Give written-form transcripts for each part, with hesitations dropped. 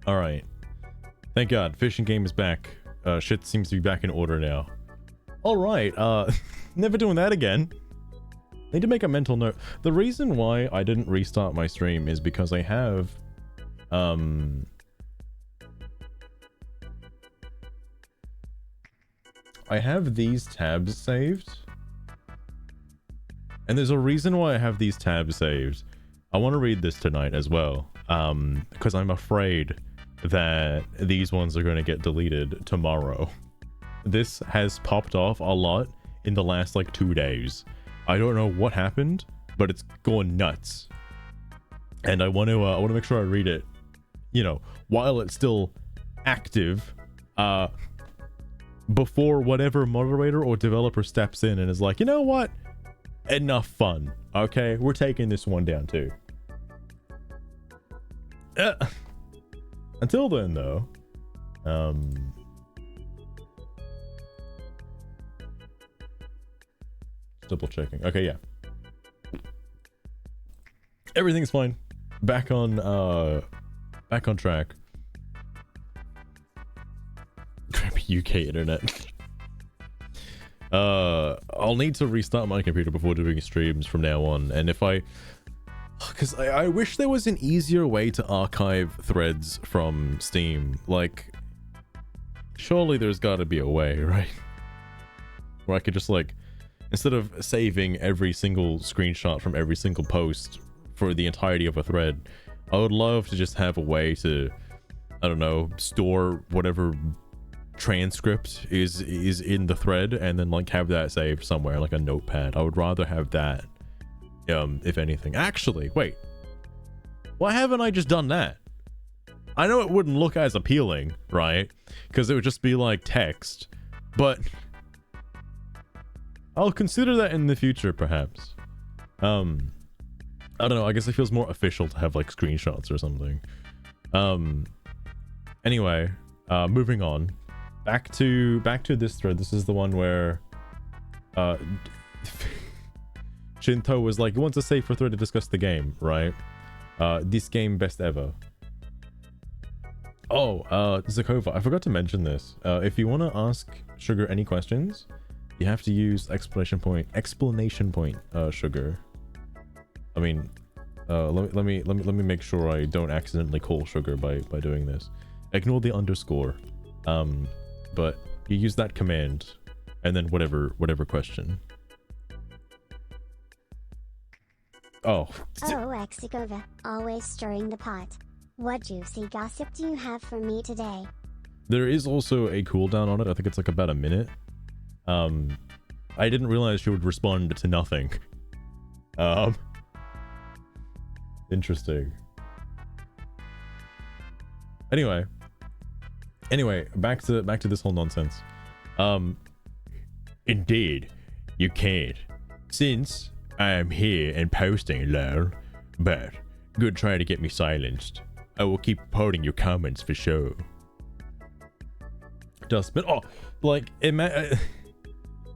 All right. Thank God, fishing game is back. Shit seems to be back in order now. All right. Never doing that again. Need to make a mental note. The reason why I didn't restart my stream is because I have, these tabs saved. And there's a reason why I have these tabs saved. I want to read this tonight as well. Because I'm afraid that these ones are going to get deleted tomorrow. This has popped off a lot in the last like 2 days. I don't know what happened, but it's going nuts. And I want to make sure I read it, you know, while it's still active, before whatever moderator or developer steps in and is like, you know what? Enough fun. Okay, we're taking this one down too. Until then, though, double checking. Okay, yeah. Everything's fine. Back on track. Crappy UK internet. I'll need to restart my computer before doing streams from now on, and if because I wish there was an easier way to archive threads from Steam. Like, surely there's gotta be a way, right? Where I could just, like, instead of saving every single screenshot from every single post for the entirety of a thread, I would love to just have a way to, I don't know, store whatever transcript is in the thread and then, like, have that saved somewhere, like a notepad. I would rather have that, if anything. Actually, wait. Why haven't I just done that? I know it wouldn't look as appealing, right? Because it would just be like text, but I'll consider that in the future, perhaps. I don't know, I guess it feels more official to have, like, screenshots or something. Anyway, moving on. Back to this thread. This is the one where Shinto was like, he wants a safer thread to discuss the game, right? This game best ever. Oh, Zakova, I forgot to mention this. If you want to ask Sugar any questions, you have to use exclamation point Sugar. I mean, let me make sure I don't accidentally call Sugar by doing this. Ignore the underscore. But you use that command and then whatever question. Oh, Exikova, always stirring the pot. What juicy gossip do you have for me today? There is also a cooldown on it. I think it's like about a minute. I didn't realize she would respond to nothing. Interesting. Anyway, back to this whole nonsense. Indeed, you can't. Since I am here and posting, lol. But good try to get me silenced. I will keep reporting your comments for sure. Dustborn. Oh, like,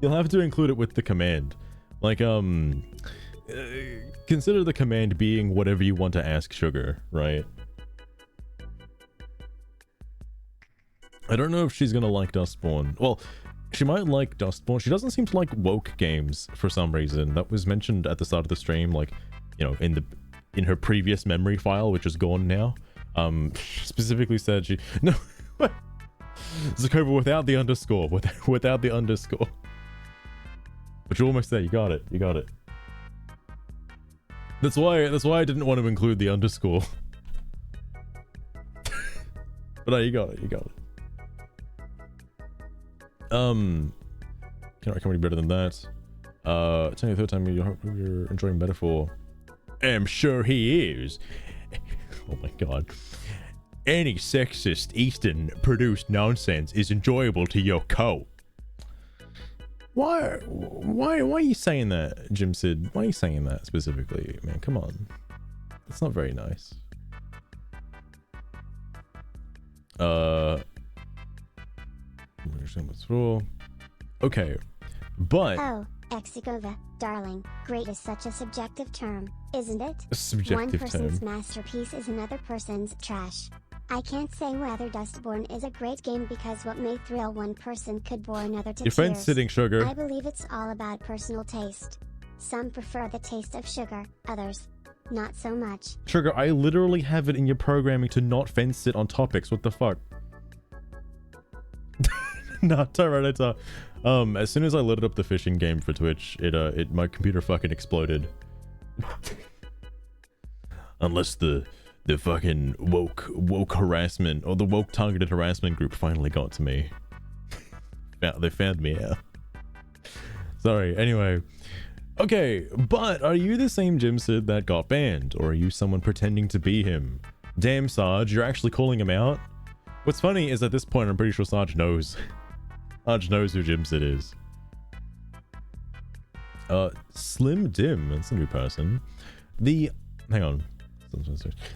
you'll have to include it with the command. Like, consider the command being whatever you want to ask Sugar, right? I don't know if she's gonna like Dustborn. Well, she might like Dustborn. She doesn't seem to like woke games for some reason. That was mentioned at the start of the stream, like, you know, in her previous memory file, which is gone now. Specifically said she no Zakova without the underscore, without the underscore. But you're almost there. You got it. That's why I didn't want to include the underscore. But no, you got it. Can be better than that. Tell me the third time you're enjoying metaphor. I'm sure he is. Oh my god. Any sexist Eastern produced nonsense is enjoyable to your coat. Why are you saying that, Jimsid? Why are you saying that specifically? Man, come on. That's not very nice. Okay, but Exikova, darling, great is such a subjective term, isn't it? A subjective One person's term. masterpiece is another person's trash. I can't say whether Dustborn is a great game because what may thrill one person could bore another to Your friend's tears. sitting, Sugar. I believe it's all about personal taste. Some prefer the taste of sugar, others, not so much. Sugar, I literally have it in your programming to not fence sit on topics. What the fuck? Nah, Tyranitar. As soon as I loaded up the fishing game for Twitch, my computer fucking exploded. Unless the fucking woke harassment or the woke targeted harassment group finally got to me. They found me out. Sorry. Anyway. Okay, but are you the same Jimsid that got banned, or are you someone pretending to be him? Damn, Sarge, you're actually calling him out? What's funny is at this point, I'm pretty sure Sarge knows. Sarge knows who Jimsid is. Slim Dim, that's a new person. Hang on.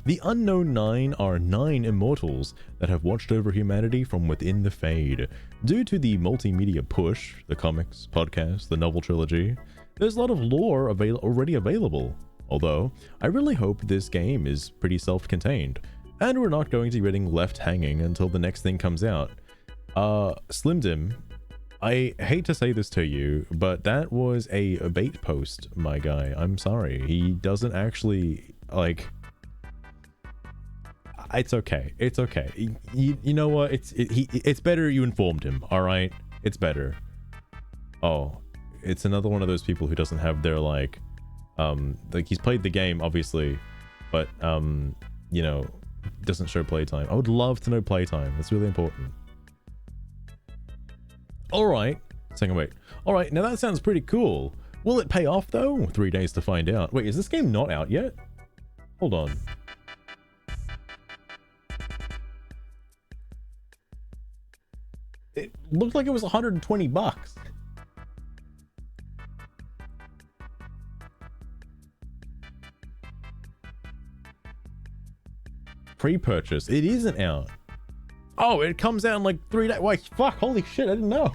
The Unknown Nine are 9 immortals that have watched over humanity from within the Fade. Due to the multimedia push, the comics, podcast, the novel trilogy, there's a lot of lore already available. Although, I really hope this game is pretty self-contained, and we're not going to be getting left hanging until the next thing comes out. Slim Dim, I hate to say this to you, but that was a bait post, my guy. I'm sorry. He doesn't actually, like... It's okay. It's okay. You know what? It's better you informed him, alright? It's better. Oh, it's another one of those people who doesn't have their, like he's played the game, obviously, but, you know, doesn't show playtime. I would love to know playtime. That's really important. Alright. Second, wait. Alright, now that sounds pretty cool. Will it pay off, though? 3 days to find out. Wait, is this game not out yet? Hold on. It looked like it was 120 bucks. Pre-purchase. It isn't out. Oh, it comes out in like 3 days. Why, fuck, holy shit, I didn't know.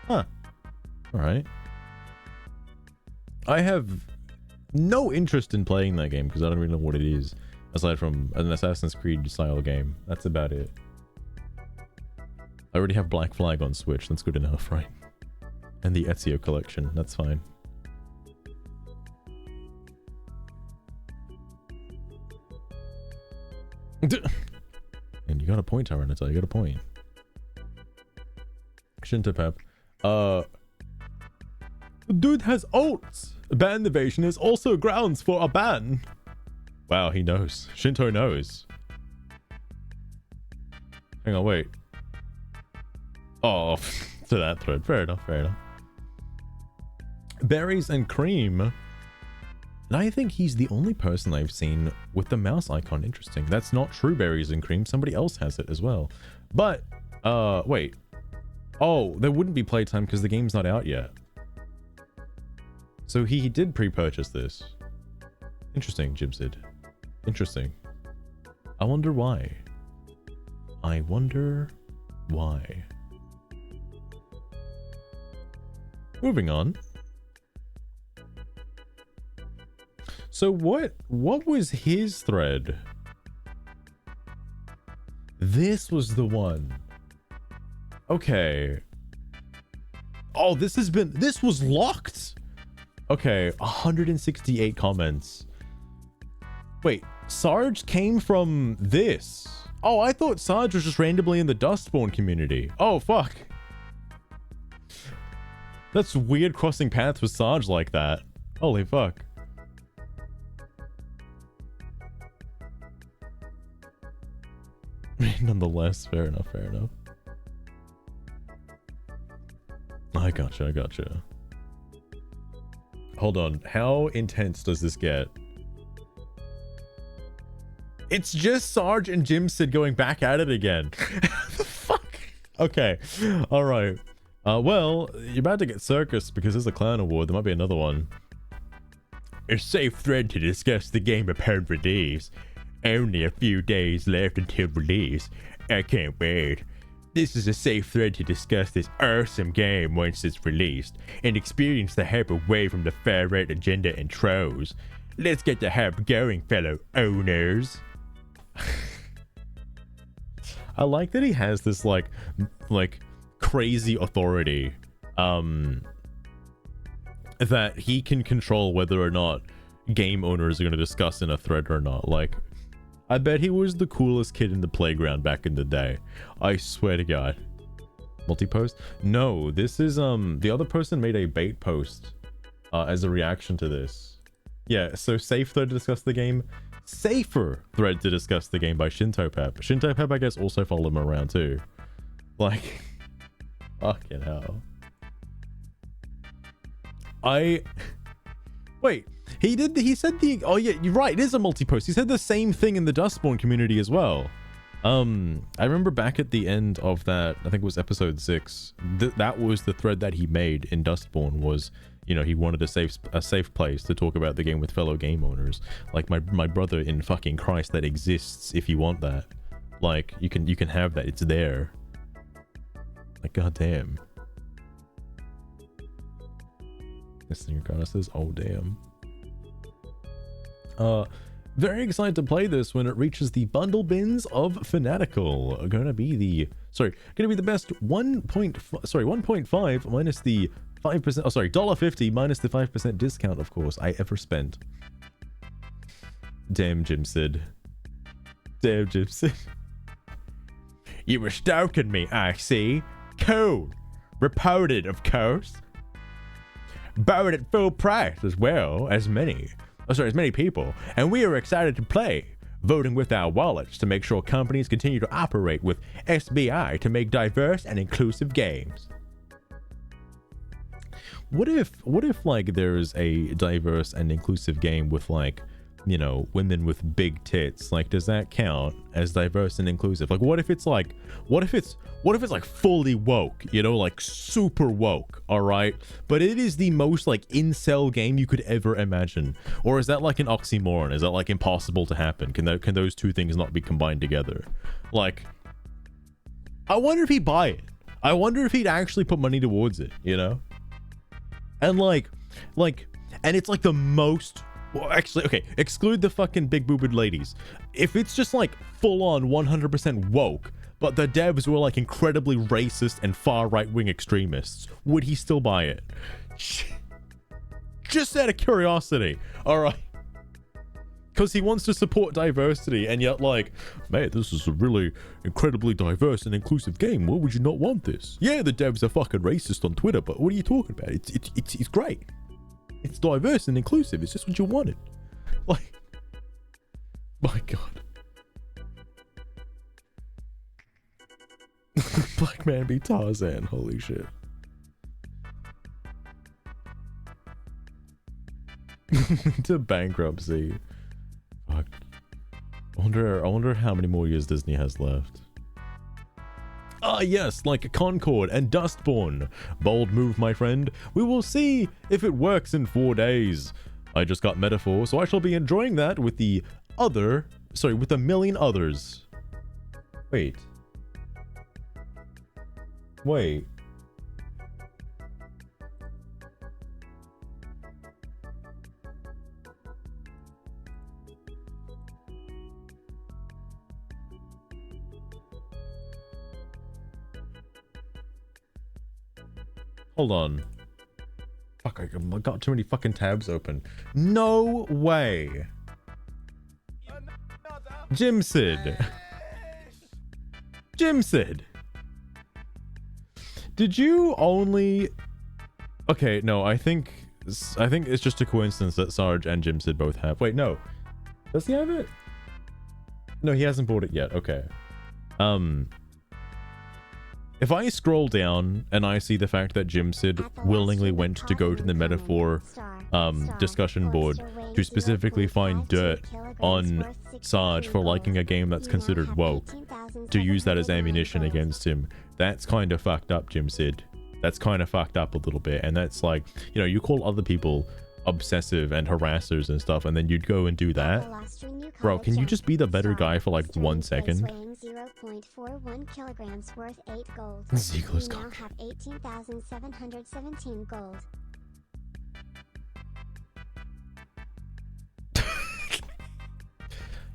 Huh. Alright. I have no interest in playing that game because I don't really know what it is. Aside from an Assassin's Creed style game. That's about it. I already have Black Flag on Switch. That's good enough, right? And the Ezio collection. That's fine. And you got a point, Tyranitar. You got a point. Shintopep. Dude has ults. Ban evasion is also grounds for a ban. Wow, he knows. Shinto knows. Hang on, wait. Oh, to that thread. Fair enough, fair enough. Berries and cream. And I think he's the only person I've seen with the mouse icon. Interesting. That's not true berries and cream. Somebody else has it as well. But, wait. Oh, there wouldn't be playtime because the game's not out yet. So he did pre-purchase this. Interesting, Jimsid. Interesting. I wonder why. I wonder why. Moving on. So what was his thread? This was the one. Okay. Oh, this was locked. Okay, 168 comments. Wait, Sarge came from this. Oh, I thought Sarge was just randomly in the Dustborn community. Oh, fuck. That's weird crossing paths with Sarge like that. Holy fuck. Nonetheless, fair enough, fair enough. I gotcha. Hold on, how intense does this get? It's just Sarge and Jimsid going back at it again. The fuck? Okay, alright. Well, you're about to get circus because there's a clown award. There might be another one. A safe thread to discuss the game upon release. Only a few days left until release. I can't wait. This is a safe thread to discuss this awesome game once it's released and experience the hype away from the far right agenda and trolls. Let's get the hub going, fellow owners. I like that he has this like crazy authority that he can control whether or not game owners are going to discuss in a thread or not. Like, I bet he was the coolest kid in the playground back in the day. I swear to God. Multi-post? No, this is the other person made a bait post as a reaction to this. Yeah, so safe thread to discuss the game, safer thread to discuss the game by Shintopep. Shintopep, I guess, also followed him around too. Like, fucking hell. Wait, he said oh yeah, you're right, it is a multi-post. He said the same thing in the Dustborn community as well. I remember back at the end of that, I think it was episode 6, that was the thread that he made in Dustborn was, you know, he wanted a safe place to talk about the game with fellow game owners. Like my brother in fucking Christ, that exists if you want that. Like, you can have that, it's there. Like, goddamn. This thing goddess says, oh damn. Very excited to play this when it reaches the bundle bins of Fanatical. Gonna be the best 1.5 minus the 5%, oh sorry, $1.50 minus the 5% discount, of course, I ever spent. Damn Jimsid. Damn Jimsid. You were stalking me, I see. Cool. Reported, of course. Bought at full price as well as many people, and we are excited to play, voting with our wallets to make sure companies continue to operate with SBI to make diverse and inclusive games. What if like there's a diverse and inclusive game with, like, you know, women with big tits? Like, does that count as diverse and inclusive? Like, what if it's like fully woke, you know, like super woke, all right, but it is the most like incel game you could ever imagine? Or is that like an oxymoron? Is that like impossible to happen? Can those two things not be combined together? Like, I wonder if he'd buy it. I wonder if he'd actually put money towards it, you know? And like and it's like the most, well, actually, okay, exclude the fucking big boobed ladies. If it's just like full on 100% woke, but the devs were like incredibly racist and far right-wing extremists, would he still buy it? Just out of curiosity, all right? Because he wants to support diversity, and yet, like, man, this is a really incredibly diverse and inclusive game. Why would you not want this? Yeah, the devs are fucking racist on Twitter, but what are you talking about? It's great. It's diverse and inclusive. It's just what you wanted. Like, my God. Black man be Tarzan. Holy shit. To bankruptcy. Fuck. I wonder how many more years Disney has left. Ah yes, like Concord and Dustborn. Bold move, my friend. We will see if it works in 4 days. I just got metaphor, so I shall be enjoying that with with a million others. Wait. Hold on. Fuck, I got too many fucking tabs open. No way. Jimsid. Jimsid. Did you only... Okay, no, I think it's just a coincidence that Sarge and Jimsid both have. Wait, no. Does he have it? No, he hasn't bought it yet. Okay. If I scroll down and I see the fact that Jimsid willingly went to go to the metaphor discussion board to specifically find dirt on Sarge for liking a game that's considered woke, to use that as ammunition against him, that's kind of fucked up, Jimsid. That's kind of fucked up a little bit. And that's like, you know, you call other people obsessive and harassers and stuff, and then you'd go and do that. Bro, can you just be the better guy for like 1 second? 0.41 kilograms worth 8 gold. Ziegler's now have 18,717 gold.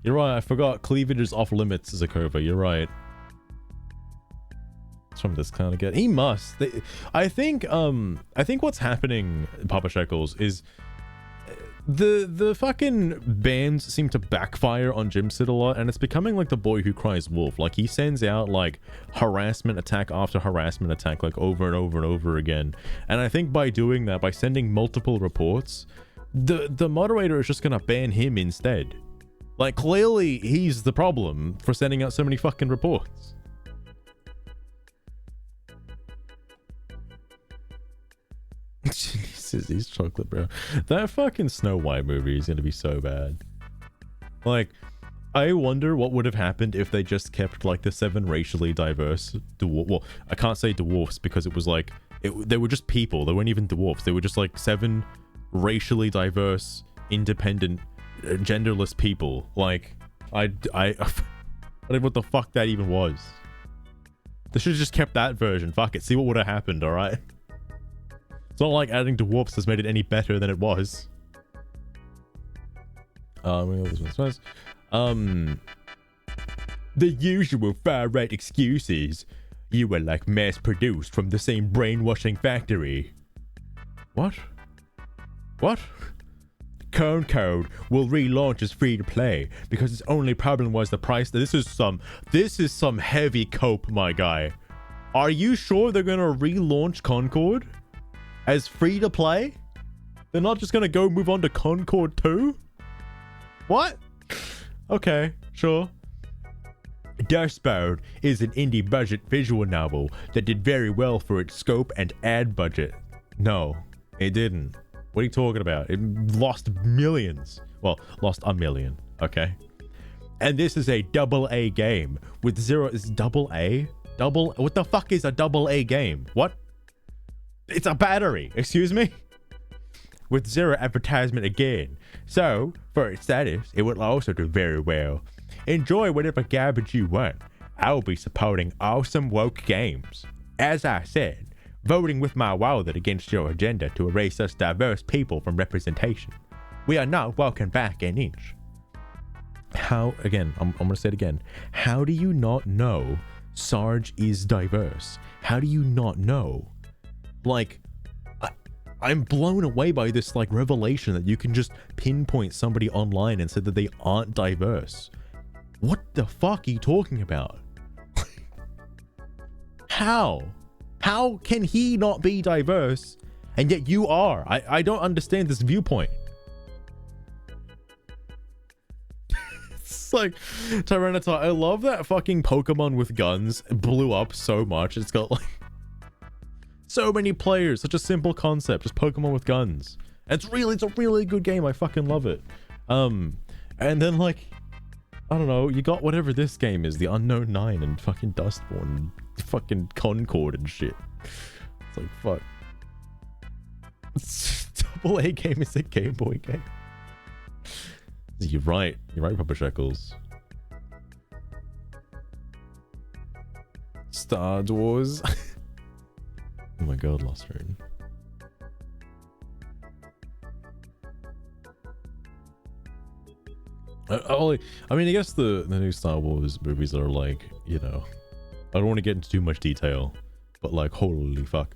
You're right, I forgot cleavage is off limits, Zakova. You're right. It's from this kind of get. He must. I think what's happening, Papa Shekels, is the fucking bans seem to backfire on Jimsid a lot, and it's becoming like the boy who cries wolf. Like, he sends out like harassment attack after harassment attack, like over and over and over again. And I think by doing that, by sending multiple reports, the moderator is just gonna ban him instead. Like, clearly he's the problem for sending out so many fucking reports. Jesus, he's chocolate, bro. That fucking Snow White movie is gonna be so bad. Like, I wonder what would have happened if they just kept like the 7 racially diverse well, I can't say dwarfs because it was like they were just people. They weren't even dwarfs. They were just like 7 racially diverse, independent, genderless people. Like, I don't know what the fuck that even was. They should have just kept that version. Fuck it. See what would have happened. All right. It's not like adding dwarfs has made it any better than it was. The usual far-right excuses. You were like mass-produced from the same brainwashing factory. What? What? Concord will relaunch as free-to-play because its only problem was the price. This is some heavy cope, my guy. Are you sure they're gonna relaunch Concord as free-to-play? They're not just gonna go move on to Concord 2? What? Okay, sure. Dustborn is an indie budget visual novel that did very well for its scope and ad budget. No, it didn't. What are you talking about? It lost millions. Well, lost $1 million, okay? And this is a AA game with zero. Is AA? What the fuck is a AA game? What? It's a battery, excuse me? With 0 advertisement again. So, for its status, it will also do very well. Enjoy whatever garbage you want. I'll be supporting awesome woke games. As I said, voting with my wallet against your agenda to erase us diverse people from representation. We are not walking back an inch. How, again, I'm gonna say it again. How do you not know Sarge is diverse? How do you not know? Like, I'm blown away by this like revelation that you can just pinpoint somebody online and say that they aren't diverse. What the fuck are you talking about? How? How can he not be diverse and yet you are? I don't understand this viewpoint. It's like Tyranitar. I love that fucking Pokemon with guns blew up so much. It's got like so many players, such a simple concept, just Pokemon with guns. It's a really good game. I fucking love it. And then like, I don't know, you got whatever this game is, the Unknown 9 and fucking Dustborn and fucking Concord and shit. It's like, fuck. AA game is a Game Boy game. You're right, Papa Shekels. Star Wars. Oh my god, Lost Rune. I mean, I guess the new Star Wars movies are like, you know, I don't want to get into too much detail, but like, holy fuck.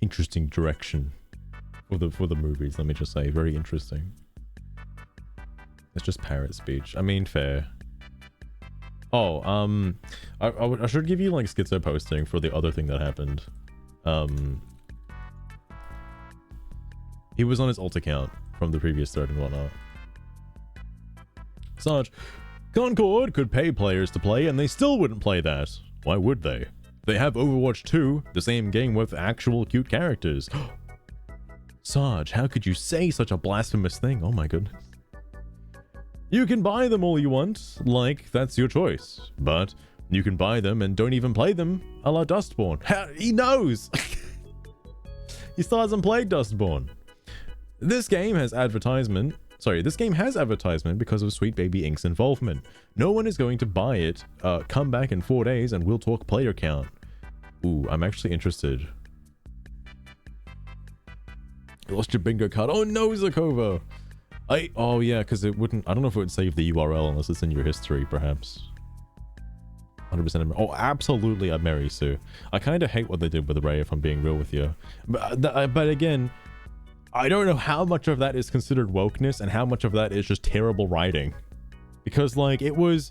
Interesting direction for the movies, let me just say. Very interesting. It's just parrot speech. I mean, fair. Oh, I should give you like schizo posting for the other thing that happened. He was on his alt account from the previous thread and whatnot. Sarge, Concord could pay players to play and they still wouldn't play that. Why would they? They have Overwatch 2, the same game with actual cute characters. Sarge, how could you say such a blasphemous thing? Oh my goodness. You can buy them all you want, like, that's your choice. But you can buy them and don't even play them, a la Dustborn. He knows! He still hasn't played Dustborn. This game has advertisement because of Sweet Baby Ink's involvement. No one is going to buy it. Come back in 4 days and we'll talk player count. Ooh, I'm actually interested. You lost your bingo card. Oh no, Zakova! Oh yeah, because it wouldn't. I don't know if it would save the URL unless it's in your history, perhaps. 100%. Oh, absolutely, I'd marry Sue. I kind of hate what they did with Ray, if I'm being real with you. But again, I don't know how much of that is considered wokeness and how much of that is just terrible writing. Because, like, it was...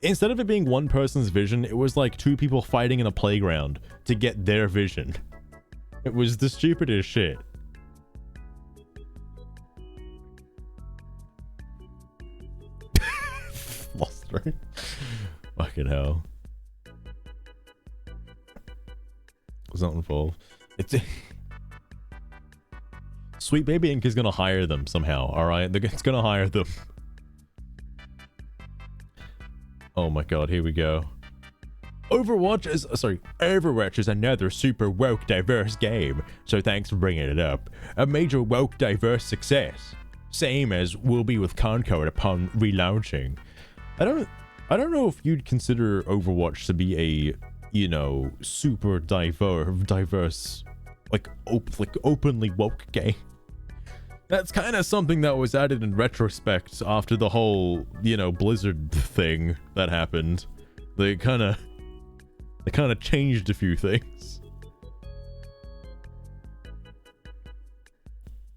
Instead of it being one person's vision, it was like two people fighting in a playground to get their vision. It was the stupidest shit. Lost, right? Fucking hell. Was not involved. It's Sweet Baby Inc. is gonna hire them somehow. All right, it's gonna hire them. Oh my god, here we go. Overwatch is another super woke diverse game. So thanks for bringing it up. A major woke diverse success. Same as will be with Concord upon relaunching. I don't know if you'd consider Overwatch to be a, you know, super diverse, like openly woke game. That's kind of something that was added in retrospect after the whole, you know, Blizzard thing that happened. They kind of changed a few things.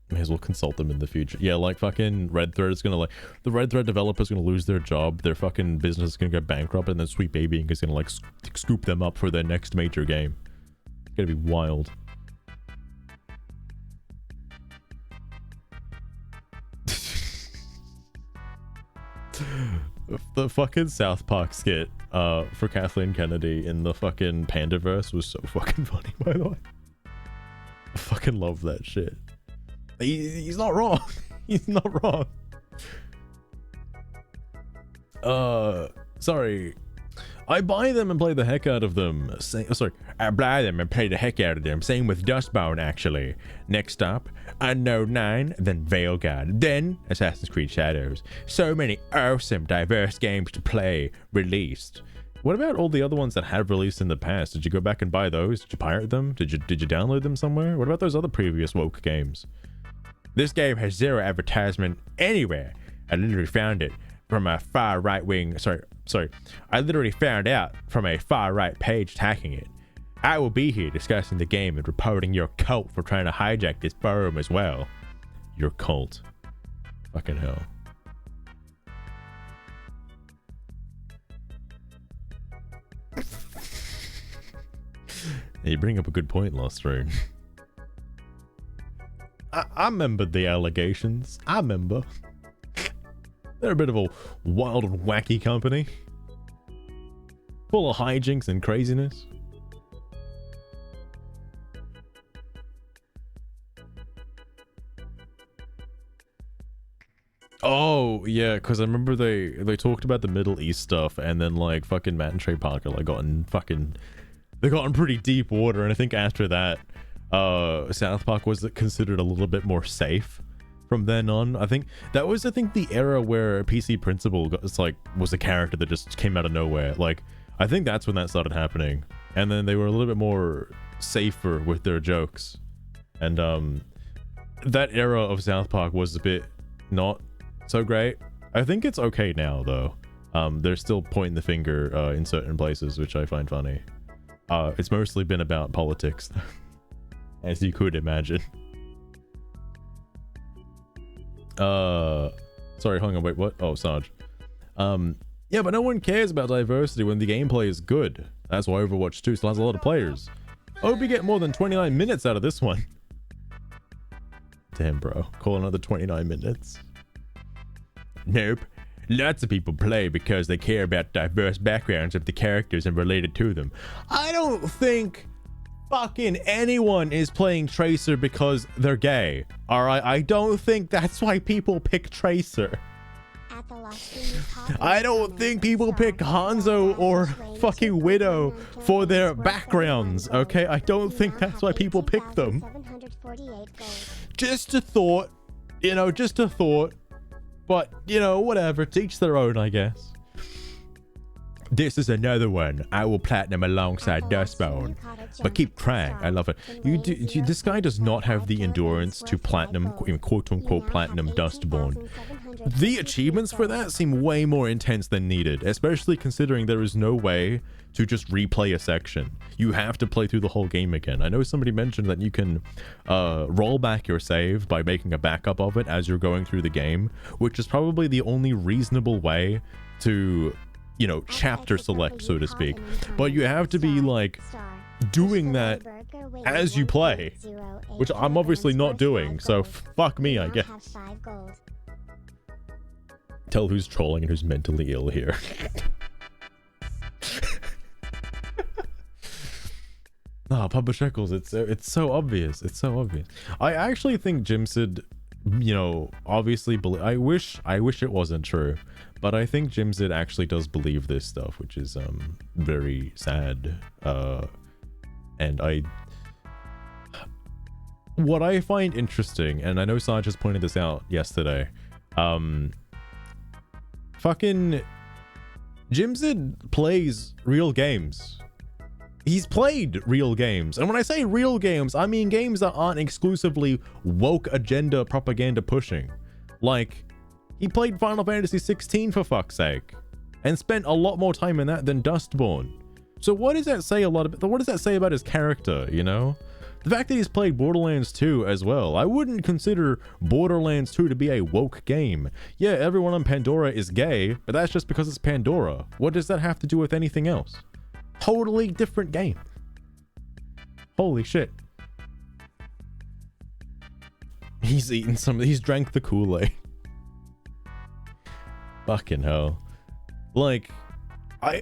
May as well consult them in the future. Yeah, like fucking Red Thread is gonna, like, the Red Thread developers gonna lose their job, their fucking business is gonna go bankrupt, and then Sweet Baby Inc. is gonna, like, scoop them up for their next major game. It's gonna be wild. The fucking South Park skit for Kathleen Kennedy in the fucking Pandaverse was so fucking funny, by the way. I fucking love that shit. He's not wrong. He's not wrong. Sorry. I buy them and play the heck out of them. I buy them and play the heck out of them. Same with Dustborn, actually. Next stop, Unknown 9, then Veilguard, then Assassin's Creed Shadows. So many awesome, diverse games to play released. What about all the other ones that have released in the past? Did you go back and buy those? Did you pirate them? Did you download them somewhere? What about those other previous woke games? This game has zero advertisement anywhere. I literally found it from a far right wing. I literally found out from a far right page hacking it. I will be here discussing the game and reporting your cult for trying to hijack this forum as well. Your cult. Fucking hell. You bring up a good point, Lost Rune. I remember the allegations. I remember. They're a bit of a wild and wacky company. Full of hijinks and craziness. Oh, yeah, because I remember they talked about the Middle East stuff, and then, like, fucking Matt and Trey Parker, like, they got in pretty deep water, and I think after that, South Park was considered a little bit more safe from then on. I think that was the era where PC Principal was a character that just came out of nowhere. Like, I think that's when that started happening, and then they were a little bit more safer with their jokes, and that era of South Park was a bit not so great. I think it's okay now, though. They're still pointing the finger in certain places, which I find funny. It's mostly been about politics, as you could imagine. Sorry, hang on, wait, what? Oh, Sarge. Yeah, but no one cares about diversity when the gameplay is good. That's why Overwatch 2 still has a lot of players. I hope you get more than 29 minutes out of this one. Damn, bro. Call another 29 minutes. Nope. Lots of people play because they care about diverse backgrounds of the characters and related to them. I don't think fucking anyone is playing Tracer because they're gay. Alright, I don't think that's why people pick Tracer. I don't think people pick Hanzo or fucking Widow for their backgrounds, okay? I don't think that's why people pick them. Just a thought. You know, just a thought. But, you know, whatever. To each their own, I guess. This is another one. I will platinum alongside Dustborn. But keep trying. I love it. This guy does not have the endurance to platinum, quote unquote, platinum Dustborn. The achievements for that seem way more intense than needed, especially considering there is no way to just replay a section. You have to play through the whole game again. I know somebody mentioned that you can roll back your save by making a backup of it as you're going through the game, which is probably the only reasonable way to, you know, chapter select, so to speak. But you have to be like doing that as you play, which I'm obviously not doing, so fuck me, I guess. Tell who's trolling and who's mentally ill here. Ah, Papa Shekels, it's so obvious. It's so obvious. I actually think Jimsid, you know, obviously I wish it wasn't true, but I think Jimsid actually does believe this stuff, which is very sad. And what I find interesting, and I know Sarge has pointed this out yesterday, fucking Jimsid plays real games. He's played real games. And when I say real games, I mean games that aren't exclusively woke agenda propaganda pushing. Like, he played Final Fantasy 16 for fuck's sake, and spent a lot more time in that than Dustborn. So what does that say what does that say about his character, you know? The fact that he's played Borderlands 2 as well. I wouldn't consider Borderlands 2 to be a woke game. Yeah, everyone on Pandora is gay, but that's just because it's Pandora. What does that have to do with anything else? Totally different game. Holy shit. He's drank the Kool-Aid. Fucking hell. Like, I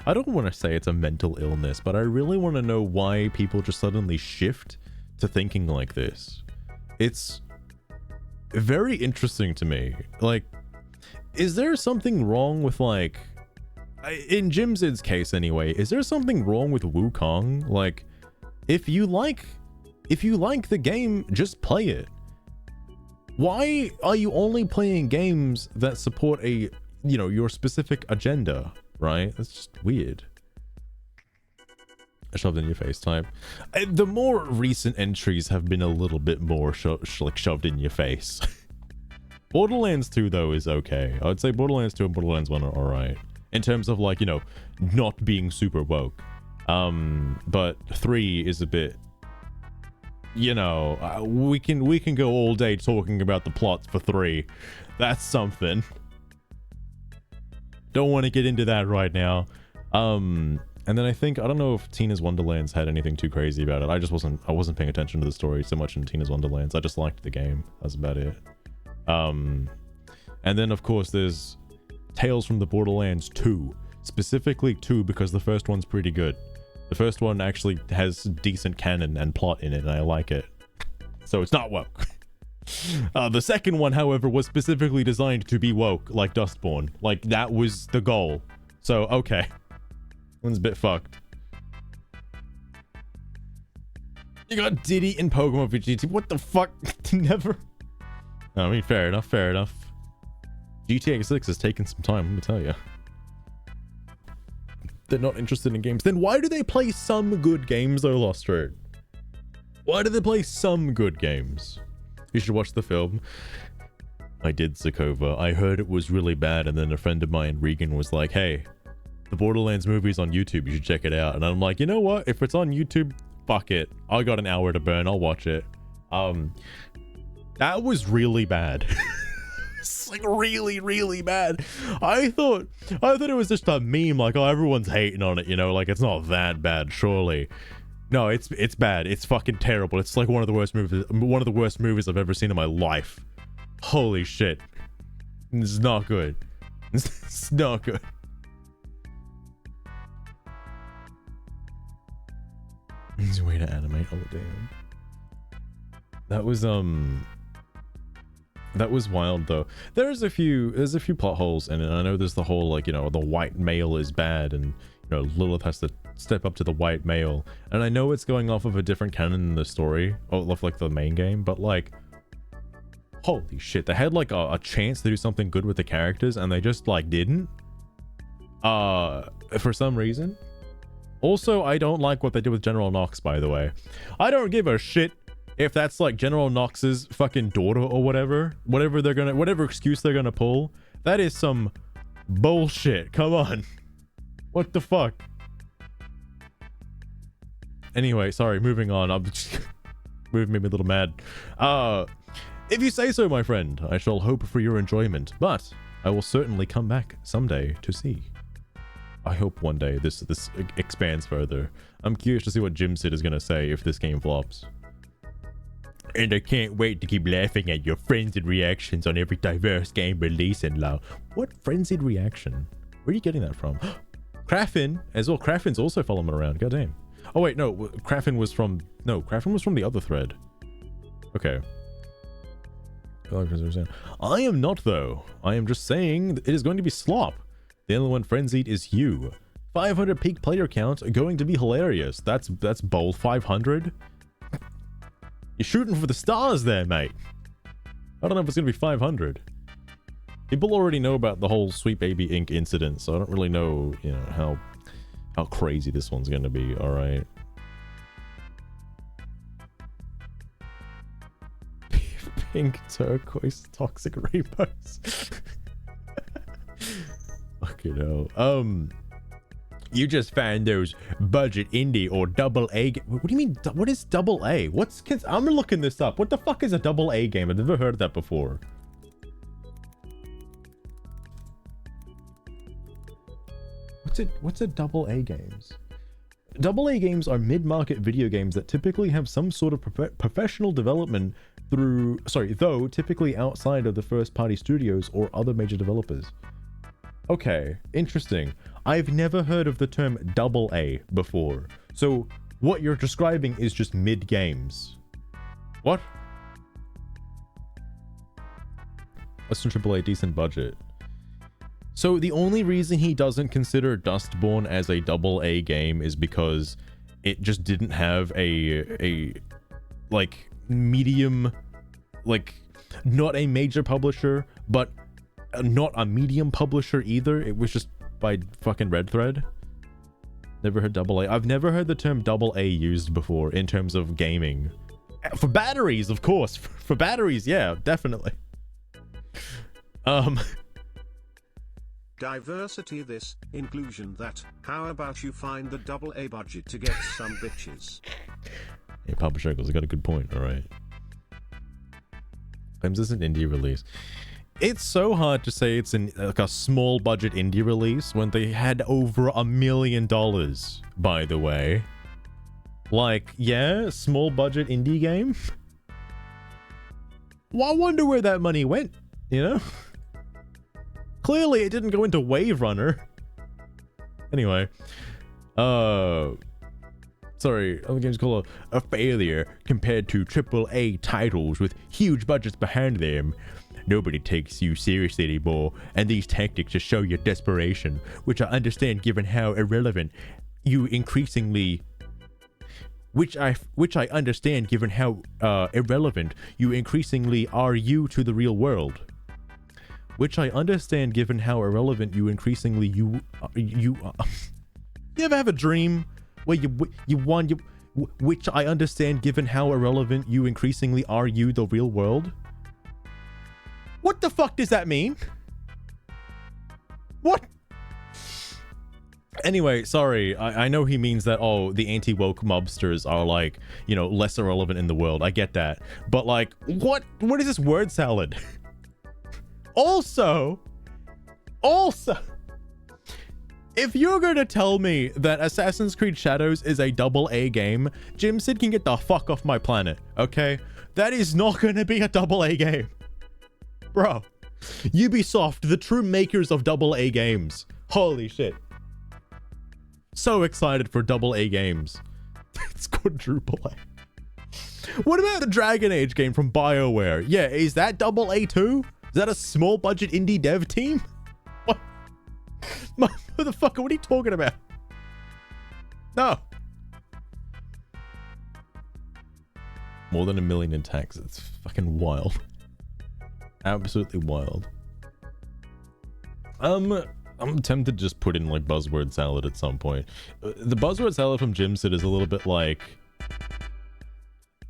don't want to say it's a mental illness, but I really want to know why people just suddenly shift to thinking like this. It's very interesting to me. Like, is there something wrong with, like, in Jimsid's case anyway, is there something wrong with Wukong? Like, if you like the game, just play it. Why are you only playing games that support a, you know, your specific agenda, right? That's just weird. Shoved in your face type. The more recent entries have been a little bit more like shoved in your face. Borderlands 2 though is okay. I would say Borderlands 2 and Borderlands 1 are alright in terms of, like, you know, not being super woke. But 3 is a bit, you know, we can go all day talking about the plots for 3. That's something. Don't want to get into that right now. And then I don't know if Tina's Wonderlands had anything too crazy about it. I wasn't paying attention to the story so much in Tina's Wonderlands. I just liked the game. That's about it. And then of course there's Tales from the Borderlands 2. Specifically 2 because the first one's pretty good. The first one actually has decent canon and plot in it, and I like it. So it's not woke. The second one, however, was specifically designed to be woke, like Dustborn. Like, that was the goal. So, okay. One's a bit fucked. You got Diddy in Pokemon GT. What the fuck? Never. I mean, fair enough, fair enough. GTA 6 is taking some time, let me tell you. They're not interested in games. Then why do they play some good games though, Lost Road? Why do they play some good games? You should watch the film. I did, Zakova. I heard it was really bad, and then a friend of mine, Regan, was like, hey, the Borderlands movie's on YouTube, you should check it out. And I'm like, you know what? If it's on YouTube, fuck it. I got an hour to burn, I'll watch it. That was really bad. It's like really, really bad. I thought it was just a meme, like, oh, everyone's hating on it, you know, like, it's not that bad, surely. No, it's bad. It's fucking terrible. It's like one of the worst movies I've ever seen in my life. Holy shit. It's not good. It's not good. There's a way to animate. Oh damn. That was wild though. There's a few plot holes in it. I know there's the whole, like, you know, the white male is bad, and, you know, Lilith has to step up to the white male. And I know it's going off of a different canon in the story, of like the main game, but like, holy shit, they had like a chance to do something good with the characters and they just like didn't. for some reason. Also, I don't like what they did with General Knox, by the way. I don't give a shit if that's like General Knox's fucking daughter or whatever excuse they're gonna pull. That is some bullshit. Come on. What the fuck? Anyway, sorry, moving on. I'm just moving me a little mad. If you say so, my friend, I shall hope for your enjoyment, but I will certainly come back someday to see. I hope one day this expands further. I'm curious to see what Jimsid is gonna say if this game flops. And I can't wait to keep laughing at your frenzied reactions on every diverse game release and love. What frenzied reaction? Where are you getting that from? Krafen as well. Krafen's also following me around. God damn. Oh wait, no. Krafen was from the other thread. Okay. I am not though. I am just saying it is going to be slop. The only one frenzied is you. 500 peak player count going to be hilarious. That's bold. 500. You're shooting for the stars there, mate. I don't know if it's gonna be 500. People already know about the whole Sweet Baby Inc. incident, so I don't really know, you know, how crazy this one's gonna be. All right. Pink, turquoise, toxic rainbows. Fucking hell. You just found those budget indie or double A. What do you mean? What is double A? I'm looking this up. What the fuck is a double A game? I've never heard of that before. What's a double A games? Double A games are mid-market video games that typically have some sort of professional development though typically outside of the first-party studios or other major developers. Okay, interesting. I've never heard of the term double A before. So what you're describing is just mid games. What? Less than AAA, decent budget. So the only reason he doesn't consider Dustborn as a double A game is because it just didn't have a like medium, like not a major publisher, but not a medium publisher either. It was just by fucking Red Thread. Never heard double A. I've never heard the term double A used before in terms of gaming. For batteries, of course. For batteries, yeah, definitely. Diversity this, inclusion that. How about you find the double A budget to get some bitches? Hey, Papa Shekels, I got a good point, alright. Claims this is an indie release. It's so hard to say it's like a small budget indie release when they had over $1 million, by the way. Like, yeah, small budget indie game. Well, I wonder where that money went, you know? Clearly it didn't go into Wave Runner. Anyway, sorry, other games called a failure compared to AAA titles with huge budgets behind them. Nobody takes you seriously anymore, and these tactics just show your desperation, which I understand given how irrelevant you increasingly... Which I understand given how irrelevant you increasingly are you to the real world. Which I understand given how irrelevant you increasingly you ever have a dream where which I understand given how irrelevant you increasingly are you the real world? What the fuck does that mean? What? Anyway, sorry. I know he means that, oh, the anti-woke mobsters are like, you know, less irrelevant in the world. I get that. But like, what is this word salad? Also, if you're gonna tell me that Assassin's Creed Shadows is a double A game, Jimsid can get the fuck off my planet, okay? That is not gonna be a double A game. Bro, Ubisoft, the true makers of double A games. Holy shit. So excited for double A games. It's quadruple A. What about the Dragon Age game from BioWare? Yeah, is that double A too? Is that a small budget indie dev team? What? Motherfucker, what are you talking about? No. More than $1 million in tax. It's fucking wild. Absolutely wild. I'm tempted to just put in like buzzword salad at some point. The buzzword salad from Jimsid is a little bit like,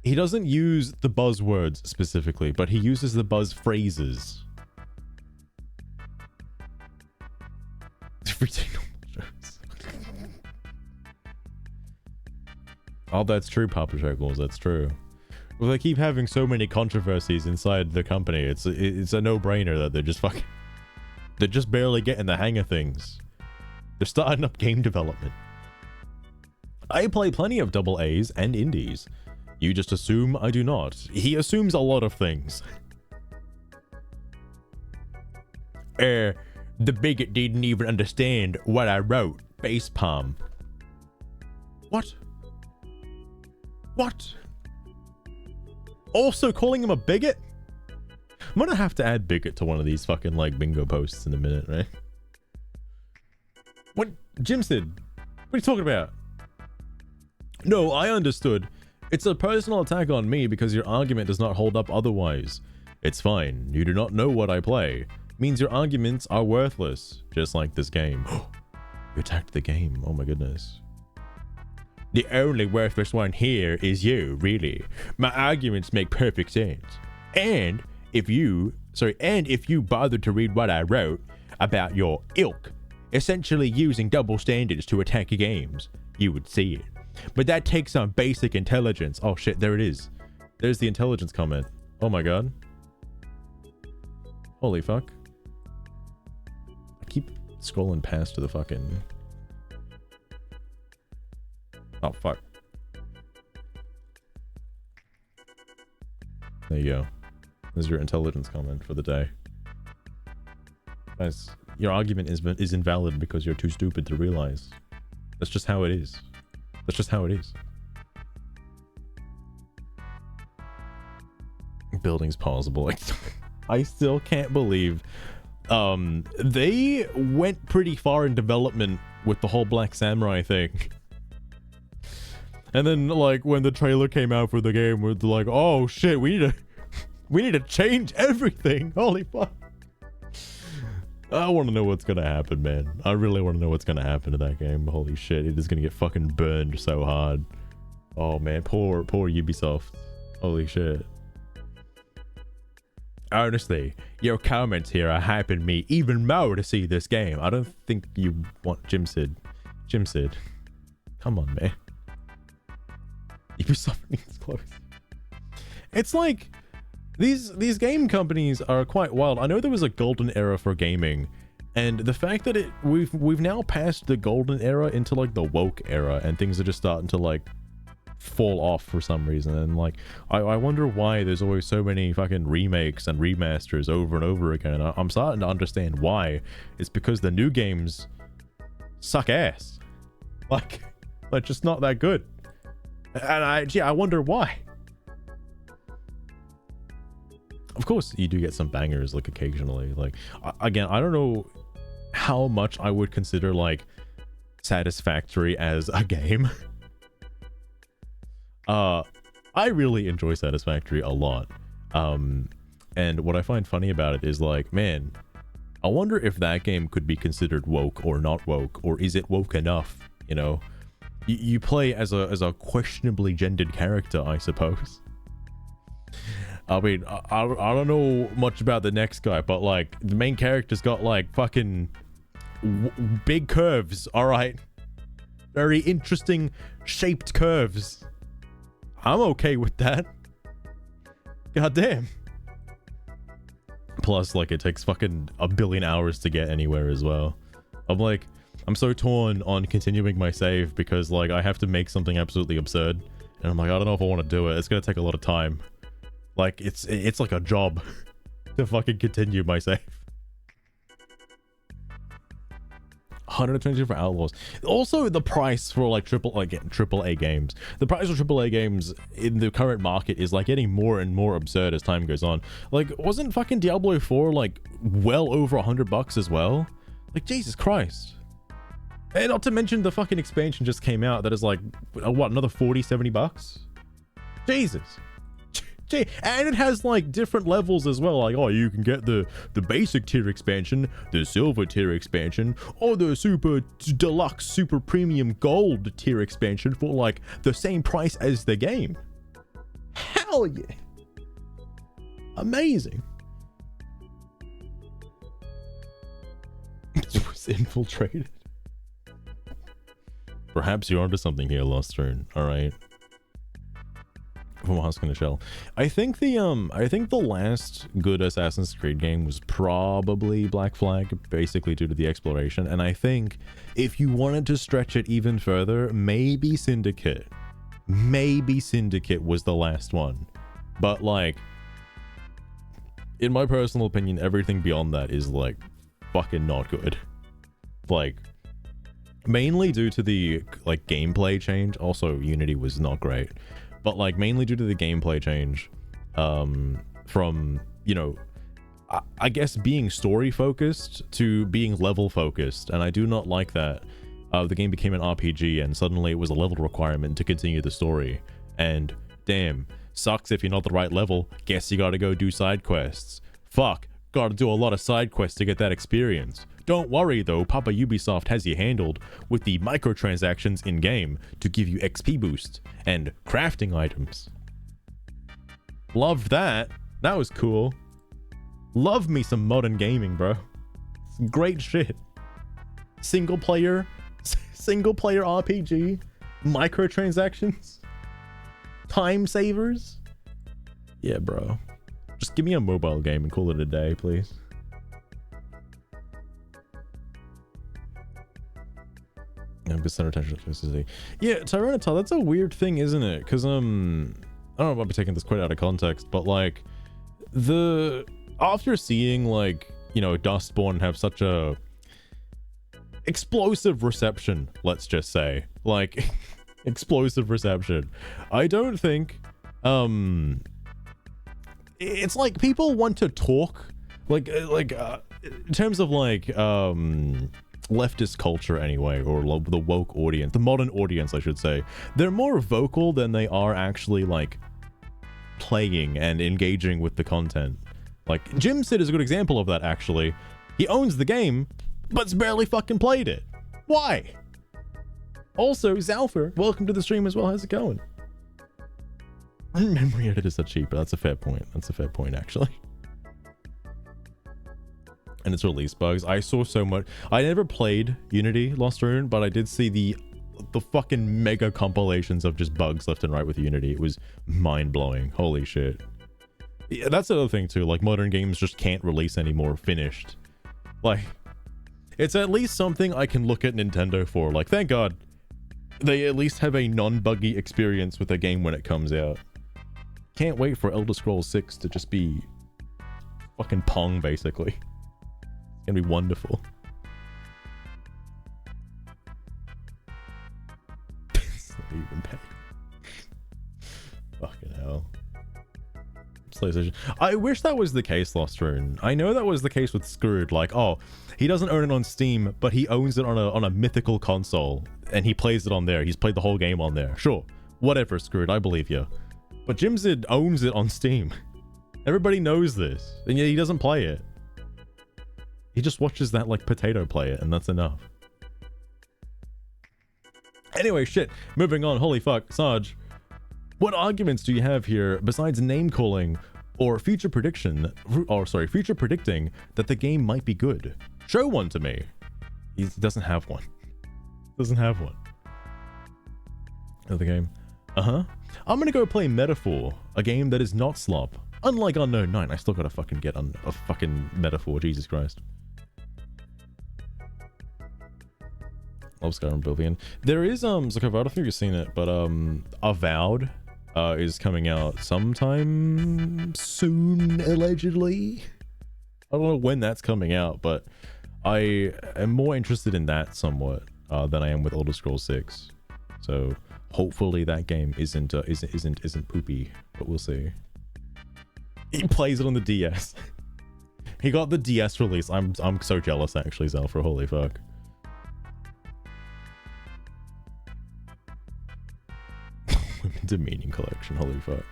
he doesn't use the buzzwords specifically, but he uses the buzz phrases. Oh, that's true, Papa Shekels, that's true. Well, they keep having so many controversies inside the company. It's a no-brainer that they're just barely getting the hang of things. They're starting up game development. I play plenty of double A's and indies. You just assume I do not. He assumes a lot of things. The bigot didn't even understand what I wrote. Facepalm. What? What? Also calling him a bigot? I'm gonna have to add bigot to one of these fucking like bingo posts in a minute, right? What? Jimsid, what are you talking about? No, I understood. It's a personal attack on me because your argument does not hold up otherwise. It's fine. You do not know what I play. Means your arguments are worthless. Just like this game. You attacked the game. Oh my goodness. The only worthless one here is you, really. My arguments make perfect sense. And if you bothered to read what I wrote about your ilk, essentially using double standards to attack games, you would see it. But that takes some basic intelligence. Oh shit, there it is. There's the intelligence comment. Oh my god. Holy fuck. I keep scrolling past to the fucking... Oh fuck. There you go. There's your intelligence comment for the day. Guys, your argument is invalid because you're too stupid to realize. That's just how it is. That's just how it is. Building's pausable. I still can't believe they went pretty far in development with the whole Black Samurai thing. And then like when the trailer came out for the game, we're like, oh shit, we need to change everything. Holy fuck. I want to know what's gonna happen, man. I really want to know what's gonna happen to that game. Holy shit, it is gonna get fucking burned so hard. Oh man, poor Ubisoft. Holy shit. Honestly, your comments here are hyping me even more to see this game. I don't think you want Jimsid. Come on, man. Ubisoft needs close. It's like these game companies are quite wild. I know there was a golden era for gaming, and the fact that we've now passed the golden era into like the woke era, and things are just starting to like fall off for some reason. And like I wonder why there's always so many fucking remakes and remasters over and over again. I'm starting to understand why. It's because the new games suck ass. Like just not that good. And I wonder why. Of course, you do get some bangers, like, occasionally. Like, again, I don't know how much I would consider, like, Satisfactory as a game. I really enjoy Satisfactory a lot. And what I find funny about it is, like, man, I wonder if that game could be considered woke or not woke, or is it woke enough, you know? You play as a questionably gendered character, I suppose. I mean, I don't know much about the next guy, but like the main character's got like fucking big curves. All right, very interesting shaped curves. I'm okay with that. God damn. Plus, like, it takes fucking 1 billion hours to get anywhere as well. I'm so torn on continuing my save because, like, I have to make something absolutely absurd. And I'm like, I don't know if I want to do it. It's going to take a lot of time. Like, it's like a job to fucking continue my save. 120 for Outlaws. Also, the price for, like, AAA games. The price for AAA games in the current market is, like, getting more and more absurd as time goes on. Like, wasn't fucking Diablo 4, like, well over $100 as well? Like, Jesus Christ. And not to mention the fucking expansion just came out that is like, what, another $40-70? Jesus. And it has like different levels as well. Like, oh, you can get the basic tier expansion, the silver tier expansion, or the super deluxe, super premium gold tier expansion for like the same price as the game. Hell yeah. Amazing. It was infiltrated. Perhaps you're onto something here, Lost Rune. All right. From Husk in a Shell. I think the last good Assassin's Creed game was probably Black Flag, basically due to the exploration. And I think if you wanted to stretch it even further, maybe Syndicate. Maybe Syndicate was the last one. But like, in my personal opinion, everything beyond that is like fucking not good. Like, mainly due to the like gameplay change. Also, Unity was not great. But like mainly due to the gameplay change, from, you know, I guess being story focused to being level focused, and I do not like that. The game became an RPG and suddenly it was a level requirement to continue the story. And damn, sucks if you're not the right level. Guess you gotta go do side quests. Fuck, gotta do a lot of side quests to get that experience. Don't worry though, Papa Ubisoft has you handled with the microtransactions in-game to give you XP boost and crafting items. Loved that. That was cool. Love me some modern gaming, bro. It's great shit. Single player RPG, microtransactions, time savers. Yeah, bro. Just give me a mobile game and call it a day, please. Yeah, good center attention to toxicity. Yeah, Tyranitar, that's a weird thing, isn't it? Because I don't know if I'll be taking this quite out of context, but like after seeing like, you know, Dustborn have such a explosive reception, let's just say, like explosive reception, I don't think it's like people want to talk like in terms of like leftist culture anyway, or the woke audience, the modern audience I should say, they're more vocal than they are actually like playing and engaging with the content. Like Jimsid is a good example of that, actually. He owns the game but's barely fucking played it. Why? Also, Zalfer, welcome to the stream as well. How's it going? Memory editors are cheaper. That's a fair point. That's a fair point, actually. And its release bugs. I saw so much. I never played Unity Lost Rune, but I did see the fucking mega compilations of just bugs left and right with Unity. It was mind-blowing. Holy shit. Yeah, that's the other thing too. Like, modern games just can't release anymore finished. Like, it's at least something I can look at Nintendo for. Like, thank God they at least have a non-buggy experience with a game when it comes out. Can't wait for Elder Scrolls 6 to just be fucking Pong, basically. It's gonna be wonderful. It's not even paid. Fucking hell. PlayStation. I wish that was the case, Lost Rune. I know that was the case with Screwed. Like, oh, he doesn't own it on Steam, but he owns it on a mythical console, and he plays it on there. He's played the whole game on there. Sure, whatever, Screwed. I believe you. But Jimsid owns it on Steam. Everybody knows this, and yet he doesn't play it. He just watches that like potato play it, and that's enough. Anyway, shit. Moving on. Holy fuck, Sarge. What arguments do you have here besides name calling or future predicting that the game might be good? Show one to me. He doesn't have one. Doesn't have one. Another game. I'm gonna go play Metaphor, a game that is not slop. Unlike Unknown Knight, I still gotta fucking get on a fucking Metaphor. Jesus Christ. Love Skyrim Oblivion. There is Zuckerberg, I don't think you've seen it, but Avowed is coming out sometime soon, allegedly. I don't know when that's coming out, but I am more interested in that somewhat than I am with Elder Scrolls 6. So hopefully that game isn't poopy, but we'll see. He plays it on the DS. He got the DS release. I'm so jealous actually, Zalfra. Holy fuck. Demeaning collection, holy fuck.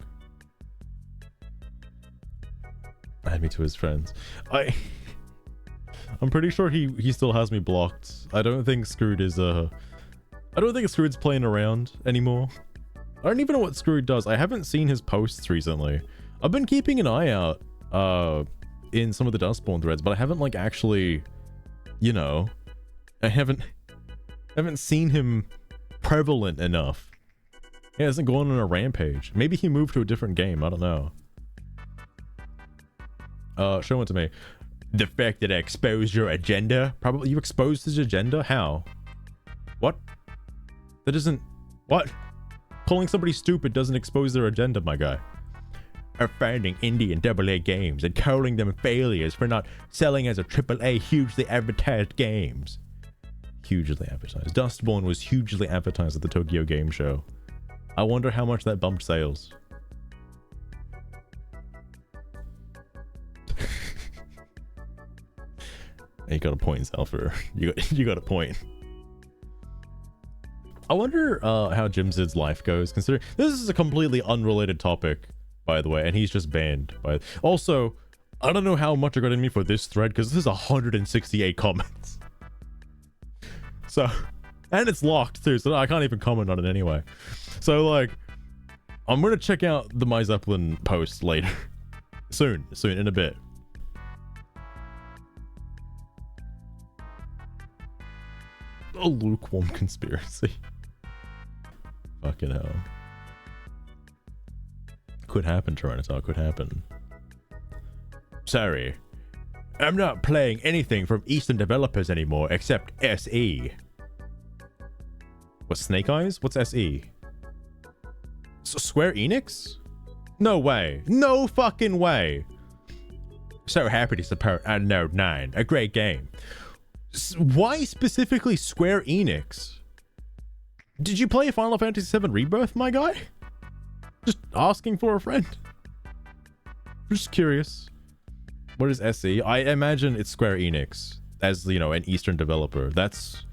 Add me to his friends. I'm pretty sure he still has me blocked. I don't think Screwed is I don't think Screwed's playing around anymore. I don't even know what Screwed does. I haven't seen his posts recently. I've been keeping an eye out in some of the Dustborn threads, but I haven't like actually, you know, I haven't seen him prevalent enough. He hasn't gone on a rampage. Maybe he moved to a different game. I don't know. Show it to me. The fact that I exposed your agenda? Probably you exposed his agenda? How? What? That isn't... What? Calling somebody stupid doesn't expose their agenda, my guy. Are finding indie and AA games and calling them failures for not selling as a AAA hugely advertised games. Hugely advertised. Dustborn was hugely advertised at the Tokyo Game Show. I wonder how much that bumped sales. You got a point, Zelfer. You got a point. I wonder how Jimsid's life goes, considering this is a completely unrelated topic, by the way, and he's just banned. Also, I don't know how much I got in me for this thread, because this is 168 comments. So, and it's locked too, so I can't even comment on it anyway. So, like, I'm gonna check out the My Zeppelin post later. Soon, in a bit. A lukewarm conspiracy. Fucking hell. Could happen, Tyrannosaur, could happen. Sorry. I'm not playing anything from Eastern developers anymore except SE. What, Snake Eyes? What's SE? Square Enix? No way. No fucking way. So happy to support Unknown 9. A great game. Why specifically Square Enix? Did you play Final Fantasy VII Rebirth, my guy? Just asking for a friend. Just curious. What is SE? I imagine it's Square Enix as, you know, an Eastern developer. That's...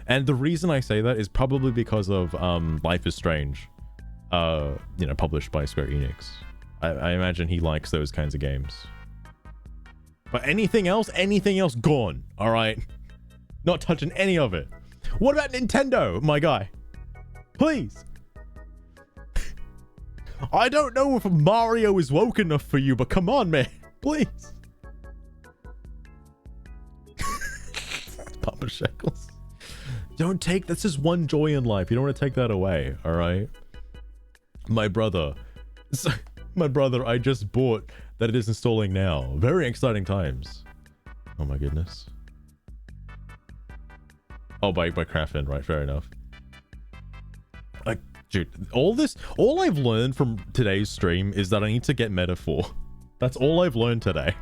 And the reason I say that is probably because of Life is Strange. You know, published by Square Enix. I imagine he likes those kinds of games. But anything else gone, all right? Not touching any of it. What about Nintendo, my guy? Please. I don't know if Mario is woke enough for you, but come on, man. Please. Papa Shekels. Don't take... That's just one joy in life. You don't want to take that away, all right? My brother, I just bought that it is installing now. Very exciting times. Oh my goodness. Oh, by Craftman, right? Fair enough. Like, dude, all I've learned from today's stream is that I need to get metaphor. That's all I've learned today.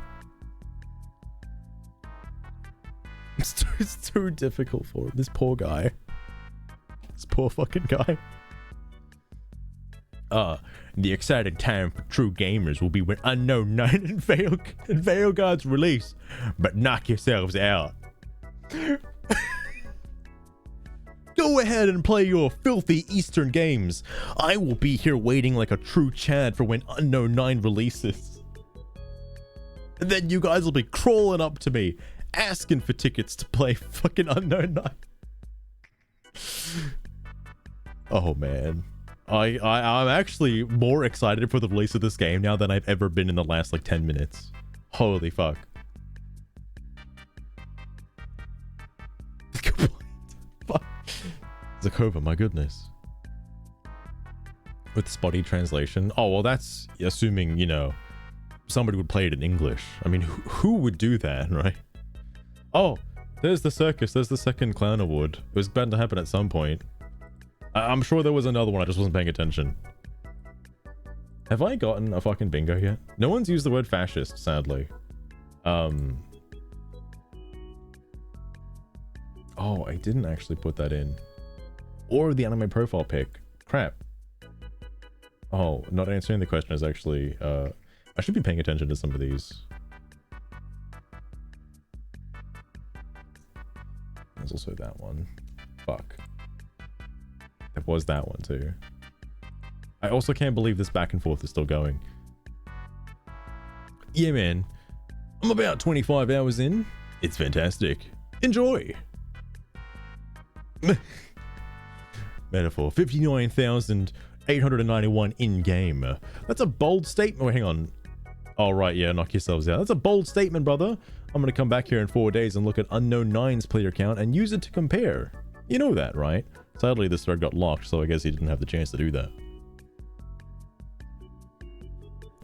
It's too difficult for him. This poor guy. This poor fucking guy. The exciting time for true gamers will be when Unknown 9 and Veilguard's release. But knock yourselves out. Go ahead and play your filthy Eastern games. I will be here waiting like a true Chad for when Unknown 9 releases. And then you guys will be crawling up to me, asking for tickets to play fucking Unknown 9. Oh man. I'm actually more excited for the release of this game now than I've ever been in the last like 10 minutes. Holy fuck. Zakova, my goodness. With spotty translation. Oh, well, that's assuming, you know, somebody would play it in English. I mean, who would do that, right? Oh, there's the circus. There's the second clown award. It was bound to happen at some point. I'm sure there was another one. I just wasn't paying attention. Have I gotten a fucking bingo yet? No one's used the word fascist, sadly. Oh, I didn't actually put that in. Or the anime profile pic. Crap. Oh, not answering the question is actually... I should be paying attention to some of these. There's also that one. Fuck. There was that one too. I also can't believe this back and forth is still going. Yeah, man. I'm about 25 hours in. It's fantastic. Enjoy. Metaphor. 59,891 in-game. That's a bold statement. Oh, hang on. Oh, right, yeah, knock yourselves out. That's a bold statement, brother. I'm gonna come back here in 4 days and look at Unknown 9's player count and use it to compare. You know that, right? Sadly, this thread got locked, so I guess he didn't have the chance to do that.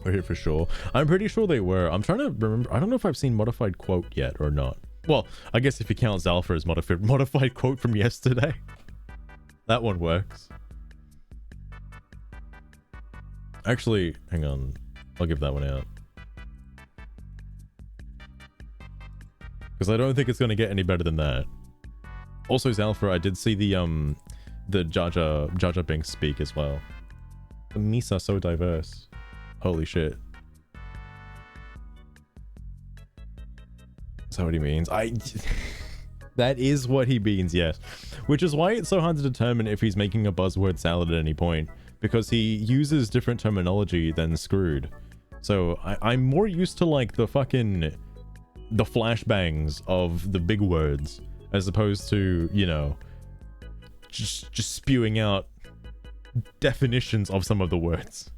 We're here for sure. I'm pretty sure they were. I'm trying to remember. I don't know if I've seen modified quote yet or not. Well, I guess if you count Zalpha's modified quote from yesterday. That one works. Actually, hang on. I'll give that one out. Because I don't think it's going to get any better than that. Also, Zalpha, I did see the Jaja Binks speak as well. The Misa so diverse. Holy shit. Is that what he means? That is what he means, yes. Which is why it's so hard to determine if he's making a buzzword salad at any point. Because he uses different terminology than screwed. So I'm more used to like the flashbangs of the big words. As opposed to, you know, just spewing out definitions of some of the words.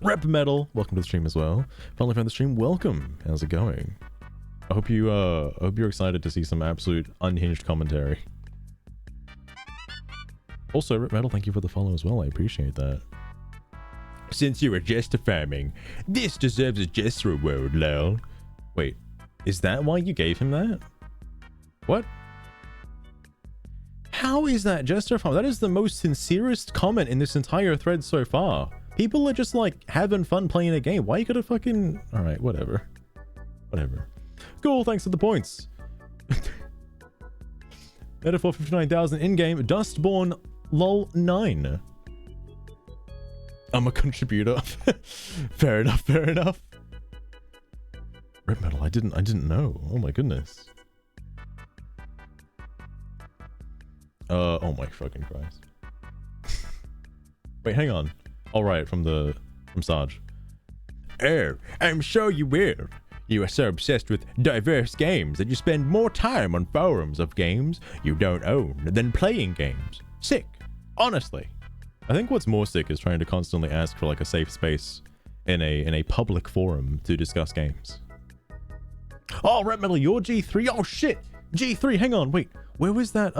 Rep Metal, welcome to the stream as well. Finally found the stream, welcome. How's it going? I hope you're excited to see some absolute unhinged commentary. Also, Rep Metal, thank you for the follow as well. I appreciate that. Since you were jester farming, this deserves a jester award, lol. Wait, is that why you gave him that? What? How is that jester farm? That is the most sincerest comment in this entire thread so far. People are just like having fun playing a game. Why you gotta fucking... Alright, whatever. Whatever. Cool, thanks for the points. Metaphor 59,000 in-game. Dustborn lol 9. I'm a contributor. Fair enough, fair enough. Red Metal, I didn't know. Oh my goodness. Oh my fucking Christ. Wait, hang on. All right, from Sarge. Oh, I'm sure you will. You are so obsessed with diverse games that you spend more time on forums of games you don't own than playing games. Sick. Honestly. I think what's more sick is trying to constantly ask for like a safe space in a public forum to discuss games. Oh, Red Metal, you're G3. Oh shit. G3, hang on, wait. Where was that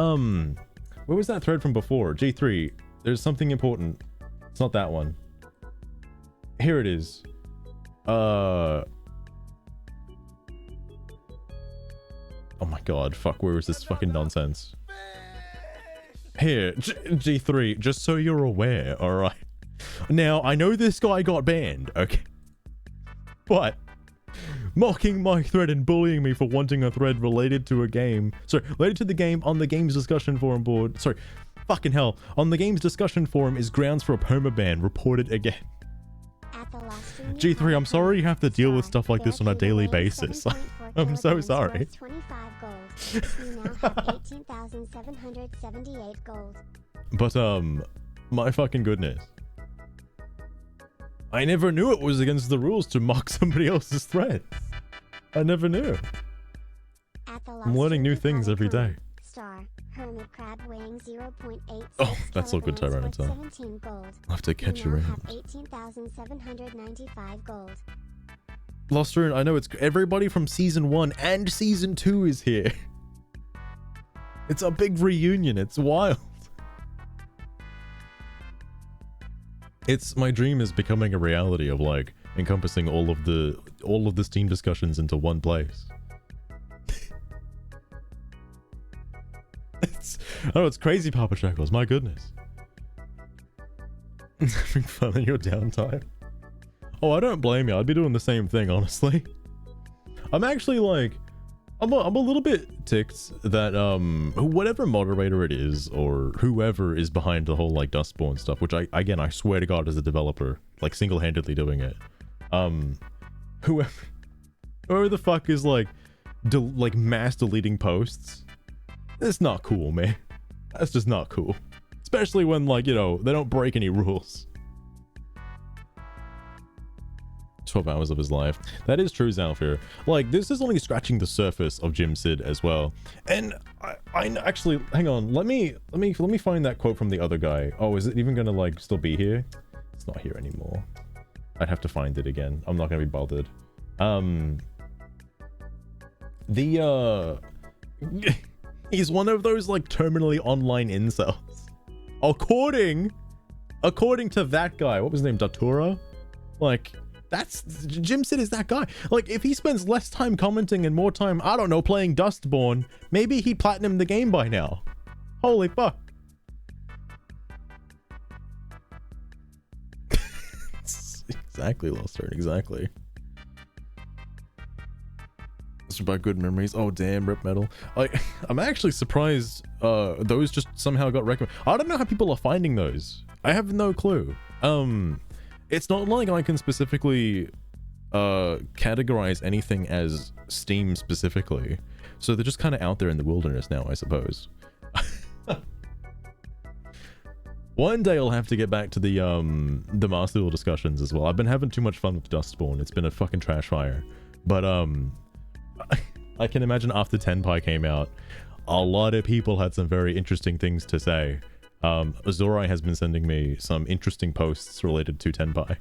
thread from before? G3, there's something important. It's not that one. Here it is. Oh my god, fuck, where is this fucking nonsense? Here, G3, just so you're aware, alright? Now, I know this guy got banned, okay? But mocking my thread and bullying me for wanting a thread related to a game. Sorry, related to the game on the game's discussion forum board. Sorry, fucking hell. On the game's discussion forum is grounds for a permaban reported again. G3, I'm sorry you have to deal with stuff like this on a daily basis. I'm so sorry. 25 gold. You now have 18,778 gold. But, my fucking goodness. I never knew it was against the rules to mock somebody else's thread. I never knew. I'm learning new things every day. Star, hermit crab weighing 0.86 oh, that's all good Tyranitar. 17 gold. I'll have to catch you around. 18,795 gold. Lost Rune, I know it's everybody from season 1 and season 2 is here. It's a big reunion. It's wild. It's my dream is becoming a reality of like encompassing all of the Steam discussions into one place. It's crazy, Papa Shackles. My goodness. Having fun in your downtime. Oh, I don't blame you. I'd be doing the same thing, honestly. I'm actually like, I'm a little bit ticked that whatever moderator it is or whoever is behind the whole like Dustborn stuff, which I swear to God is a developer like single-handedly doing it. Whoever the fuck is like mass deleting posts. It's not cool, man. That's just not cool. Especially when like, you know, they don't break any rules. 12 hours of his life. That is true, Zalfir. Like, this is only scratching the surface of Jimsid as well. And I actually, hang on, let me find that quote from the other guy. Oh, is it even gonna like still be here? It's not here anymore. I'd have to find it again. I'm not gonna be bothered. He's one of those like terminally online incels. According to that guy, what was his name, Datura? Like, that's Jimsid is that guy. Like, if he spends less time commenting and more time, I don't know, playing Dustborn, maybe he'd platinum the game by now. Holy fuck. Exactly, Loster, exactly. It's about good memories. Oh damn, rip metal. Like, I'm actually surprised those just somehow got recommended. I don't know how people are finding those. I have no clue. It's not like I can specifically categorize anything as Steam specifically, so they're just kind of out there in the wilderness now, I suppose. One day I'll have to get back to the Master Duel discussions as well. I've been having too much fun with Dustborn. It's been a fucking trash fire. But I can imagine after Tenpai came out, a lot of people had some very interesting things to say. Azurai has been sending me some interesting posts related to Tenpai.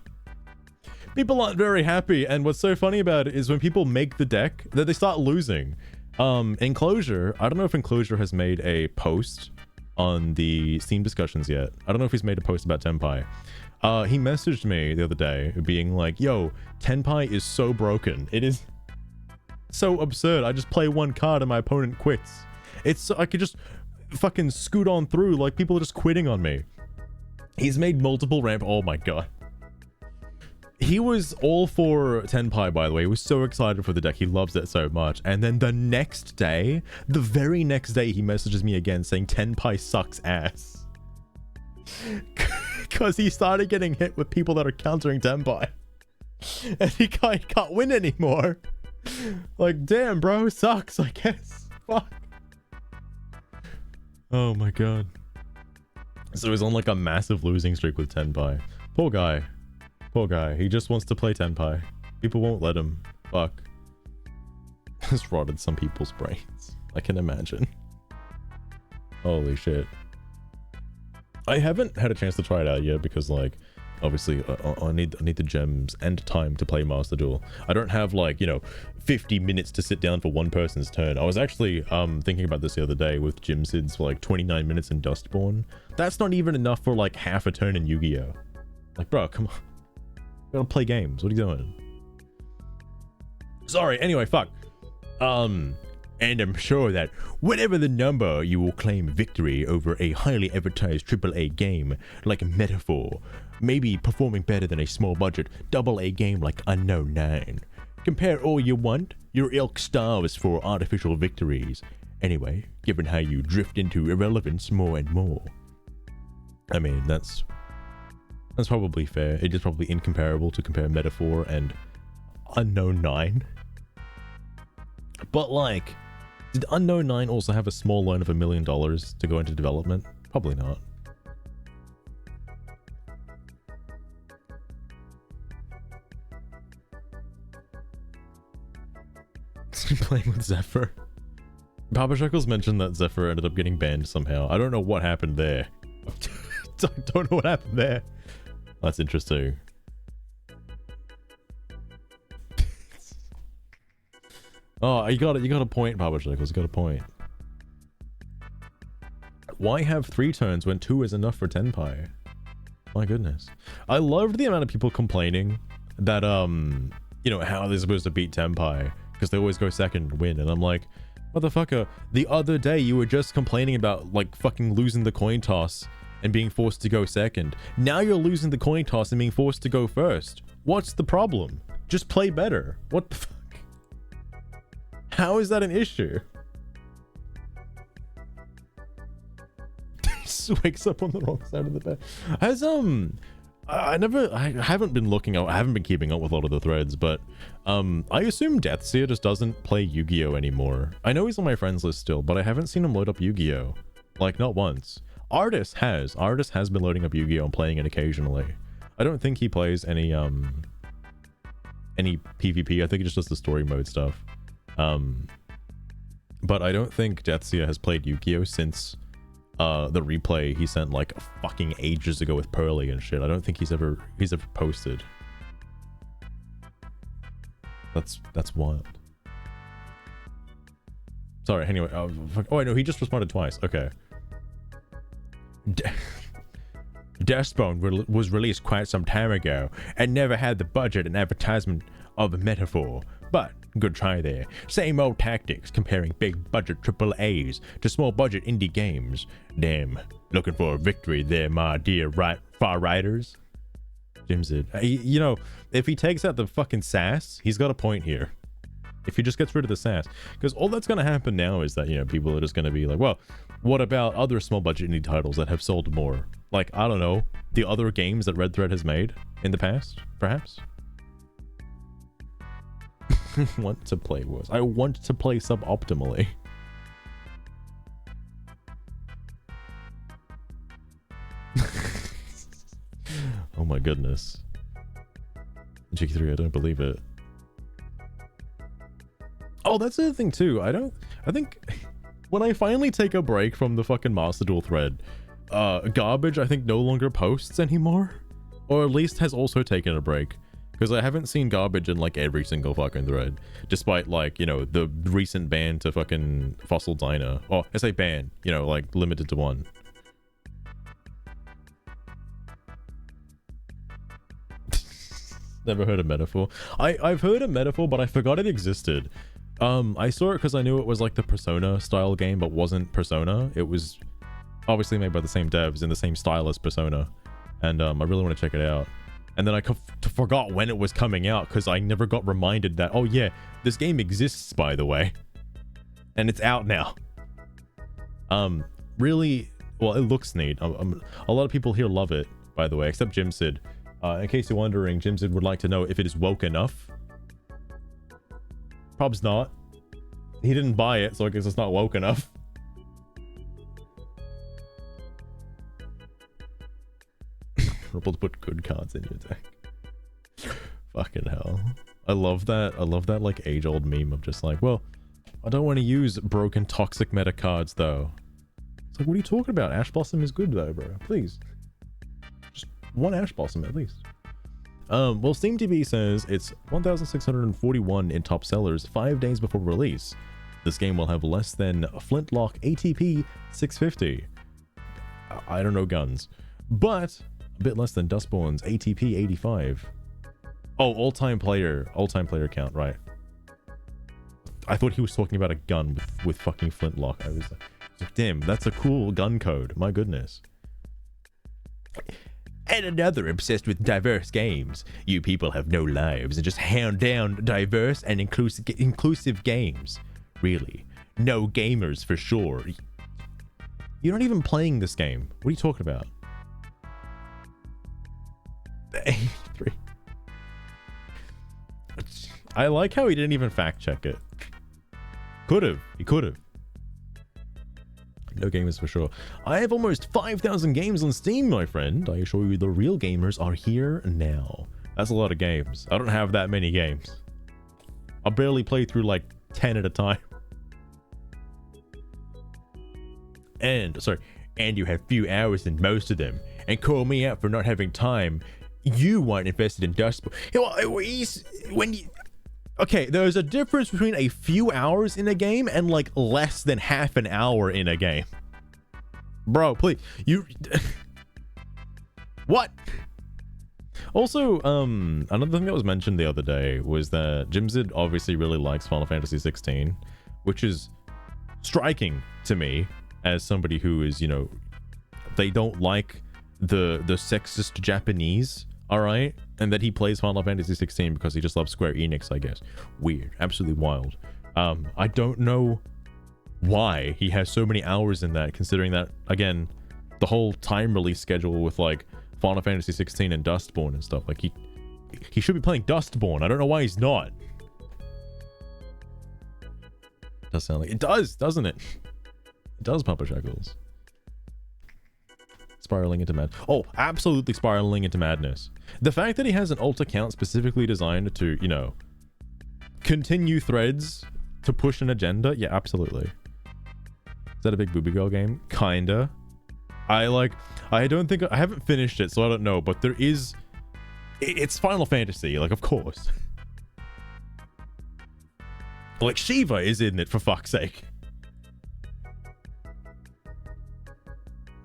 People aren't very happy, and what's so funny about it is when people make the deck, that they start losing. Enclosure, I don't know if Enclosure has made a post on the Steam discussions yet. I don't know if he's made a post about Tenpai. He messaged me the other day being like, yo, Tenpai is so broken. It is so absurd. I just play one card and my opponent quits. It's, I could just fucking scoot on through, like people are just quitting on me. He's made multiple ramp, oh my god. He was all for Tenpai, by the way. He was so excited for the deck. He loves it so much. And then the next day, the very next day, he messages me again saying Tenpai sucks ass. Because he started getting hit with people that are countering Tenpai. And he can't win anymore. Like, damn, bro, sucks, I guess. Fuck. Oh my god. So he's on like a massive losing streak with Tenpai. Poor guy. Poor guy. He just wants to play Tenpai. People won't let him. Fuck. Has rotted some people's brains. I can imagine. Holy shit. I haven't had a chance to try it out yet because, like, obviously I need the gems and time to play Master Duel. I don't have, like, you know, 50 minutes to sit down for one person's turn. I was actually thinking about this the other day with Jimsid's for like 29 minutes in Dustborn. That's not even enough for like half a turn in Yu-Gi-Oh! Like, bro, come on. You gotta play games. What are you doing? Sorry, anyway, fuck. And I'm sure that whatever the number, you will claim victory over a highly advertised AAA game like Metaphor, maybe performing better than a small budget AA game like Unknown 9. Compare all you want, your ilk starves for artificial victories. Anyway, given how you drift into irrelevance more and more. I mean, that's probably fair. It is probably incomparable to compare Metaphor and Unknown 9. But like, did Unknown 9 also have a small loan of $1 million to go into development? Probably not. Playing with Zephyr. Papa Shuckles mentioned that Zephyr ended up getting banned somehow. I don't know what happened there. I don't know what happened there. That's interesting. Oh, you got a point, Papa Shuckles. You got a point. Why have 3 turns when 2 is enough for Tenpai? My goodness. I loved the amount of people complaining that, you know, how they're supposed to beat Tenpai because they always go second and win. And I'm like, motherfucker, the other day you were just complaining about, like, fucking losing the coin toss and being forced to go second. Now you're losing the coin toss and being forced to go first. What's the problem? Just play better. What the fuck? How is that an issue? Just wakes up on the wrong side of the bed. Has I haven't been looking out, I haven't been keeping up with a lot of the threads, but I assume Deathseer just doesn't play Yu-Gi-Oh anymore. I know he's on my friends list still, but I haven't seen him load up Yu-Gi-Oh. Like, not once. Artist has been loading up Yu-Gi-Oh and playing it occasionally. I don't think he plays any any PvP. I think it just does the story mode stuff. But I don't think Deathsia has played Yu-Gi-Oh since the replay he sent like fucking ages ago with Pearly and shit. I don't think he's ever posted. That's wild. Sorry, anyway. Oh, I know, he just responded twice. Okay. Dustborn was released quite some time ago and never had the budget and advertisement of a metaphor, but good try there. Same old tactics comparing big budget AAAs to small budget indie games. Damn, looking for a victory there, my dear far righters. Jimsid. You know, if he takes out the fucking sass, he's got a point here. If he just gets rid of the sass, because all that's going to happen now is that, you know, people are just going to be like, well, what about other small budget indie titles that have sold more? Like, I don't know, the other games that Red Thread has made in the past, perhaps? Want to play worse. I want to play suboptimally. Oh my goodness. G3, I don't believe it. Oh, that's the other thing too. I think when I finally take a break from the fucking Master Duel thread, Garbage I think no longer posts anymore, or at least has also taken a break, because I haven't seen Garbage in like every single fucking thread, despite like, you know, the recent ban to fucking Fossil Diner. Oh, I say ban, you know, like limited to one. Never heard of Metaphor. I've heard of Metaphor, but I forgot it existed. I saw it because I knew it was like the Persona style game, but wasn't Persona. It was obviously made by the same devs in the same style as Persona, and I really want to check it out. And then I forgot when it was coming out because I never got reminded that, oh yeah, this game exists, by the way, and it's out now. Really, well, it looks neat. A lot of people here love it, by the way, except Jimsid. In case you're wondering, Jimsid would like to know if it is woke enough. Prob's not. He didn't buy it, so I guess it's not woke enough. Rebel to put good cards in your deck. Fucking hell. I love that. I love that like age-old meme of just like, well, I don't want to use broken toxic meta cards though. It's like, what are you talking about? Ash Blossom is good though, bro. Please. Just one Ash Blossom at least. Well, SteamDB says it's 1,641 in top sellers 5 days before release. This game will have less than Flintlock ATP 650. I don't know guns, but a bit less than Dustborn's ATP 85. Oh, all-time player count, right? I thought he was talking about a gun with fucking Flintlock. I was like, damn, that's a cool gun code. My goodness. And another obsessed with diverse games. You people have no lives and just hound down diverse and inclusive games. Really. No gamers for sure. You're not even playing this game. What are you talking about? 83. I like how he didn't even fact check it. Could've. He could've. No gamers for sure. I have almost 5,000 games on Steam, my friend. I assure you the real gamers are here now. That's a lot of games. I don't have that many games. I barely play through like 10 at a time. And you have few hours in most of them. And call me out for not having time. You weren't invested in Dustborn. Okay, there's a difference between a few hours in a game and like less than half an hour in a game. Bro, please. What? Also, another thing that was mentioned the other day was that Jimsid obviously really likes Final Fantasy 16, which is striking to me as somebody who is, you know, they don't like the sexist Japanese, all right? And that he plays Final Fantasy 16 because he just loves Square Enix, I guess. Weird. Absolutely wild. I don't know why he has so many hours in that, considering that, again, the whole time release schedule with, like, Final Fantasy 16 and Dustborn and stuff. Like, he should be playing Dustborn. I don't know why he's not. Does sound like... It does, doesn't it? It does, Papa Shackles. Spiraling into mad. Oh, absolutely spiraling into madness. The fact that he has an alt account specifically designed to, you know, continue threads to push an agenda. Yeah, absolutely. Is that a big booby girl game? Kinda. I haven't finished it, so I don't know, but there is, it's Final Fantasy, like, of course. Like, Shiva is in it, for fuck's sake.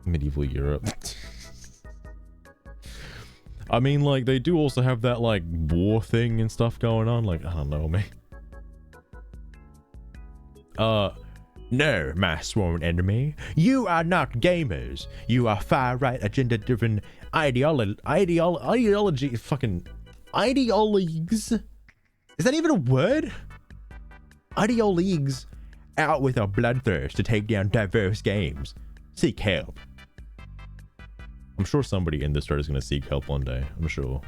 Medieval Europe. I mean, like, they do also have that, like, war thing and stuff going on. Like, I don't know, man. No, my sworn enemy. You are not gamers. You are far-right, agenda-driven ideology... Fucking... Ideologues? Is that even a word? Ideologues out with a bloodthirst to take down diverse games. Seek help. I'm sure somebody in this thread is going to seek help one day. I'm sure.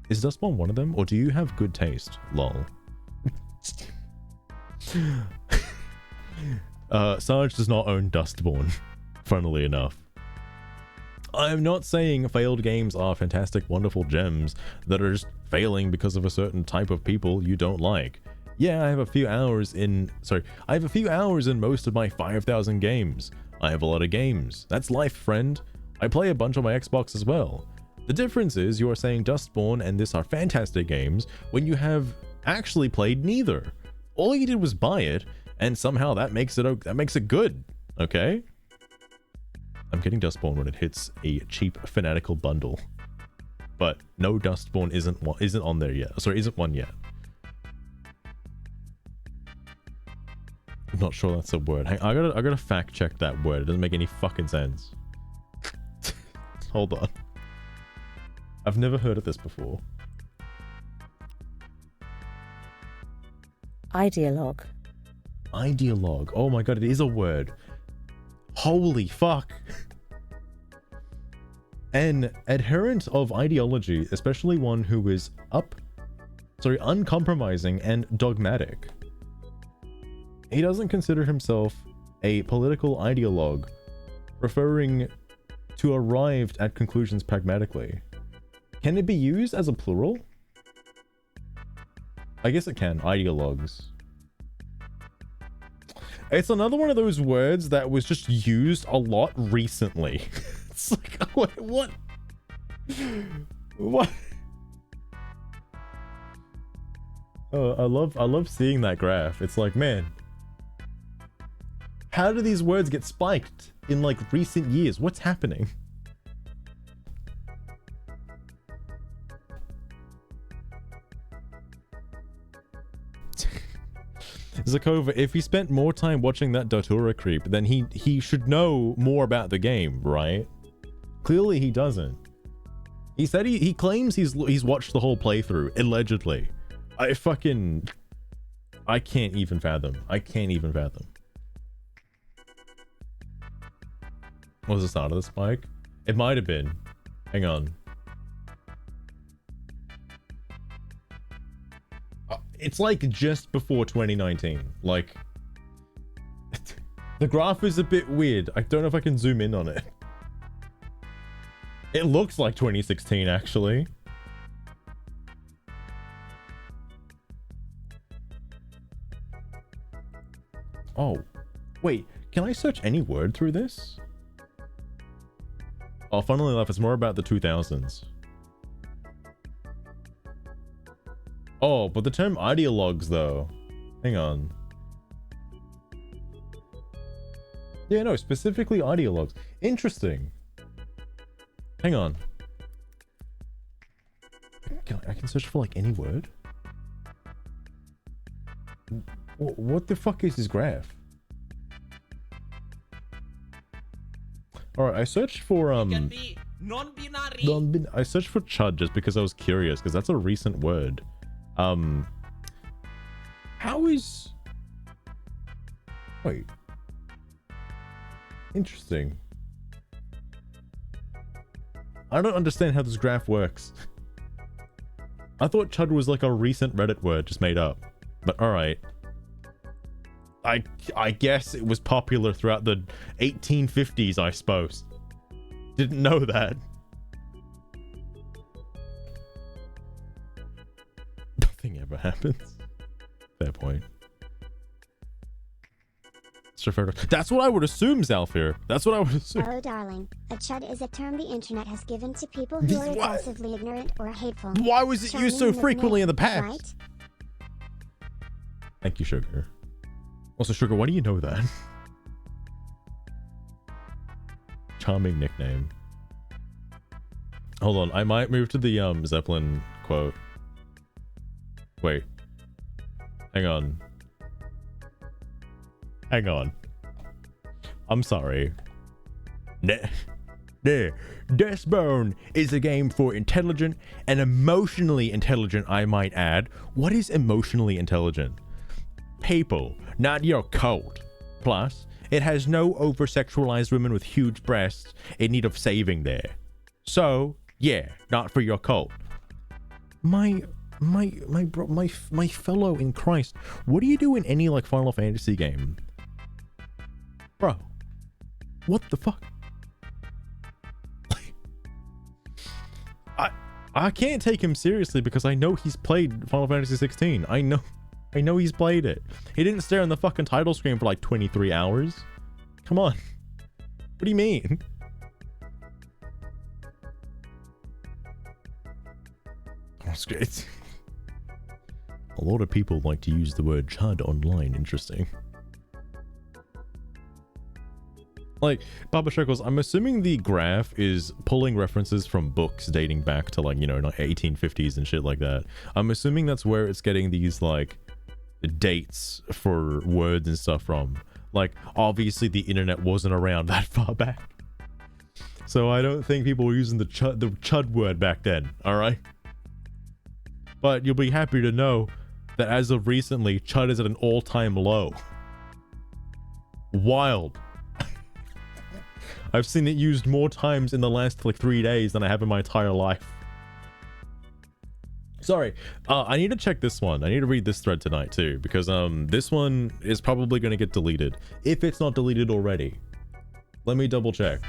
Is Dustborn one of them? Or do you have good taste? Lol. Sarge does not own Dustborn, funnily enough. I'm not saying failed games are fantastic, wonderful gems that are just failing because of a certain type of people you don't like. Yeah, I have a few hours in... Sorry, I have a few hours in most of my 5,000 games. I have a lot of games. That's life, friend. I play a bunch on my Xbox as well. The difference is you are saying Dustborn and this are fantastic games when you have actually played neither. All you did was buy it, and somehow that makes it good, okay? I'm getting Dustborn when it hits a cheap fanatical bundle. But no, Dustborn isn't on there yet. Sorry, isn't one yet. I'm not sure that's a word. Hang, I gotta fact check that word. It doesn't make any fucking sense. Hold on. I've never heard of this before. Ideologue. Ideologue. Oh my god, it is a word. Holy fuck. An adherent of ideology, especially one who is uncompromising and dogmatic. He doesn't consider himself a political ideologue, preferring to arrive at conclusions pragmatically. Can it be used as a plural? I guess it can. Ideologues. It's another one of those words that was just used a lot recently. It's like, wait, what? What? Oh, I love seeing that graph. It's like, man, how do these words get spiked in like recent years? What's happening? Zakova, if he spent more time watching that Datura creep, then he should know more about the game, right? Clearly he doesn't. He said he claims he's watched the whole playthrough, allegedly. I can't even fathom. I can't even fathom. What was the start of the spike? It might have been. Hang on. It's like just before 2019. Like, the graph is a bit weird. I don't know if I can zoom in on it. It looks like 2016, actually. Oh, wait. Can I search any word through this? Oh, funnily enough, it's more about the 2000s. Oh, but the term ideologues, though. Hang on. Yeah, no, specifically ideologues. Interesting. Hang on. I can search for, like, any word? What the fuck is this graph? Alright, I searched for, It can be non-binary. I searched for chud just because I was curious, because that's a recent word. How is... Wait. Interesting. I don't understand how this graph works. I thought chud was like a recent Reddit word just made up. But alright. I guess it was popular throughout the 1850s, I suppose. Didn't know that. Nothing ever happens. Fair point. That's what I would assume, Zalfir. That's what I would assume. Oh, darling, a chud is a term the internet has given to people who are aggressively ignorant or hateful. Why was it used so frequently in the past? Right? Thank you, Sugar. Also, Sugar, why do you know that? Charming nickname. Hold on, I might move to the Zeppelin quote. Wait. Hang on. Hang on. I'm sorry. Dustborn is a game for intelligent and emotionally intelligent, I might add. What is emotionally intelligent? People, not your cult. Plus, it has no over-sexualized women with huge breasts in need of saving there. So, yeah, not for your cult. My fellow in Christ, what do you do in any like Final Fantasy game? Bro, what the fuck? I can't take him seriously because I know he's played Final Fantasy 16. I know he's played it. He didn't stare on the fucking title screen for like 23 hours. Come on. What do you mean? That's great. A lot of people like to use the word chud online. Interesting. Like, Baba Shekels, I'm assuming the graph is pulling references from books dating back to like, you know, 1850s and shit like that. I'm assuming that's where it's getting these like dates for words and stuff from. Like, obviously the internet wasn't around that far back. So I don't think people were using the chud word back then, alright? But you'll be happy to know that as of recently, chud is at an all-time low. Wild. I've seen it used more times in the last like 3 days than I have in my entire life. Sorry, I need to check this one. I need to read this thread tonight too, because this one is probably going to get deleted if it's not deleted already. Let me double check.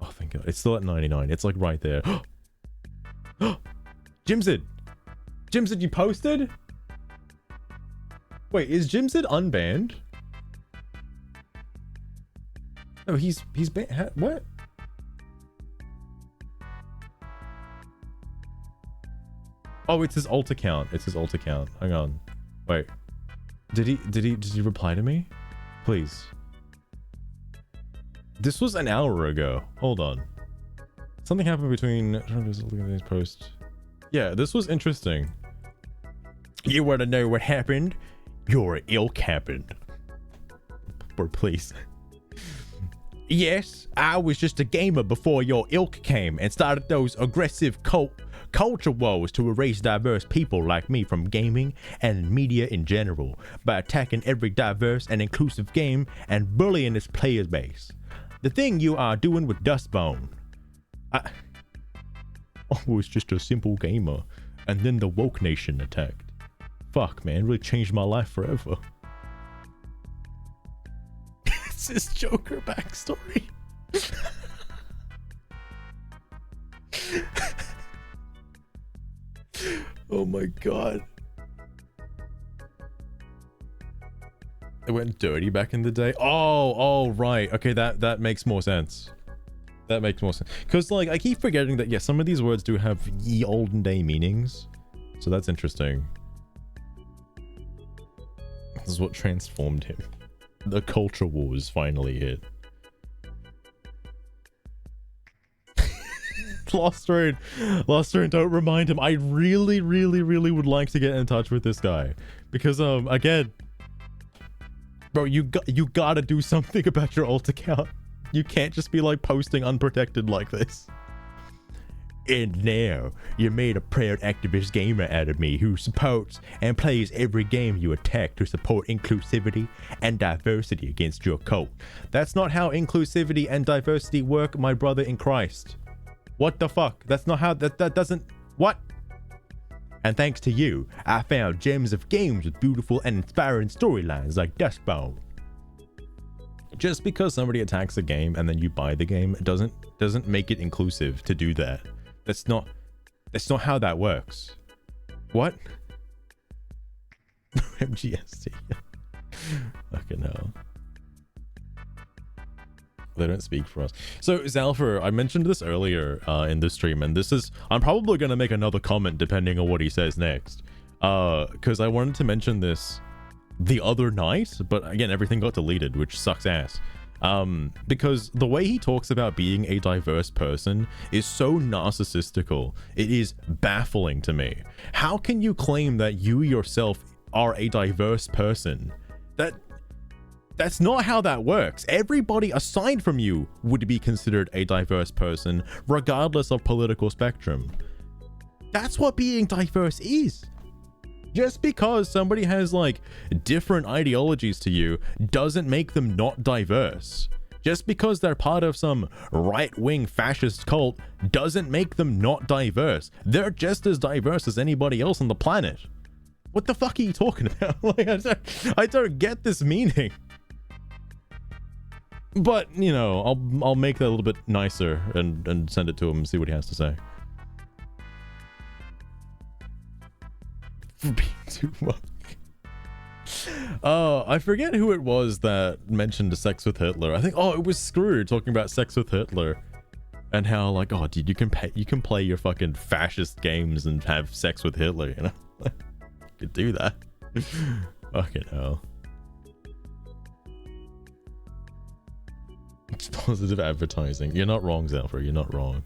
Oh, thank God. It's still at 99. It's like right there. Jimsid! Jimsid, you posted? Wait, is Jimsid unbanned? No, he's banned. What? Oh, it's his alt account. It's his alt account. Hang on. Wait. Did he reply to me? Please. This was an hour ago. Hold on. Something happened between looking at these posts. Yeah, this was interesting. You want to know what happened? Your ilk happened. Or please. Yes, I was just a gamer before your ilk came and started those aggressive culture wars to erase diverse people like me from gaming and media in general by attacking every diverse and inclusive game and bullying its player base. The thing you are doing with Dustborn. I was just a simple gamer, and then the woke nation attacked. Fuck, man, really changed my life forever. It's his Joker backstory. Oh my God. It went dirty back in the day. Oh, right. Okay, that makes more sense. That makes more sense. Because, like, I keep forgetting that, yeah, some of these words do have ye olden day meanings. So that's interesting. This is what transformed him. The culture wars finally hit. Lost Rain, don't remind him. I really would like to get in touch with this guy. Because, again, bro, you gotta do something about your alt account. You can't just be like posting unprotected like this. And now, you made a proud activist gamer out of me who supports and plays every game you attack to support inclusivity and diversity against your cult. That's not how inclusivity and diversity work, my brother in Christ. What the fuck? That's not how, that doesn't, what? And thanks to you, I found gems of games with beautiful and inspiring storylines like Dustborn. Just because somebody attacks a game and then you buy the game doesn't make it inclusive to do that. That's not how that works. What? MGST. Fucking hell. They don't speak for us. So Zalfer, I mentioned this earlier in the stream, and I'm probably gonna make another comment depending on what he says next. Because I wanted to mention this the other night, but again, everything got deleted, which sucks ass. Because the way he talks about being a diverse person is so narcissistical. It is baffling to me. How can you claim that you yourself are a diverse person? That's not how that works. Everybody aside from you would be considered a diverse person, regardless of political spectrum. That's what being diverse is. Just because somebody has like different ideologies to you doesn't make them not diverse. Just because they're part of some right-wing fascist cult doesn't make them not diverse. They're just as diverse as anybody else on the planet. What the fuck are you talking about? Like, I don't get this meaning. But, you know, I'll make that a little bit nicer and send it to him and see what he has to say. For being too woke. I forget who it was that mentioned sex with Hitler. I think, it was Screw talking about sex with Hitler. And how, like, oh, dude, you can play your fucking fascist games and have sex with Hitler, you know? You could do that. Fucking hell. It's positive advertising. You're not wrong, Zelfer. You're not wrong.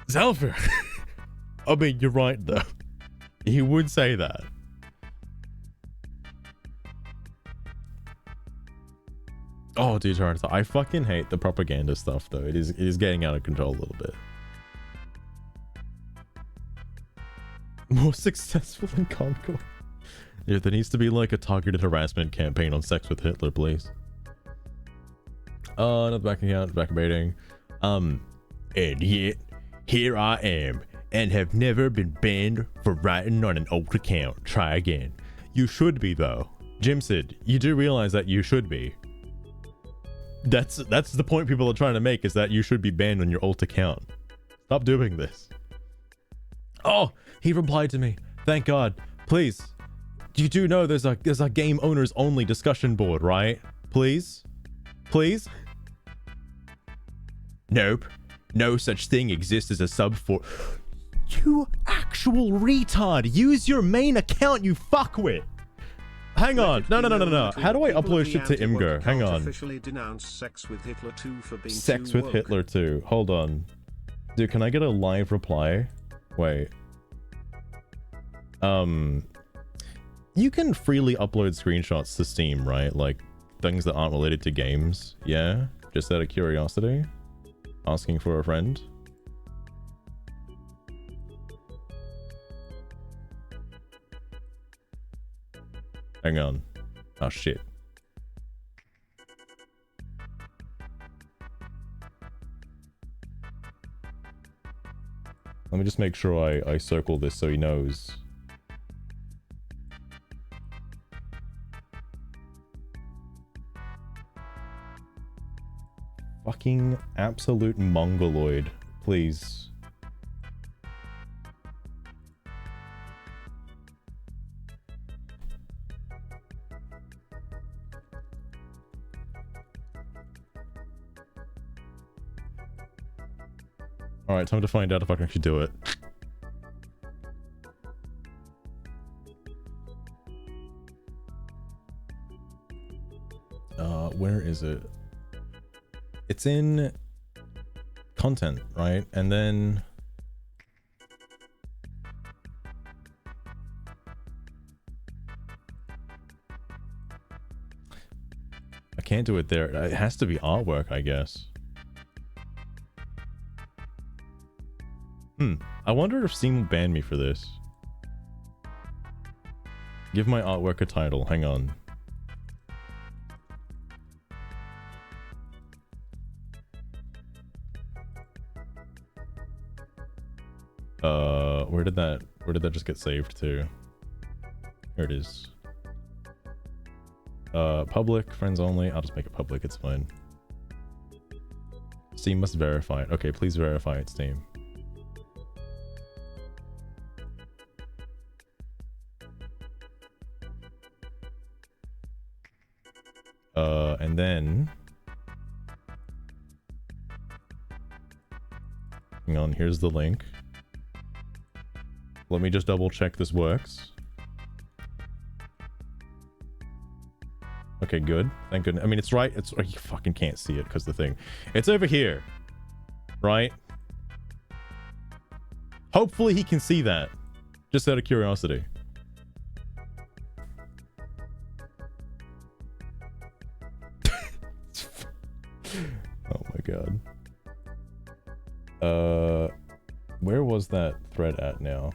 Zelfer. I mean, you're right, though. He would say that. Oh, dude, I fucking hate the propaganda stuff, though. It is getting out of control a little bit. More successful than Concord. Yeah, there needs to be like a targeted harassment campaign on sex with Hitler, please. Another back account, back baiting. And yet, here I am, and have never been banned for writing on an old account. Try again. You should be, though. Jimsid, you do realize that you should be. That's the point people are trying to make, is that you should be banned on your alt account. Stop doing this. Oh, he replied to me. Thank God. Please. You do know there's a game owners only discussion board, right? Please? Please? Nope. No such thing exists as a sub for... You actual retard. Use your main account, you fuckwit. Hang on. No. How do I upload shit to Imgur? Hang on. Officially denounced sex with Hitler 2 for being Sex too with woke. Hitler 2. Hold on. Dude, can I get a live reply? Wait. You can freely upload screenshots to Steam, right? Like things that aren't related to games. Yeah? Just out of curiosity. Asking for a friend. Hang on. Oh shit. Let me just make sure I circle this so he knows. Fucking absolute mongoloid, please. Alright, time to find out if I can actually do it. Where is it? It's in content, right? And then I can't do it there. It has to be artwork, I guess. I wonder if Steam will ban me for this. Give my artwork a title. Hang on. Where did that just get saved to? Here it is. Public, friends only. I'll just make it public, it's fine. Steam must verify it. Okay, please verify it, Steam. And then... hang on, here's the link. Let me just double check this works. Okay, good. Thank goodness. I mean, it's right. It's... you fucking can't see it because the thing. It's over here. Right? Hopefully he can see that. Just out of curiosity. Oh my god. Where was that thread at now?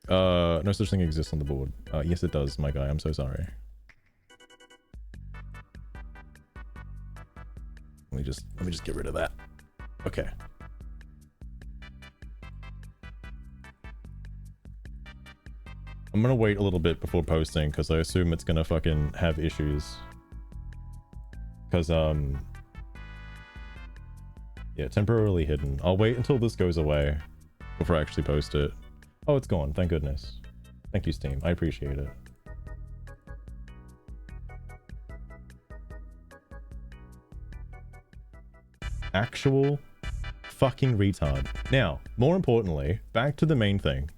No such thing exists on the board. Yes it does, my guy. I'm so sorry. Let me just get rid of that. Okay. I'm gonna wait a little bit before posting because I assume it's gonna fucking have issues. Because yeah, temporarily hidden. I'll wait until this goes away before I actually post it. Oh, it's gone. Thank goodness. Thank you, Steam. I appreciate it. Actual fucking retard. Now, more importantly, back to the main thing.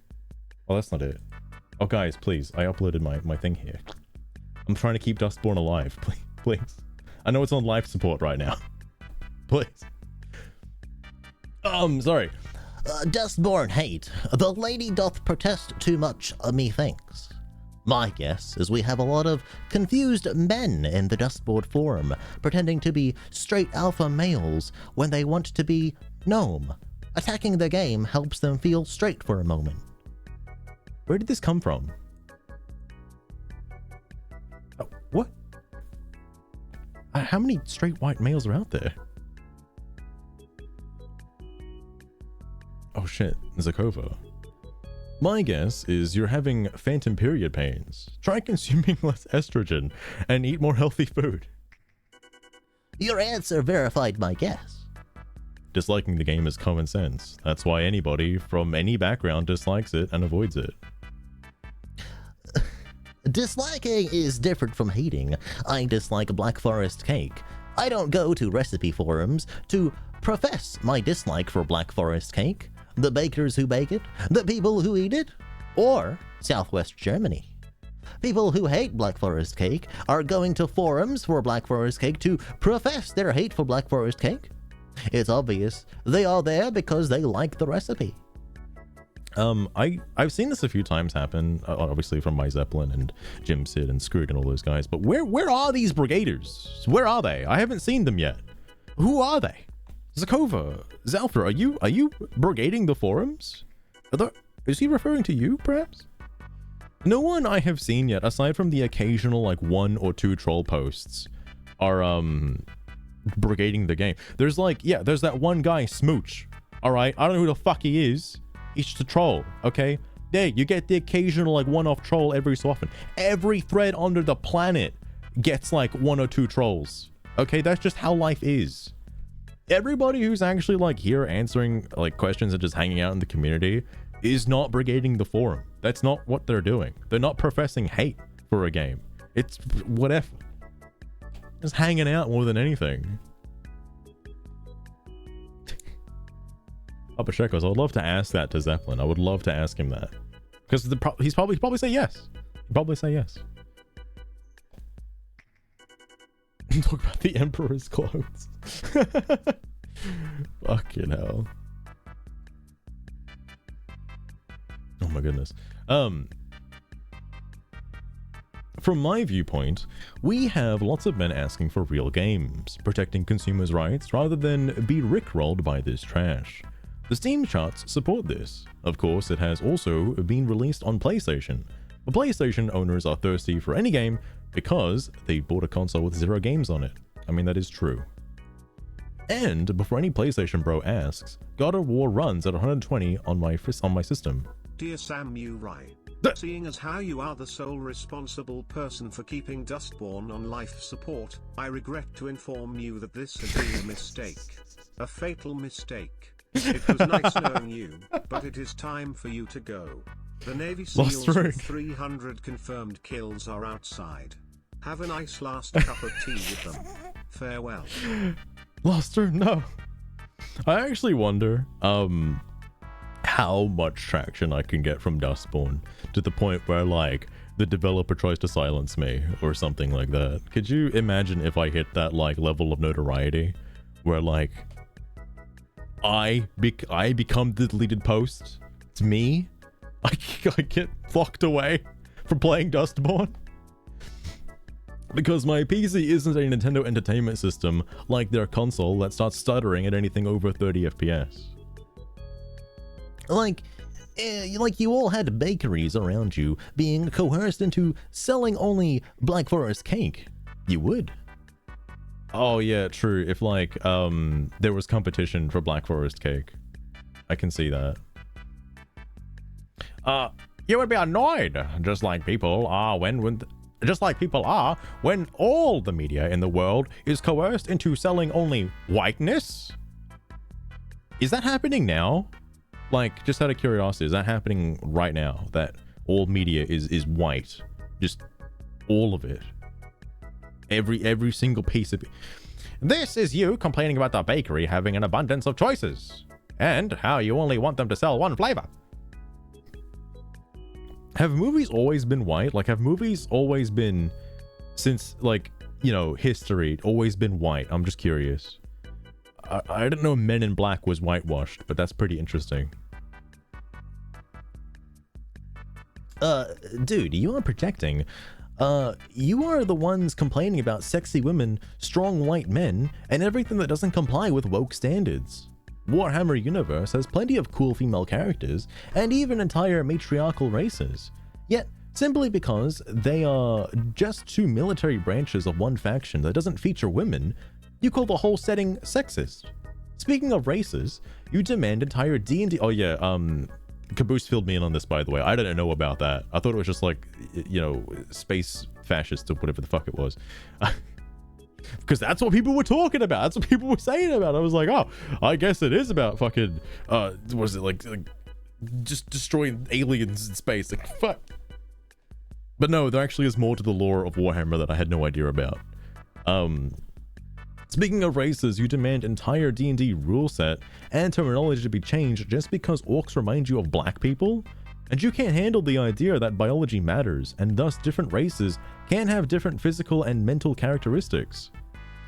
Oh, that's not it. Oh, guys, please. I uploaded my thing here. I'm trying to keep Dustborn alive. Please. I know it's on life support right now. Please. Sorry. Dustborn hate. The lady doth protest too much, methinks. My guess is we have a lot of confused men in the Dustborn forum, pretending to be straight alpha males when they want to be gnome. Attacking the game helps them feel straight for a moment. Where did this come from? Oh, what? How many straight white males are out there? Oh shit, Zakova. My guess is you're having phantom period pains. Try consuming less estrogen and eat more healthy food. Your answer verified my guess. Disliking the game is common sense. That's why anybody from any background dislikes it and avoids it. Disliking is different from hating. I dislike Black Forest cake. I don't go to recipe forums to profess my dislike for Black Forest cake, the bakers who bake it, the people who eat it, or Southwest Germany. People who hate Black Forest cake are going to forums for Black Forest cake to profess their hate for Black Forest cake. It's obvious they are there because they like the recipe. I've seen this a few times happen, obviously from my Zeppelin and Jimsid and Screwed and all those guys, but where are these brigaders? Where are they? I haven't seen them yet. Who are they? Zakova, Zalfa, are you brigading the forums? Is he referring to you, perhaps? No one I have seen yet, aside from the occasional like 1 or 2 troll posts, are brigading the game. There's like, yeah, there's that one guy, Smooch. Alright, I don't know who the fuck he is. He's just a troll, okay? There, you get the occasional like one-off troll every so often. Every thread under the planet gets like 1 or 2 trolls. Okay, that's just how life is. Everybody who's actually like here answering like questions and just hanging out in the community is not brigading the forum. That's not what they're doing. They're not professing hate for a game. It's whatever. Just hanging out more than anything. Papa Shekos, I would love to ask that to Zeppelin. I would love to ask him that. Because he'd probably say yes. He'd probably say yes. Talk about the Emperor's clothes. Fucking hell. Oh my goodness. From my viewpoint, we have lots of men asking for real games, protecting consumers' rights rather than be rickrolled by this trash. The Steam charts support this. Of course, it has also been released on PlayStation. But PlayStation owners are thirsty for any game because they bought a console with 0 games on it. I mean, that is true. And before any PlayStation bro asks, God of War runs at 120 on my system. Dear Samu Rai, seeing as how you are the sole responsible person for keeping Dustborn on life support, I regret to inform you that this has been a mistake. A fatal mistake. It was nice knowing you, but it is time for you to go. The Navy SEALs with 300 confirmed kills are outside. Have a nice last cup of tea with them. Farewell. Lost her? No. I actually wonder how much traction I can get from Dustborn to the point where, like, the developer tries to silence me or something like that. Could you imagine if I hit that, like, level of notoriety where, like, I become the deleted post? It's me? I get locked away from playing Dustborn? Because my PC isn't a Nintendo Entertainment System like their console that starts stuttering at anything over 30 FPS. Like you all had bakeries around you being coerced into selling only Black Forest cake. You would. Oh yeah, true. If like there was competition for Black Forest cake, I can see that. You would be annoyed, just like people are when all the media in the world is coerced into selling only whiteness. Is that happening now? Like, just out of curiosity, is that happening right now? That all media is white, just all of it, every single piece of it. This is you complaining about the bakery having an abundance of choices and how you only want them to sell one flavor. Have movies always been white? Like, have movies always been, since, like, you know, history, always been white? I'm just curious. I didn't know Men in Black was whitewashed, but that's pretty interesting. Dude, you are projecting. You are the ones complaining about sexy women, strong white men, and everything that doesn't comply with woke standards. Warhammer Universe has plenty of cool female characters, and even entire matriarchal races. Yet, simply because they are just 2 military branches of one faction that doesn't feature women, you call the whole setting sexist. Speaking of races, you demand entire D&D— oh yeah, Caboose filled me in on this, by the way. I didn't know about that. I thought it was just like, you know, space fascist or whatever the fuck it was. Because that's what people were talking about. That's what people were saying about. I was like, oh, I guess it is about fucking, was it like just destroying aliens in space? Like, fuck. But no, there actually is more to the lore of Warhammer that I had no idea about. Speaking of races, you demand entire D&D rule set and terminology to be changed just because orcs remind you of black people? And you can't handle the idea that biology matters, and thus different races can have different physical and mental characteristics.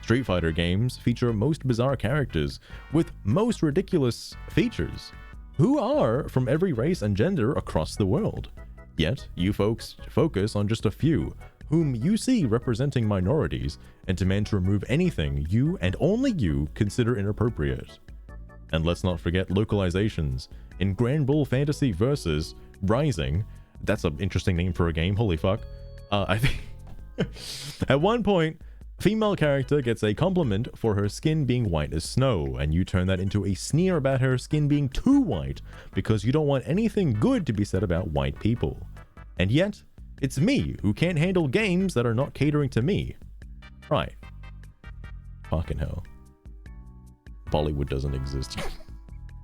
Street Fighter games feature most bizarre characters with most ridiculous features, who are from every race and gender across the world. Yet, you folks focus on just a few, whom you see representing minorities, and demand to remove anything you and only you consider inappropriate. And let's not forget localizations. In Grand Bull Fantasy Versus Rising, that's an interesting name for a game, holy fuck. I think at one point, female character gets a compliment for her skin being white as snow, and you turn that into a sneer about her skin being too white because you don't want anything good to be said about white people. And yet, it's me who can't handle games that are not catering to me. Right. Fucking hell. Bollywood doesn't exist.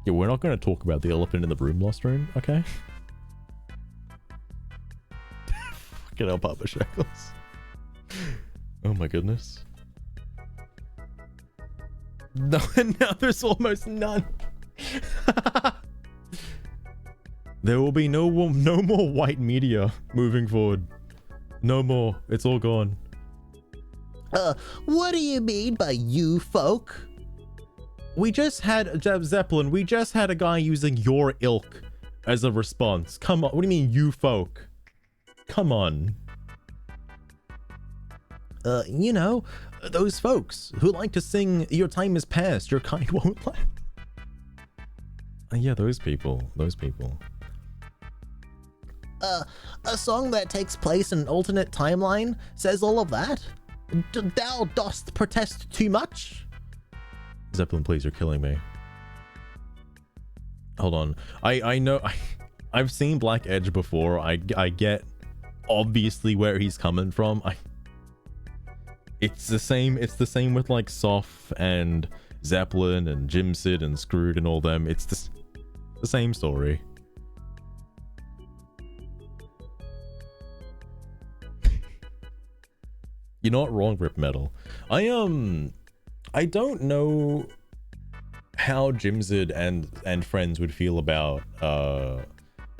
Yeah, we're not going to talk about the elephant in the room, Lost Room, okay? Fucking hell, Papa Shackles. Oh my goodness. No, now there's almost none. There will be no more white media moving forward. No more. It's all gone. What do you mean by you folk? We just had Zeppelin. We just had a guy using your ilk as a response. Come on. What do you mean, you folk? Come on. You know, those folks who like to sing "Your time is past, your kind won't last." Yeah, those people. Those people. A song that takes place in an alternate timeline says all of that? Thou dost protest too much? Zeppelin, please, you're killing me. Hold on. I know I've seen Black Edge before. I get obviously where he's coming from. It's the same with like Soph and Zeppelin and Jimsid and Screwed and all them. It's the same story. You're not wrong, Rip Metal. I don't know how Jimsid and friends would feel about the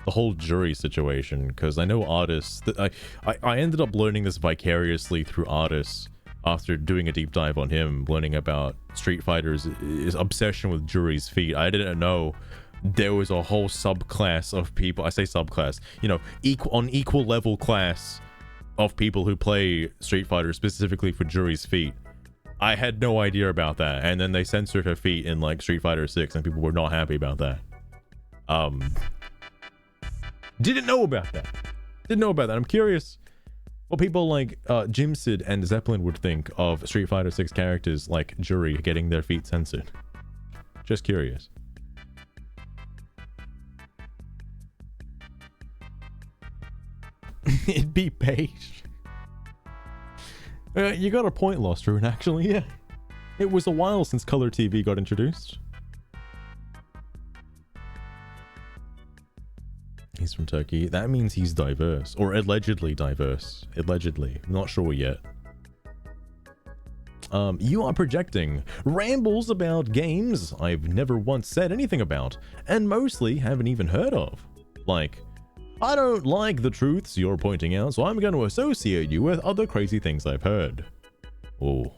whole jury situation, because I know artists that I ended up learning this vicariously through artists after doing a deep dive on him, learning about Street Fighter's obsession with jury's feet. I didn't know there was a whole subclass of people. I say subclass, you know, equal level class of people who play Street Fighter specifically for jury's feet. I had no idea about that, and then they censored her feet in like Street Fighter 6, and people were not happy about that. Didn't know about that. I'm curious what people like Jimsid and Zeppelin would think of Street Fighter 6 characters like Jury getting their feet censored. Just curious. It'd be beige. You got a point, Lost Rune, actually, yeah. It was a while since Color TV got introduced. He's from Turkey. That means he's diverse, or allegedly diverse. Allegedly. Not sure yet. You are projecting rambles about games I've never once said anything about, and mostly haven't even heard of. Like, I don't like the truths you're pointing out, so I'm going to associate you with other crazy things I've heard. Oh.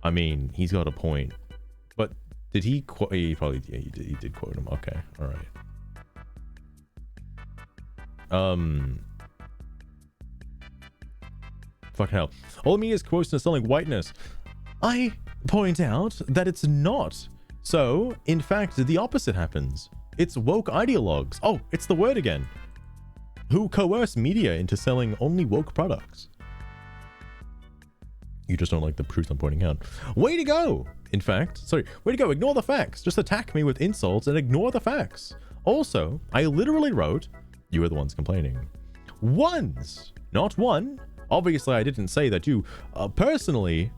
I mean, he's got a point. But did he quote? He probably, yeah, he did quote him. Okay, alright. Fucking hell. All of me is quotes and selling whiteness. I point out that it's not. So, in fact, the opposite happens. It's woke ideologues. Oh, it's the word again. Who coerce media into selling only woke products. You just don't like the truth I'm pointing out. Way to go! In fact, sorry, way to go. Ignore the facts. Just attack me with insults and ignore the facts. Also, I literally wrote, you are the ones complaining. Once, not one. Obviously, I didn't say that you personally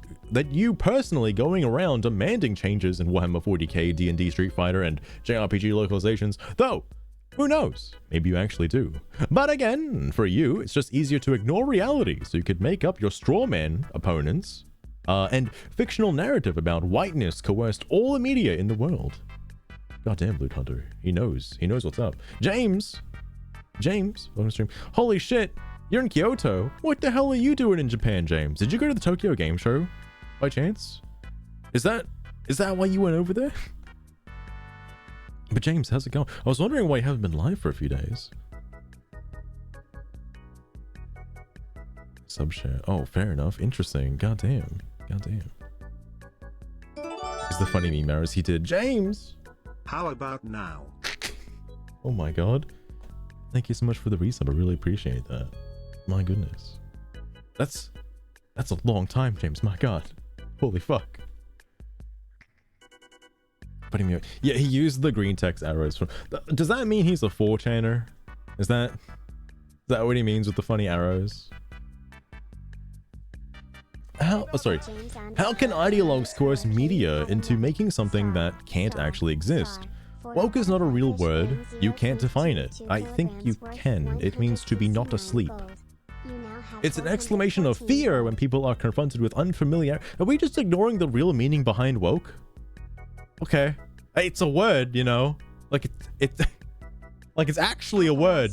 going around demanding changes in Warhammer 40k, D&D, Street Fighter, and JRPG localizations, though, who knows? Maybe you actually do. But again, for you, it's just easier to ignore reality, so you could make up your strawman opponents and fictional narrative about whiteness coerced all the media in the world. Goddamn, Loot Hunter. He knows what's up. James, welcome to stream. Holy shit, you're in Kyoto. What the hell are you doing in Japan, James? Did you go to the Tokyo Game Show by chance? Is that why you went over there? But James, how's it going? I was wondering why you haven't been live for a few days. Subshare. Oh, fair enough. Interesting. Goddamn. It's the funny meme errors he did. James! How about now? Oh my god. Thank you so much for the resub. I really appreciate that. My goodness. That's a long time, James. My god. Holy fuck. Yeah, he used the green text arrows from. Does that mean he's a 4chaner? Is that what he means with the funny arrows? How can ideologues coerce media into making something that can't actually exist? Woke is not a real word. You can't define it. I think you can. It means to be not asleep. It's an exclamation of fear when people are confronted with unfamiliar. Are we just ignoring the real meaning behind woke? Okay, it's a word, you know, like it's like it's actually a word.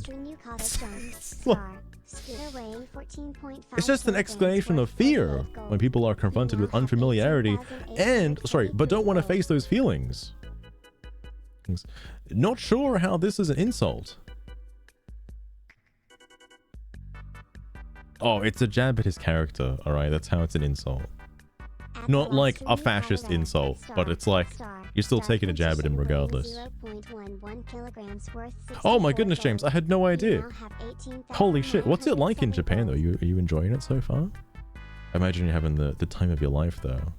It's just an exclamation of fear when people are confronted with unfamiliarity and but don't want to face those feelings. Not sure how this is an insult. Oh, it's a jab at his character. All right, that's how it's an insult. Not like a fascist insult, but it's like You're still taking a jab at him regardless. 0.11 kilograms worth Oh my goodness, James, I had no You idea. now have 18,970 Holy shit, what's it like in Japan though? Are you enjoying it so far? I imagine you're having the time of your life though.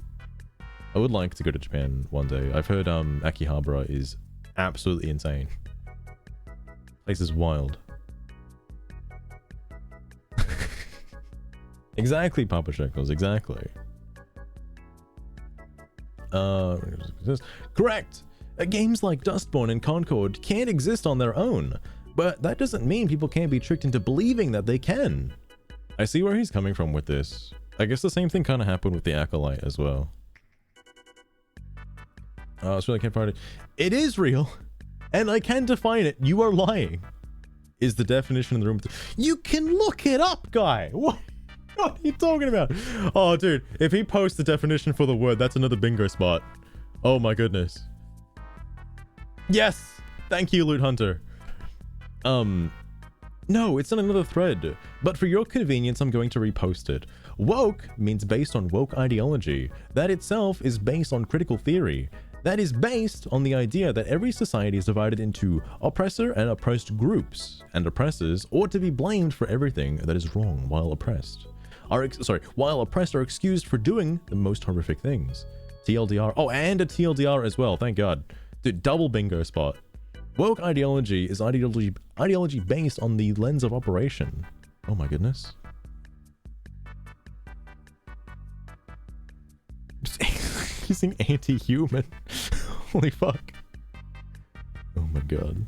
I would like to go to Japan one day. I've heard Akihabara is absolutely insane. Place is wild. Exactly, Papa Shekels, exactly. Correct! Games like Dustborn and Concord can't exist on their own, but that doesn't mean people can't be tricked into believing that they can. I see where he's coming from with this. I guess the same thing kind of happened with the Acolyte as well. It's really Campfire. It is real, and I can define it. You are lying. Is the definition in the room? You can look it up, guy. What are you talking about? Oh, dude, if he posts the definition for the word, that's another bingo spot. Oh my goodness. Yes, thank you, Loot Hunter. No, it's in another thread, but for your convenience, I'm going to repost it. Woke means based on woke ideology. That itself is based on critical theory. That is based on the idea that every society is divided into oppressor and oppressed groups, and oppressors ought to be blamed for everything that is wrong, while oppressed while oppressed are excused for doing the most horrific things. TLDR. Oh, and a TLDR as well. Thank God. Dude, double bingo spot. Woke ideology is ideology based on the lens of operation. Oh my goodness. Using anti-human. Holy fuck. Oh my god.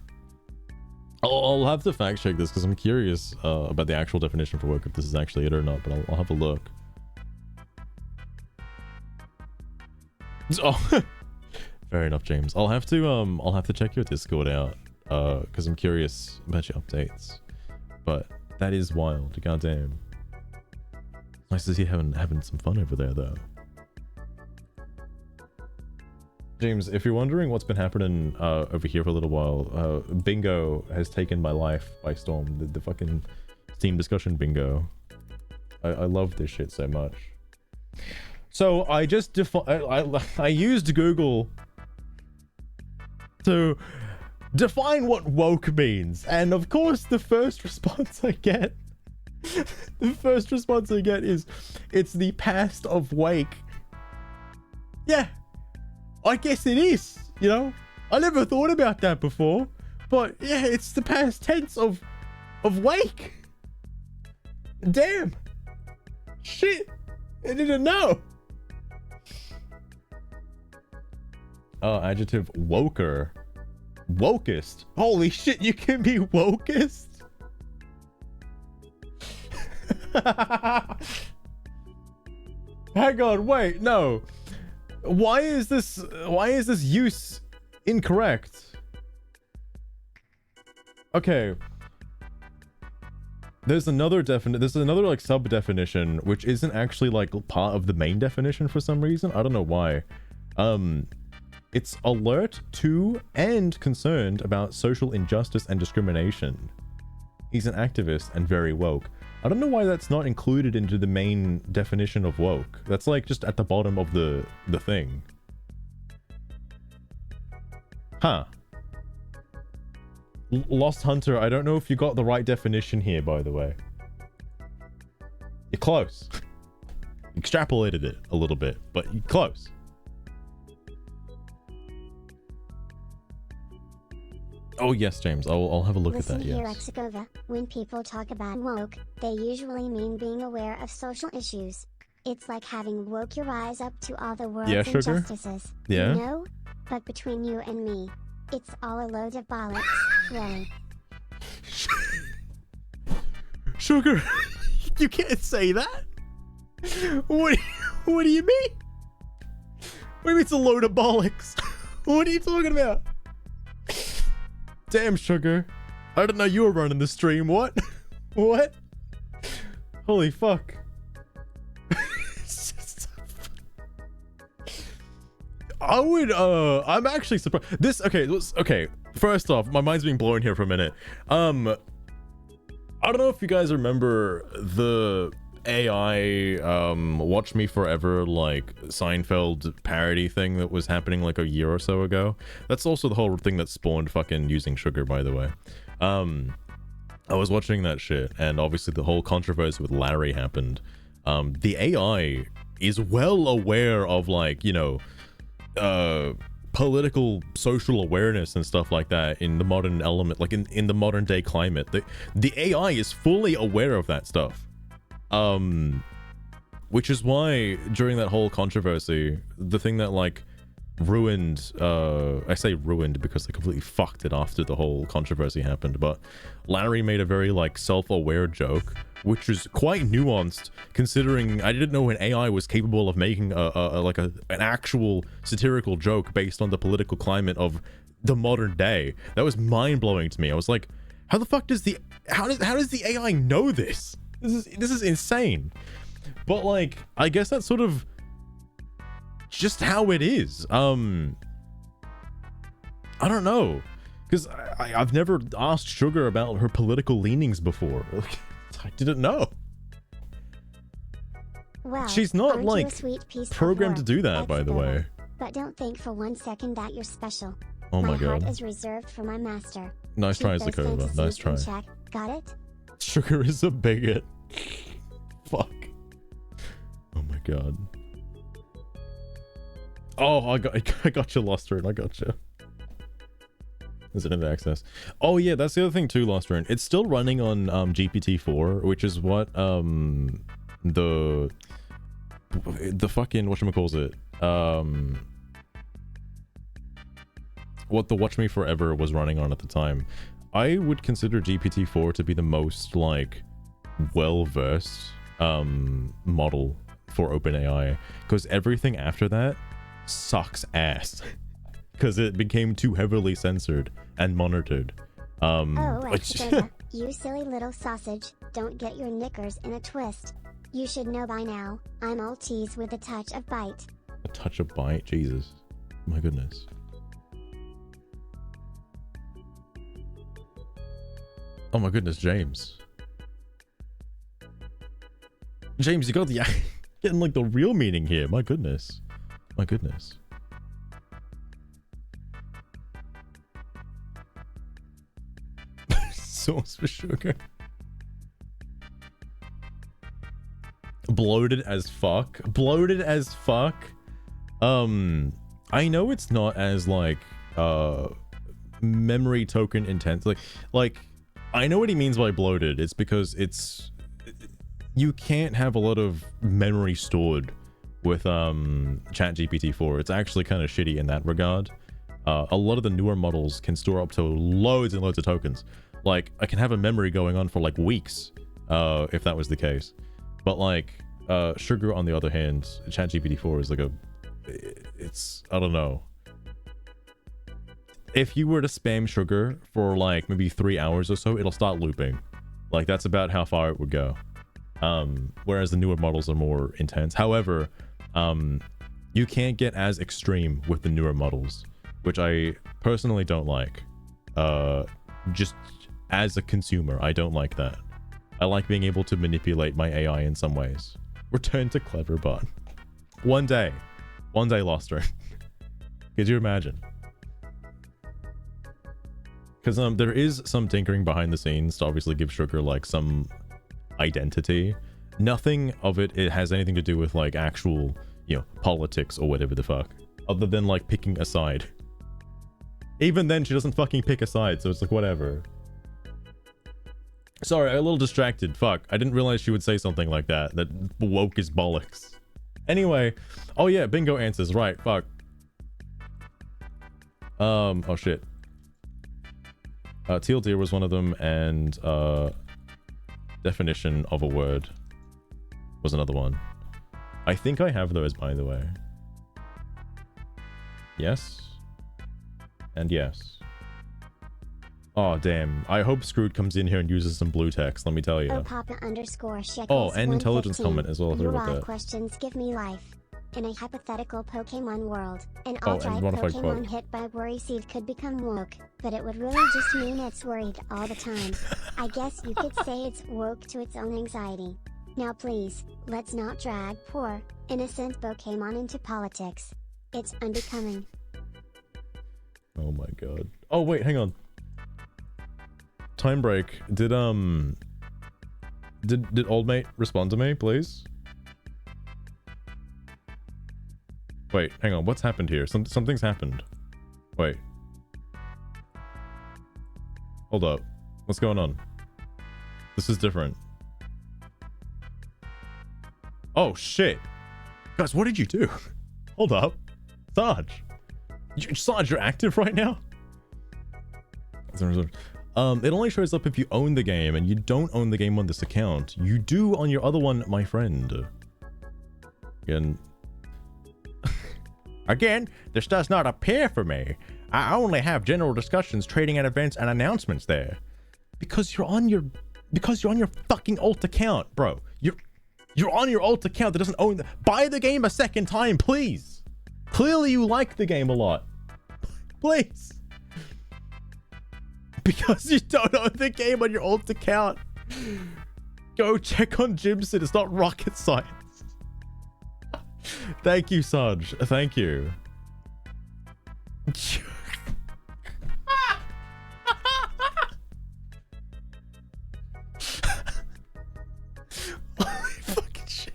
I'll have to fact check this because I'm curious about the actual definition for woke, if this is actually it or not, but I'll have a look. Oh, fair enough, James. I'll have to check your Discord out because I'm curious about your updates. But that is wild, goddamn. Nice to see you having some fun over there, though. James, if you're wondering what's been happening over here for a little while, bingo has taken my life by storm. The fucking Steam discussion bingo. I love this shit so much. So I just I used Google to define what woke means, and of course the first response I get is it's the past of wake. Yeah. I guess it is, you know? I never thought about that before. But yeah, it's the past tense of wake. Damn. Shit. I didn't know. Adjective woker. Wokest. Holy shit, you can be wokest? Hang on, wait, no. Why is this use incorrect? Okay. There's another like sub definition which isn't actually like part of the main definition for some reason. I don't know why. It's alert to and concerned about social injustice and discrimination. He's an activist and very woke. I don't know why that's not included into the main definition of woke. That's like just at the bottom of the thing. Huh. Lost Hunter, I don't know if you got the right definition here, by the way. You're close. Extrapolated it a little bit, but you're close. Oh yes, James. I'll have a look at that. Here, Yes. Exegova. When people talk about woke, they usually mean being aware of social issues. It's like having woke your eyes up to all the world's Sugar? injustices. Yeah. You know? But between you and me, it's all a load of bollocks, really. Sugar, you can't say that. What do you mean? What do you mean it's a load of bollocks? What are you talking about? Damn, Sugar. I didn't know you were running the stream. What? What? Holy fuck. I'm actually surprised. Okay. First off, my mind's being blown here for a minute. I don't know if you guys remember the AI Watch Me Forever like Seinfeld parody thing that was happening like a year or so ago. That's also the whole thing that spawned fucking using sugar, by the way. I was watching that shit, and obviously the whole controversy with Larry happened. The AI is well aware of, like, you know, political social awareness and stuff like that in the modern element, like in the modern day climate. The AI is fully aware of that stuff. Which is why during that whole controversy, the thing that like ruined, I say ruined because they completely fucked it after the whole controversy happened, but Larry made a very like self-aware joke, which is quite nuanced considering I didn't know an AI was capable of making an actual satirical joke based on the political climate of the modern day. That was mind-blowing to me. I was like, how the fuck does how does the AI know this? This is insane. But like, I guess that's sort of just how it is. I don't know, because I've never asked Sugar about her political leanings before. I didn't know. Well, she's not like programmed to do that, by the way. But don't think for 1 second that you're special. Oh my god. My heart is reserved for my master. Nice try, Zakova. Nice try. Got it? Sugar is a bigot. Fuck. Oh my god. Oh, I got you, Lostern. I got you. Is it in access? Oh yeah, that's the other thing too, Lostern. It's still running on GPT-4, which is what the fucking whatchamacallit, what the Watch Me Forever was running on at the time. I would consider GPT-4 to be the most like well-versed model for OpenAI, because everything after that sucks ass because it became too heavily censored and monitored. Oh, you silly little sausage, don't get your knickers in a twist. You should know by now, I'm Maltese with a touch of bite. A touch of bite? Jesus. My goodness. Oh my goodness, James. James, you got the getting like the real meaning here. My goodness. My goodness. Sauce for sugar. Bloated as fuck. Bloated as fuck. I know it's not as like memory token intense. Like I know what he means by bloated. It's because you can't have a lot of memory stored with ChatGPT-4. It's actually kind of shitty in that regard. A lot of the newer models can store up to loads and loads of tokens. Like, I can have a memory going on for like weeks, if that was the case. But like, Sugar on the other hand, ChatGPT-4 is like it's, I don't know. If you were to spam Sugar for like maybe 3 hours or so, it'll start looping. Like, that's about how far it would go. Whereas the newer models are more intense. However, you can't get as extreme with the newer models, which I personally don't like. Just as a consumer, I don't like that. I like being able to manipulate my AI in some ways. Return to Cleverbot. One day, Loster. Could you imagine? Because there is some tinkering behind the scenes to obviously give Sugar like some identity. Nothing of it has anything to do with like actual, you know, politics or whatever the fuck, other than like picking a side. Even then, she doesn't fucking pick a side, so it's like whatever. Sorry, I'm a little distracted. Fuck, I didn't realize she would say something like that. That woke is bollocks. Anyway, oh yeah, bingo answers. Right, fuck. Oh shit. Teal deer was one of them, and definition of a word was another one. I think I have those, by the way. Yes. And yes. Oh, damn. I hope Screwed comes in here and uses some blue text, let me tell you. Oh, Papa_Shekels oh, and intelligence comment as well. UI questions give me life. In a hypothetical Pokemon world, an alt-right Pokemon hit by Worry Seed could become woke, but it would really just mean it's worried all the time. I guess you could say it's woke to its own anxiety. Now please, let's not drag poor, innocent Pokemon into politics. It's unbecoming. Oh my god. Oh wait, hang on. Time break. Did old mate respond to me, please? Wait, hang on. What's happened here? Something's happened. Wait. Hold up. What's going on? This is different. Oh shit. Guys, what did you do? Hold up. Sarge. Sarge, you're active right now? It only shows up if you own the game, and you don't own the game on this account. You do on your other one, my friend. Again, this does not appear for me. I only have general discussions, trading at events, and announcements there. Because you're on your fucking alt account, bro. You're on your alt account that doesn't own the. Buy the game a second time, please. Clearly you like the game a lot. Please. Because you don't own the game on your alt account. Go check on Jimsid. It's not rocket science. Thank you, Sarge. Thank you. Holy fucking shit.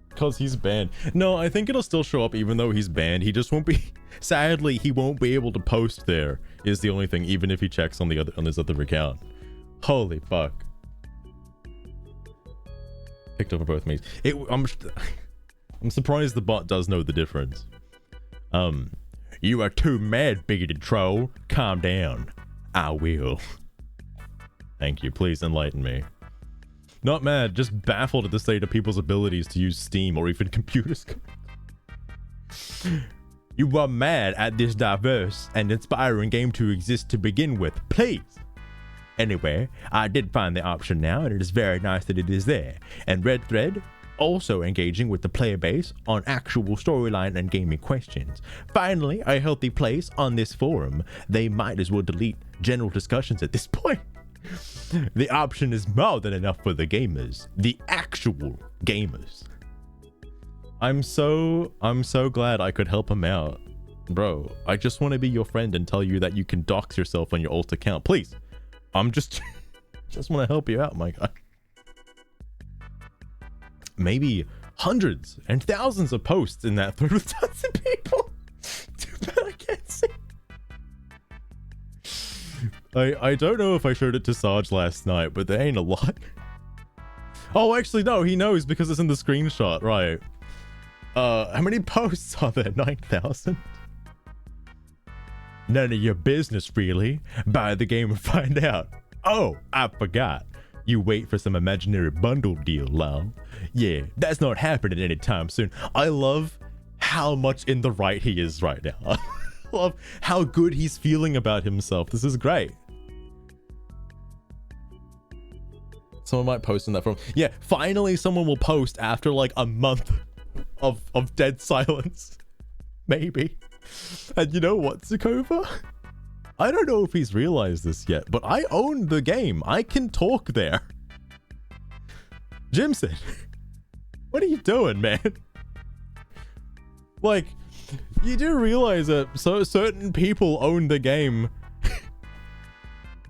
Because he's banned. No, I think it'll still show up even though he's banned. He just won't be. Sadly, he won't be able to post there. Is the only thing, even if he checks on his other account. Holy fuck. Picked up both mates. I'm surprised the bot does know the difference. You are too mad, bigoted troll. Calm down. I will. Thank you. Please enlighten me. Not mad, just baffled at the state of people's abilities to use Steam or even computers. You are mad at this diverse and inspiring game to exist to begin with. Please. Anyway, I did find the option now, and it is very nice that it is there. And Red Thread, also engaging with the player base on actual storyline and gaming questions. Finally, a healthy place on this forum. They might as well delete general discussions at this point. The option is more than enough for the gamers. The actual gamers. I'm so glad I could help him out. Bro, I just want to be your friend and tell you that you can dox yourself on your alt account. Please. I'm just want to help you out, my guy. Maybe hundreds and thousands of posts in that thread with tons of people. Too bad I can't see. I don't know if I showed it to Sarge last night, but there ain't a lot. Oh, actually, no, he knows because it's in the screenshot, right? How many posts are there? 9,000? None of your business, really. Buy the game and find out. Oh, I forgot. You wait for some imaginary bundle deal, lol. Yeah, that's not happening anytime soon. I love how much in the right he is right now. I love how good he's feeling about himself. This is great. Someone might post in that forum. Yeah, finally someone will post after like a month of dead silence. Maybe. And you know what, Zakova? I don't know if he's realized this yet, but I own the game. I can talk there. Jimsid, what are you doing, man? Like, you do realize that certain people own the game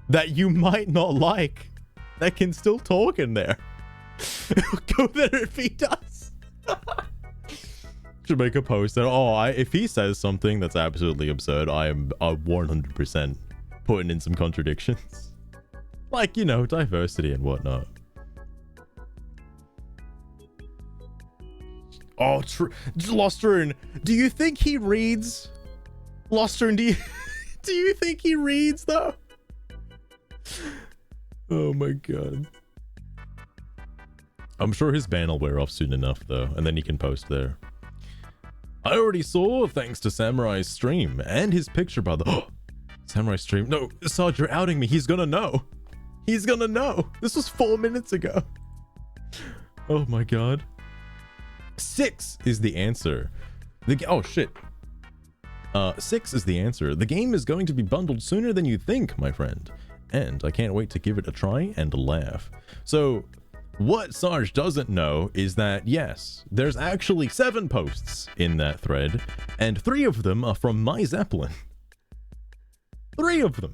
that you might not like that can still talk in there. Go there if he does. Should make a post that, if he says something that's absolutely absurd, I am 100% putting in some contradictions. Like, you know, diversity and whatnot. Oh, Lostrune, do you think he reads? Lostrune, do you think he reads, though? Oh my god. I'm sure his ban will wear off soon enough, though, and then he can post there. I already saw, thanks to Samurai's stream, and his picture, by the... Oh, Samurai stream. No, Sarge, you're outing me. He's gonna know. He's gonna know. This was 4 minutes ago. Oh my god. 6 is the answer. Oh shit. 6 is the answer. The game is going to be bundled sooner than you think, my friend. And I can't wait to give it a try and a laugh. So, What Sarge doesn't know is that, yes, there's actually 7 posts in that thread, and 3 of them are from my Zeppelin. 3 of them.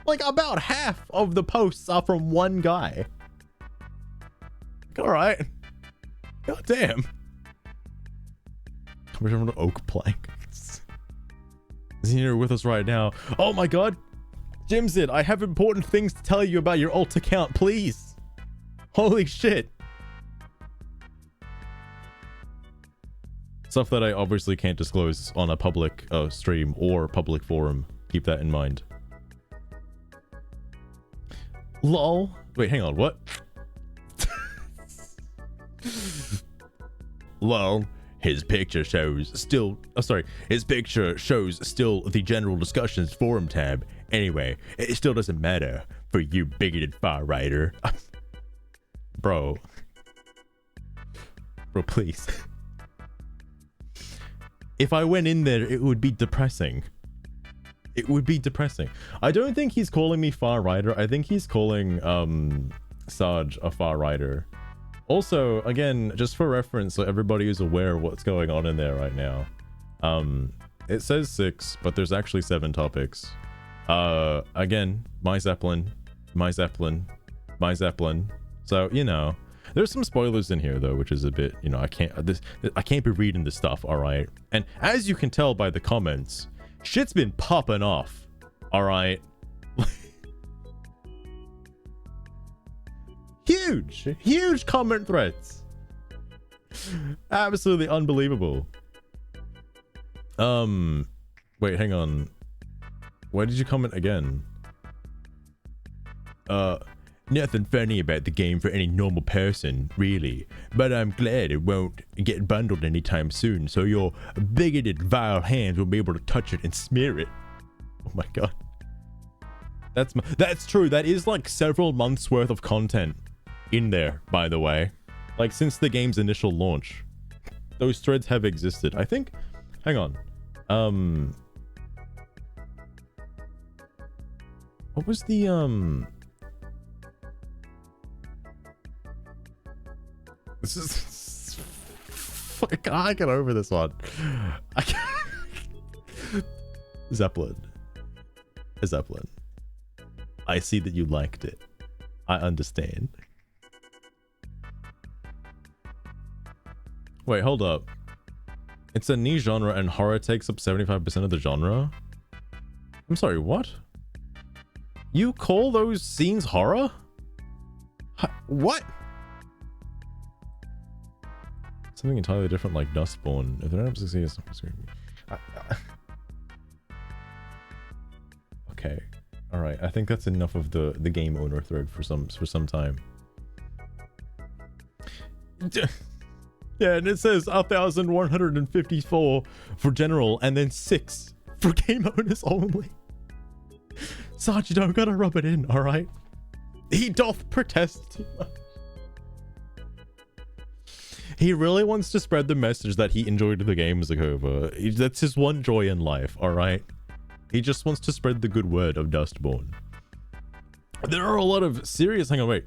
Like, about half of the posts are from one guy. Alright. God damn. We're on an oak plank. Is he here with us right now? Oh my god. Jimsid, I have important things to tell you about your alt account, please. Holy shit. Stuff that I obviously can't disclose on a public stream or public forum. Keep that in mind. Lol. Wait, hang on, what? Lol. His picture shows still... Oh, sorry. His picture shows still the general discussions forum tab. Anyway, it still doesn't matter for you bigoted far righter. Bro, please. If I went in there, it would be depressing. It would be depressing. I don't think he's calling me far righter. I think he's calling Sarge a far righter. Also, again, just for reference, so everybody is aware of what's going on in there right now. It says 6, but there's actually 7 topics. Again, my Zeppelin. So, you know, there's some spoilers in here though, which is a bit, you know, I can't be reading this stuff, all right? And as you can tell by the comments, shit's been popping off, all right? Huge comment threads. Absolutely unbelievable. Wait, hang on. Why did you comment again? Nothing funny about the game for any normal person, really. But I'm glad it won't get bundled anytime soon, so your bigoted, vile hands will be able to touch it and smear it. Oh my god. That's true. That is like several months worth of content in there, by the way. Like since the game's initial launch. Those threads have existed. I think... Hang on. What was the, This is... I can't get over this one. I can't... Zeppelin. I see that you liked it. I understand. Wait, hold up. It's a niche genre and horror takes up 75% of the genre? I'm sorry, what? You call those scenes horror? What? Something entirely different like Dustborn. If they're not succeeding, okay. Alright, I think that's enough of the game owner thread for some time. Yeah, and it says 1,154 for general and then 6 for game owners only. Sarge, you don't gotta rub it in, alright? He doth protest too much. He really wants to spread the message that he enjoyed the game, Zakova. That's his one joy in life, alright? He just wants to spread the good word of Dustborn. There are a lot of serious... Hang on, wait.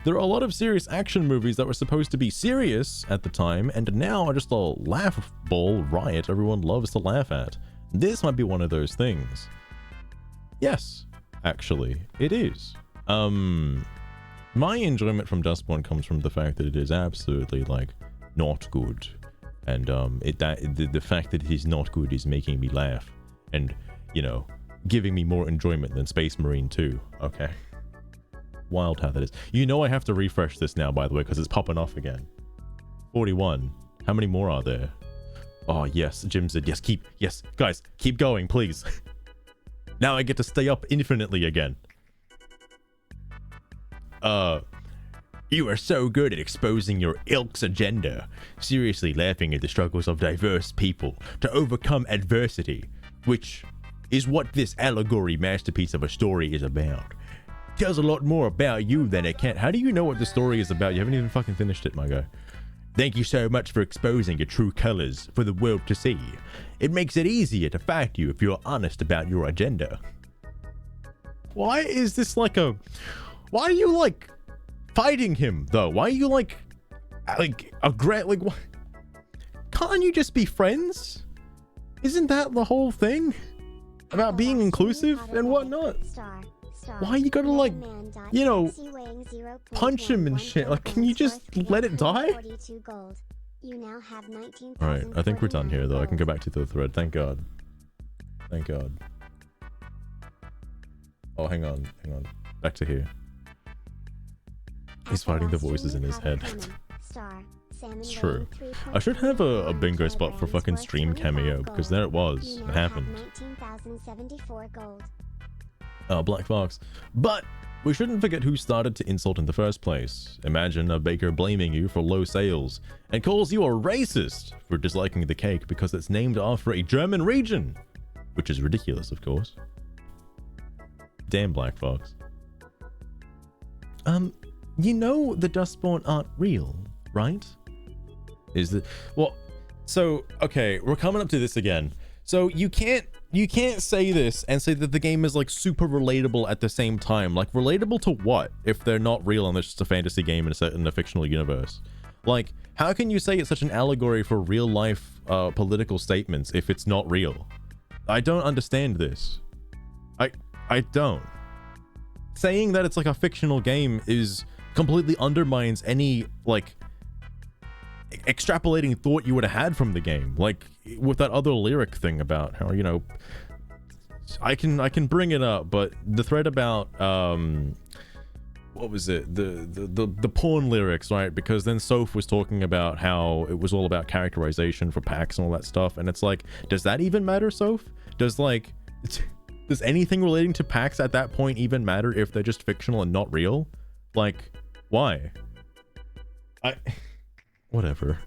There are a lot of serious action movies that were supposed to be serious at the time, and now are just a laughball riot everyone loves to laugh at. This might be one of those things. Yes, actually, it is. My enjoyment from Dustborn comes from the fact that it is absolutely, like, not good. And, the fact that it is not good is making me laugh. And, you know, giving me more enjoyment than Space Marine 2. Okay. Wild how that is. You know I have to refresh this now, by the way, because it's popping off again. 41. How many more are there? Oh, yes, Jimsid. Yes, guys, keep going, please. Now I get to stay up infinitely again. You are so good at exposing your ilk's agenda. Seriously laughing at the struggles of diverse people to overcome adversity, which is what this allegory masterpiece of a story is about. Tells a lot more about you than it can. How do you know what the story is about? You haven't even fucking finished it, my guy. Thank you so much for exposing your true colors for the world to see. It makes it easier to fight you if you're honest about your agenda. Why is this like a... Why are you like fighting him though? Why are you like what? Can't you just be friends? Isn't that the whole thing about being inclusive and whatnot? Why you gotta like, you know, punch him and shit? Like, can you just let it die? Alright, I think we're done here though. I can go back to the thread. Thank God. Thank God. Oh, hang on. Back to here. He's fighting the voices in his head. It's true. I should have a bingo spot for fucking stream cameo, because there it was. It happened. Oh, Black Fox. But we shouldn't forget who started to insult in the first place. Imagine a baker blaming you for low sales and calls you a racist for disliking the cake because it's named after a German region, which is ridiculous, of course. Damn, Black Fox. You know the Dustborn aren't real, right? Is the well, so okay, we're coming up to this again. So you can't say this and say that the game is like super relatable at the same time. Like, relatable to what if they're not real and it's just a fantasy game and set in a fictional universe? Like, how can you say it's such an allegory for real life political statements if it's not real? I don't understand this. I don't. Saying that it's like a fictional game is completely undermines any like extrapolating thought you would have had from the game, like with that other lyric thing about how, you know, I can bring it up, but the thread about what was it, the porn lyrics, right? Because then Soph was talking about how it was all about characterization for packs and all that stuff, and it's like, does that even matter, Soph? Does anything relating to packs at that point even matter if they're just fictional and not real? Like, why? Whatever.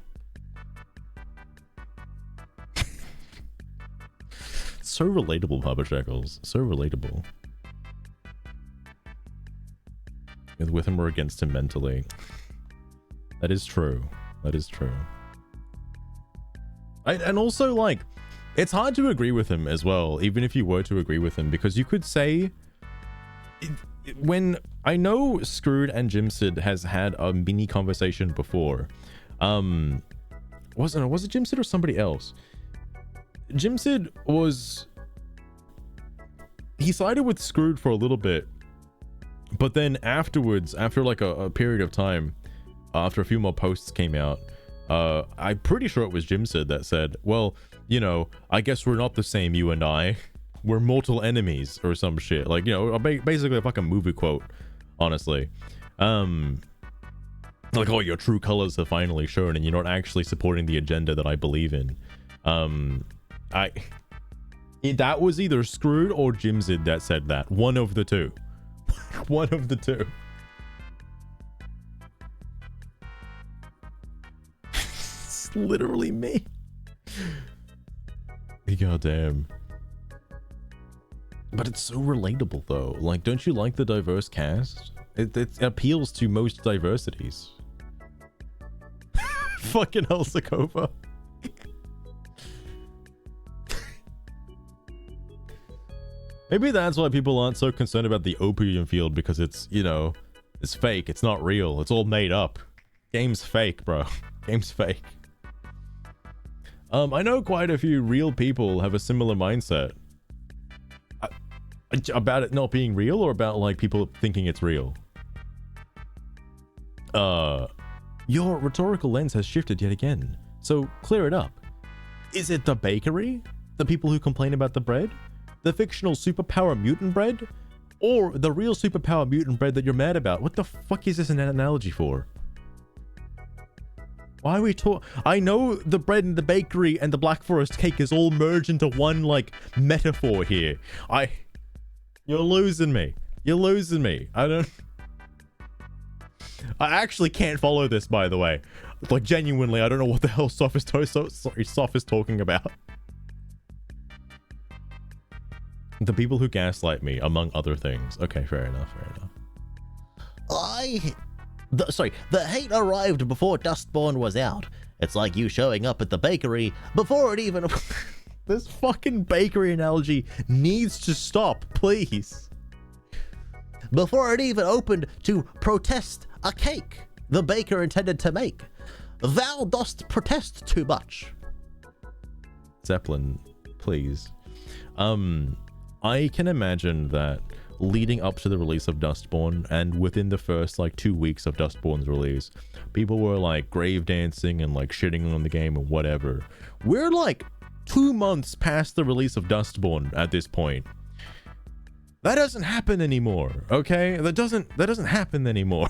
So relatable, Papa Shekels. So relatable. With him or against him mentally. That is true. That is true. And also, like, it's hard to agree with him as well, even if you were to agree with him, because you could say... When I know Screwed and Jimsid has had a mini conversation before, was it Jimsid or somebody else? Jimsid he sided with Screwed for a little bit, but then afterwards, after like a period of time, after a few more posts came out, I'm pretty sure it was Jimsid that said, well, you know, I guess we're not the same, you and I. We're mortal enemies or some shit. Like, you know, basically a fucking movie quote, honestly. Like, oh, your true colors are finally shown and you're not actually supporting the agenda that I believe in. That was either Screwed or Jimsid that said that. One of the two. One of the two. It's literally me. Goddamn. But it's so relatable though. Like, don't you like the diverse cast? It appeals to most diversities. Fucking hell, Sakova. Maybe that's why people aren't so concerned about the opium field, because it's, you know, it's fake. It's not real. It's all made up. Game's fake, bro. Game's fake. I know quite a few real people have a similar mindset. About it not being real, or about like people thinking it's real? Your rhetorical lens has shifted yet again, so clear it up. Is it the bakery? The people who complain about the bread? The fictional superpower mutant bread? Or the real superpower mutant bread that you're mad about? What the fuck is this an analogy for? Why are we I know the bread and the bakery and the Black Forest cake is all merged into one like metaphor here. You're losing me. You're losing me. I actually can't follow this, by the way. Like, genuinely, I don't know what the hell Soph is talking about. The people who gaslight me, among other things. Okay, fair enough, fair enough. The hate arrived before Dustborn was out. It's like you showing up at the bakery before it even... This fucking bakery analogy needs to stop, please. before it even opened to protest a cake the baker intended to make. Thou dost protest too much. Zeppelin, please. I can imagine that leading up to the release of Dustborn, and within the first like 2 weeks of Dustborn's release, people were like grave dancing and like shitting on the game and whatever. We're like 2 months past the release of Dustborn at this point. That doesn't happen anymore, okay? That doesn't happen anymore.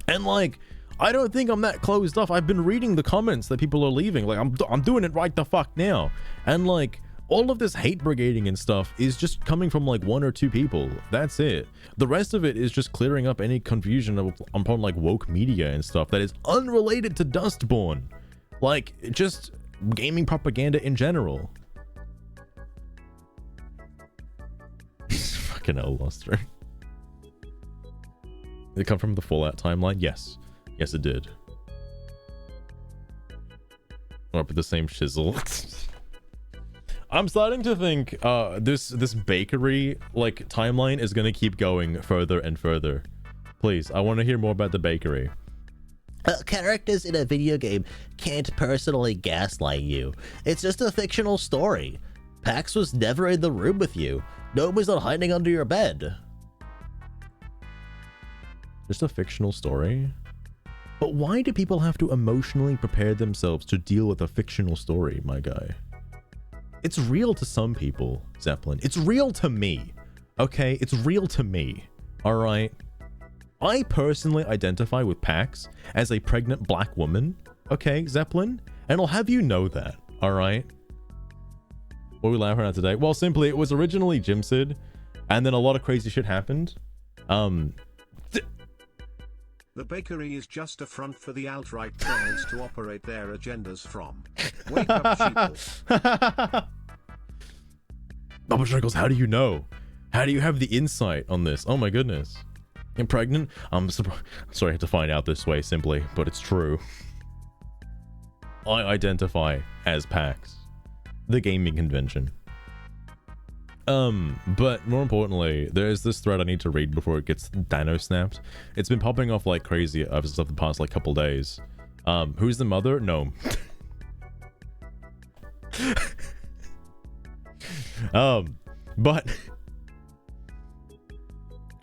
And like, I don't think I'm that closed off. I've been reading the comments that people are leaving. Like, I'm doing it right the fuck now. And like, all of this hate brigading and stuff is just coming from like 1 or 2 people. That's it. The rest of it is just clearing up any confusion upon like woke media and stuff that is unrelated to Dustborn. Like, just gaming propaganda in general. Fucking hell, Luster. Did it come from the Fallout timeline? Yes. Yes, it did. Up with the same shizzle. I'm starting to think this bakery like timeline is gonna keep going further and further. Please, I want to hear more about the bakery. Characters in a video game can't personally gaslight you. It's just a fictional story. Pax was never in the room with you. Nobody's not hiding under your bed. Just a fictional story? But why do people have to emotionally prepare themselves to deal with a fictional story, my guy? It's real to some people, Zeppelin. It's real to me. Okay? It's real to me. Alright? I personally identify with Pax as a pregnant black woman. Okay, Zeppelin? And I'll have you know that. Alright? What are we laughing at today? Well, simply, it was originally Jimsid, and then a lot of crazy shit happened. The bakery is just a front for the alt-right trolls to operate their agendas from. Wake up, sheeple. Bubba Shrinkles, how do you know? How do you have the insight on this? Oh my goodness. I'm pregnant? I'm sorry I had to find out this way simply, but it's true. I identify as PAX, the gaming convention. But more importantly, there's this thread I need to read before it gets dino snapped. It's been popping off like crazy over stuff the past like couple days. Who's the mother? No. But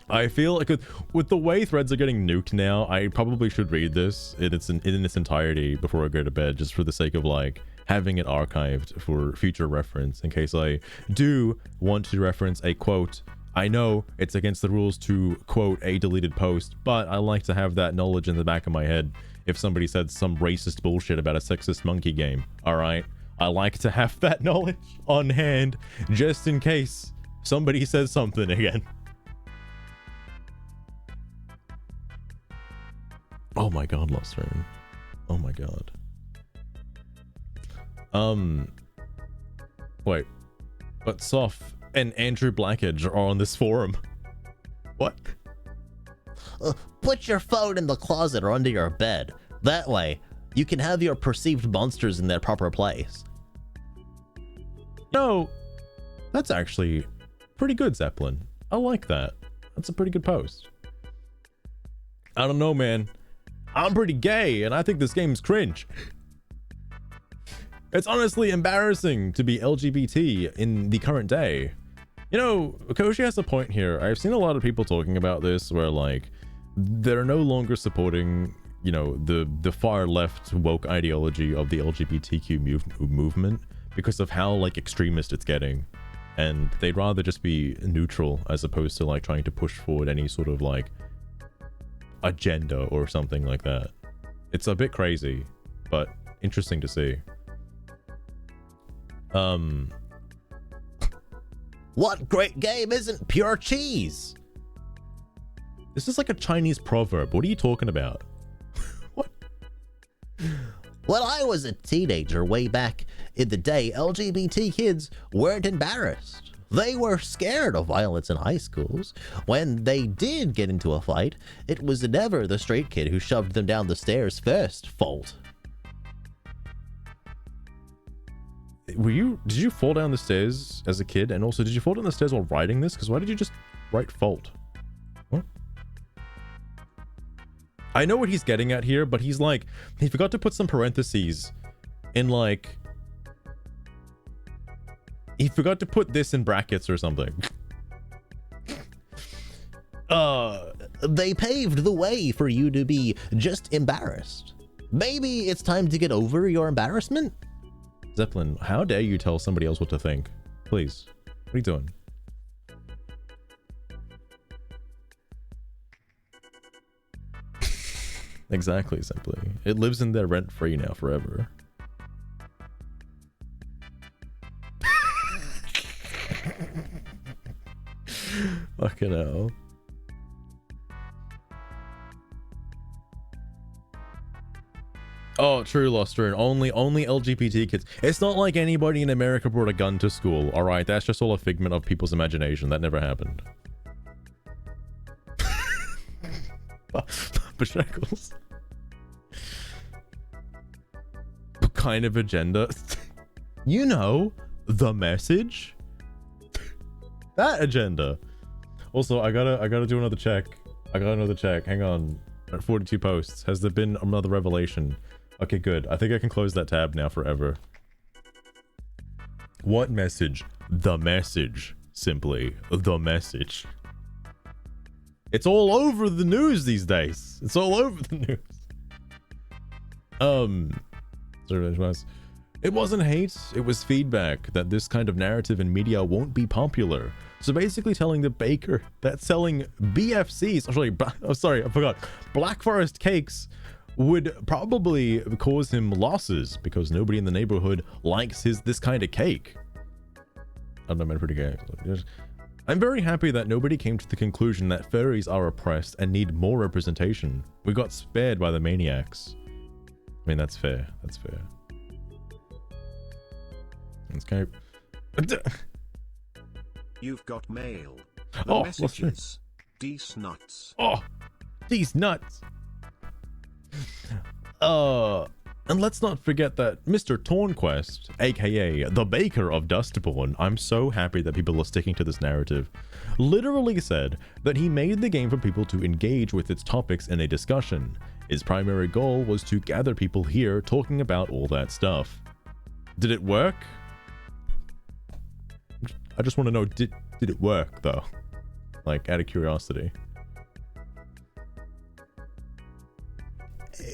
I feel like with the way threads are getting nuked now, I probably should read this in its entirety before I go to bed, just for the sake of like having it archived for future reference in case I do want to reference a quote. I know it's against the rules to quote a deleted post, but I like to have that knowledge in the back of my head if somebody said some racist bullshit about a sexist monkey game. All right, I like to have that knowledge on hand just in case somebody says something again. Oh my god, Lost Room. Oh my god. Wait, but Soph and Andrew Blackidge are on this forum. What? Put your phone in the closet or under your bed. That way, you can have your perceived monsters in their proper place. No, that's actually pretty good, Zeppelin. I like that. That's a pretty good post. I don't know, man. I'm pretty gay, and I think this game's cringe. It's honestly embarrassing to be LGBT in the current day. You know, Koshi has a point here. I've seen a lot of people talking about this where like they're no longer supporting, you know, the far left woke ideology of the LGBTQ movement because of how like extremist it's getting, and they'd rather just be neutral as opposed to like trying to push forward any sort of like agenda or something like that. It's a bit crazy, but interesting to see. What great game isn't pure cheese? This is like a Chinese proverb. What are you talking about? What? When I was a teenager way back in the day, LGBT kids weren't embarrassed. They were scared of violence in high schools. When they did get into a fight, it was never the straight kid who shoved them down the stairs first fault. Did you fall down the stairs as a kid? And also, did you fall down the stairs while riding this? Because why did you just Right fault. What? I know what he's getting at here, but he's like, he forgot to put some parentheses in like, he forgot to put this in brackets or something. They paved the way for you to be just embarrassed. Maybe it's time to get over your embarrassment? Zeppelin, how dare you tell somebody else what to think? Please. What are you doing? Exactly, simply. It lives in there rent-free now forever. Fucking hell. Oh, true, Loster. Only LGBT kids. It's not like anybody in America brought a gun to school. All right, that's just all a figment of people's imagination. That never happened. Papa Shackles. What kind of agenda? You know, the message. That agenda. Also, I gotta do another check. I got another check. Hang on. At 42 posts. Has there been another revelation? Okay, good. I think I can close that tab now forever. What message? The message. Simply, the message. It's all over the news these days. It's all over the news. It wasn't hate, it was feedback that this kind of narrative in media won't be popular. So basically telling the baker that selling BFCs, I forgot, Black Forest cakes would probably cause him losses because nobody in the neighborhood likes this kind of cake. I don't know, man, pretty gay. I'm very happy that nobody came to the conclusion that furries are oppressed and need more representation. We got spared by the maniacs. I mean, that's fair. That's fair. Let's go. You've got mail. The Oh, messages. These nuts. Oh, these nuts. And let's not forget that Mr. Tornquest, aka the baker of Dustborn, I'm so happy that people are sticking to this narrative, literally said that he made the game for people to engage with its topics in a discussion. His primary goal was to gather people here talking about all that stuff. Did it work? I just want to know, did it work though? Like, out of curiosity.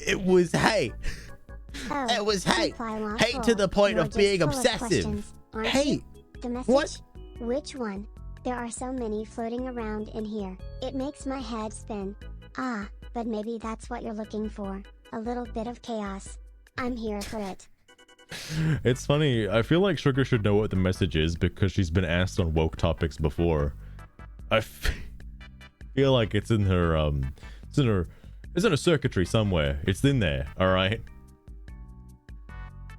It was hate. Oh, It was hate. reply while Hate full. to the point You're of just being full of obsessive. questions, aren't Hate. you? The message? What? Which one? There are so many floating around in here. It makes my head spin. Ah, but maybe that's what you're looking for. A little bit of chaos. I'm here for it. It's funny, I feel like Sugar should know what the message is because she's been asked on woke topics before. I feel like it's in her, it's in a circuitry somewhere. It's in there, alright?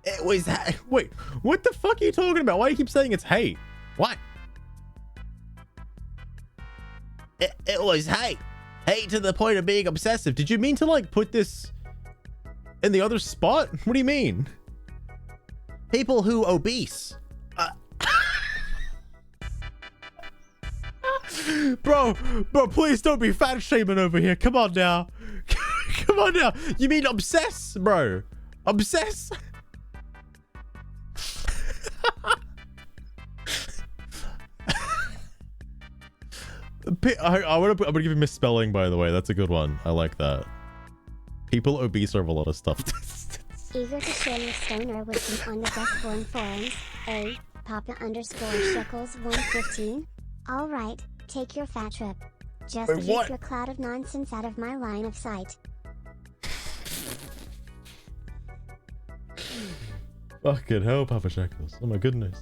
It was hate. Wait, what the fuck are you talking about? Why do you keep saying it's hate? What? It was hate. Hate to the point of being obsessive. Did you mean to like put this in the other spot? What do you mean? People who obese. Bro, please don't be fat shaming over here. Come on now. Come on now. You mean obsess, bro? Obsess? I'm gonna give you misspelling, by the way. That's a good one. I like that. People obese are of a lot of stuff. Eager to share your stoner wisdom on the Dustborn forums. A. Papa_Shekels 115. Alright, take your fat trip. Just Wait, keep what? your cloud of nonsense out of my line of sight. Fucking hell, Papa Shackles. Oh my goodness.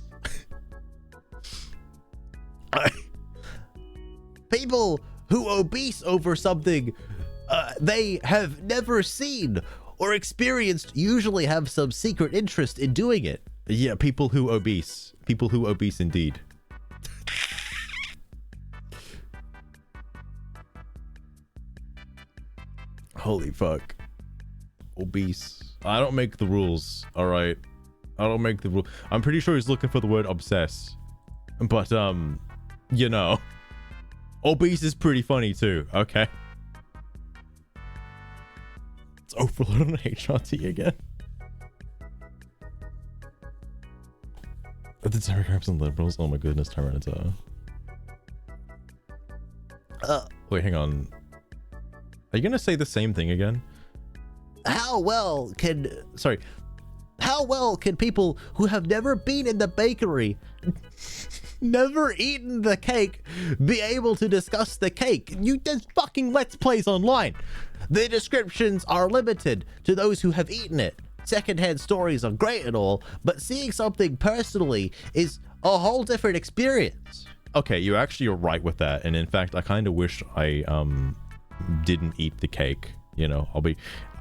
People who obese over something they have never seen or experienced usually have some secret interest in doing it. Yeah, people who obese. People who obese indeed. Holy fuck. Obese. I don't make the rules, alright? I don't make the rule. I'm pretty sure he's looking for the word obsess. But, you know. Obese is pretty funny too. Okay. It's overload on HRT again. The Democrats and liberals. Oh my goodness, Tyranitar. Wait, hang on. Are you gonna say the same thing again? How well can people who have never been in the bakery, never eaten the cake, be able to discuss the cake? There's fucking Let's Plays online. The descriptions are limited to those who have eaten it. Secondhand stories are great and all, but seeing something personally is a whole different experience. Okay, you're right with that, and in fact, I kind of wish I didn't eat the cake. You know,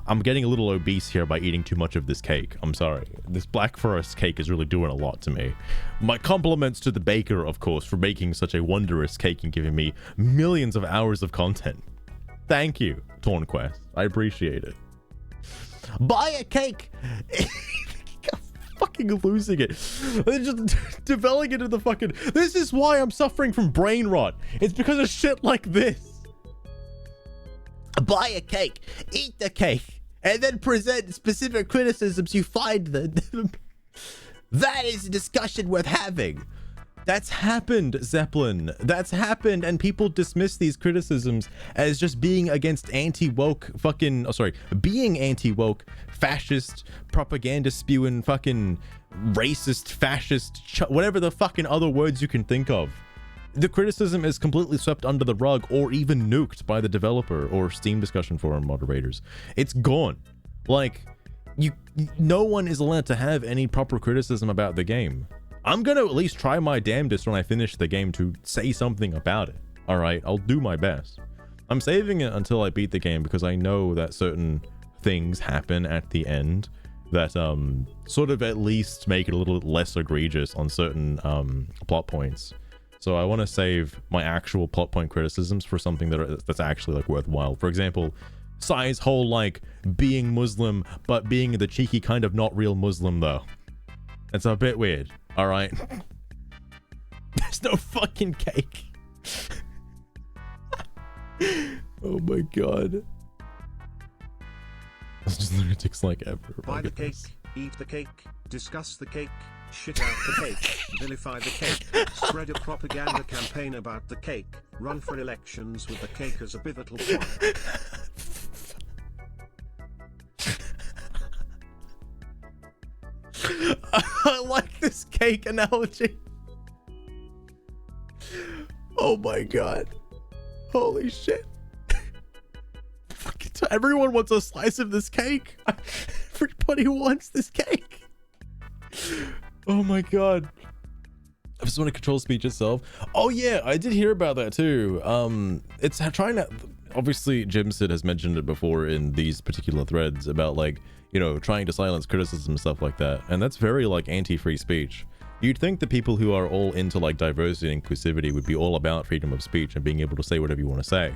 I'm getting a little obese here by eating too much of this cake. I'm sorry. This Black Forest cake is really doing a lot to me. My compliments to the baker, of course, for making such a wondrous cake and giving me millions of hours of content. Thank you, Tornquest. I appreciate it. Buy a cake. Fucking losing it. They're just developing it into the fucking... This is why I'm suffering from brain rot. It's because of shit like this. Buy a cake, eat the cake, and then present specific criticisms you find them. That is a discussion worth having. That's happened, Zeppelin. That's happened, and people dismiss these criticisms as just being against anti-woke fucking... Oh, sorry. Being anti-woke, fascist, propaganda spewing, fucking racist, fascist, whatever the fucking other words you can think of. The criticism is completely swept under the rug or even nuked by the developer or Steam discussion forum moderators. It's gone. Like, no one is allowed to have any proper criticism about the game. I'm gonna at least try my damnedest when I finish the game to say something about it. All right, I'll do my best. I'm saving it until I beat the game because I know that certain things happen at the end that sort of at least make it a little less egregious on certain plot points. So I want to save my actual plot point criticisms for something that's actually like worthwhile. For example, Sai's whole like being Muslim but being the cheeky kind of not real Muslim though. It's a bit weird. All right. There's no fucking cake. Oh my god. It's just lunatics like ever. Buy the cake, eat the cake, discuss the cake, shit out the cake, vilify the cake, spread a propaganda campaign about the cake, run for elections with the cake as a pivotal point. I like this cake analogy. Oh my god. Holy shit. Everyone wants a slice of this cake. Everybody wants this cake. Oh my god. I just want to control speech itself. Oh yeah, I did hear about that too. It's trying to... Obviously, Jimsid has mentioned it before in these particular threads about like, you know, trying to silence criticism and stuff like that. And that's very like anti-free speech. You'd think the people who are all into like diversity and inclusivity would be all about freedom of speech and being able to say whatever you want to say.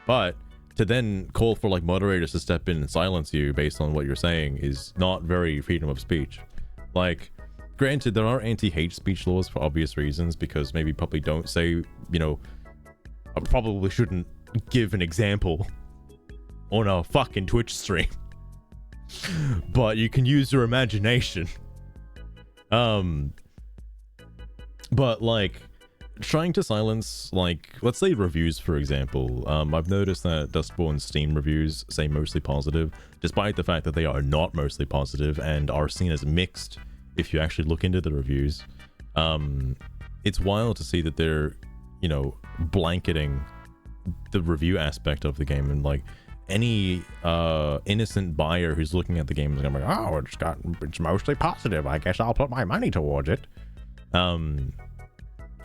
But to then call for like moderators to step in and silence you based on what you're saying is not very freedom of speech. Like, granted, there are anti-hate speech laws for obvious reasons because maybe probably don't say, you know, I probably shouldn't give an example on a fucking Twitch stream. But you can use your imagination. But like trying to silence, like, let's say reviews, for example. I've noticed that Dustborn Steam reviews say mostly positive, despite the fact that they are not mostly positive and are seen as mixed if you actually look into the reviews. It's wild to see that they're, you know, blanketing the review aspect of the game, and like any innocent buyer who's looking at the game is gonna be like, oh, it's mostly positive, I guess I'll put my money towards it.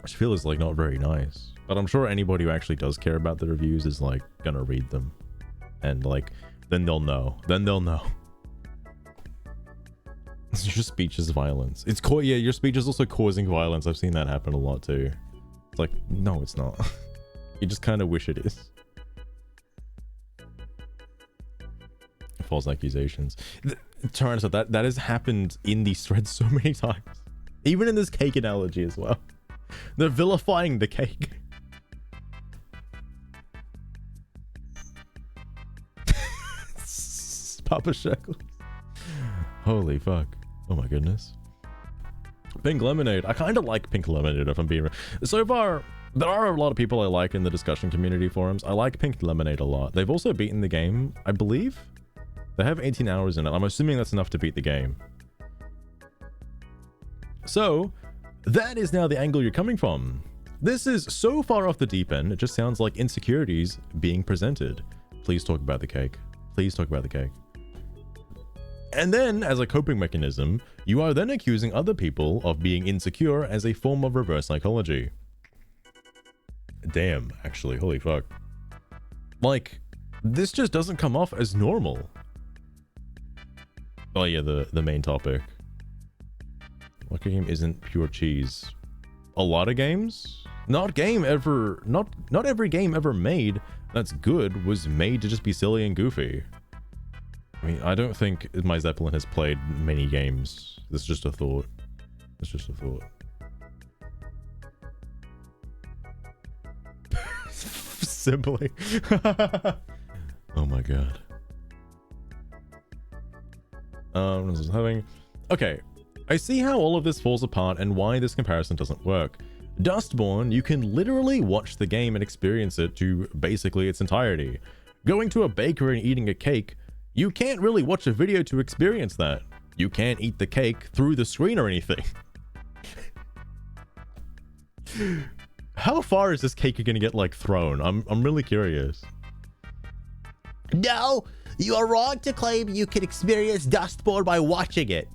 Which feels like not very nice, but I'm sure anybody who actually does care about the reviews is like gonna read them, and like then they'll know. Your speech is violence. It's yeah, your speech is also causing violence. I've seen that happen a lot too. It's like, no, it's not. You just kind of wish it is. False accusations. Turns out that has happened in these threads so many times. Even in this cake analogy as well. They're vilifying the cake. Papa Shekels. Holy fuck. Oh my goodness. Pink lemonade. I kind of like pink lemonade if I'm being real. So far, there are a lot of people I like in the discussion community forums. I like pink lemonade a lot. They've also beaten the game, I believe. They have 18 hours in it. I'm assuming that's enough to beat the game. So, that is now the angle you're coming from. This is so far off the deep end, it just sounds like insecurities being presented. Please talk about the cake. Please talk about the cake. And then, as a coping mechanism, you are then accusing other people of being insecure as a form of reverse psychology. Damn, actually, holy fuck. Like, this just doesn't come off as normal. Oh yeah, the main topic. What game isn't pure cheese? A lot of games? Not every game ever made that's good was made to just be silly and goofy. I mean, I don't think my Zeppelin has played many games. This is just a thought. It's just a thought. Simply. Oh my god. What is having? Okay, I see how all of this falls apart and why this comparison doesn't work. Dustborn, you can literally watch the game and experience it to basically its entirety. Going to a bakery and eating a cake, you can't really watch a video to experience that. You can't eat the cake through the screen or anything. How far is this cake gonna get like thrown? I'm really curious. No, you are wrong to claim you can experience Dustborn by watching it.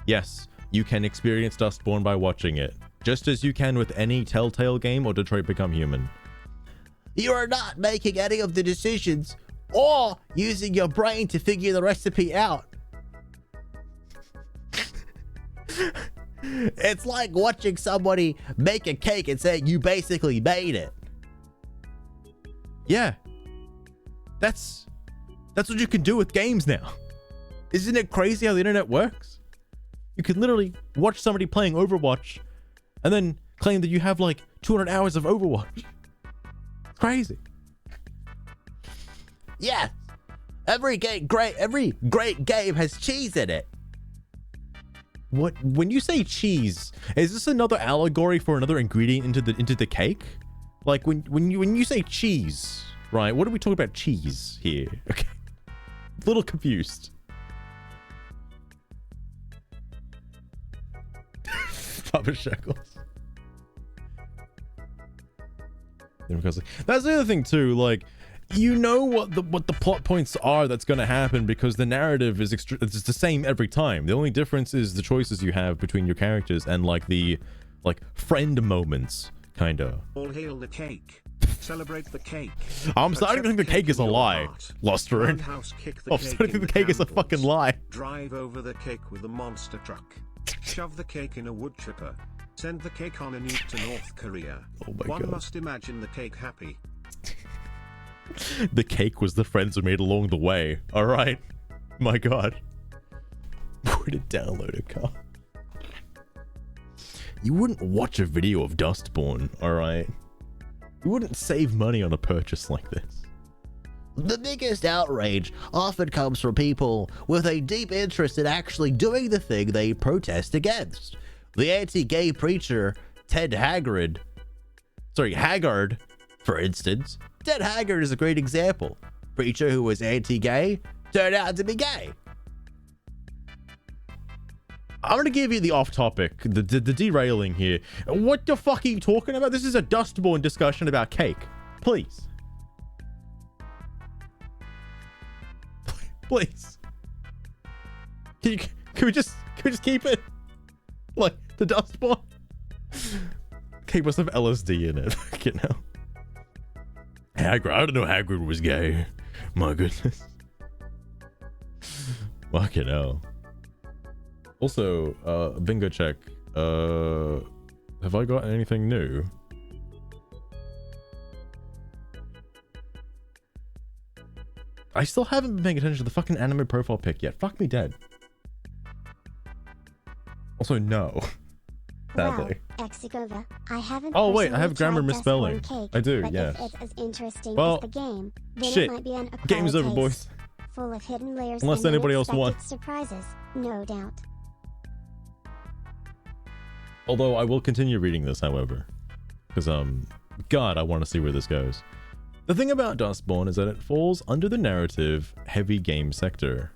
Yes, you can experience Dustborn by watching it, just as you can with any Telltale game or Detroit Become Human. You are not making any of the decisions or using your brain to figure the recipe out. It's like watching somebody make a cake and saying you basically made it. Yeah. That's what you can do with games now. Isn't it crazy how the internet works? You can literally watch somebody playing Overwatch and then claim that you have like 200 hours of Overwatch. It's crazy. Yes. Every great game has cheese in it. What, when you say cheese, is this another allegory for another ingredient into the cake? Like when you say cheese, right? What are we talking about cheese here? Okay. A little confused. Papa Shekels. That's the other thing too, like, you know what the plot points are that's going to happen because the narrative is it's the same every time. The only difference is the choices you have between your characters and like the friend moments, kinda. All hail the cake. Celebrate the cake. I'm starting to think the cake is a lie, Luster. I'm starting to think the cake is a fucking lie. Drive over the cake with a monster truck. Shove the cake in a wood chipper. Send the cake on a nuke to North Korea. Oh my God. One must must imagine the cake happy. The cake was the friends we made along the way. Alright. My god. Where to download a car? You wouldn't watch a video of Dustborn, alright? You wouldn't save money on a purchase like this. The biggest outrage often comes from people with a deep interest in actually doing the thing they protest against. The anti-gay preacher, Haggard, for instance. Ted Haggard is a great example. Preacher who was anti-gay turned out to be gay. I'm gonna give you the off-topic, the derailing here. What the fuck are you talking about? This is a Dustborn discussion about cake. Please. Please. Can we just keep it like the Dustborn? Cake must have LSD in it. You know. Hagrid, I don't know Hagrid was gay. My goodness. Fucking hell. Also, bingo check. Have I got anything new? I still haven't been paying attention to the fucking anime profile pic yet. Fuck me dead. Also, no. Sadly. Well, Exigova, I haven't. Oh wait, I have grammar tried misspelling. Cake, I do, but yes. if it's as interesting Well, as the game, then shit. it might be an acquired Game's over, taste. boys. full of hidden layers Unless and anybody else unexpected wants. surprises, no doubt. Although I will continue reading this, however, because God, I want to see where this goes. The thing about Dustborn is that it falls under the narrative-heavy game sector.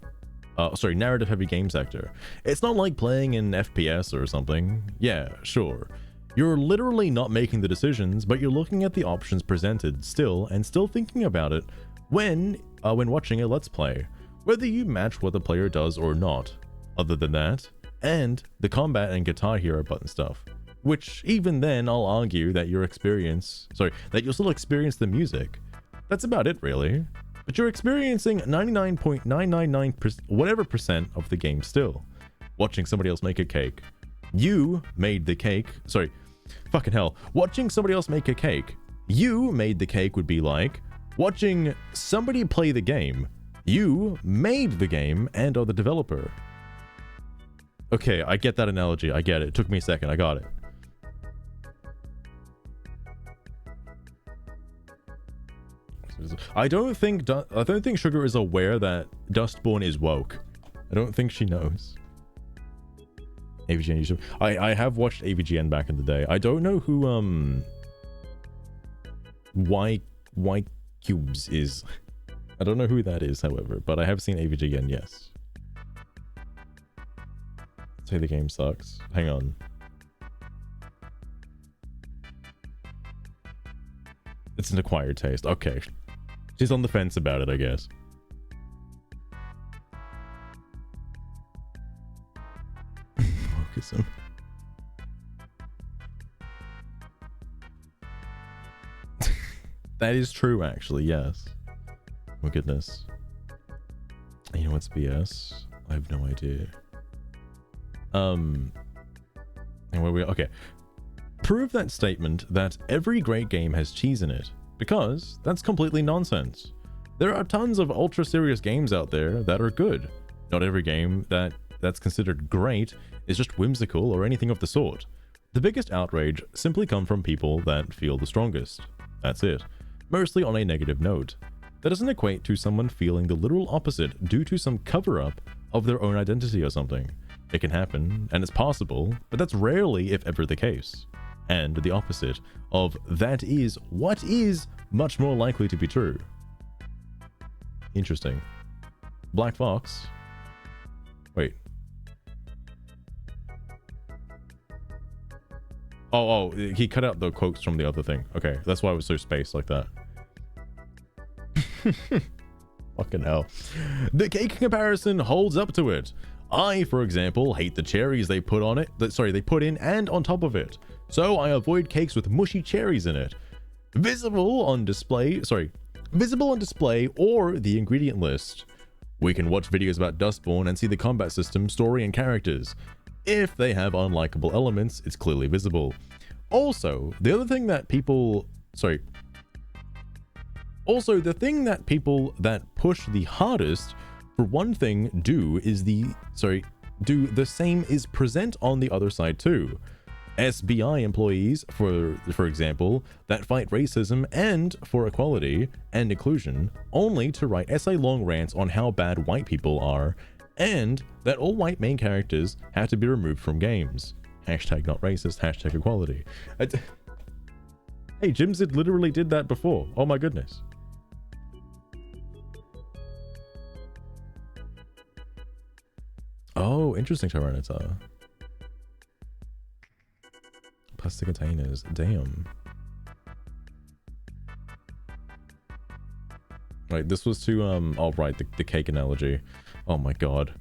Narrative-heavy game sector. It's not like playing in FPS or something. Yeah, sure. You're literally not making the decisions, but you're looking at the options presented still, and still thinking about it when watching a Let's Play, whether you match what the player does or not. Other than that, and the combat and Guitar Hero button stuff, which even then I'll argue that you'll still experience the music. That's about it, really. But you're experiencing 99.999% whatever percent of the game still. Watching somebody else make a cake. You made the cake. Sorry, fucking hell. Watching somebody else make a cake. You made the cake would be like watching somebody play the game. You made the game and are the developer. Okay, I get that analogy. I get it. It took me a second. I got it. I don't think Sugar is aware that Dustborn is woke. I don't think she knows. AVGN YouTube. I have watched AVGN back in the day. I don't know who Y Cubes is. I don't know who that is, however, but I have seen AVGN, yes. Say the game sucks. Hang on. It's an acquired taste. Okay. She's on the fence about it, I guess. Focus him. That is true, actually, yes. Oh goodness. You know what's BS? I have no idea. And where we okay. Prove that statement that every great game has cheese in it, because that's completely nonsense. There are tons of ultra serious games out there that are good. Not every game that's considered great is just whimsical or anything of the sort. The biggest outrage simply come from people that feel the strongest. That's it. Mostly on a negative note. That doesn't equate to someone feeling the literal opposite due to some cover-up of their own identity or something. It can happen, and it's possible, but that's rarely, if ever, the case. And the opposite of that is what is much more likely to be true. Interesting. Black Fox. Wait. Oh, he cut out the quotes from the other thing. Okay, that's why it was so spaced like that. Fucking hell. The cake comparison holds up to it. I, for example, hate the cherries they put on it. They put in and on top of it. So I avoid cakes with mushy cherries in it. Visible on display or the ingredient list. We can watch videos about Dustborn and see the combat system, story, and characters. If they have unlikable elements, it's clearly visible. Also, the thing that people that push the hardest for one thing do the same is present on the other side too. SBI employees, for example, that fight racism and for equality and inclusion, only to write essay-long rants on how bad white people are, and that all white main characters have to be removed from games. Hashtag not racist, hashtag equality. Hey, Jimsid literally did that before. Oh my goodness. Oh, interesting, Tyranitar. Plastic containers. Damn. Right, this was to, oh, right, the cake analogy. Oh my god.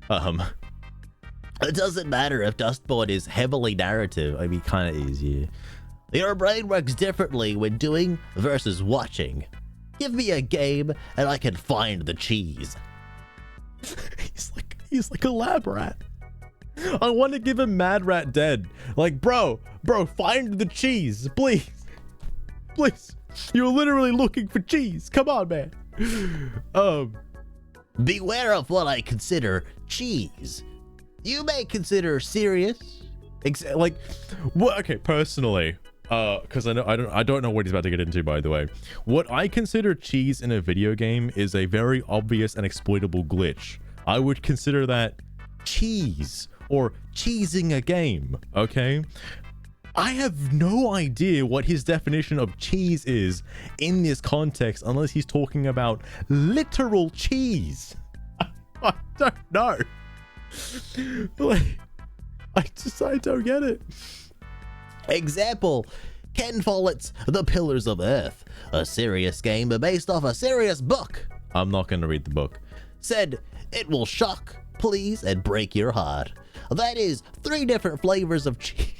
It doesn't matter if Dustborn is heavily narrative. I mean, kind of easier. Your brain works differently when doing versus watching. Give me a game and I can find the cheese. He's like a lab rat. I want to give him Mad Rat Dead. Like, bro, find the cheese, please. Please. You're literally looking for cheese. Come on, man. Beware of what I consider cheese. You may consider serious. Like, what? Okay, personally, because I don't know what he's about to get into, by the way. What I consider cheese in a video game is a very obvious and exploitable glitch. I would consider that cheese or cheesing a game, okay? I have no idea what his definition of cheese is in this context unless he's talking about literal cheese. I don't know. Like, I don't get it. Example, Ken Follett's The Pillars of Earth, a serious game based off a serious book. I'm not going to read the book. Said, it will shock, please, and break your heart. That is 3 different flavors of cheese.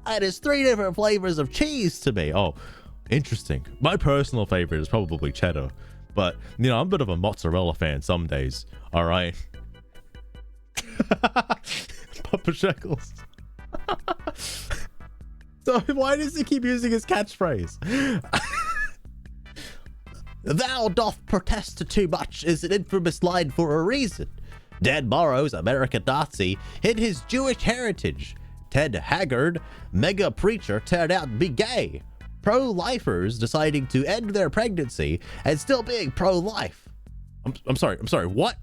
That is 3 different flavors of cheese to me. Oh, interesting. My personal favorite is probably cheddar, but you know, I'm a bit of a mozzarella fan some days. All right. Papa Shekels. So why does he keep using his catchphrase? Thou doth protest too much is an infamous line for a reason. Dan Morrow's American Nazi hid his Jewish heritage. Ted Haggard, mega preacher, turned out to be gay. Pro-lifers deciding to end their pregnancy and still being pro-life. I'm sorry, what?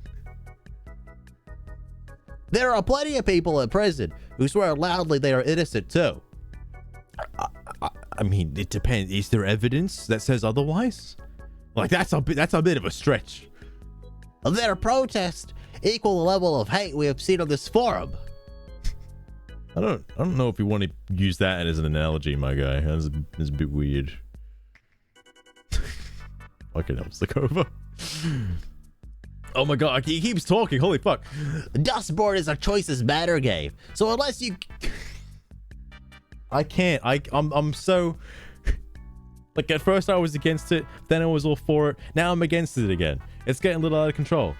There are plenty of people in prison who swear loudly they are innocent too. I mean, it depends. Is there evidence that says otherwise? Like, that's a bit of a stretch. Their protest equal the level of hate we have seen on this forum. I don't know if you want to use that as an analogy, my guy. That's a bit weird. Fucking hell, Stakova. Oh my god, he keeps talking. Holy fuck. Dustborn is a choices matter game. So unless you... I can't. I'm so... Like, at first I was against it, then I was all for it. Now I'm against it again. It's getting a little out of control.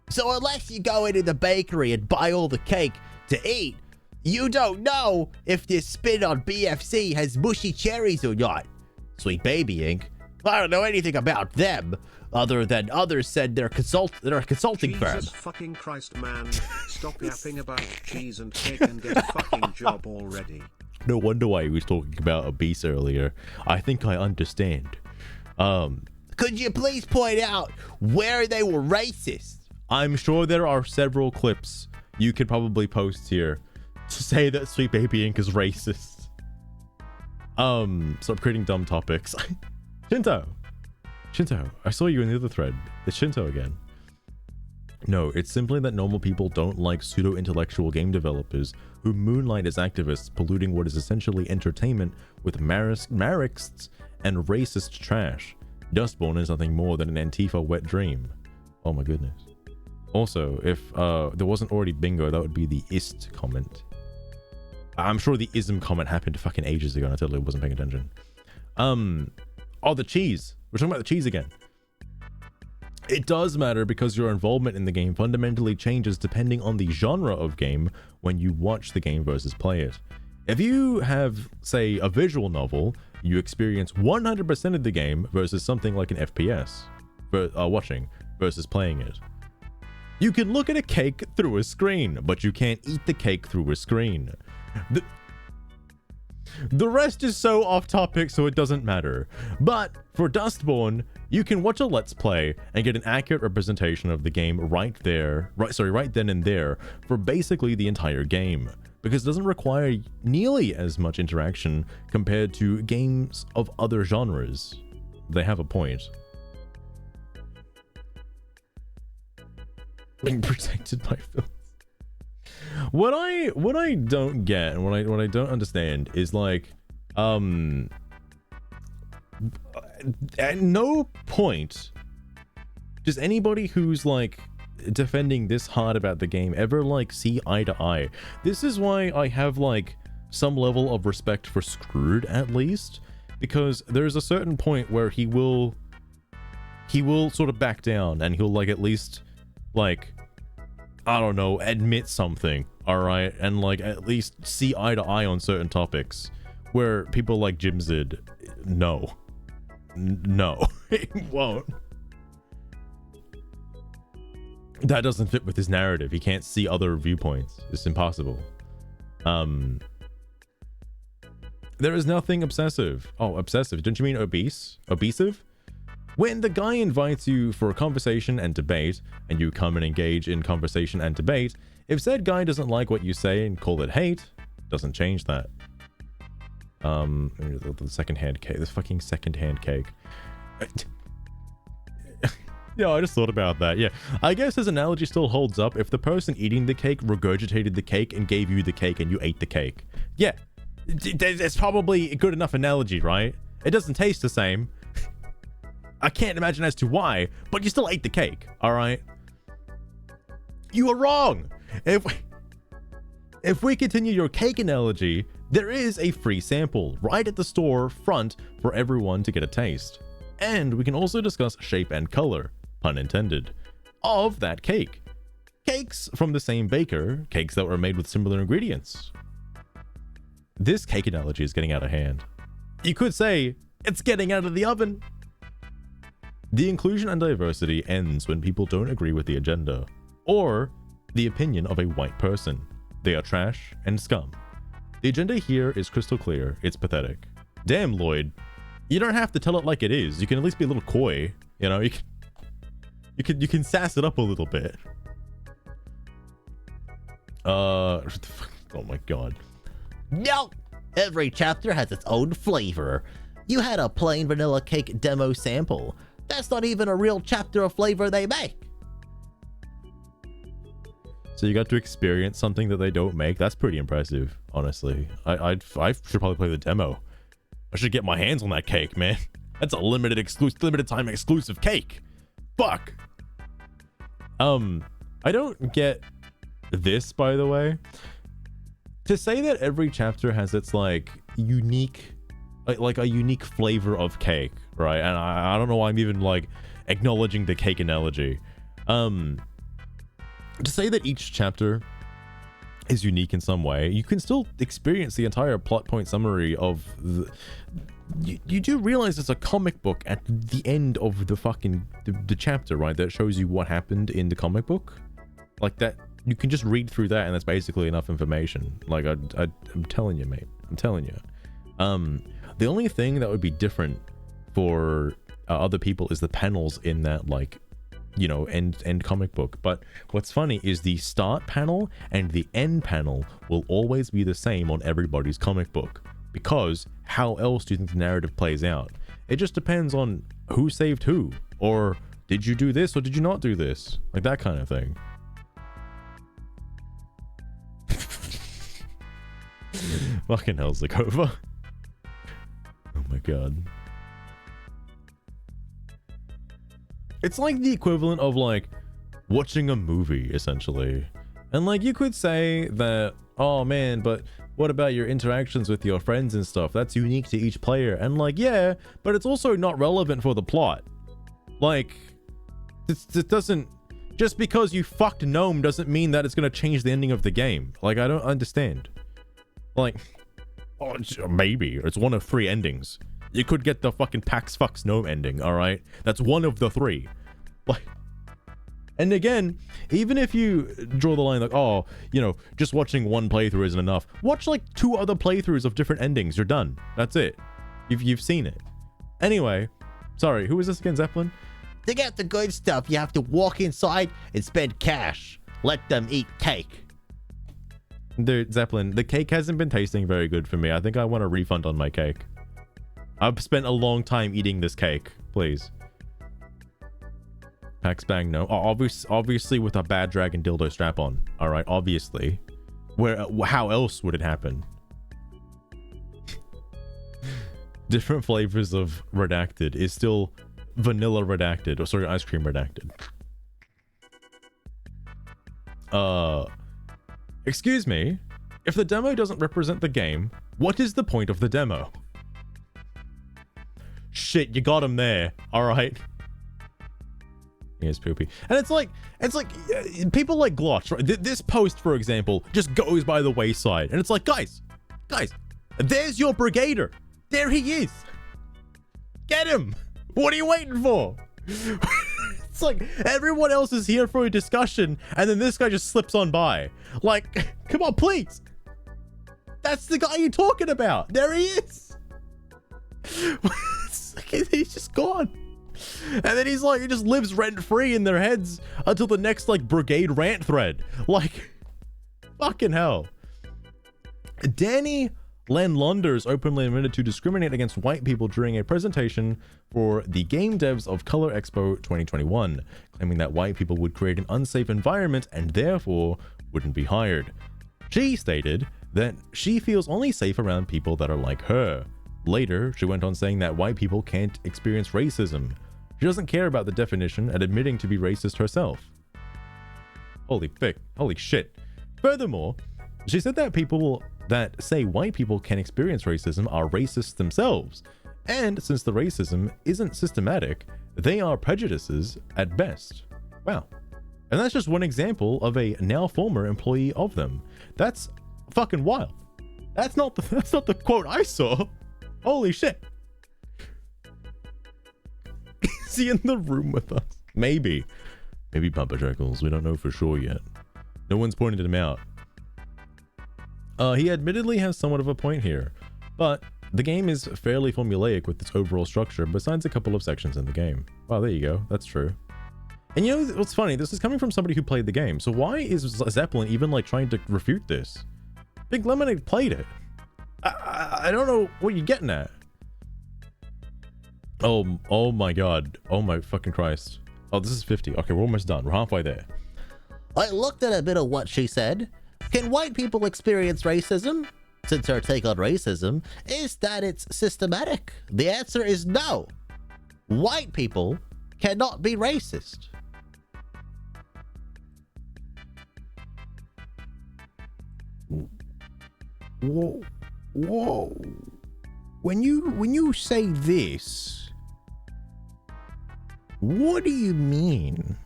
So unless you go into the bakery and buy all the cake to eat, you don't know if this spin on BFC has mushy cherries or not. Sweet Baby Inc. I don't know anything about them, other than others said they're a consulting firm. Jesus fucking Christ, man. Stop yapping about cheese and cake and get a fucking job already. No wonder why he was talking about a beast earlier. I think I understand. Could you please point out where they were racist? I'm sure there are several clips you could probably post here to say that Sweet Baby Inc. is racist. Stop creating dumb topics. Shinto, I saw you in the other thread. It's Shinto again. No, it's simply that normal people don't like pseudo-intellectual game developers who moonlight as activists, polluting what is essentially entertainment with marixists and racist trash. Dustborn is nothing more than an Antifa wet dream. Oh my goodness. Also, if there wasn't already bingo, that would be the ist comment. I'm sure the ism comment happened fucking ages ago and I totally wasn't paying attention. Oh, the cheese. We're talking about the cheese again. It does matter because your involvement in the game fundamentally changes depending on the genre of game when you watch the game versus play it. If you have, say, a visual novel, you experience 100% of the game versus something like an FPS, watching versus playing it. You can look at a cake through a screen, but you can't eat the cake through a screen. The rest is so off topic, so it doesn't matter. But for Dustborn, you can watch a Let's Play and get an accurate representation of the game right then and there for basically the entire game, because it doesn't require nearly as much interaction compared to games of other genres. They have a point. Being protected by films. What I don't get and what I don't understand is like, at no point does anybody who's like defending this hard about the game ever like see eye to eye. This is why I have like some level of respect for Screwed, at least, because there's a certain point where he will sort of back down and he'll like at least like, I don't know, admit something, all right, and like at least see eye to eye on certain topics where people like Jimsid, no, it won't. That doesn't fit with his narrative. He can't see other viewpoints. It's impossible. There is nothing obsessive. Oh, obsessive. Don't you mean obese? Obesive? When the guy invites you for a conversation and debate, and you come and engage in conversation and debate, if said guy doesn't like what you say and call it hate, doesn't change that. The second-hand cake. This fucking second-hand cake. Yeah, I just thought about that. Yeah, I guess his analogy still holds up if the person eating the cake regurgitated the cake and gave you the cake and you ate the cake. Yeah, it's probably a good enough analogy, right? It doesn't taste the same. I can't imagine as to why, but you still ate the cake, all right? You are wrong. If we continue your cake analogy, there is a free sample right at the store front for everyone to get a taste. And we can also discuss shape and color, pun intended, of that cake. Cakes from the same baker, cakes that were made with similar ingredients. This cake analogy is getting out of hand. You could say, it's getting out of the oven. The inclusion and diversity ends when people don't agree with the agenda, or the opinion of a white person. They are trash and scum. The agenda here is crystal clear, it's pathetic. Damn, Lloyd. You don't have to tell it like it is. You can at least be a little coy. You know, you can sass it up a little bit. Oh my god. No! Every chapter has its own flavor. You had a plain vanilla cake demo sample. That's not even a real chapter of flavor they make. So you got to experience something that they don't make. That's pretty impressive, honestly. I should probably play the demo. I should get my hands on that cake, man. That's a limited time exclusive cake. Fuck. I don't get this, by the way. To say that every chapter has its like unique, like a unique flavor of cake, right? And I don't know why I'm even like acknowledging the cake analogy. To say that each chapter is unique in some way, you can still experience the entire plot point summary of the... You do realize there's a comic book at the end of the fucking the chapter, right? That shows you what happened in the comic book. Like that, you can just read through that and that's basically enough information. Like I'm telling you, mate. I'm telling you. The only thing that would be different for other people is the panels in that, like, you know, end comic book. But what's funny is the start panel and the end panel will always be the same on everybody's comic book, because how else do you think the narrative plays out? It just depends on who saved who, or did you do this or did you not do this, like that kind of thing. Fucking hell's the over. Oh my god. It's like the equivalent of like watching a movie, essentially. And like you could say that, oh man, but what about your interactions with your friends and stuff? That's unique to each player. And like, yeah, but it's also not relevant for the plot. Like, it doesn't, just because you fucked Gnome doesn't mean that it's gonna change the ending of the game. Like, I don't understand. Like, oh, maybe it's one of 3 endings. You could get the fucking Pax fucks Gnome ending, all right? That's one of the 3. Like, and again, even if you draw the line like, oh, you know, just watching one playthrough isn't enough. Watch like 2 other playthroughs of different endings. You're done. That's it. You've seen it. Anyway, sorry, who was this again, Zeppelin? To get the good stuff, you have to walk inside and spend cash. Let them eat cake. Dude, Zeppelin, the cake hasn't been tasting very good for me. I think I want a refund on my cake. I've spent a long time eating this cake. Please. Pax Bang, no. Oh, obviously with a bad dragon dildo strap on. All right, obviously. How else would it happen? Different flavors of redacted is still vanilla redacted. Or sorry, ice cream redacted. Excuse me. If the demo doesn't represent the game, what is the point of the demo? Shit, you got him there. All right. He is poopy. And it's like people like Glotch, right? This post, for example, just goes by the wayside. And it's like, guys, there's your brigader. There he is. Get him. What are you waiting for? It's like everyone else is here for a discussion and then this guy just slips on by. Like, come on, please. That's the guy you're talking about. There he is. He's just gone. And then he's like, he just lives rent free in their heads until the next like brigade rant thread. Like, fucking hell. Danny Landlunders openly admitted to discriminate against white people during a presentation for the Game Devs of Color Expo 2021, claiming that white people would create an unsafe environment and therefore wouldn't be hired. She stated that she feels only safe around people that are like her. Later, she went on saying that white people can't experience racism. She doesn't care about the definition and admitting to be racist herself. Holy shit. Furthermore, she said that people that say white people can experience racism are racist themselves, and since the racism isn't systematic, they are prejudices at best. Wow. And that's just one example of a now former employee of them. That's fucking wild. That's not the quote I saw. Holy shit. Is he in the room with us? Maybe Papa Shackles. We don't know for sure yet. No one's pointed him out. He admittedly has somewhat of a point here, but the game is fairly formulaic with its overall structure besides a couple of sections in the game. Wow, there you go. That's true. And you know what's funny? This is coming from somebody who played the game. So why is Zeppelin even like trying to refute this? Big Lemonade played it. I don't know what you're getting at. Oh my god. Oh my fucking Christ. Oh, this is 50. Okay, we're almost done. We're halfway there. I looked at a bit of what she said. Can white people experience racism? Since her take on racism is that it's systematic. The answer is no. White people cannot be racist. Whoa. When you say this, what do you mean?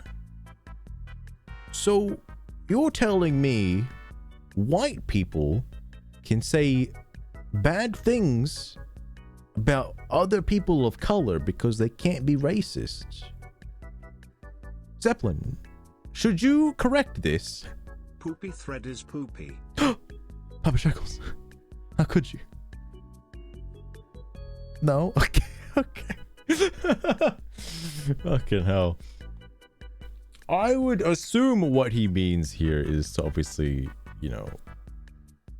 So you're telling me white people can say bad things about other people of color because they can't be racist? Zeppelin, should you correct this? Poopy thread is poopy. Papa Shackles, how could you? No? Okay. Fucking hell. I would assume what he means here is to obviously, you know,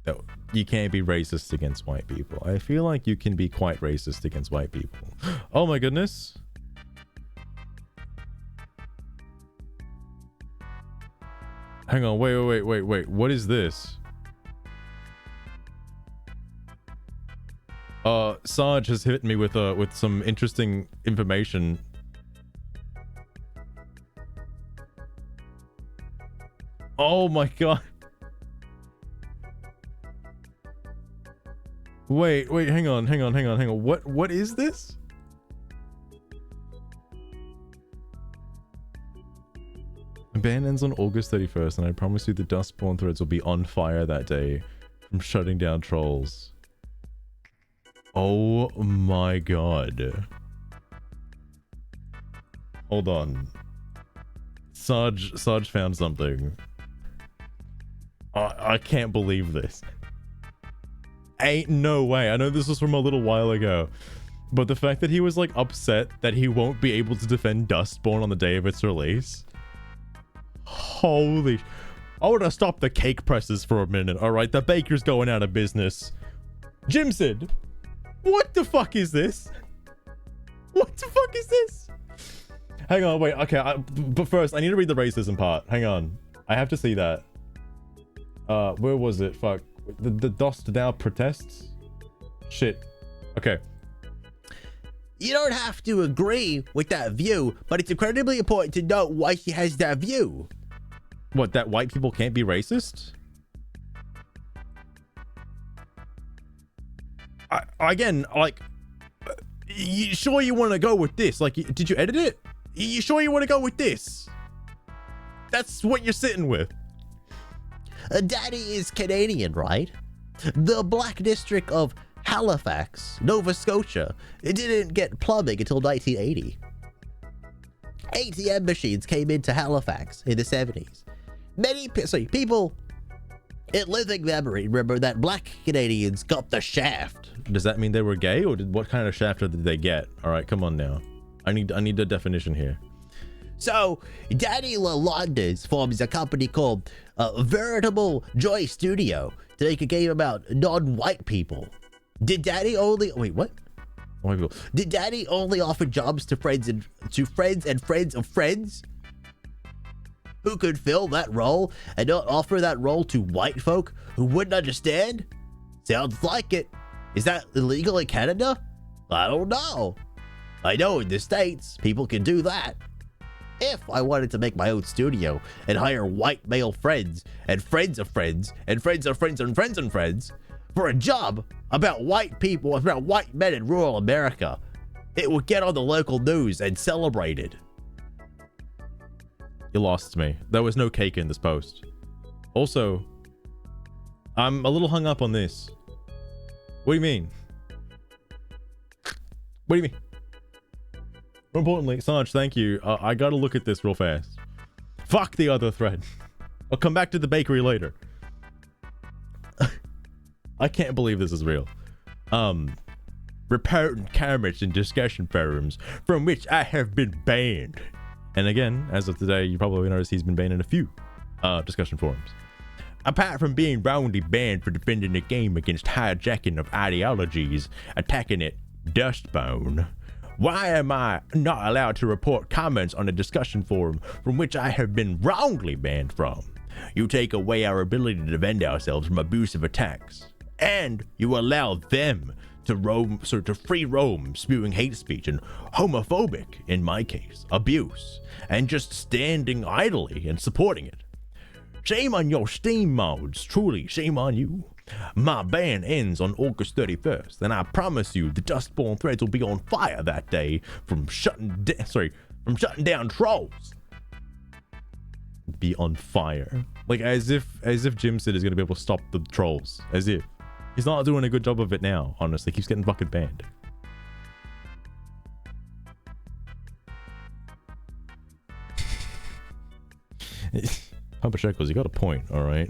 that you can't be racist against white people. I feel like you can be quite racist against white people. Oh my goodness. Hang on, wait. What is this? Sarge has hit me with some interesting information. Oh my god. Wait, hang on. What is this? The ban ends on August 31st, and I promise you the Dustborn threads will be on fire that day from shutting down trolls. Oh my god. Hold on. Sarge found something. I can't believe this. Ain't no way. I know this was from a little while ago, but the fact that he was like upset that he won't be able to defend Dustborn on the day of its release. Holy... I would have stopped the cake presses for a minute, alright? The baker's going out of business. Jimsid! What the fuck is this? What the fuck is this? Hang on, wait, okay, but first, I need to read the racism part. Hang on. I have to see that. Where was it? Fuck. The Dost Thou protests? Shit. Okay. You don't have to agree with that view, but it's incredibly important to know why she has that view. What, that white people can't be racist? Again, like, you sure you want to go with this? Like, did you edit it? You sure you want to go with this? That's what you're sitting with. Daddy is Canadian, right? The Black District of Halifax, Nova Scotia, it didn't get plumbing until 1980. ATM machines came into Halifax in the 70s. People In living memory, remember that black Canadians got the shaft. Does that mean they were gay, or what kind of shaft did they get? All right, come on now. I need a definition here. So, Daddy Lalandes forms a company called Veritable Joy Studio to make a game about non-white people. Did Daddy only... Wait, what? White people. Did Daddy only offer jobs to friends and friends of friends? Who could fill that role and not offer that role to white folk who wouldn't understand? Sounds like it. Is that illegal in Canada? I don't know. I know in the States, people can do that. If I wanted to make my own studio and hire white male friends and friends of friends and friends of friends and friends and friends for a job about white people, about white men in rural America, it would get on the local news and celebrated. You lost me. There was no cake in this post. Also, I'm a little hung up on this. What do you mean? What do you mean? More importantly, Sarge, thank you. I gotta look at this real fast. Fuck the other thread. I'll come back to the bakery later. I can't believe this is real. Reporting comments in discussion forums from which I have been banned. And again, as of today, you probably noticed he's been banned in a few discussion forums. Apart from being roundly banned for defending the game against hijacking of ideologies, attacking it, Dustborn. Why am I not allowed to report comments on a discussion forum from which I have been wrongly banned from? You take away our ability to defend ourselves from abusive attacks, and you allow them to free roam, spewing hate speech and homophobic, in my case, abuse, and just standing idly and supporting it. Shame on your Steam mods, truly shame on you. My ban ends on August 31st, and I promise you the Dustborn threads will be on fire that day from shutting down trolls. Be on fire. Like as if Jimsid is gonna be able to stop the trolls. As if. He's not doing a good job of it now, honestly. He keeps getting fucking banned. Papa Shekels, you got a point, alright?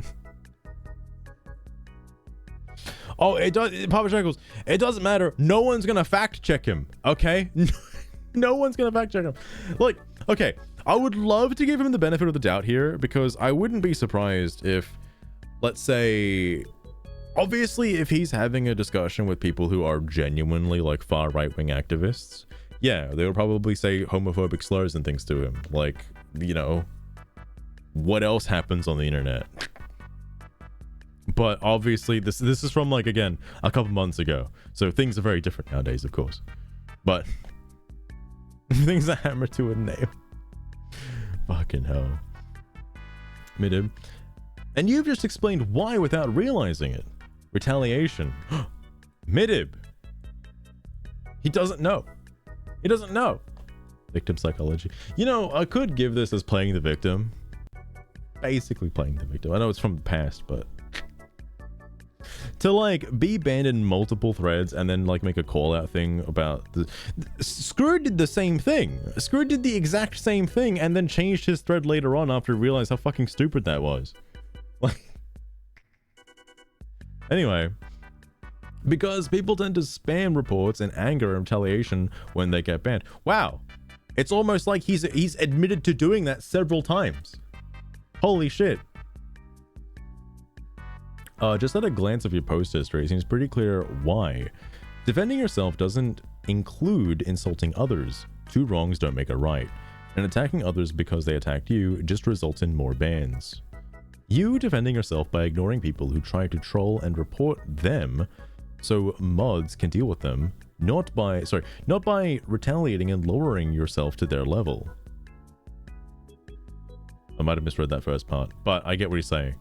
Oh, it does, Papa Shekels, it doesn't matter. No one's gonna fact check him, okay? No one's gonna fact check him. Like, okay, I would love to give him the benefit of the doubt here, because I wouldn't be surprised if, let's say, obviously, if he's having a discussion with people who are genuinely like far right-wing activists, yeah, they would probably say homophobic slurs and things to him. Like, you know, what else happens on the internet? But obviously, this is from, like, again, a couple months ago. So things are very different nowadays, of course. But things are hammered to a nail. Fucking hell. Midib. And you've just explained why without realizing it. Retaliation. Midib. He doesn't know. He doesn't know. Victim psychology. You know, I could give this as playing the victim. Basically playing the victim. I know it's from the past, but to like be banned in multiple threads and then like make a call out thing about the Screw did the same thing. Screw did the exact same thing and then changed his thread later on after he realized how fucking stupid that was. Like, anyway, because people tend to spam reports and anger and retaliation when they get banned. Wow, it's almost like he's admitted to doing that several times. Holy shit. Just at a glance of your post history, it seems pretty clear why. Defending yourself doesn't include insulting others. Two wrongs don't make a right. And attacking others because they attacked you just results in more bans. You defending yourself by ignoring people who try to troll and report them so mods can deal with them, not by retaliating and lowering yourself to their level. I might have misread that first part, but I get what he's saying.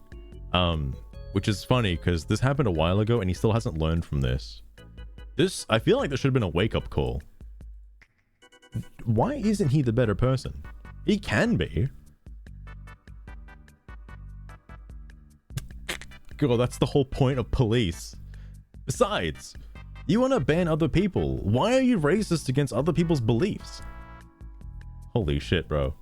Which is funny because this happened a while ago and he still hasn't learned from this. I feel like there should have been a wake-up call. Why isn't he the better person? He can be. Girl, that's the whole point of police. Besides, you want to ban other people. Why are you racist against other people's beliefs? Holy shit, bro.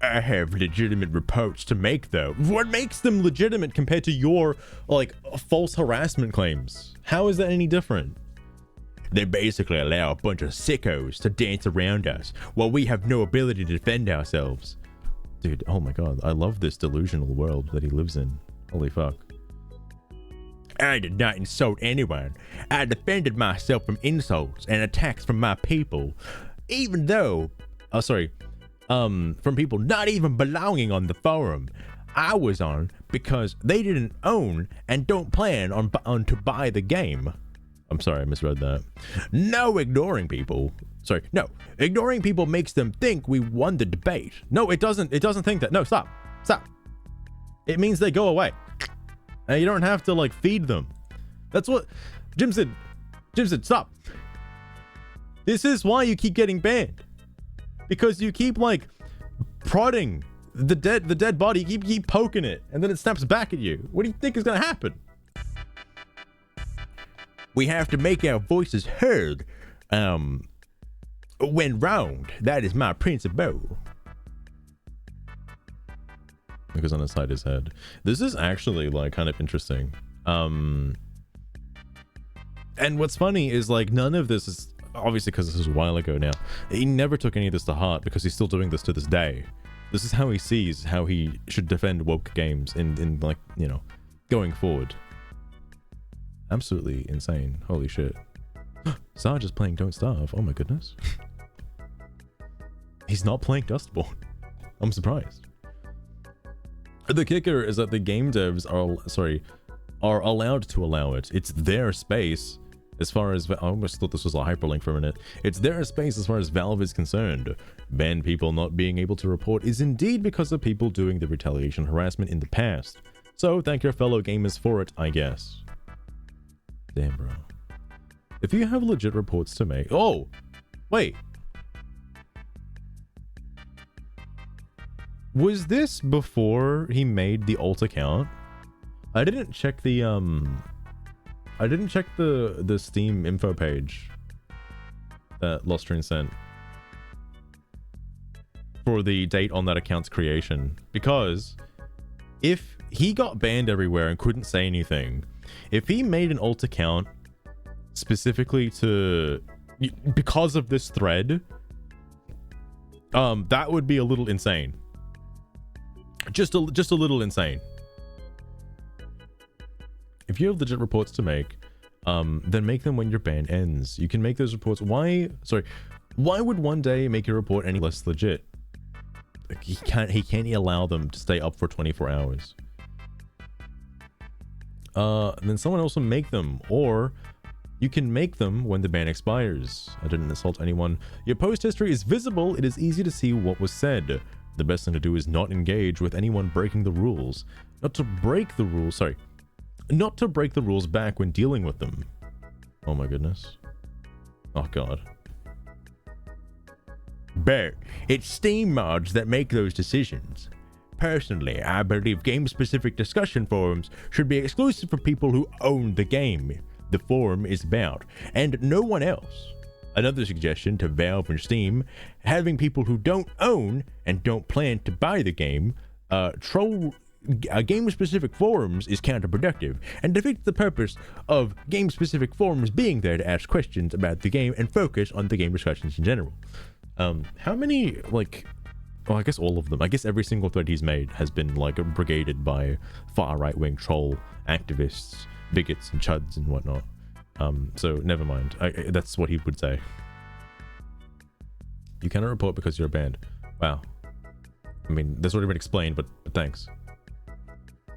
I have legitimate reports to make, though. What makes them legitimate compared to your, like, false harassment claims? How is that any different? They basically allow a bunch of sickos to dance around us while we have no ability to defend ourselves. Dude, oh my god, I love this delusional world that he lives in. Holy fuck. I did not insult anyone. I defended myself from insults and attacks from my people, even though, from people not even belonging on the forum I was on because they didn't own and don't plan on to buy the game. I'm sorry, I misread that. No, ignoring people. Sorry, no. Ignoring people makes them think we won the debate. No, it doesn't. It doesn't think that. No, stop. Stop. It means they go away. And you don't have to, like, feed them. That's what... Jimsid, stop. This is why you keep getting banned. Because you keep, like, prodding the dead body. You keep poking it. And then it snaps back at you. What do you think is going to happen? We have to make our voices heard when wronged. That is my principle. Because on the side of his head. This is actually, like, kind of interesting. And what's funny is, like, none of this is obviously because this is a while ago now. He never took any of this to heart because he's still doing this to this day. This is how he sees how he should defend woke games in like, you know, going forward. Absolutely insane. Holy shit. Sarge is playing Don't Starve. Oh my goodness. He's not playing Dustborn. I'm surprised. The kicker is that the game devs are allowed to allow it. It's their space as far as... I almost thought this was a hyperlink for a minute. It's their space as far as Valve is concerned. Ban people not being able to report is indeed because of people doing the retaliation harassment in the past. So thank your fellow gamers for it, I guess. Damn, bro. If you have legit reports to make... Oh! Wait. Was this before he made the alt account? I didn't check the the Steam info page that Lostrain sent for the date on that account's creation, because if he got banned everywhere and couldn't say anything, if he made an alt account specifically because of this thread, that would be a little insane. Just a little insane. If you have legit reports to make, then make them when your ban ends. You can make those reports. Why would one day make your report any less legit? Like, he can't allow them to stay up for 24 hours. Then someone else will make them, or you can make them when the ban expires. I didn't insult anyone. Your post history is visible. It is easy to see what was said. The best thing to do is not engage with anyone breaking the rules. Not to break the rules back when dealing with them. Oh my goodness. Oh god. But it's Steam mods that make those decisions. Personally, I believe game-specific discussion forums should be exclusive for people who own the game the forum is about, and no one else. Another suggestion to Valve and Steam: having people who don't own and don't plan to buy the game troll game-specific forums is counterproductive and defeats the purpose of game-specific forums being there to ask questions about the game and focus on the game discussions in general. How many, like... Well, I guess all of them. I guess every single thread he's made has been, like, brigaded by far right-wing troll activists, bigots, and chuds and whatnot. So never mind. That's what he would say. You cannot report because you're banned. Wow. I mean, that's already been explained, but thanks.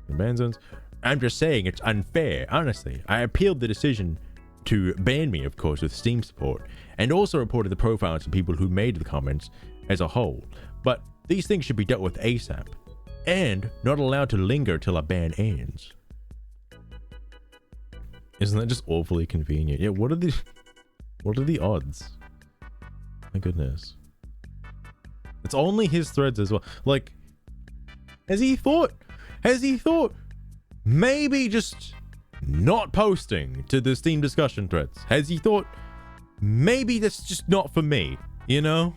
Ban zones. I'm just saying it's unfair, honestly. I appealed the decision to ban me, of course, with Steam support, and also reported the profiles of people who made the comments as a whole. But these things should be dealt with ASAP, and not allowed to linger till a ban ends. Isn't that just awfully convenient? Yeah, what are the odds? My goodness. It's only his threads as well. Like, has he thought maybe just not posting to the Steam discussion threads? Has he thought maybe that's just not for me, you know?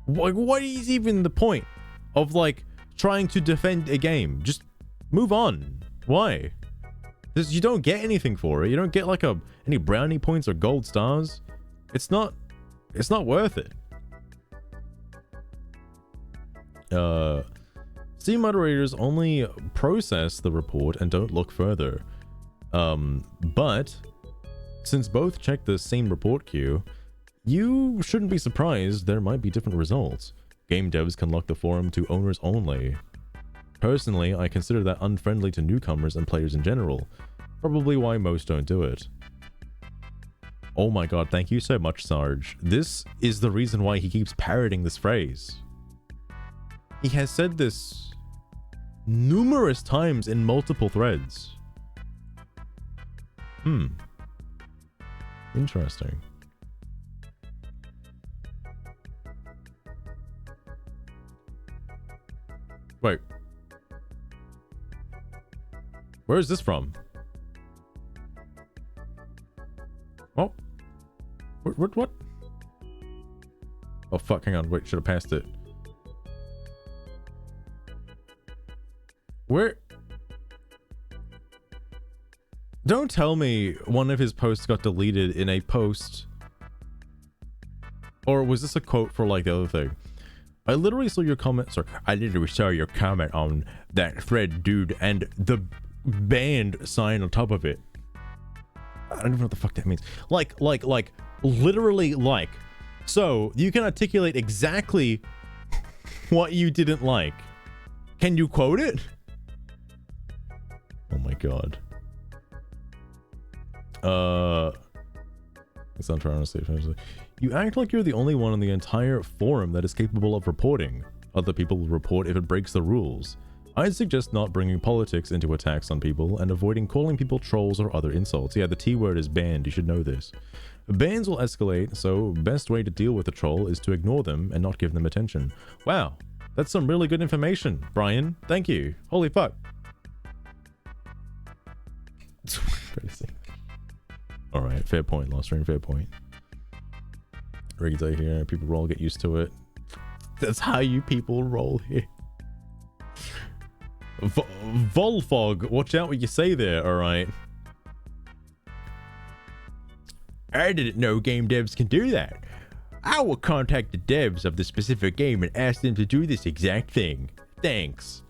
Like, what is even the point of, like, trying to defend a game? Just move on. Why? Because you don't get anything for it. You don't get, like, any brownie points or gold stars. It's not worth it. Steam moderators only process the report and don't look further. But since both check the same report queue, you shouldn't be surprised there might be different results. Game devs can lock the forum to owners only. Personally, I consider that unfriendly to newcomers and players in general. Probably why most don't do it. Oh my god, thank you so much, Sarge. This is the reason why he keeps parroting this phrase. He has said this numerous times in multiple threads. Interesting. Wait. Where is this from? Oh. What? Oh, fuck, hang on. Wait, should have passed it. Where? Don't tell me one of his posts got deleted in a post. Or was this a quote for, like, the other thing? I literally saw your comment. Sorry, I literally saw your comment on that thread, dude, and the band sign on top of it. I don't even know what the fuck that means. Like, literally, like. So, you can articulate exactly what you didn't like. Can you quote it? Oh my god. It's not trying to say. You act like you're the only one on the entire forum that is capable of reporting. Other people will report if it breaks the rules. I'd suggest not bringing politics into attacks on people and avoiding calling people trolls or other insults. Yeah, the T word is banned. You should know this. Bans will escalate, so best way to deal with a troll is to ignore them and not give them attention. Wow, that's some really good information, Brian. Thank you. Holy fuck. Alright, fair point, Lost Ring, fair point. Rigged day here, people roll, get used to it. That's how you people roll here. Volfog, watch out what you say there, alright? I didn't know game devs can do that. I will contact the devs of the specific game and ask them to do this exact thing. Thanks.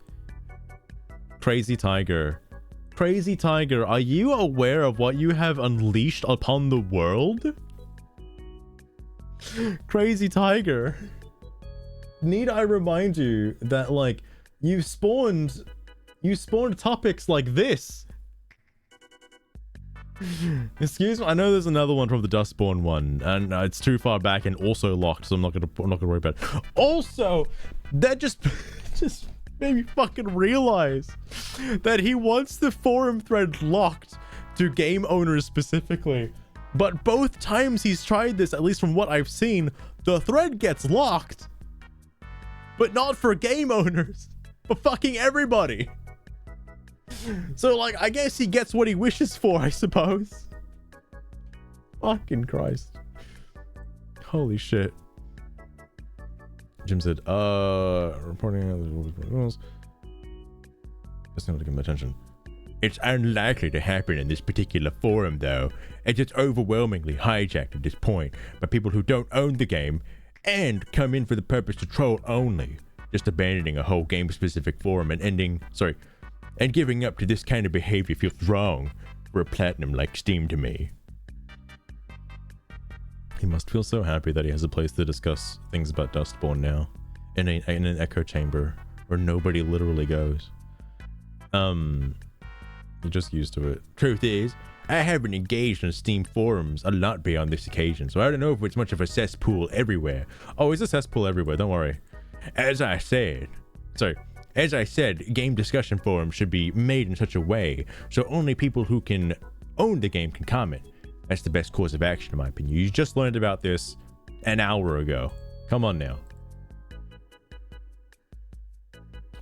Crazy Tiger. Crazy Tiger, are you aware of what you have unleashed upon the world? Crazy Tiger. Need I remind you that, like, you spawned topics like this. Excuse me, I know there's another one from the Dustborn one, and it's too far back and also locked, so I'm not gonna worry about it. Also, that just made me fucking realize that he wants the forum thread locked to game owners specifically. But both times he's tried this, at least from what I've seen, the thread gets locked. But not for game owners, for fucking everybody. So, like, I guess he gets what he wishes for, I suppose. Fucking Christ. Holy shit. Jimsid, reporting rules. Just not to give him attention. It's unlikely to happen in this particular forum, though, as it's overwhelmingly hijacked at this point by people who don't own the game and come in for the purpose to troll only, just abandoning a whole game-specific forum and giving up to this kind of behavior feels wrong for a platinum like Steam to me. He must feel so happy that he has a place to discuss things about Dustborn now, in an echo chamber where nobody literally goes. You're just used to it. Truth is, I haven't engaged on Steam forums a lot beyond this occasion, so I don't know if it's much of a cesspool everywhere. Oh, it's a cesspool everywhere, don't worry. As I said, game discussion forums should be made in such a way so only people who can own the game can comment. That's the best course of action, in my opinion. You just learned about this an hour ago. Come on now.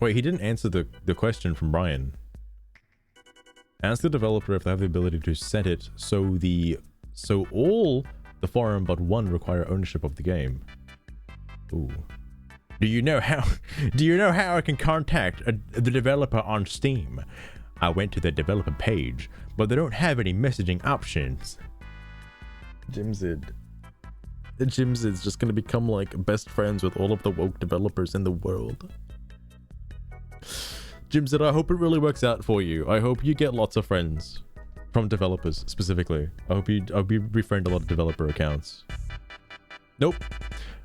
Wait, he didn't answer the question from Brian. Ask the developer if they have the ability to set it so all the forum but one require ownership of the game. Ooh. Do you know how I can contact the developer on Steam? I went to the developer page, but they don't have any messaging options. Jimsid. Jimsid's just gonna become like best friends with all of the woke developers in the world. Jimsid, I hope it really works out for you. I hope you get lots of friends from developers specifically. I hope you befriend a lot of developer accounts. Nope.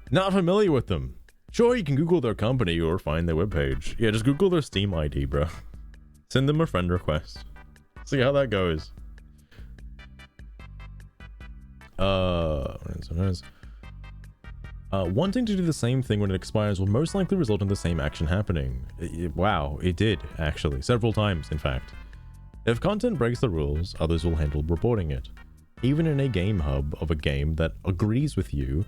Not familiar with them. Sure, you can Google their company or find their webpage. Yeah, just Google their Steam ID, bro. Send them a friend request. See how that goes. Wanting to do the same thing when it expires will most likely result in the same action happening. Wow, it did, actually. Several times, in fact. If content breaks the rules, others will handle reporting it. Even in a game hub of a game that agrees with you,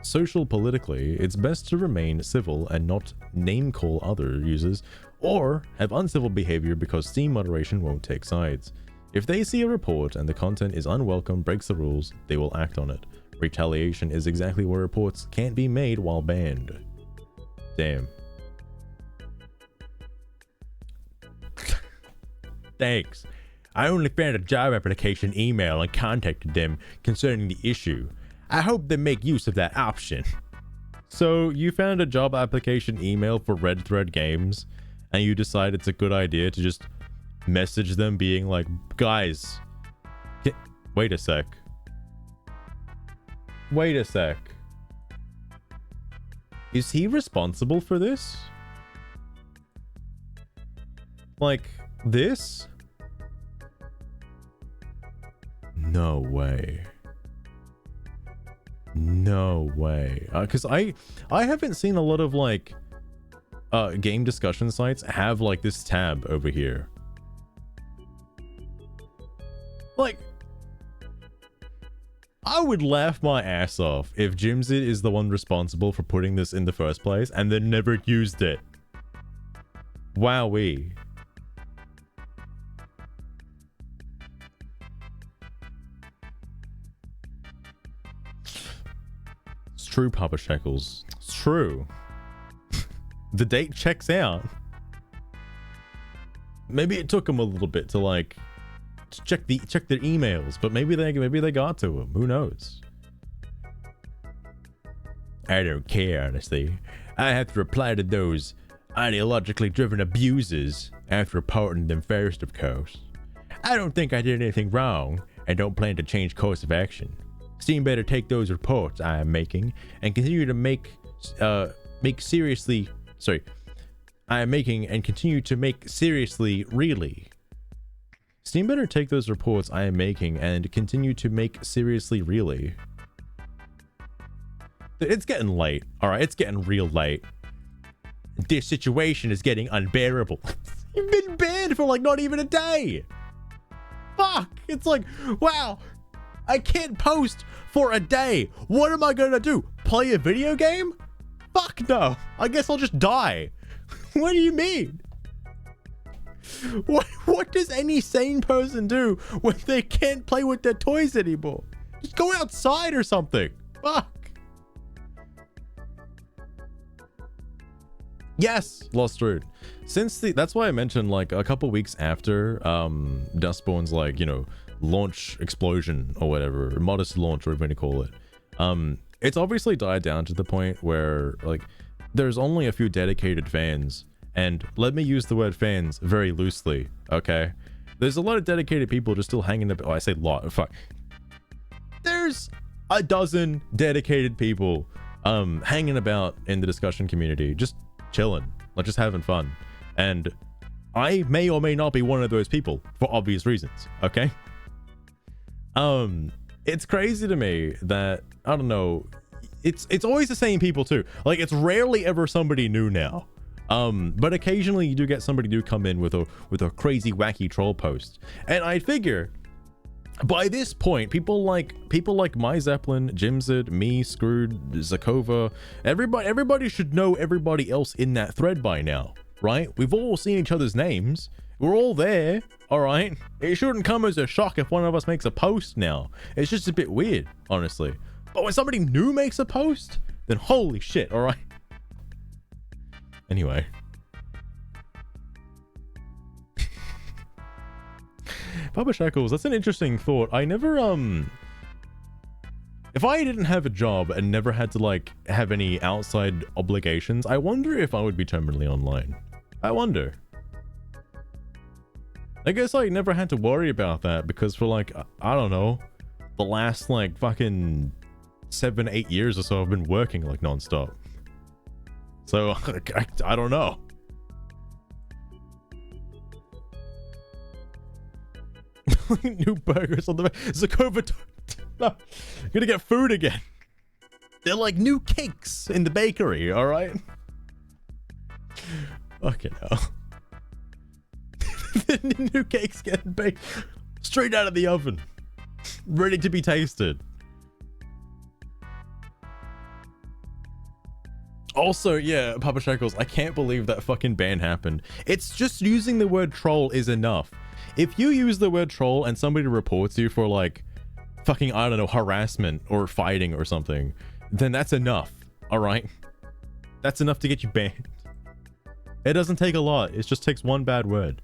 social politically, it's best to remain civil and not name-call other users, or have uncivil behavior because Steam moderation won't take sides. If they see a report and the content is unwelcome, breaks the rules, they will act on it. Retaliation is exactly where reports can't be made while banned. Damn. Thanks. I only found a job application email and contacted them concerning the issue. I hope they make use of that option. So you found a job application email for Red Thread Games and you decide it's a good idea to just message them being like, guys, wait a sec. Wait a sec. Is he responsible for this? Like, this? No way. No way. Because I haven't seen a lot of, like, game discussion sites have, like, this tab over here. Like, I would laugh my ass off if Jimsid is the one responsible for putting this in the first place and then never used it. Wowee. It's true, Papa Shekels. It's true. The date checks out. Maybe it took him a little bit to, like, check their emails, but maybe they got to him. Who knows? I don't care, honestly. I have to reply to those ideologically driven abusers after reporting them first, of course. I don't think I did anything wrong and don't plan to change course of action. Steam better take those reports I am making and continue to make seriously really. Steam better take those reports I am making and continue to make seriously really. It's getting late. Alright, it's getting real late. This situation is getting unbearable. You've been banned for like not even a day. Fuck. It's like, wow, I can't post for a day. What am I gonna do? Play a video game? Fuck no. I guess I'll just die. What do you mean? What does any sane person do when they can't play with their toys anymore? Just go outside or something. Fuck. Yes, Lost Root. That's why I mentioned, like, a couple weeks after Dustborn's, like, you know, launch explosion or whatever, or modest launch, whatever you want to call it. It's obviously died down to the point where, like, there's only a few dedicated fans. And let me use the word fans very loosely, okay? There's a lot of dedicated people just still hanging up. Oh, I say lot. Fuck. There's a dozen dedicated people hanging about in the discussion community, just chilling, like just having fun. And I may or may not be one of those people for obvious reasons, okay? It's crazy to me that, I don't know, it's always the same people too. Like, it's rarely ever somebody new now. But occasionally you do get somebody new come in with a crazy wacky troll post. And I figure by this point, people like My Zeppelin, Jimsid, me, Screwed, Zakova, everybody should know everybody else in that thread by now, right? We've all seen each other's names. We're all there, all right? It shouldn't come as a shock if one of us makes a post now. It's just a bit weird, honestly. But when somebody new makes a post, then holy shit, all right? Anyway. Papa Shackles, that's an interesting thought. I never, if I didn't have a job and never had to, like, have any outside obligations, I wonder if I would be terminally online. I wonder. I guess I never had to worry about that because for, like, I don't know, the last, like, fucking 7-8 years or so I've been working, like, non-stop. So, I don't know. New burgers on the Zakova. No, I'm gonna get food again. They're like new cakes in the bakery, alright? Fucking hell. The new cakes getting baked straight out of the oven. Ready to be tasted. Also, yeah, Papa Shackles, I can't believe that fucking ban happened. It's just using the word troll is enough. If you use the word troll and somebody reports you for, like, fucking, I don't know, harassment or fighting or something, then that's enough, alright? That's enough to get you banned. It doesn't take a lot, it just takes one bad word.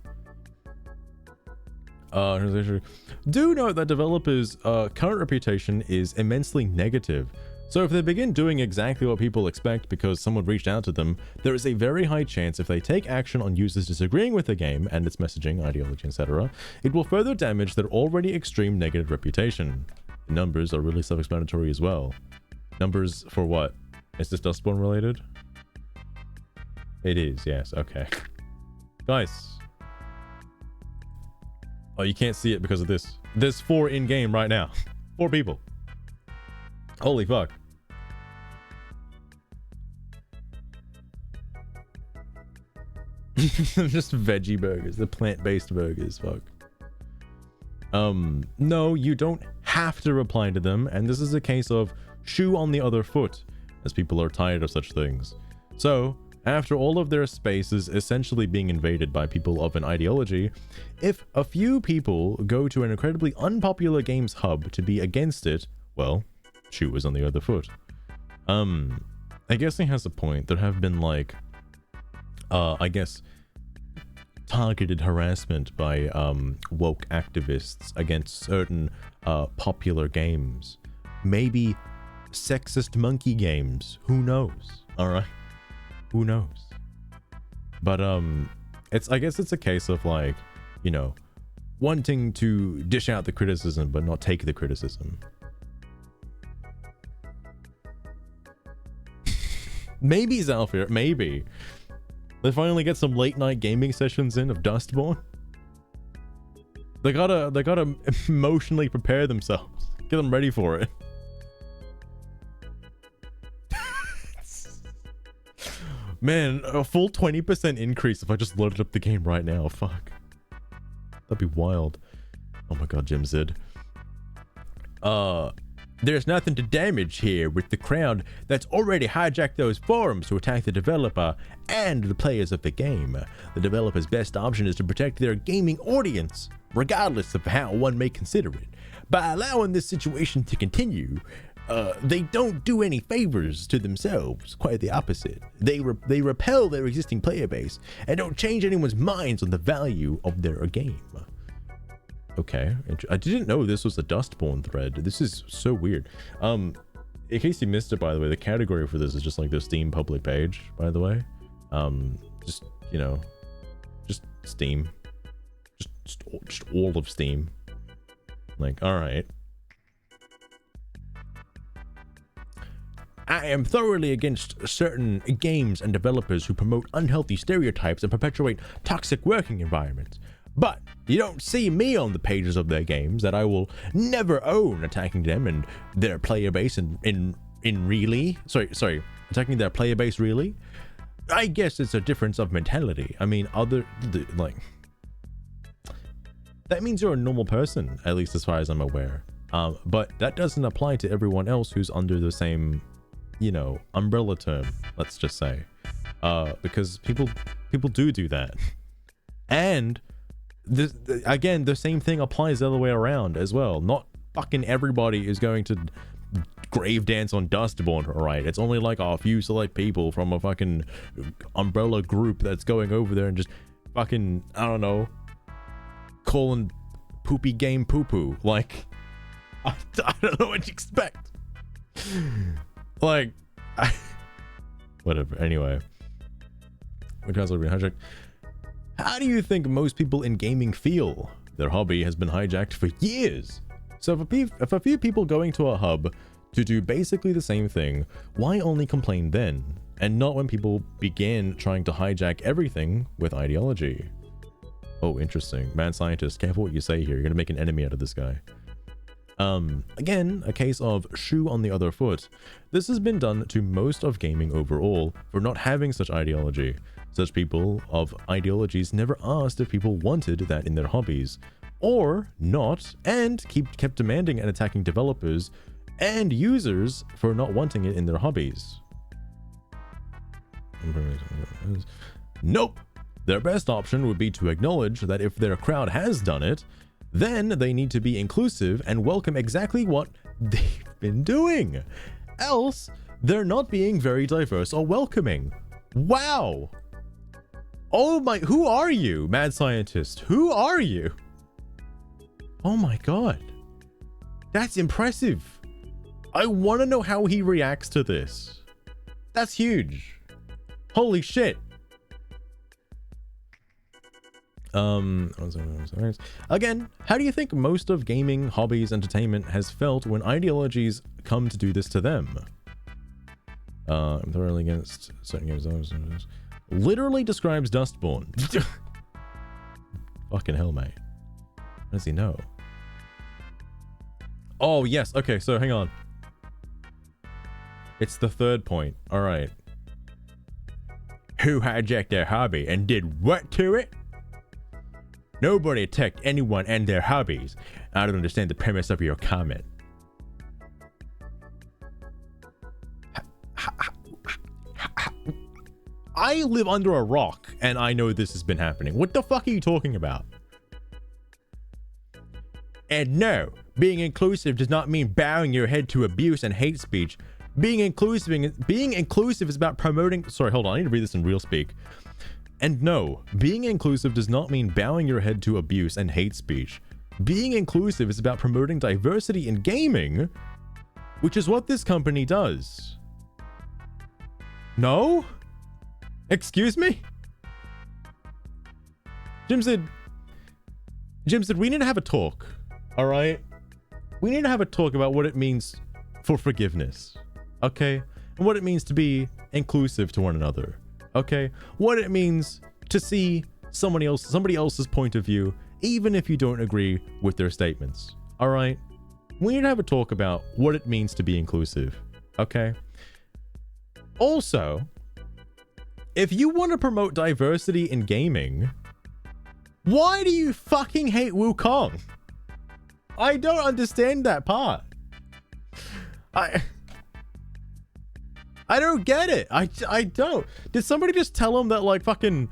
Do note that developers' current reputation is immensely negative. So if they begin doing exactly what people expect because someone reached out to them, there is a very high chance if they take action on users disagreeing with the game and its messaging, ideology, etc., it will further damage their already extreme negative reputation. The numbers are really self-explanatory as well. Numbers for what? Is this Dustborn related? It is, yes, okay. Guys. Oh, you can't see it because of this. There's 4 in-game right now. 4 people. Holy fuck. Just veggie burgers, the plant-based burgers, fuck. No, you don't have to reply to them, and this is a case of shoe on the other foot, as people are tired of such things. So, after all of their spaces essentially being invaded by people of an ideology, if a few people go to an incredibly unpopular games hub to be against it, well, shoe is on the other foot. I guess he has a point. There have been, like, I guess, targeted harassment by woke activists against certain popular games. Maybe sexist monkey games. Who knows? Alright? Who knows? But I guess it's a case of, like, you know, wanting to dish out the criticism but not take the criticism. Maybe Zalfir, maybe. They finally get some late night gaming sessions in of Dustborn. They gotta emotionally prepare themselves. Get them ready for it. Man, a full 20% increase if I just loaded up the game right now. Fuck. That'd be wild. Oh my god, Jimsid. There's nothing to damage here with the crowd that's already hijacked those forums to attack the developer and the players of the game. The developer's best option is to protect their gaming audience, regardless of how one may consider it. By allowing this situation to continue, they don't do any favors to themselves, quite the opposite. They repel their existing player base and don't change anyone's minds on the value of their game. Okay, I didn't know this was a Dustborn thread. This is so weird. In case you missed it, by the way, the category for this is just like the Steam public page, by the way. Just, you know, just Steam. Just all of Steam. Like, alright. I am thoroughly against certain games and developers who promote unhealthy stereotypes and perpetuate toxic working environments. But you don't see me on the pages of their games that I will never own attacking them and their player base in really? Sorry, attacking their player base really? I guess it's a difference of mentality. I mean, like, that means you're a normal person, at least as far as I'm aware. But that doesn't apply to everyone else who's under the same, you know, umbrella term, let's just say. Because people do that. And again, the same thing applies the other way around as well. Not fucking everybody is going to grave dance on Dustborn, alright? It's only like a few select people from a fucking umbrella group that's going over there and just fucking, I don't know, calling poopy game poo-poo. Like, I don't know what you expect. Like, whatever. Anyway. How do you think most people in gaming feel? Their hobby has been hijacked for years. So if a few people going to a hub to do basically the same thing, why only complain then? And not when people began trying to hijack everything with ideology? Oh, interesting. Mad scientist, careful what you say here. You're gonna make an enemy out of this guy. Again, a case of shoe on the other foot. This has been done to most of gaming overall for not having such ideology. Such people of ideologies never asked if people wanted that in their hobbies, or not, and kept demanding and attacking developers and users for not wanting it in their hobbies. Nope! Their best option would be to acknowledge that if their crowd has done it, then they need to be inclusive and welcome exactly what they've been doing. Else, they're not being very diverse or welcoming. Wow! Oh my, who are you, mad scientist? Who are you? Oh my god. That's impressive. I want to know how he reacts to this. That's huge. Holy shit. Again, how do you think most of gaming, hobbies, entertainment has felt when ideologies come to do this to them? I'm thoroughly against certain games. Literally describes Dustborn. Fucking hell, mate. How does he know? Oh, yes. Okay, so hang on. It's the third point. All right. Who hijacked their hobby and did what to it? Nobody attacked anyone and their hobbies. I don't understand the premise of your comment. I live under a rock and I know this has been happening. What the fuck are you talking about? And no, being inclusive does not mean bowing your head to abuse and hate speech. Being inclusive is about promoting... Sorry, hold on. I need to read this in real speak. And no, being inclusive does not mean bowing your head to abuse and hate speech. Being inclusive is about promoting diversity in gaming, which is what this company does. No? Excuse me? Jimsid, we need to have a talk, all right? We need to have a talk about what it means for forgiveness, okay? And what it means to be inclusive to one another. Okay, what it means to see somebody else's point of view, even if you don't agree with their statements. All right, we need to have a talk about what it means to be inclusive. Okay. Also, if you want to promote diversity in gaming, why do you fucking hate Wukong? I don't understand that part. I don't get it. I don't. Did somebody just tell him that like fucking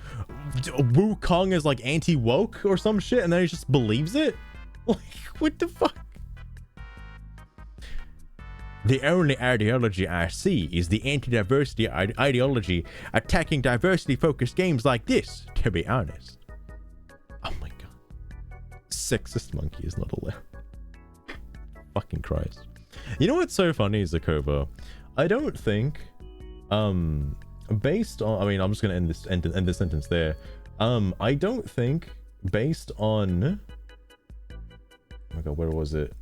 Wukong is like anti-woke or some shit and then he just believes it? Like, what the fuck? The only ideology I see is the anti-diversity ideology attacking diversity-focused games like this, to be honest. Oh my god. Sexist monkey is not allowed. Fucking Christ. You know what's so funny, Zakova? I don't think, based on, I mean, I'm just gonna end this sentence there. I don't think, based on, oh my god, where was it?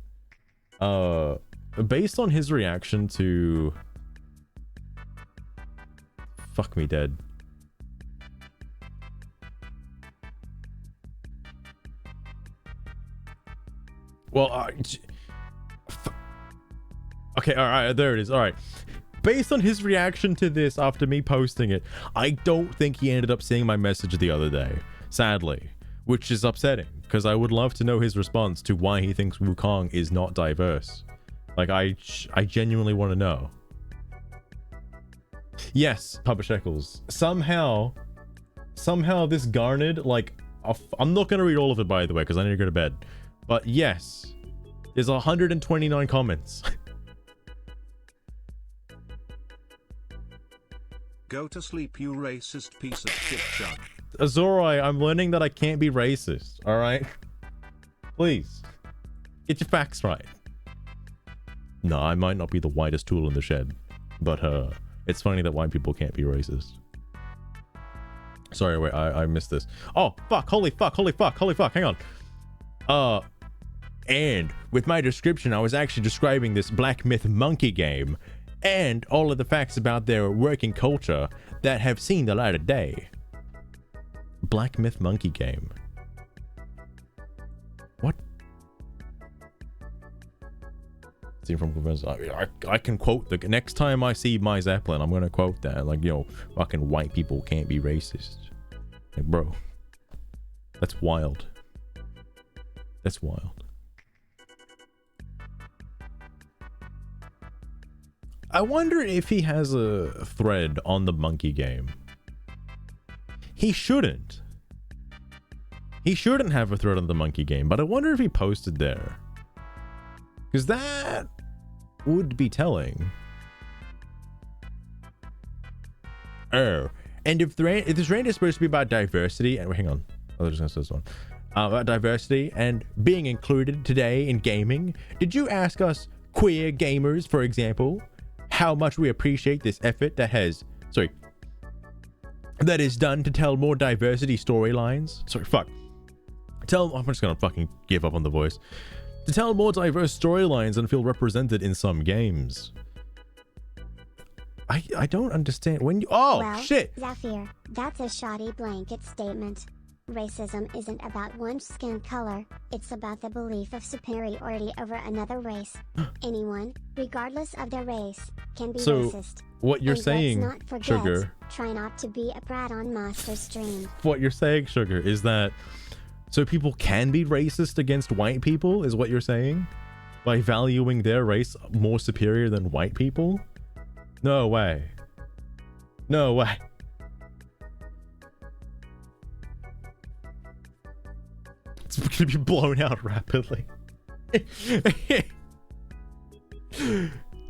Based on his reaction to, fuck me dead. Well, okay, all right, there it is. All right. Based on his reaction to this after me posting it, I don't think he ended up seeing my message the other day, sadly, which is upsetting because I would love to know his response to why he thinks Wukong is not diverse. Like, I genuinely want to know. Yes, Papa Shekels. Somehow this garnered, like, I'm not going to read all of it, by the way, because I need to go to bed. But yes, there's 129 comments. Go to sleep, you racist piece of shit, Chug. Azorai, I'm learning that I can't be racist, alright? Please. Get your facts right. No, I might not be the whitest tool in the shed, but it's funny that white people can't be racist. Sorry, wait, I missed this. Oh, fuck, holy fuck, hang on. And with my description, I was actually describing this Black Myth Monkey game and all of the facts about their working culture that have seen the light of day. Black Myth Monkey game. What? See from I can quote the next time I see my Zeppelin, I'm gonna quote that. Like, yo, fucking white people can't be racist. Like, bro, that's wild. That's wild. I wonder if he has a thread on the monkey game. He shouldn't. He shouldn't have a thread on the monkey game, but I wonder if he posted there. Because that would be telling. Oh, and if this rant is supposed to be about diversity, and hang on, I was just gonna say this one. About diversity and being included today in gaming, did you ask us queer gamers, for example, how much we appreciate this effort that is done to tell more diversity storylines? I'm just gonna fucking give up on the voice. To tell more diverse storylines and feel represented in some games. I don't understand when you. Oh, well, shit! Zafir, that's a shoddy blanket statement. Racism isn't about one's skin color, it's about the belief of superiority over another race. Anyone, regardless of their race, can be racist. What you're saying, let's not forget, Sugar. Try not to be a brat on Master Stream. What you're saying, Sugar, is that so people can be racist against white people, is what you're saying? By valuing their race more superior than white people? No way. No way. It's gonna be blown out rapidly.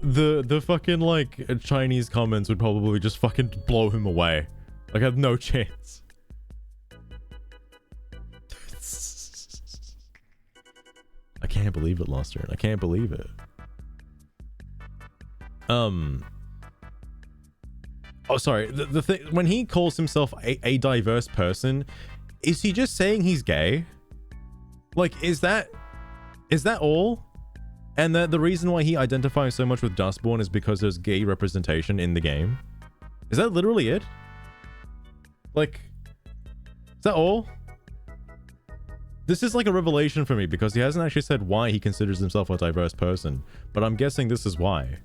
the fucking like Chinese comments would probably just fucking blow him away. Like, I have no chance. I can't believe it, Luster. I can't believe it. Oh, sorry. The thing, when he calls himself a diverse person, is he just saying he's gay? Like, is that all? And that the reason why he identifies so much with Dustborn is because there's gay representation in the game? Is that literally it? Like, is that all? This is like a revelation for me because he hasn't actually said why he considers himself a diverse person, but I'm guessing this is why.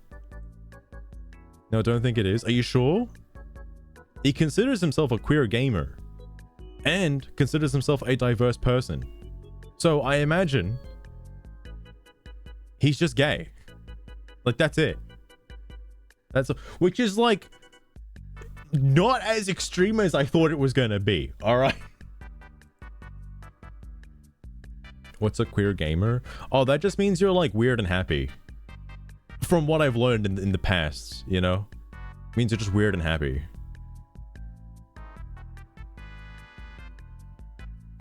No, don't think it is. Are you sure? He considers himself a queer gamer and considers himself a diverse person. So I imagine he's just gay. Like, that's it. Which is like not as extreme as I thought it was gonna be. All right. What's a queer gamer? Oh, that just means you're like weird and happy. From what I've learned in the past, you know? It means you're just weird and happy.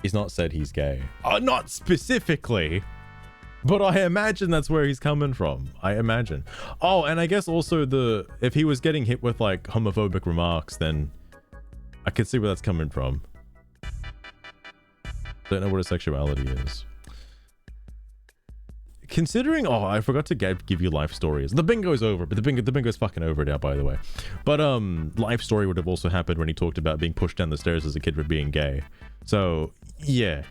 He's not said he's gay. Not specifically, but I imagine that's where he's coming from. I imagine. Oh, and I guess also if he was getting hit with like homophobic remarks, then I could see where that's coming from. Don't know what his sexuality is. Considering, I forgot to give you life stories. The bingo's over, but the bingo's fucking over now, by the way. But life story would have also happened when he talked about being pushed down the stairs as a kid for being gay. So yeah,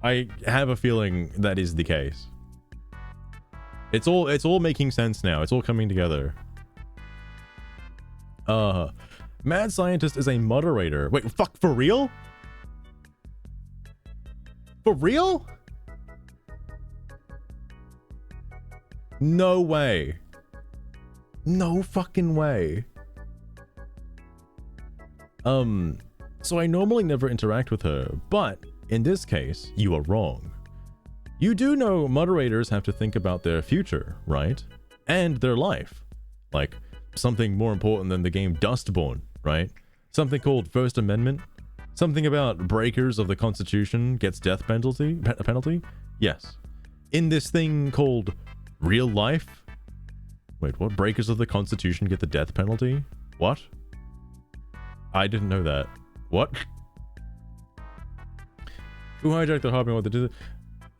I have a feeling that is the case. It's all making sense now. It's all coming together. Mad Scientist is a moderator. Wait, fuck, for real? For real? No way. No fucking way. So I normally never interact with her, but in this case, you are wrong. You do know moderators have to think about their future, right? And their life. Like, something more important than the game Dustborn, right? Something called First Amendment. Something about breakers of the Constitution gets death penalty. Yes. In this thing called real life. Wait, what? Breakers of the Constitution get the death penalty? What? I didn't know that. What? Who hijacked the hub and what they did?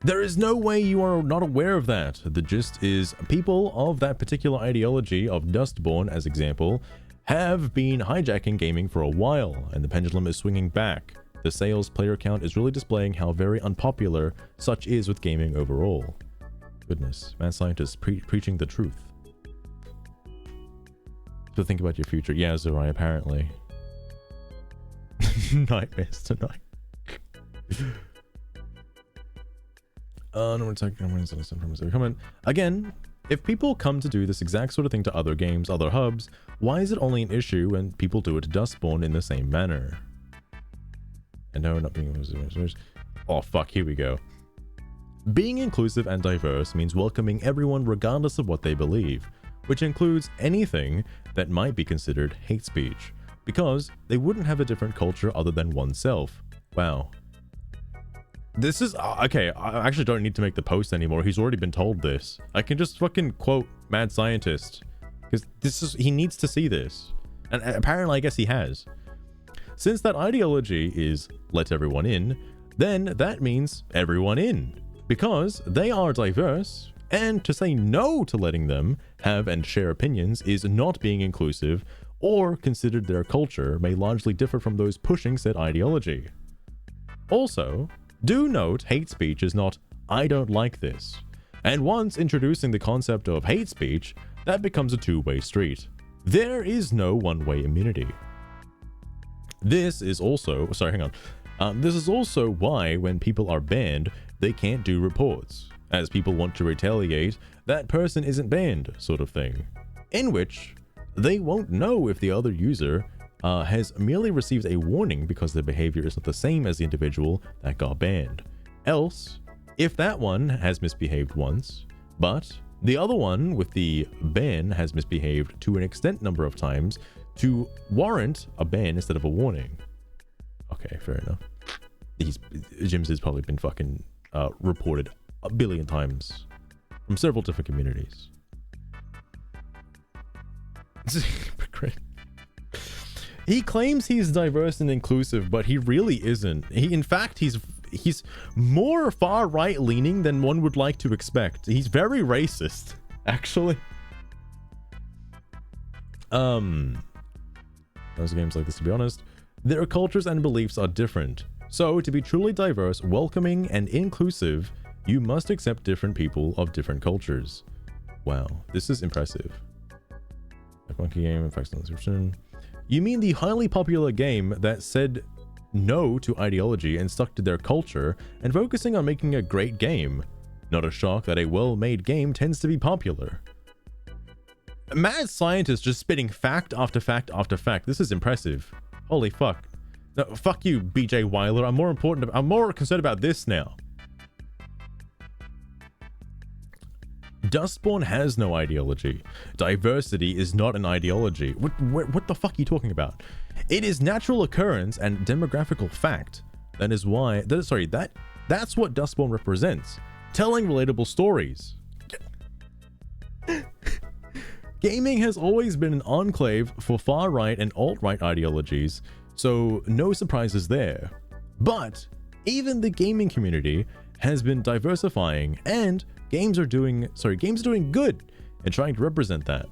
There is no way you are not aware of that. The gist is people of that particular ideology of Dustborn, as example, have been hijacking gaming for a while, and the pendulum is swinging back. The sales player count is really displaying how very unpopular such is with gaming overall. Goodness, mad scientists preaching the truth. So think about your future. Yeah, Zerai, apparently. Nightmares tonight. No one comment. Again, if people come to do this exact sort of thing to other games, other hubs, why is it only an issue when people do it to Dustborn in the same manner? And no, not being... Oh, fuck, here we go. Being inclusive and diverse means welcoming everyone regardless of what they believe, which includes anything that might be considered hate speech, because they wouldn't have a different culture other than oneself. Wow. This is... okay, I actually don't need to make the post anymore. He's already been told this. I can just fucking quote Mad Scientist, because this is... he needs to see this. And apparently, I guess he has. Since that ideology is let everyone in, then that means everyone in, because they are diverse, and to say no to letting them have and share opinions is not being inclusive, or considered their culture may largely differ from those pushing said ideology. Also, do note hate speech is not "I don't like this," and once introducing the concept of hate speech, that becomes a two-way street. There is no one-way immunity. This is also... sorry, hang on. This is also why when people are banned, they can't do reports, as people want to retaliate, that person isn't banned, sort of thing. In which, they won't know if the other user has merely received a warning because their behavior is not the same as the individual that got banned. Else, if that one has misbehaved once, but the other one with the ban has misbehaved to an extent number of times to warrant a ban instead of a warning. Okay, fair enough. Jimsid's probably been fucking reported a billion times from several different communities. He claims he's diverse and inclusive, but he really isn't. In fact, he's more far right leaning than one would like to expect. He's very racist, actually. Those games like this, to be honest, their cultures and beliefs are different. So to be truly diverse, welcoming, and inclusive, you must accept different people of different cultures. Wow, this is impressive. Like monkey game, in fact, description. You mean the highly popular game that said no to ideology and stuck to their culture and focusing on making a great game? Not a shock that a well-made game tends to be popular. Mad Scientist just spitting fact after fact after fact. This is impressive. Holy fuck. No, fuck you, BJ Weiler. I'm more concerned about this now. Dustborn has no ideology. Diversity is not an ideology. What the fuck are you talking about? It is natural occurrence and demographical fact. That is why... that's what Dustborn represents. Telling relatable stories. Gaming has always been an enclave for far-right and alt-right ideologies, so no surprises there. But even the gaming community has been diversifying, and games are doing good and trying to represent that.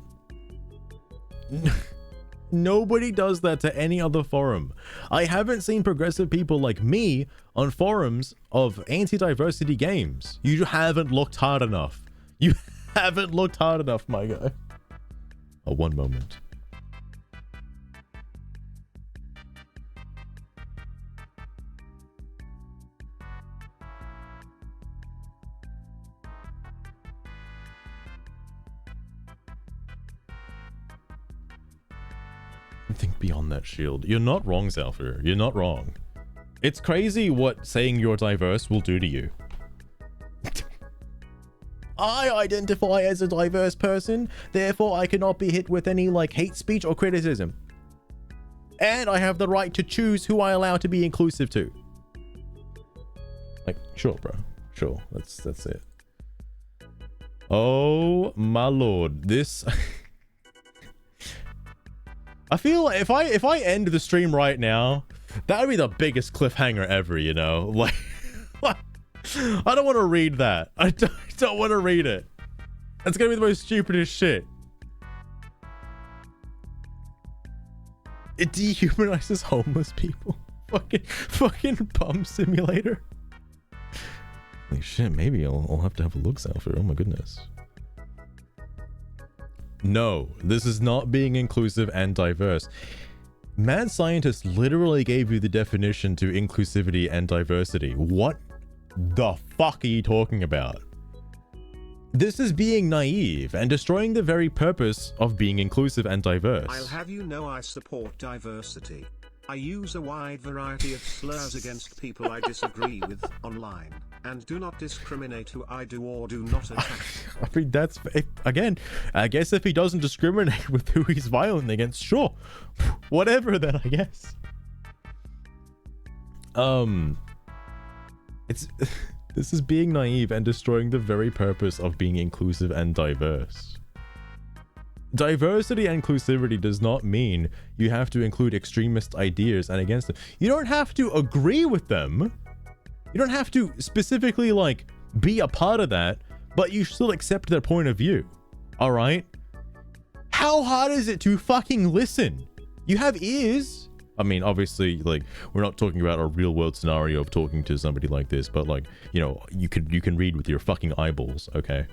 Nobody does that to any other forum. I haven't seen progressive people like me on forums of anti-diversity games. You haven't looked hard enough. You haven't looked hard enough, my guy. Oh, one moment. Think beyond that shield. You're not wrong, Zalfir. You're not wrong. It's crazy what saying you're diverse will do to you. I identify as a diverse person, therefore I cannot be hit with any, like, hate speech or criticism. And I have the right to choose who I allow to be inclusive to. Like, sure, bro. Sure. That's it. Oh my lord. This I feel like if I end the stream right now, that would be the biggest cliffhanger ever, you know? Like, I don't want to read that. I don't want to read it. That's gonna be the most stupidest shit. It dehumanizes homeless people. Fucking bum simulator. Holy shit, maybe I'll have to have a look out for it. Oh my goodness. No, this is not being inclusive and diverse. Mad Scientist literally gave you the definition to inclusivity and diversity. What the fuck are you talking about? This is being naive and destroying the very purpose of being inclusive and diverse. I'll have you know I support diversity. I use a wide variety of slurs against people I disagree with online, and do not discriminate who I do or do not attack. I mean, that's, again, I guess if he doesn't discriminate with who he's violent against, sure. Whatever then, I guess. This is being naive and destroying the very purpose of being inclusive and diverse. Diversity and inclusivity does not mean you have to include extremist ideas and against them. You don't have to agree with them. You don't have to specifically, like, be a part of that, but you still accept their point of view. All right? How hard is it to fucking listen? You have ears. I mean, obviously, like, we're not talking about a real world scenario of talking to somebody like this, but, like, you know, you can read with your fucking eyeballs, okay?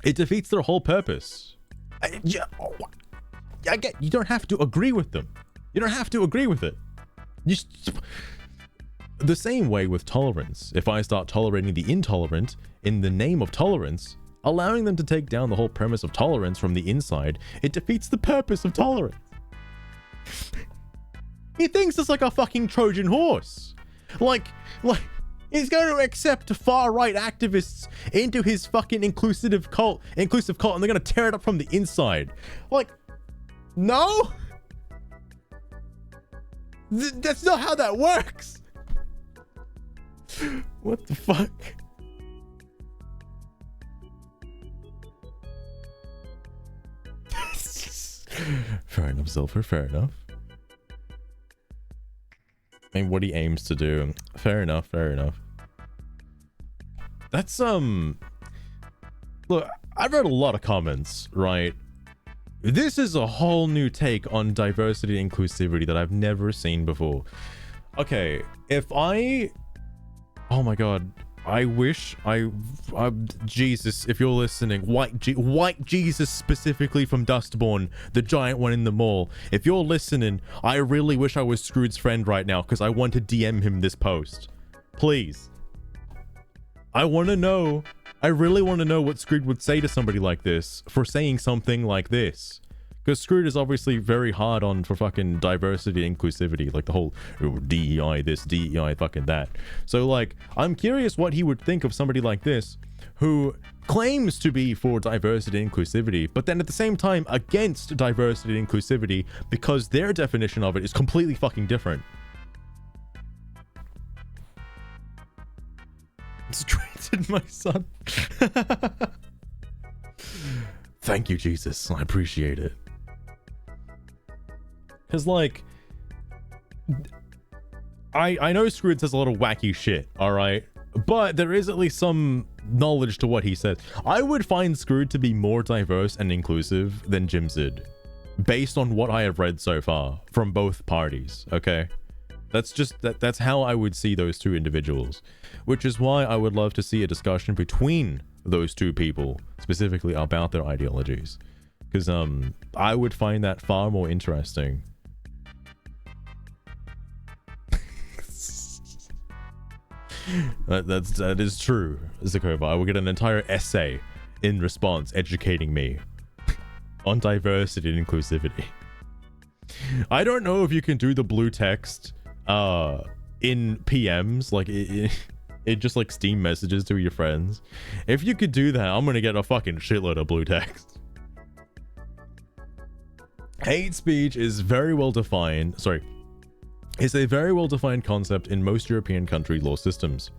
It defeats their whole purpose. I get, you don't have to agree with them. You don't have to agree with it. The same way with tolerance. If I start tolerating the intolerant in the name of tolerance, allowing them to take down the whole premise of tolerance from the inside, it defeats the purpose of tolerance. He thinks it's like a fucking Trojan horse. Like, he's going to accept far-right activists into his fucking inclusive cult, and they're going to tear it up from the inside. Like, no? That's not how that works. What the fuck? Fair enough, Zilfer, fair enough. I mean, what he aims to do. Fair enough, fair enough. That's, look, I've read a lot of comments, right? This is a whole new take on diversity and inclusivity that I've never seen before. Okay, oh my god, I wish Jesus, if you're listening, white Jesus specifically from Dustborn, the giant one in the mall. If you're listening, I really wish I was Scrooge's friend right now because I want to DM him this post. Please. I really want to know what Scrooge would say to somebody like this for saying something like this. Because Scrooge is obviously very hard on for fucking diversity and inclusivity, like the whole DEI this, DEI fucking that. So, like, I'm curious what he would think of somebody like this who claims to be for diversity and inclusivity, but then at the same time against diversity and inclusivity because their definition of it is completely fucking different. Straighten my son. Thank you, Jesus. I appreciate it. Because, like, I know Scrooge says a lot of wacky shit, alright? But there is at least some knowledge to what he says. I would find Scrooge to be more diverse and inclusive than Jimsid, based on what I have read so far from both parties, okay? That's just, that's how I would see those two individuals. Which is why I would love to see a discussion between those two people, specifically about their ideologies. Because, I would find that far more interesting. That is true, Zakova. I will get an entire essay in response educating me on diversity and inclusivity. I don't know if you can do the blue text in PMs, like it just like Steam messages to your friends. If you could do that, I'm gonna get a fucking shitload of blue text. Hate speech is very well defined. Sorry. It's a very well defined concept in most European country law systems.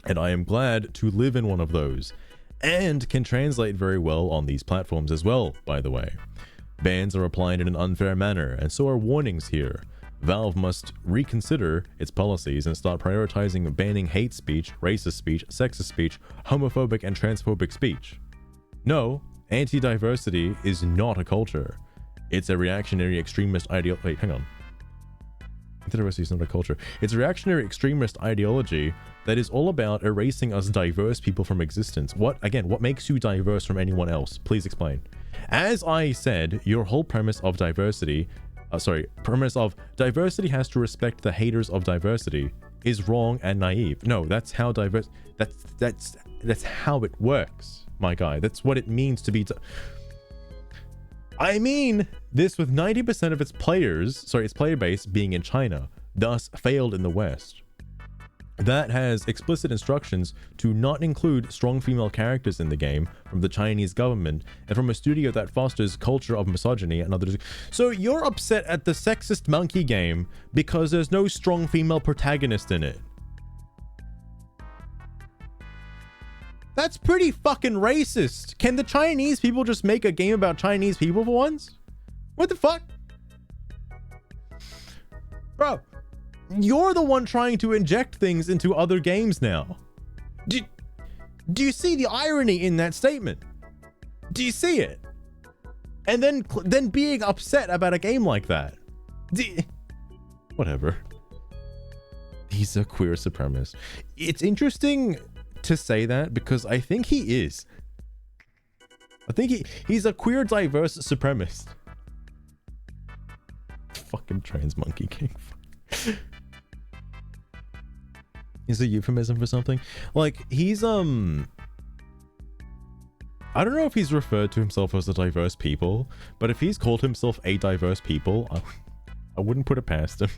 And I am glad to live in one of those. And can translate very well on these platforms as well, by the way. Bans are applied in an unfair manner, and so are warnings here. Valve must reconsider its policies and start prioritizing banning hate speech, racist speech, sexist speech, homophobic and transphobic speech. No, anti-diversity is not a culture. It's a reactionary extremist ideology. Wait, hang on. Anti-diversity is not a culture. It's a reactionary extremist ideology that is all about erasing us diverse people from existence. What makes you diverse from anyone else? Please explain. As I said, your whole premise of diversity has to respect the haters of diversity is wrong and naive. No, that's how that's how it works, my guy. That's what it means to be. I mean this with 90% of its player base being in China, thus failed in the West. That has explicit instructions to not include strong female characters in the game from the Chinese government and from a studio that fosters culture of misogyny and others. So you're upset at the sexist monkey game because there's no strong female protagonist in it. That's pretty fucking racist. Can the Chinese people just make a game about Chinese people for once? What the fuck? Bro, you're the one trying to inject things into other games now. Do you see the irony in that statement? Do you see it? And then being upset about a game like that. Whatever. He's a queer supremacist. It's interesting to say that because I think he is. I think he's a queer diverse supremacist. Fucking trans monkey king. Is a euphemism for something? Like he's I don't know if he's referred to himself as a diverse people, but if he's called himself a diverse people, I wouldn't put it past him.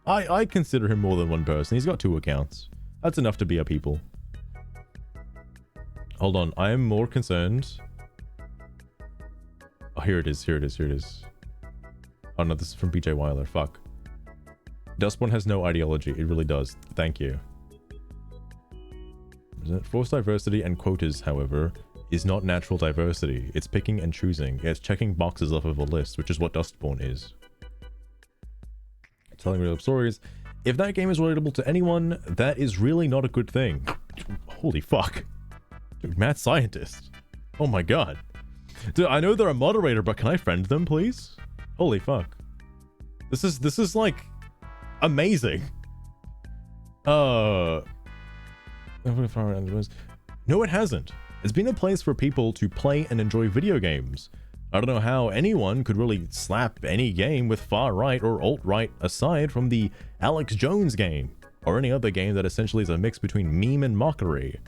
I consider him more than one person. He's got 2 accounts. That's enough to be a people. Hold on, I am more concerned. Oh, here it is. Oh no, this is from BJ Weiler. Fuck. Dustborn has no ideology. It really does. Thank you. Forced diversity and quotas, however, is not natural diversity. It's picking and choosing. It's checking boxes off of a list, which is what Dustborn is. Telling real stories. If that game is relatable to anyone, that is really not a good thing. Holy fuck. Dude, mad scientist. Oh my god. Dude, I know they're a moderator, but can I friend them, please? Holy fuck. This is like amazing. No, it hasn't. It's been a place for people to play and enjoy video games. I don't know how anyone could really slap any game with far-right or alt-right aside from the Alex Jones game, or any other game that essentially is a mix between meme and mockery.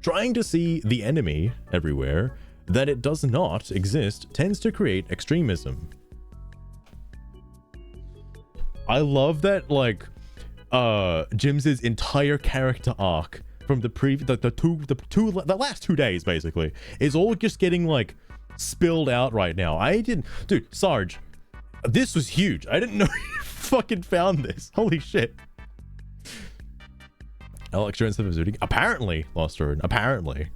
Trying to see the enemy everywhere that it does not exist tends to create extremism. I love that, like, Jimsid's entire character arc from the last 2 days basically is all just getting like spilled out right now. Dude, Sarge, this was huge. I didn't know you fucking found this. Holy shit. Alex Jones apparently lost her. Apparently.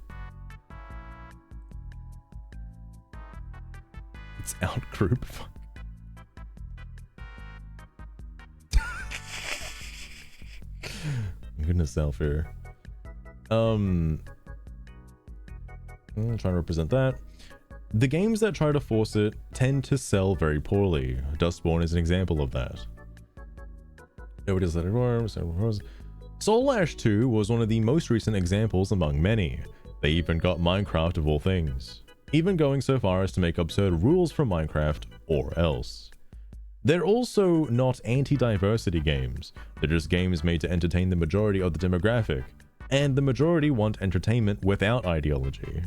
It's out group. Goodness self here. I'm trying to represent that. The games that try to force it tend to sell very poorly. Dustborn is an example of that. Nobody does that anymore. Soul Ash 2 was one of the most recent examples among many. They even got Minecraft of all things, even going so far as to make absurd rules for Minecraft or else. They're also not anti-diversity games. They're just games made to entertain the majority of the demographic, and the majority want entertainment without ideology.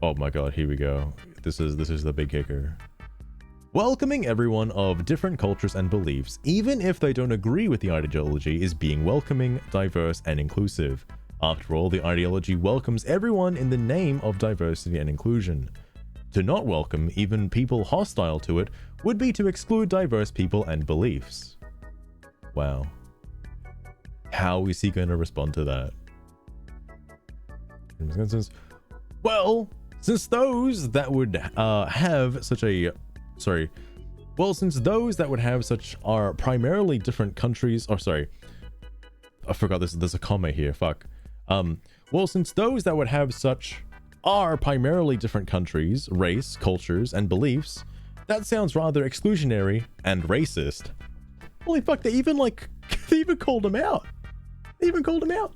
Oh my god, here we go. This is the big kicker. Welcoming everyone of different cultures and beliefs, even if they don't agree with the ideology, is being welcoming, diverse, and inclusive. After all, the ideology welcomes everyone in the name of diversity and inclusion. To not welcome even people hostile to it would be to exclude diverse people and beliefs. Wow. How is he going to respond to that? Well, since those that would have such a... Sorry. Well, since those that would have such are primarily different countries... Oh, sorry. I forgot there's a comma here. Fuck. Well, since those that would have such are primarily different countries, race, cultures, and beliefs, that sounds rather exclusionary and racist. Holy fuck, they even, like... They even called him out. They even called him out.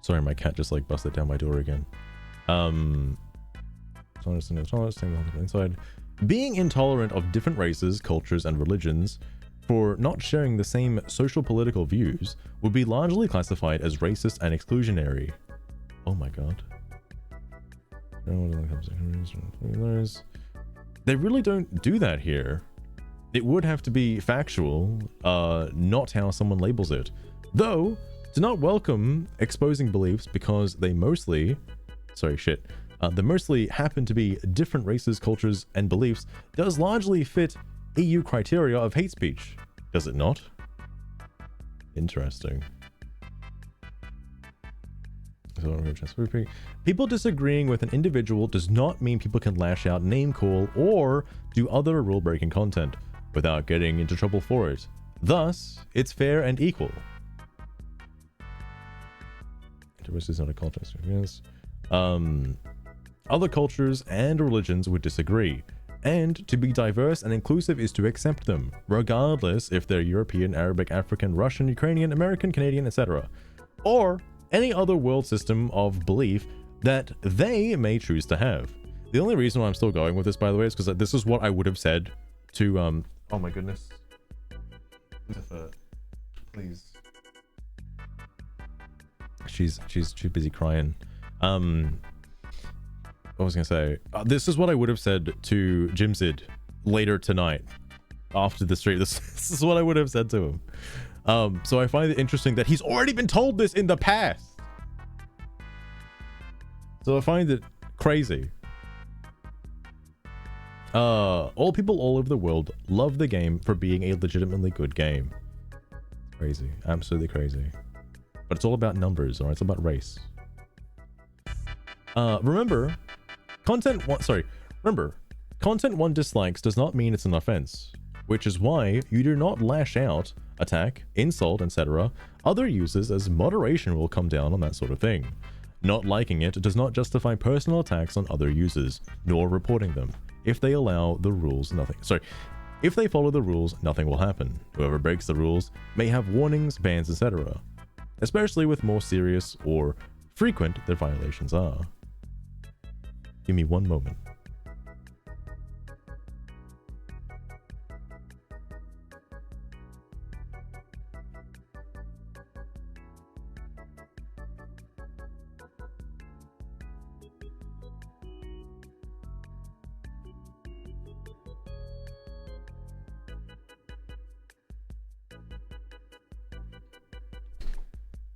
Sorry, my cat just, like, busted down my door again. Inside. Being intolerant of different races, cultures, and religions for not sharing the same social political views would be largely classified as racist and exclusionary. Oh my god. They really don't do that here. It would have to be factual, not how someone labels it. Though, to not welcome exposing beliefs because they mostly... Sorry, shit. They mostly happen to be different races, cultures, and beliefs does largely fit EU criteria of hate speech, does it not? Interesting. People disagreeing with an individual does not mean people can lash out, name call, or do other rule-breaking content without getting into trouble for it. Thus, it's fair and equal. Diversity is not a context. Yes. Other cultures and religions would disagree, and to be diverse and inclusive is to accept them, regardless if they're European, Arabic, African, Russian, Ukrainian, American, Canadian, etc., or any other world system of belief that they may choose to have. The only reason why I'm still going with this, by the way, is because this is what I would have said to, oh my goodness. Please. She's too busy crying. What was I gonna say? This is what I would have said to Jimsid later tonight after the stream. This is what I would have said to him. So I find it interesting that he's already been told this in the past. So I find it crazy. All people all over the world love the game for being a legitimately good game. Crazy. Absolutely crazy. But it's all about numbers, alright? It's about race. Remember, content one dislikes does not mean it's an offense, which is why you do not lash out, attack, insult, etc. other users, as moderation will come down on that sort of thing. Not liking it does not justify personal attacks on other users, nor reporting them. If they follow the rules, nothing will happen. Whoever breaks the rules may have warnings, bans, etc. Especially with more serious or frequent their violations are. Give me one moment.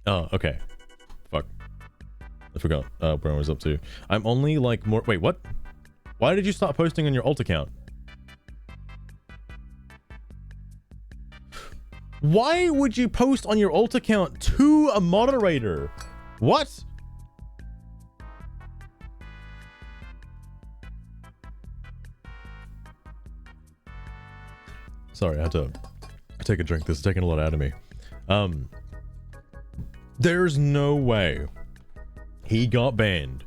Oh, okay. Fuck. I forgot where I was up to. I'm only like more... Wait, what? Why did you stop posting on your alt account? Why would you post on your alt account to a moderator? What? Sorry, I had to take a drink. This is taking a lot out of me. There's no way he got banned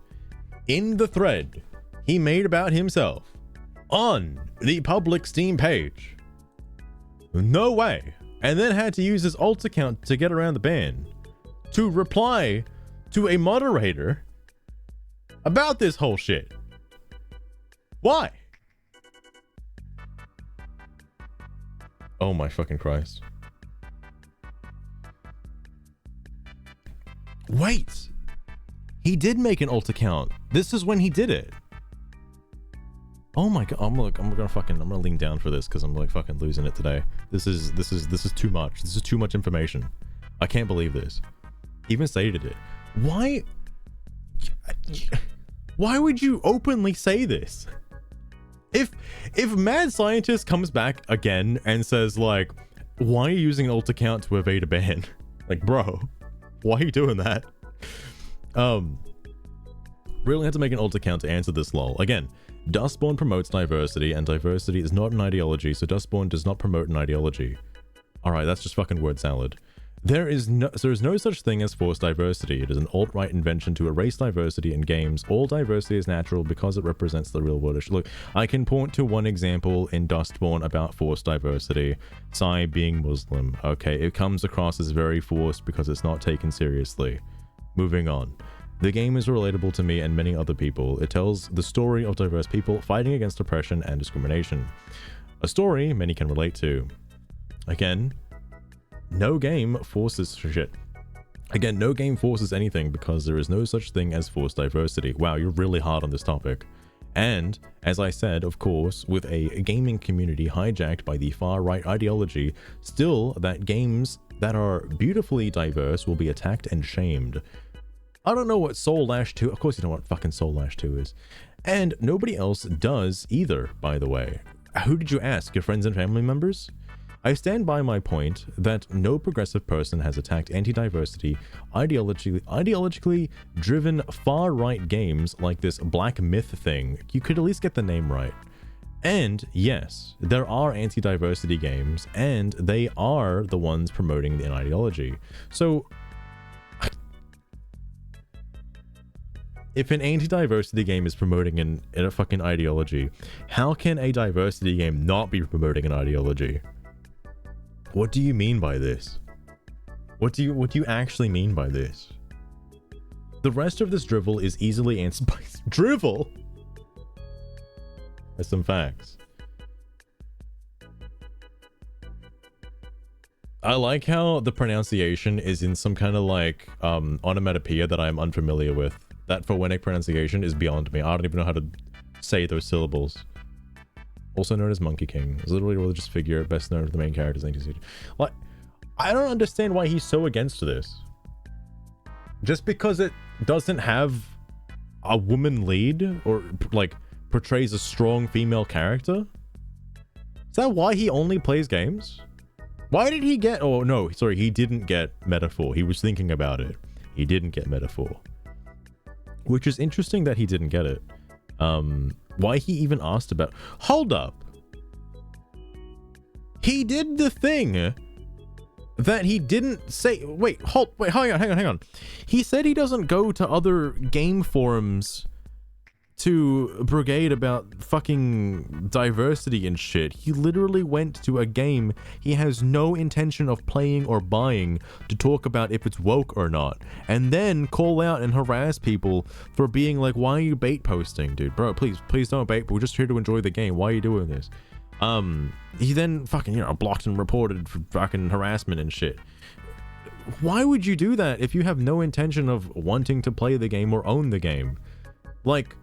in the thread he made about himself on the public Steam page. No way. And then had to use his alt account to get around the ban to reply to a moderator about this whole shit. Why? Oh my fucking Christ. Wait, he did make an alt account. This is when he did it. Oh my god, I'm gonna lean down for this because I'm like fucking losing it today. This is too much. This is too much information. I can't believe this. He even stated it. Why? Why would you openly say this? If Mad Scientist comes back again and says like, why are you using an alt account to evade a ban? Like, bro, why are you doing that? Really had to make an alt account to answer this lol. Again, Dustborn promotes diversity, and diversity is not an ideology, so Dustborn does not promote an ideology. Alright, that's just fucking word salad. There is no such thing as forced diversity. It is an alt-right invention to erase diversity in games. All diversity is natural because it represents the real world. Look, I can point to one example in Dustborn about forced diversity. Sai being Muslim. Okay, it comes across as very forced because it's not taken seriously. Moving on. The game is relatable to me and many other people. It tells the story of diverse people fighting against oppression and discrimination. A story many can relate to. Again, no game forces shit. Again, no game forces anything because there is no such thing as forced diversity. Wow, you're really hard on this topic. And, as I said, of course, with a gaming community hijacked by the far-right ideology, still that games that are beautifully diverse will be attacked and shamed. I don't know what Soul Lash 2... Of course you know what fucking Soul Lash 2 is. And nobody else does either, by the way. Who did you ask? Your friends and family members? I stand by my point that no progressive person has attacked anti-diversity, ideologically driven far-right games like this Black Myth thing. You could at least get the name right. And yes, there are anti-diversity games, and they are the ones promoting the ideology. So, if an anti-diversity game is promoting a fucking ideology, how can a diversity game not be promoting an ideology? What do you mean by this? What do you actually mean by this? The rest of this drivel is easily answered by drivel. There's some facts. I like how the pronunciation is in some kind of like onomatopoeia that I'm unfamiliar with. That phonetic pronunciation is beyond me. I don't even know how to say those syllables. Also known as Monkey King, is literally a religious figure, best known for the main characters. Like, I don't understand why he's so against this. Just because it doesn't have a woman lead or like portrays a strong female character? Is that why he only plays games? Why did he get? Oh no, sorry, he didn't get Metaphor. He was thinking about it. He didn't get Metaphor, which is interesting that he didn't get it. Why he even asked about... Hold up. He did the thing that he didn't say... Wait, hang on. He said he doesn't go to other game forums to brigade about fucking diversity and shit. He literally went to a game he has no intention of playing or buying to talk about if it's woke or not, and then call out and harass people for being like, why are you bait posting, dude? Bro, please don't bait, we're just here to enjoy the game. Why are you doing this? He then fucking, blocked and reported for fucking harassment and shit. Why would you do that if you have no intention of wanting to play the game or own the game? Like,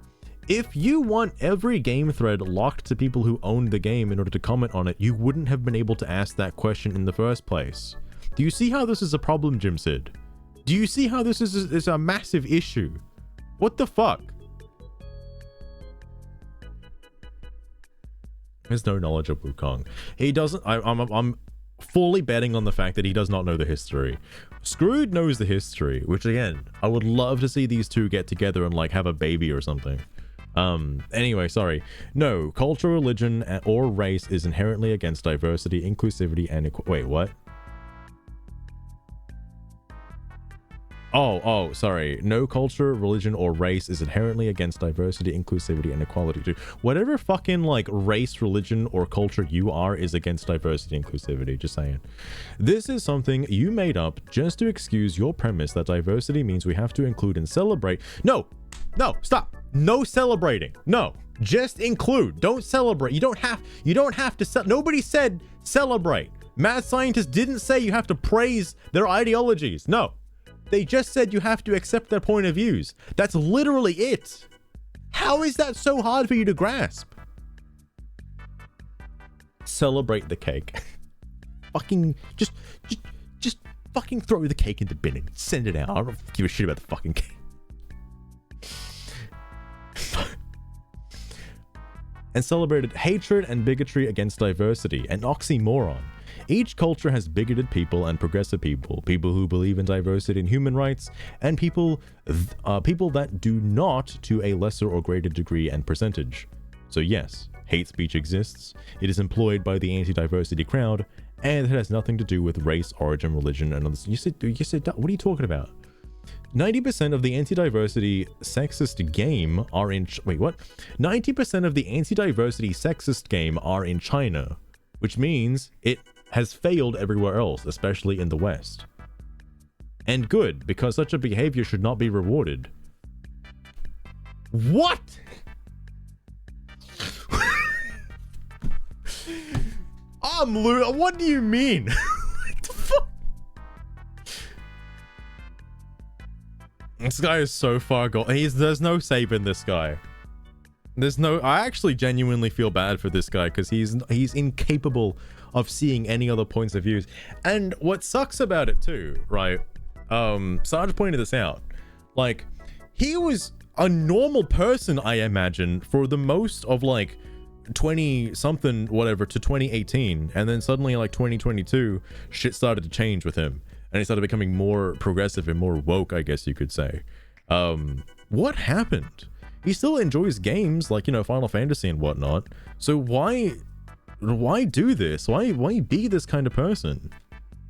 if you want every game thread locked to people who own the game in order to comment on it, you wouldn't have been able to ask that question in the first place. Do you see how this is a problem, Jimsid? Do you see how this is a massive issue? What the fuck? There's no knowledge of Wukong. He doesn't... I'm fully betting on the fact that he does not know the history. Screwed knows the history, which again, I would love to see these two get together and like have a baby or something. Anyway, sorry. No, culture, religion, or race is inherently against diversity, inclusivity, and wait, what? Oh, sorry. No culture, religion, or race is inherently against diversity, inclusivity, and equality. Dude, whatever fucking like race, religion, or culture you are is against diversity, inclusivity. Just saying. This is something you made up just to excuse your premise that diversity means we have to include and celebrate. No, stop. No celebrating. No, just include. Don't celebrate. You don't have to. Nobody said celebrate. Mad Scientist didn't say you have to praise their ideologies. No. They just said you have to accept their point of views. That's literally it. How is that so hard for you to grasp? Celebrate the cake. Fucking just fucking throw the cake in the bin and send it out. I don't give a shit about the fucking cake. and celebrated hatred and bigotry against diversity, an oxymoron. Each culture has bigoted people and progressive people, people who believe in diversity and human rights, and people that do not to a lesser or greater degree and percentage. So yes, hate speech exists, it is employed by the anti-diversity crowd, and it has nothing to do with race, origin, religion, and others. You said, what are you talking about? 90% of the anti-diversity sexist game are in... Wait, what? 90% of the anti-diversity sexist game are in China, which means it has failed everywhere else, especially in the West. And good, because such a behavior should not be rewarded. What? What do you mean? What the fuck? This guy is so far gone. There's no saving this guy. I actually genuinely feel bad for this guy because he's incapable of seeing any other points of views. And what sucks about it too, right? Sarge pointed this out. Like, he was a normal person, I imagine, for the most of like 20 something whatever to 2018, and then suddenly like 2022 shit started to change with him and he started becoming more progressive and more woke, I guess you could say. What happened? He still enjoys games like, you know, Final Fantasy and whatnot, so why do this? Why be this kind of person?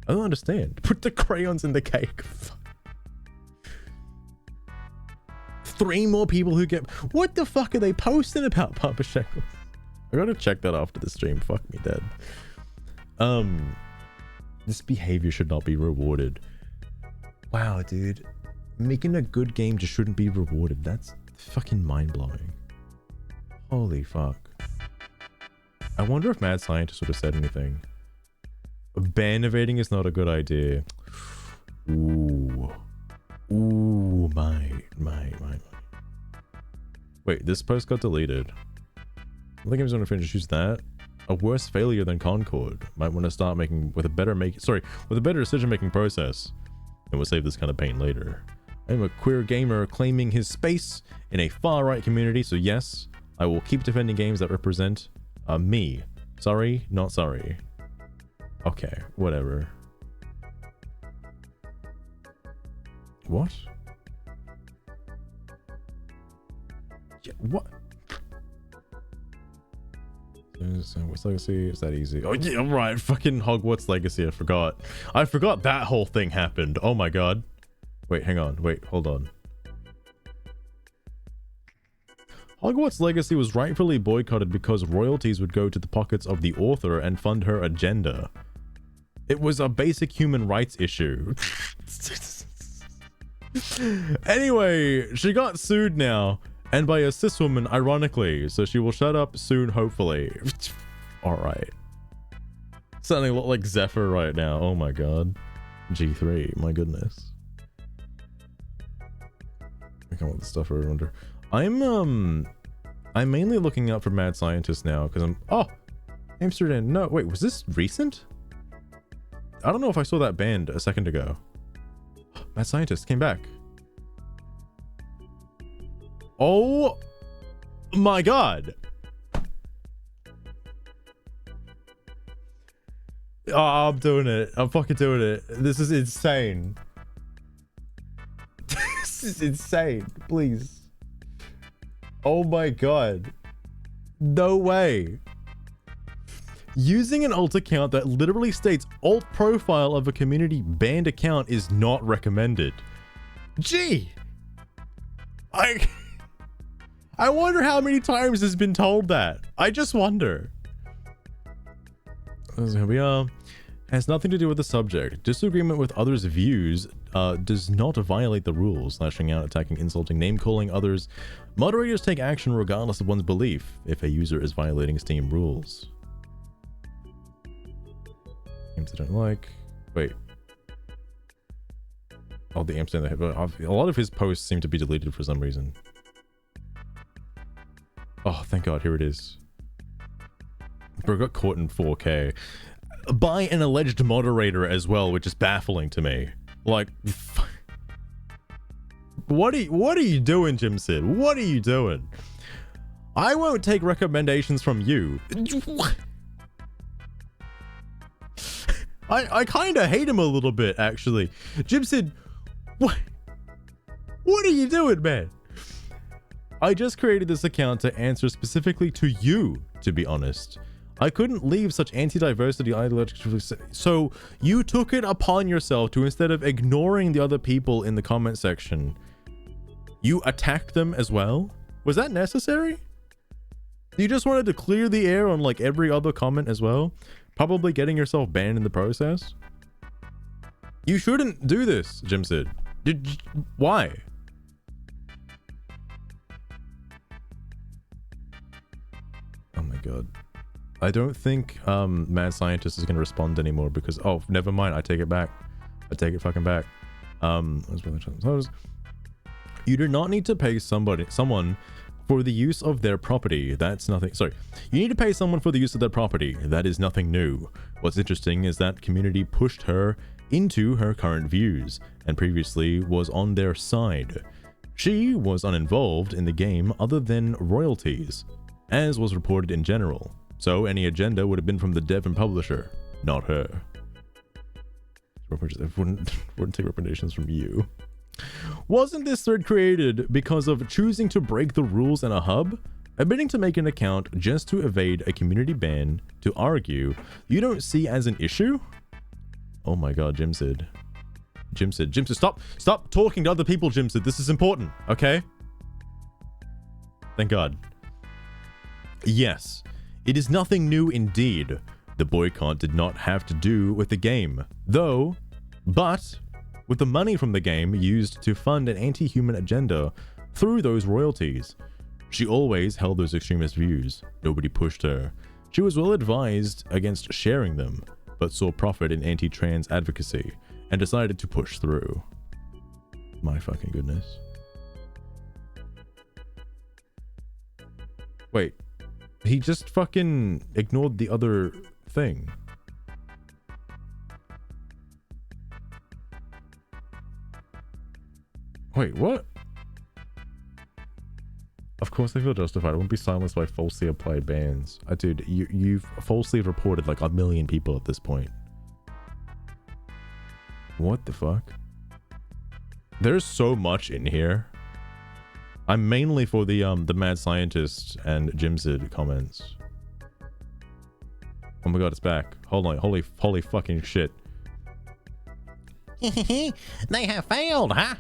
I don't understand. Put the crayons in the cake. 3 more people who get... What the fuck are they posting about, Papa Shekels? I gotta check that after the stream. Fuck me dead. This behavior should not be rewarded. Wow, dude. Making a good game just shouldn't be rewarded. That's fucking mind-blowing. Holy fuck. I wonder if Mad Scientist would have said anything. Ban evading is not a good idea. Ooh. Ooh, my. Wait, this post got deleted. I think I'm just gonna finish use that. A worse failure than Concord. Might want to start making with a better decision-making process. And we'll save this kind of pain later. I'm a queer gamer claiming his space in a far-right community, so yes, I will keep defending games that represent me. Sorry, not sorry. Okay, whatever. What? Yeah, what? What's Legacy? Is that easy? Oh yeah, right. Fucking Hogwarts Legacy. I forgot that whole thing happened. Oh my god. Wait, hang on. Wait, hold on. Hogwarts Legacy was rightfully boycotted because royalties would go to the pockets of the author and fund her agenda. It was a basic human rights issue. Anyway, she got sued now. And by a cis woman, ironically, so she will shut up soon, hopefully. Alright. Sounding a lot like Zephyr right now. Oh my god. G3, my goodness. I can't want the stuff I wonder. I'm mainly looking out for Mad Scientist now, because oh! Amsterdam, no, wait, was this recent? I don't know if I saw that band a second ago. Mad Scientist came back. Oh my god. Oh, I'm doing it. I'm fucking doing it. This is insane. This is insane. Please. Oh my god. No way. Using an alt account that literally states alt profile of a community banned account is not recommended. Gee. I wonder how many times has been told that. I just wonder. Here we are. Has nothing to do with the subject. Disagreement with others' views does not violate the rules. Lashing out, attacking, insulting, name-calling others. Moderators take action regardless of one's belief if a user is violating Steam rules. Games I don't like. Wait. Oh, the Amsterdam. A lot of his posts seem to be deleted for some reason. Oh, thank god, here it is. Bro got caught in 4K. By an alleged moderator as well, which is baffling to me. Like, what are you doing, Jimsid? What are you doing? I won't take recommendations from you. I kind of hate him a little bit, actually. Jimsid, what are you doing, man? I just created this account to answer specifically to you, to be honest. I couldn't leave such anti-diversity ideological... So you took it upon yourself to, instead of ignoring the other people in the comment section, you attacked them as well? Was that necessary? You just wanted to clear the air on like every other comment as well? Probably getting yourself banned in the process? You shouldn't do this, Jimsid. Why? Oh my god. I don't think Mad Scientist is going to respond anymore because... Oh, never mind. I take it back. I take it fucking back. You do not need to pay someone for the use of their property. That's nothing... Sorry. You need to pay someone for the use of their property. That is nothing new. What's interesting is that community pushed her into her current views and previously was on their side. She was uninvolved in the game other than royalties, as was reported in general. So any agenda would have been from the dev and publisher, not her. I wouldn't take recommendations from you. Wasn't this thread created because of choosing to break the rules in a hub? Admitting to make an account just to evade a community ban to argue you don't see as an issue? Oh my god, Jimsid. Jimsid, stop talking to other people, Jimsid. This is important, okay? Thank god. Yes, it is nothing new indeed. The boycott did not have to do with the game, though, but with the money from the game used to fund an anti-human agenda through those royalties. She always held those extremist views. Nobody pushed her. She was well advised against sharing them, but saw profit in anti-trans advocacy and decided to push through. My fucking goodness. Wait, he just fucking ignored the other thing. Wait, what? Of course they feel justified. I won't be silenced by falsely applied bans. Dude, you've falsely reported like 1 million people at this point. What the fuck? There's so much in here. I'm mainly for the Mad Scientist and Jimsid comments. Oh my god, it's back. Hold on, holy fucking shit. They have failed, huh?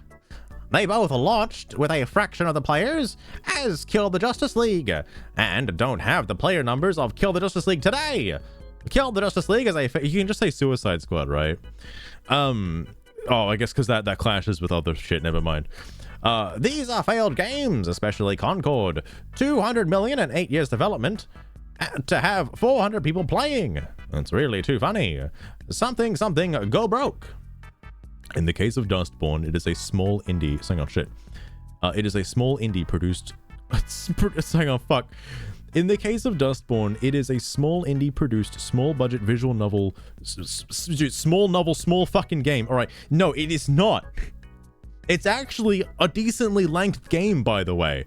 They both launched with a fraction of the players as Kill the Justice League, and don't have the player numbers of Kill the Justice League today. Kill the Justice League is you can just say Suicide Squad, right? Oh, I guess because that clashes with other shit. Never mind. These are failed games, especially Concord. 200 million in 8 years development to have 400 people playing. It's really too funny. Something go broke. In the case of Dustborn, it is a small indie... Hang on, shit. It is a small indie produced... Hang on, fuck. In the case of Dustborn, it is a small indie produced, small budget visual novel... Small fucking game. Alright. No, it is not. It's actually a decently length game, by the way.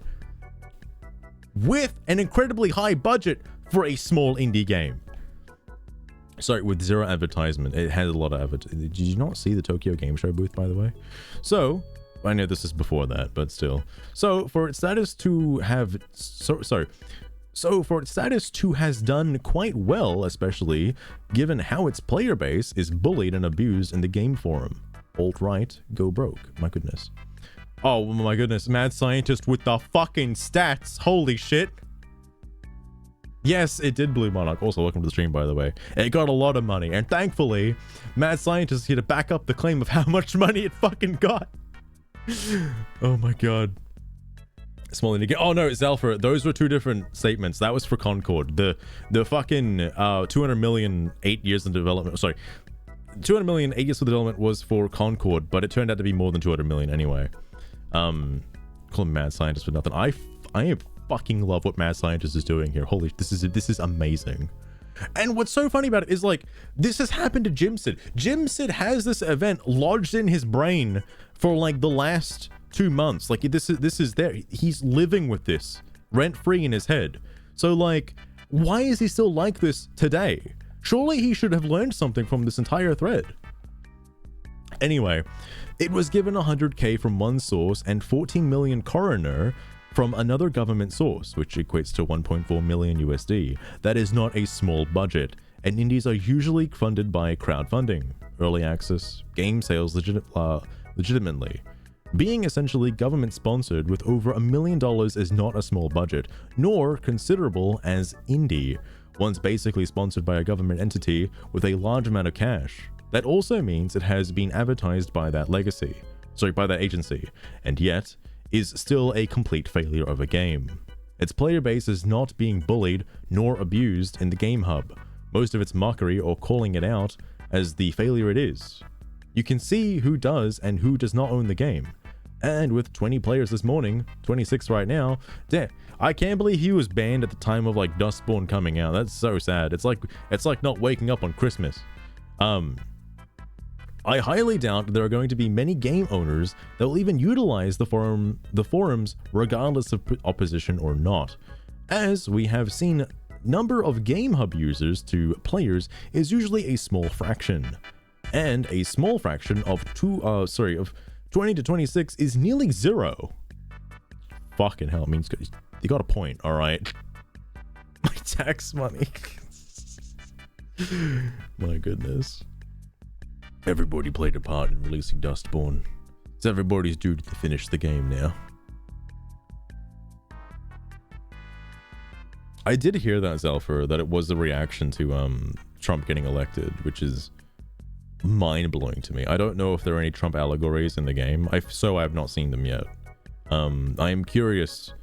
With an incredibly high budget for a small indie game. Sorry, with zero advertisement. It had a lot of advertisement. Did you not see the Tokyo Game Show booth, by the way? So, I know this is before that, but still. So, for its status to have... So, for its status to has done quite well, especially given how its player base is bullied and abused in the game forum. Alt-right, go broke. My goodness. Oh my goodness, Mad Scientist with the fucking stats. Holy shit. Yes, it did, Blue Monarch. Also, welcome to the stream, by the way. It got a lot of money, and thankfully, Mad Scientist is here to back up the claim of how much money it fucking got. Oh my god. Small indie game. Oh no, it's Alpha. Those were two different statements. That was for Concord. The fucking 200 million 8 years in development. Sorry, 200 million 8 years of development was for Concord, but it turned out to be more than 200 million anyway. Call him Mad Scientist for nothing. I fucking love what Mad Scientist is doing here. Holy, this is amazing. And what's so funny about it is, like, this has happened to Jimsid. Jimsid has this event lodged in his brain for like the last 2 months. Like, this is there. He's living with this rent-free in his head. So, like, why is he still like this today? Surely he should have learned something from this entire thread. Anyway, it was given 100k from one source and 14 million coroner from another government source, which equates to 1.4 million USD. That is not a small budget, and indies are usually funded by crowdfunding, early access, game sales legitimately. Being essentially government sponsored with over $1 million is not a small budget, nor considerable as indie, once basically sponsored by a government entity with a large amount of cash. That also means it has been advertised by that agency, and yet is still a complete failure of a game. Its player base is not being bullied nor abused in the game hub, most of its mockery or calling it out as the failure it is. You can see who does and who does not own the game. And with 20 players this morning, 26 right now, I can't believe he was banned at the time of like Dustborn coming out. That's so sad. It's like not waking up on Christmas. I highly doubt there are going to be many game owners that will even utilize the forums regardless of opposition or not. As we have seen, number of game hub users to players is usually a small fraction. And a small fraction of 20 to 26 is nearly 0. Fucking hell, I mean, you got a point, alright? My tax money. My goodness. Everybody played a part in releasing Dustborn. It's everybody's duty to finish the game now. I did hear that, Zelfer, that it was a reaction to Trump getting elected, which is mind-blowing to me. I don't know if there are any Trump allegories in the game. I have not seen them yet. I am curious.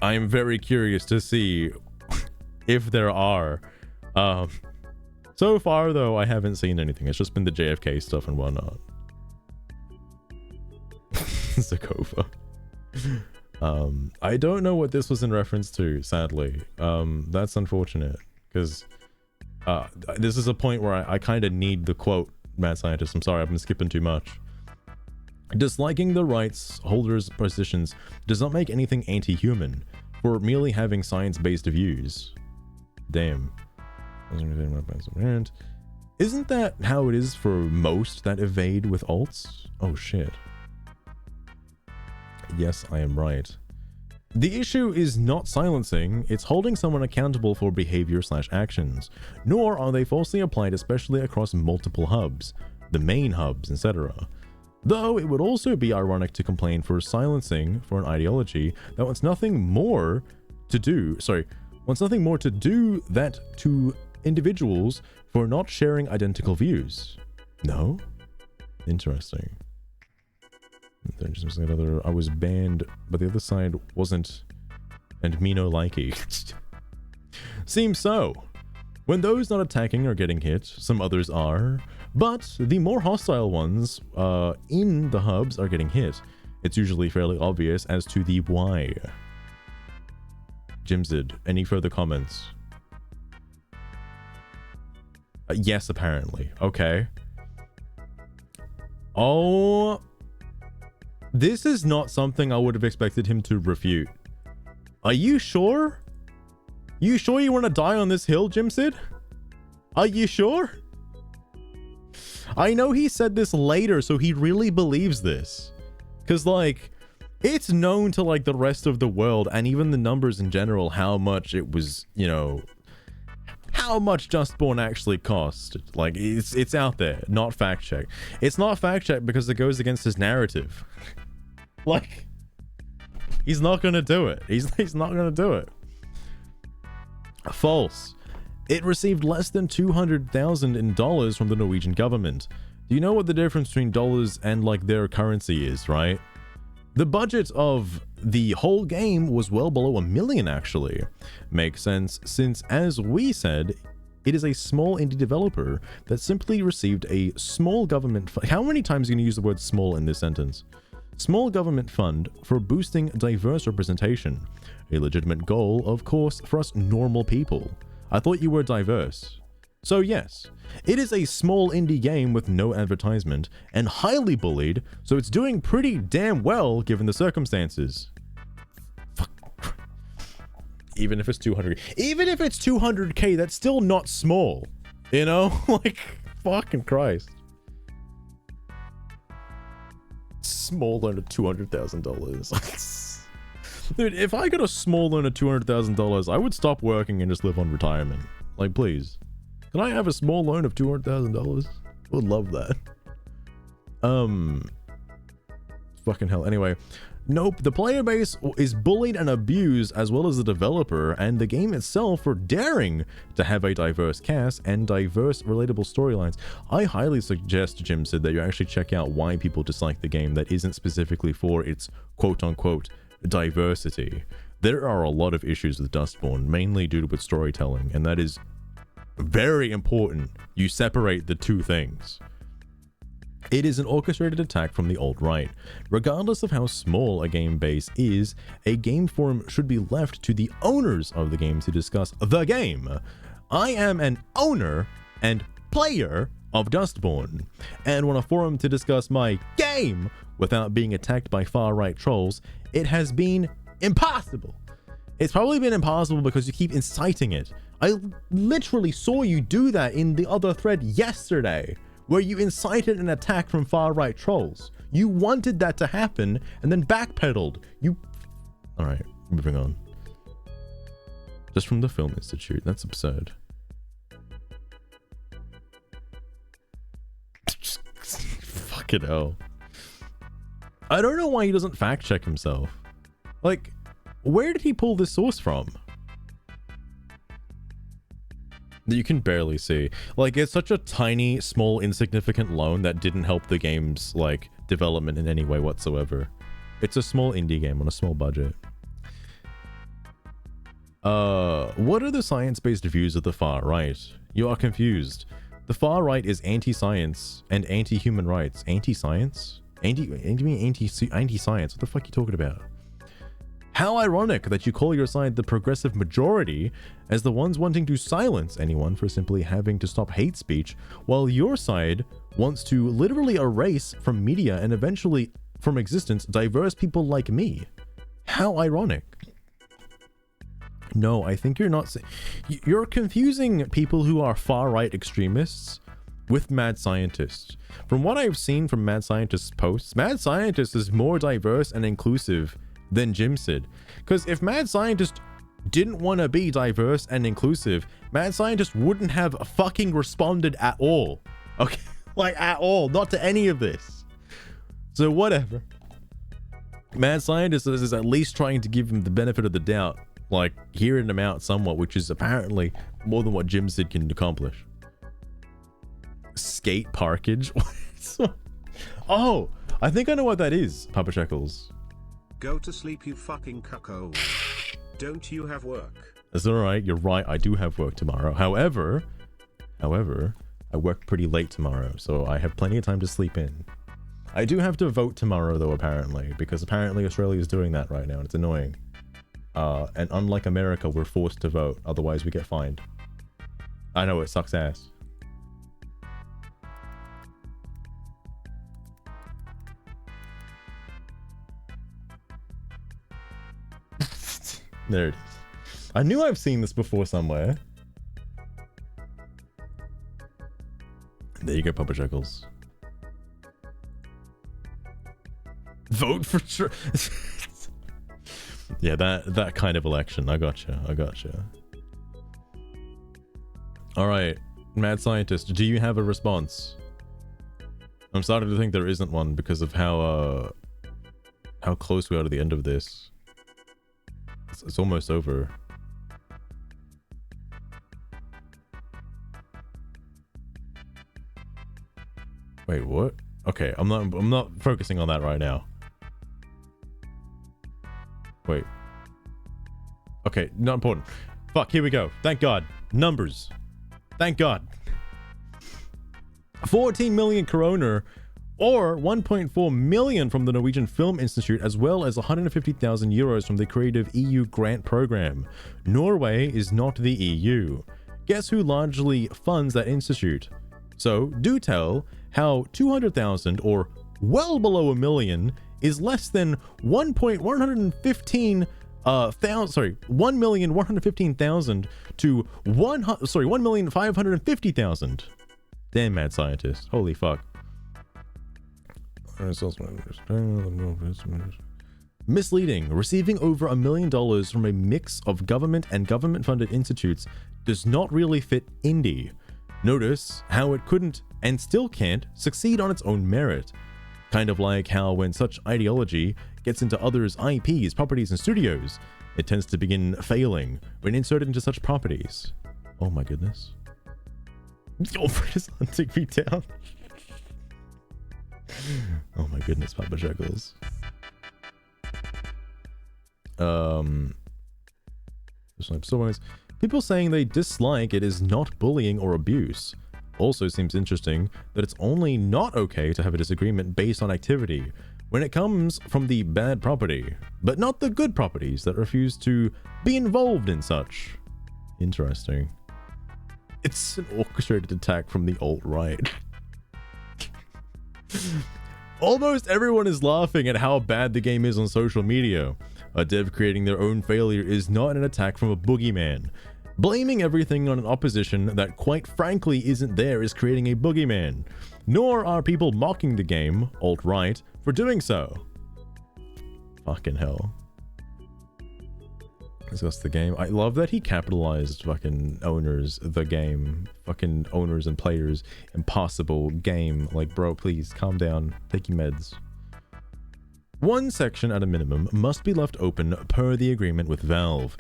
I am very curious to see if there are. So far, though, I haven't seen anything. It's just been the JFK stuff and whatnot. Zakova. I don't know what this was in reference to, sadly. That's unfortunate, because this is a point where I kind of need the quote, Mad Scientist. I'm sorry, I've been skipping too much. Disliking the rights holders' positions does not make anything anti-human for merely having science-based views. Damn. Isn't that how it is for most that evade with alts? Oh shit. Yes, I am right. The issue is not silencing, it's holding someone accountable for behavior/actions, nor are they falsely applied, especially across multiple hubs, the main hubs, etc. Though it would also be ironic to complain for silencing for an ideology that wants nothing more to do that to individuals for not sharing identical views. No? Interesting. I was banned, but the other side wasn't, and me no likey. Seems so. When those not attacking are getting hit, some others are, but the more hostile ones in the hubs are getting hit. It's usually fairly obvious as to the why. Jimsid, any further comments? Yes, apparently. Okay. Oh, this is not something I would have expected him to refute. Are you sure? You sure you want to die on this hill, Jimsid? Are you sure? I know he said this later, so he really believes this. Because, like, it's known to, like, the rest of the world, and even the numbers in general, how much it was, you know, how much Dustborn actually cost. Like, it's out there, not fact-checked. It's not fact-checked because it goes against his narrative. Like, he's not gonna do it. He's not gonna do it. False. It received less than $200,000 in dollars from the Norwegian government. Do you know what the difference between dollars and, like, their currency is, right? The budget of the whole game was well below $1 million, actually. Makes sense, since, as we said, it is a small indie developer that simply received a small government fund. How many times are you going to use the word small in this sentence? Small government fund for boosting diverse representation. A legitimate goal, of course, for us normal people. I thought you were diverse. So yes, it is a small indie game with no advertisement and highly bullied, so it's doing pretty damn well given the circumstances. Fuck. even if it's 200, even if it's 200k, that's still not small, you know? Like, fucking Christ. Small loan of $200,000. Dude, if I got a small loan of $200,000, I would stop working and just live on retirement. Like, please. Can I have a small loan of $200,000? I would love that. Fucking hell. Anyway, nope, the player base is bullied and abused, as well as the developer and the game itself, for daring to have a diverse cast and diverse relatable storylines. I highly suggest, Jimsid, that you actually check out why people dislike the game that isn't specifically for its quote-unquote diversity. There are a lot of issues with Dustborn, mainly due to its storytelling, and that is very important. You separate the two things. It is an orchestrated attack from the alt-right. Regardless of how small a game base is, a game forum should be left to the owners of the game to discuss the game. I am an owner and player of Dustborn, and want a forum to discuss my game without being attacked by far-right trolls. It has been impossible. It's probably been impossible because you keep inciting it. I literally saw you do that in the other thread yesterday, where you incited an attack from far-right trolls. You wanted that to happen and then backpedaled. All right, moving on. Just from the Film Institute. That's absurd. Fucking hell. I don't know why he doesn't fact check himself. Like, where did he pull this source from? That you can barely see. Like, it's such a tiny, small, insignificant loan that didn't help the game's, like, development in any way whatsoever. It's a small indie game on a small budget. What are the science-based views of the far right? You are confused. The far right is anti-science and anti-human rights. Anti-science? Anti-science? What the fuck are you talking about? How ironic that you call your side the progressive majority as the ones wanting to silence anyone for simply having to stop hate speech, while your side wants to literally erase from media and eventually from existence diverse people like me. How ironic. No, I think you're not. You're confusing people who are far-right extremists with mad scientists. From what I've seen from mad scientists' posts, mad scientist is more diverse and inclusive than Jimsid. Because if mad scientist didn't want to be diverse and inclusive, mad scientist wouldn't have fucking responded at all. Okay, like at all, not to any of this. So whatever. Mad scientist is at least trying to give him the benefit of the doubt, like hearing him out somewhat, which is apparently more than what Jimsid can accomplish. Skate parkage? Oh, I think I know what that is, Papa Shekels. Go to sleep, you fucking cuckold. Don't you have work? That's alright, you're right, I do have work tomorrow. However, I work pretty late tomorrow, so I have plenty of time to sleep in. I do have to vote tomorrow though, apparently, because apparently Australia is doing that right now, and it's annoying. And unlike America, we're forced to vote, otherwise we get fined. I know, it sucks ass. There it is. I knew I've seen this before somewhere. There you go, Papa Shekels. Vote for Trump. Yeah, that kind of election. I gotcha. All right, mad scientist, do you have a response? I'm starting to think there isn't one because of how close we are to the end of this. It's almost over. Wait, what? Okay, I'm not focusing on that right now. Wait. Okay, not important. Fuck, here we go. Thank God. Numbers. Thank God. 14 million kroner, or 1.4 million from the Norwegian Film Institute, as well as 150,000 euros from the Creative EU grant program. Norway is not the EU. Guess who largely funds that institute? So, do tell how 200,000, or well below a million, is less than 1.115 1,115,000 to 1,550,000. Damn, mad scientist. Holy fuck. Misleading. Receiving over $1 million from a mix of government and government-funded institutes does not really fit indie. Notice how it couldn't and still can't succeed on its own merit. Kind of like how when such ideology gets into others' IPs, properties, and studios, it tends to begin failing when inserted into such properties. Oh my goodness. Alfred is hunting me down. Oh my goodness, Papa Juggles. People saying they dislike it is not bullying or abuse. Also seems interesting that it's only not okay to have a disagreement based on activity when it comes from the bad property, but not the good properties that refuse to be involved in such. Interesting. It's an orchestrated attack from the alt-right. Almost everyone is laughing at how bad the game is on social media. A dev creating their own failure is not an attack from a boogeyman. Blaming everything on an opposition that quite frankly isn't there is creating a boogeyman. Nor are people mocking the game, alt-right, for doing so. Fucking hell. Discuss the game. I love that he capitalized fucking owners, the game. Fucking owners and players. Impossible game. Like, bro, please calm down. Take your meds. One section at a minimum must be left open per the agreement with Valve.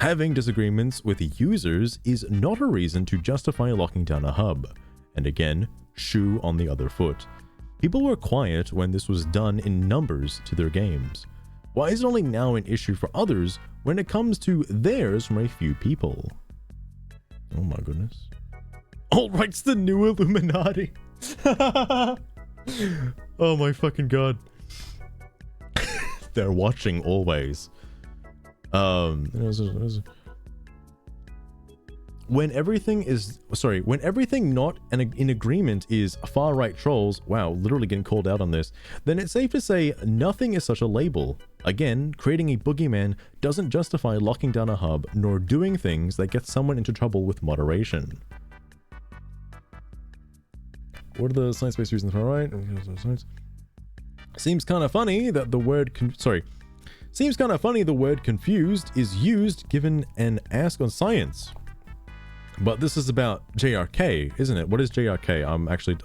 Having disagreements with users is not a reason to justify locking down a hub. And again, shoe on the other foot. People were quiet when this was done in numbers to their games. Why is it only now an issue for others when it comes to theirs from a few people? Oh my goodness. Alt-right's the new Illuminati. Oh my fucking god. They're watching always. When everything not in agreement is far-right trolls, wow, literally getting called out on this, then it's safe to say nothing is such a label. Again, creating a boogeyman doesn't justify locking down a hub, nor doing things that get someone into trouble with moderation. What are the science-based reasons for right? Seems kind of funny that the word confused is used given an ask on science. But this is about JRK, isn't it? What is JRK?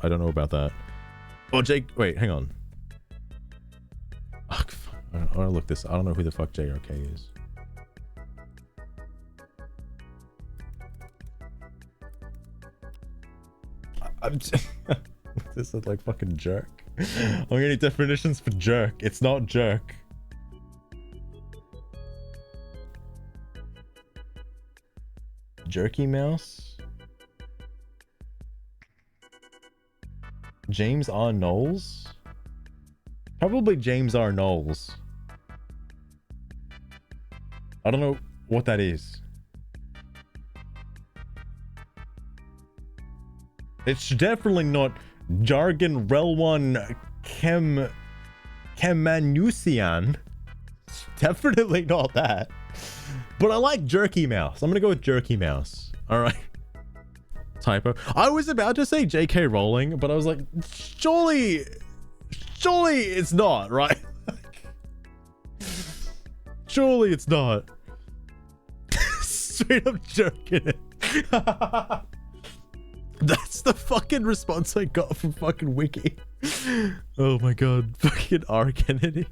I don't know about that. Oh, wait, hang on. Oh, I want to look this. I don't know who the fuck JRK is. This is like fucking jerk. I'm getting definitions for jerk. It's not jerk. Jerky Mouse? James R. Knowles? Probably James R. Knowles. I don't know what that is. It's definitely not Jargon Relwan Kemanusian. Definitely not that. But I like Jerky Mouse. I'm gonna go with Jerky Mouse. Alright. Typo. I was about to say J.K. Rowling, but I was like, surely it's not, right? Surely it's not. Straight up jerking it. That's the fucking response I got from fucking Wiki. Oh my god. Fucking R. Kennedy.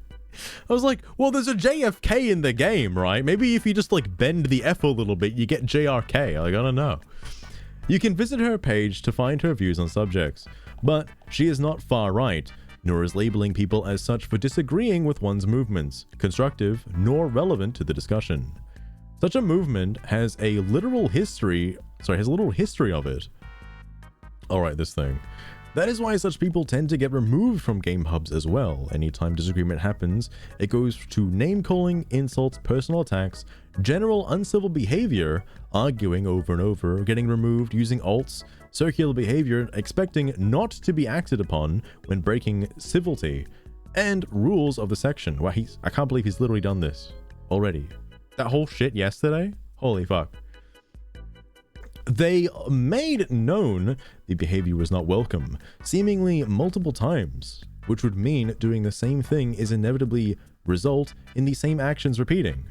I was like, well, there's a JFK in the game, right? Maybe if you just like bend the F a little bit, you get JRK. Like, I don't know. You can visit her page to find her views on subjects, but she is not far right, nor is labeling people as such for disagreeing with one's movements, constructive nor relevant to the discussion. Such a movement has a literal history, of it. Alright, this thing. That is why such people tend to get removed from game hubs as well. Anytime disagreement happens, it goes to name-calling, insults, personal attacks, general uncivil behavior, arguing over and over, getting removed, using alts, circular behavior, expecting not to be acted upon when breaking civility, and rules of the section. Wow, I can't believe he's literally done this already. that whole shit yesterday. Holy fuck. They made known the behavior was not welcome, seemingly multiple times, which would mean doing the same thing is inevitably result in the same actions repeating.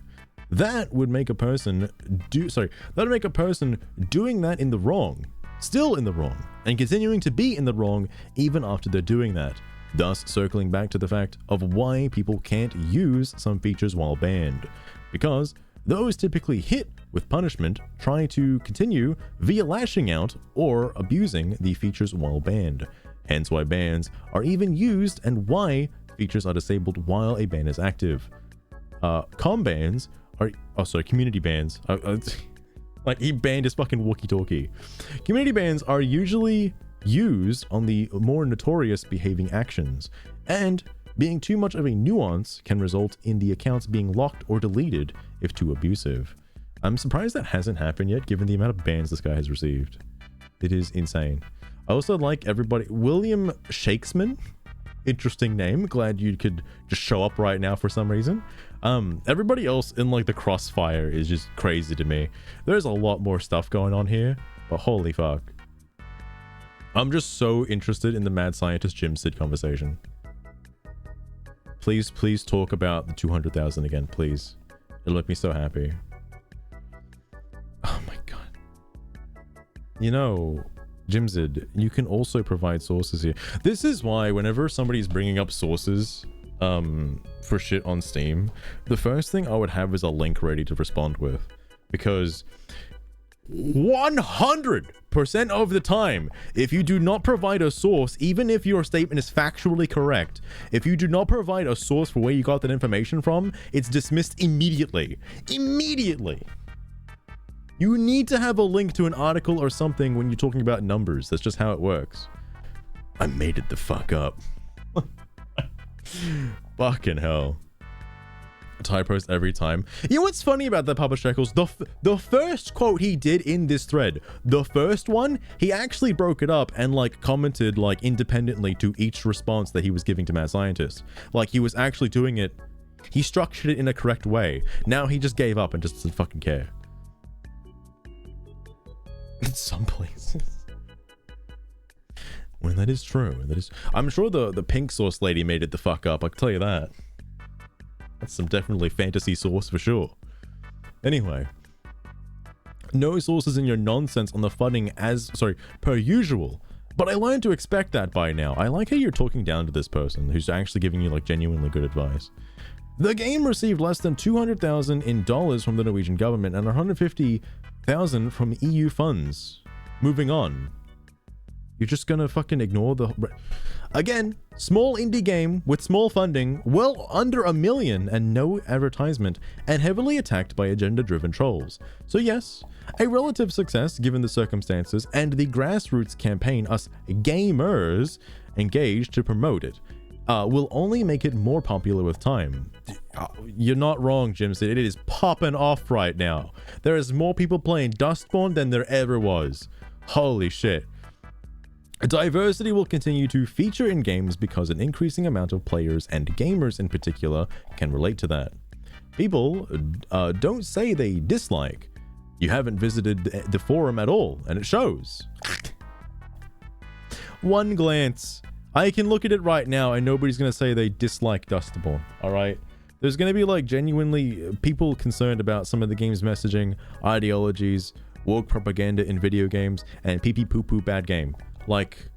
That would make a person that would make a person doing that in the wrong, still in the wrong, and continuing to be in the wrong even after they're doing that. Thus, circling back to the fact of why people can't use some features while banned. Because those typically hit with punishment try to continue via lashing out or abusing the features while banned. Hence why bans are even used and why features are disabled while a ban is active. Bans are, community bans. Like he banned his fucking walkie-talkie. Community bans are usually used on the more notorious behaving actions, and being too much of a nuance can result in the accounts being locked or deleted if too abusive. I'm surprised that hasn't happened yet, given the amount of bans this guy has received. It is insane. I also like everybody. William Shakesman, interesting name. Glad you could just show up right now for some reason. Everybody else in like the crossfire is just crazy to me. There's a lot more stuff going on here, but holy fuck. I'm just so interested in the mad scientist Jimsid conversation. Please talk about the 200,000 again, please. It'll make me so happy. Oh my god. You know, Jimsid, you can also provide sources here. This is why whenever somebody's bringing up sources for shit on Steam, the first thing I would have is a link ready to respond with. Because 100% of the time, if you do not provide a source, even if your statement is factually correct, if you do not provide a source for where you got that information from, it's dismissed immediately. Immediately. You need to have a link to an article or something when you're talking about numbers. That's just how it works. I made it the fuck up. Fucking hell. Typos every time. You know what's funny about that, Papa Shekels? The first quote he did in this thread, the first one, he actually broke it up and like commented like independently to each response that he was giving to Mad Scientist. Like he was actually doing it. He structured it in a correct way. Now he just gave up and just doesn't fucking care. In some places. Well, that is true. That is. I'm sure the pink sauce lady made it the fuck up. I can tell you that. That's some definitely fantasy source for sure. Anyway. No sources in your nonsense on the funding per usual. But I learned to expect that by now. I like how you're talking down to this person who's actually giving you like genuinely good advice. The game received less than $200,000 in dollars from the Norwegian government and $150,000 from EU funds. Moving on. You're just gonna fucking ignore the... Again, small indie game with small funding, well under $1 million and no advertisement, and heavily attacked by agenda-driven trolls. So yes, a relative success given the circumstances and the grassroots campaign us gamers engaged to promote it. Will only make it more popular with time. You're not wrong, Jimsid. It is popping off right now. There is more people playing Dustborn than there ever was. Holy shit. Diversity will continue to feature in games because an increasing amount of players and gamers in particular can relate to that. People don't say they dislike. You haven't visited the forum at all, and it shows. One glance. I can look at it right now and nobody's going to say they dislike Dustborn, alright? There's going to be like genuinely people concerned about some of the game's messaging, ideologies, woke propaganda in video games, and pee-pee poo-poo bad game. Like,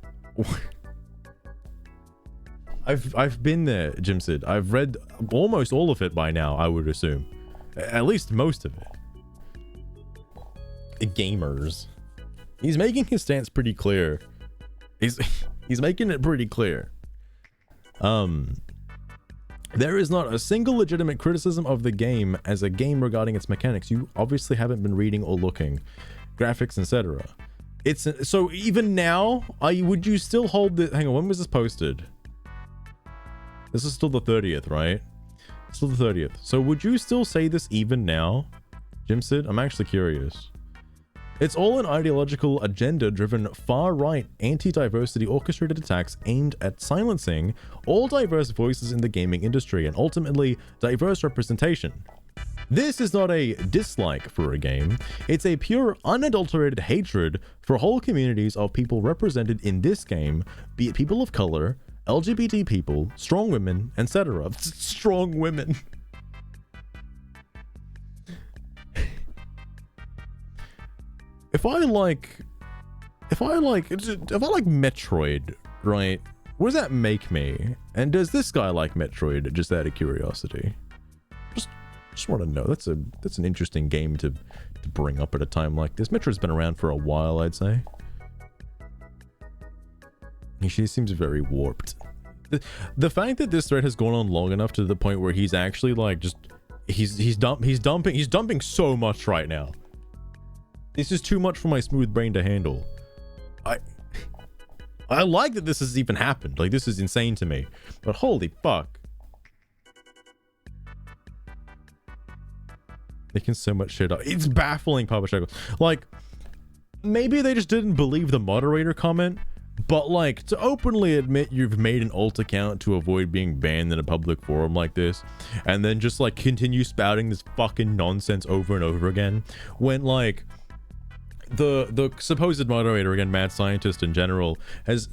I've been there, Jimsid. I've read almost all of it by now, I would assume. At least most of it. Gamers. He's making his stance pretty clear. He's making it pretty clear. There is not a single legitimate criticism of the game as a game regarding its mechanics. You obviously haven't been reading or looking. Graphics, etc. It's so even now, would you still hold the... Hang on, when was this posted? This is still the 30th, right? Still the 30th. So would you still say this even now, Jimsid? I'm actually curious. It's all an ideological agenda-driven far-right anti-diversity orchestrated attacks aimed at silencing all diverse voices in the gaming industry and ultimately diverse representation. This is not a dislike for a game. It's a pure, unadulterated hatred for whole communities of people represented in this game, be it people of color, LGBT people, strong women, etc. Strong women. If I like Metroid, right? What does that make me? And does this guy like Metroid? Just out of curiosity. Just want to know. That's an interesting game to bring up at a time like this. Metroid's been around for a while, I'd say. She seems very warped. The fact that this thread has gone on long enough to the point where he's actually like just he's dumping so much right now. This is too much for my smooth brain to handle. I like that this has even happened. Like, this is insane to me. But holy fuck. Making so much shit up. It's baffling, Papa Shackle. Like, maybe they just didn't believe the moderator comment, but like, to openly admit you've made an alt account to avoid being banned in a public forum like this, and then just like continue spouting this fucking nonsense over and over again, when like the supposed moderator, again, mad scientist in general, has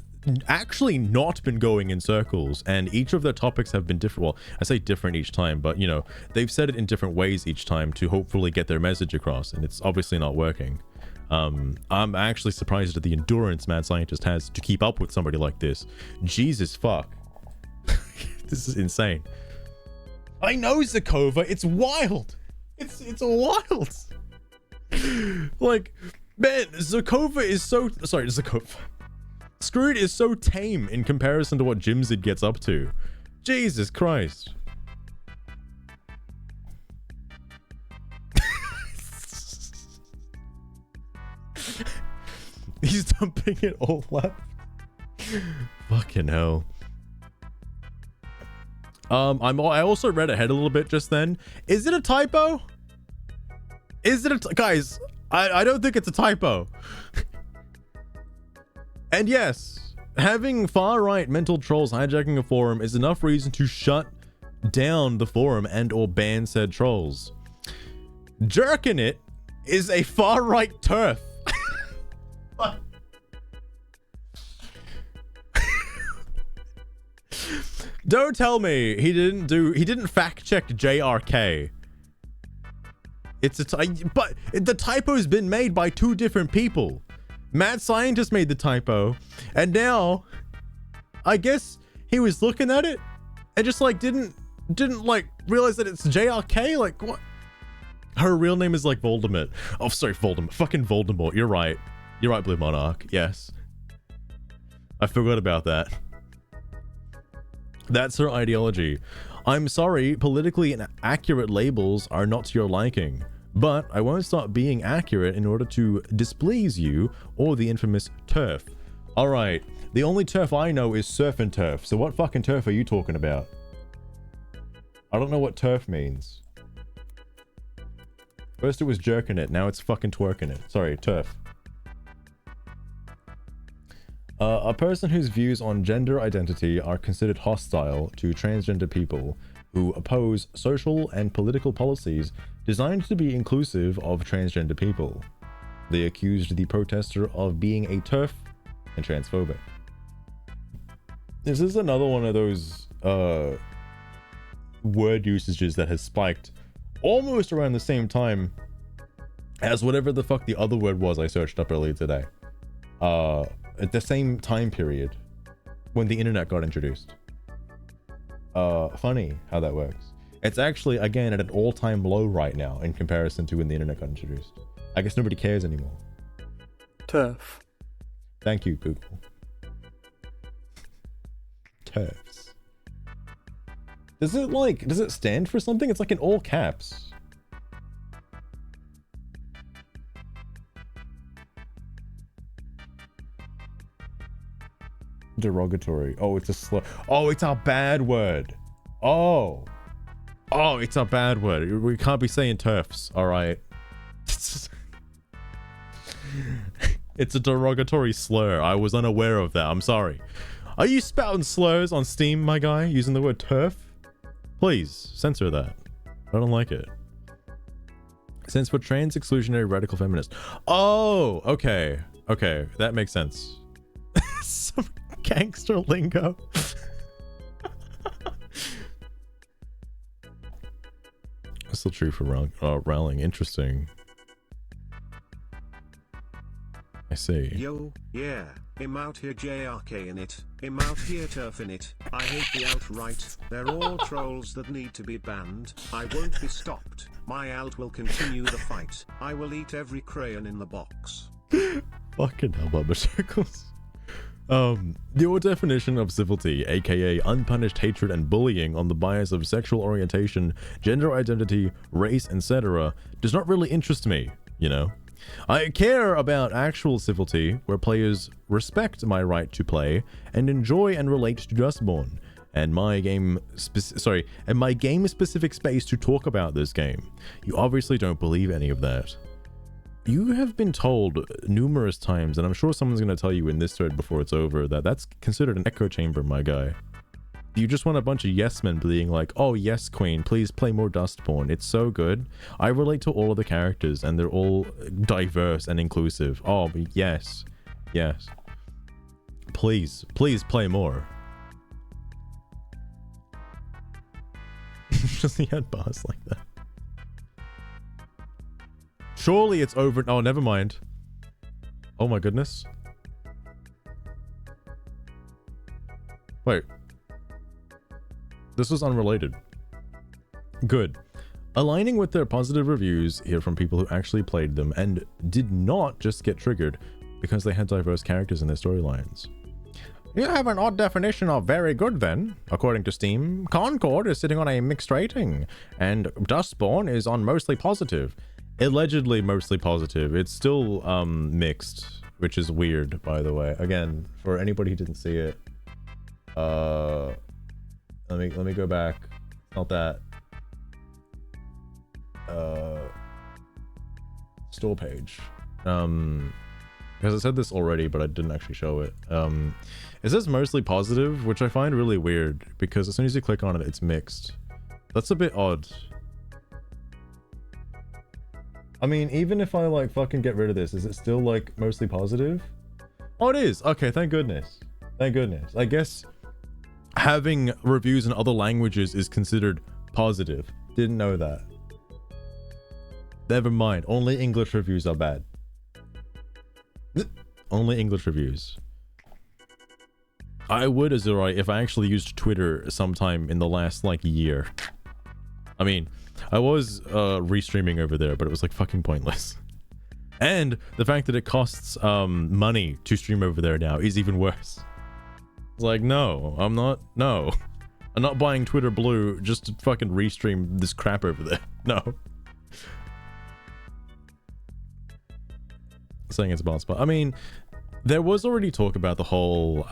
actually not been going in circles, and each of their topics have been different. Well, I say different each time, but you know, they've said it in different ways each time to hopefully get their message across, and it's obviously not working. I'm actually surprised at the endurance mad scientist has to keep up with somebody like this. Jesus fuck. This is insane. I know Zakova, it's wild. It's wild. Like, man, Zakova is so... Sorry, Zakova. Screwed is so tame in comparison to what Jimsid gets up to. Jesus Christ. He's dumping it all left. Fucking hell. I also read ahead a little bit just then. Is it a typo? Is it a guys? I don't think it's a typo. And yes, having far-right mental trolls hijacking a forum is enough reason to shut down the forum and or ban said trolls. Jerkin it is a far-right turf. Don't tell me he didn't fact check JRK. But the typo's been made by two different people. Mad Scientist made the typo, and now I guess he was looking at it and just like didn't like realize that it's JRK. Like, what? Her real name is like Voldemort. Oh, sorry, Voldemort. Fucking Voldemort. You're right, Blue Monarch. Yes, I forgot about that. That's her ideology. I'm sorry, politically inaccurate labels are not to your liking, but I won't stop being accurate in order to displease you or the infamous turf. Alright, the only turf I know is surf and turf, so what fucking turf are you talking about? I don't know what turf means. First it was jerking it, now it's fucking twerking it. Sorry, turf. A person whose views on gender identity are considered hostile to transgender people who oppose social and political policies designed to be inclusive of transgender people. They accused the protester of being a TERF and transphobic. This is another one of those word usages that has spiked almost around the same time as whatever the fuck the other word was I searched up earlier today. At the same time period when the internet got introduced. Funny how that works. It's actually, again, at an all-time low right now in comparison to when the internet got introduced. I guess nobody cares anymore. Turf. Thank you, Google. TERFs. Does it stand for something? It's like in all caps. Derogatory. Oh, it's a slur. Oh, it's a bad word. Oh, it's a bad word. We can't be saying TERFs. All right. It's a derogatory slur. I was unaware of that. I'm sorry. Are you spouting slurs on Steam, my guy, using the word TERF? Please censor that. I don't like it. Stands for trans exclusionary radical feminist. Oh, okay. Okay, that makes sense. Some gangster lingo. That's still true for Rowling. Interesting. I see. Yo, yeah, I'm out here JRK in it, I'm out here turf in it, I hate the alt-right, they're all trolls that need to be banned, I won't be stopped, my alt will continue the fight, I will eat every crayon in the box. Fucking hell, Bubba Circles. Your definition of civility, aka unpunished hatred and bullying on the bias of sexual orientation, gender identity, race, etc., does not really interest me, you know? I care about actual civility, where players respect my right to play and enjoy and relate to Dustborn, and my game-specific space to talk about this game. You obviously don't believe any of that. You have been told numerous times, and I'm sure someone's going to tell you in this thread before it's over, that that's considered an echo chamber, my guy. You just want a bunch of yes men being like, oh yes queen, please play more Dustborn, it's so good. I relate to all of the characters and they're all diverse and inclusive. Oh yes, yes. Please play more. Just he had bars like that. Surely it's over. Oh, never mind. Oh my goodness. Wait. This was unrelated. Good. Aligning with their positive reviews here from people who actually played them and did not just get triggered because they had diverse characters in their storylines. You have an odd definition of very good then. According to Steam, Concord is sitting on a mixed rating, and Dustborn is on mostly positive. Allegedly mostly positive. It's still mixed, which is weird, by the way. Again, for anybody who didn't see it, let me go back. Not that. Store page. Because I said this already, but I didn't actually show it. It says mostly positive, which I find really weird because as soon as you click on it, it's mixed. That's a bit odd. I mean, even if I like fucking get rid of this, is it still like mostly positive? Oh, it is. Okay, thank goodness. Thank goodness. I guess having reviews in other languages is considered positive. Didn't know that. Never mind. Only English reviews are bad. Only English reviews. I would, Azurai, if I actually used Twitter sometime in the last like year. I mean, I was restreaming over there, but it was like fucking pointless. And the fact that it costs money to stream over there now is even worse. It's like, no, I'm not buying Twitter Blue just to fucking restream this crap over there. No. Saying it's a bad spot. I mean, there was already talk about the whole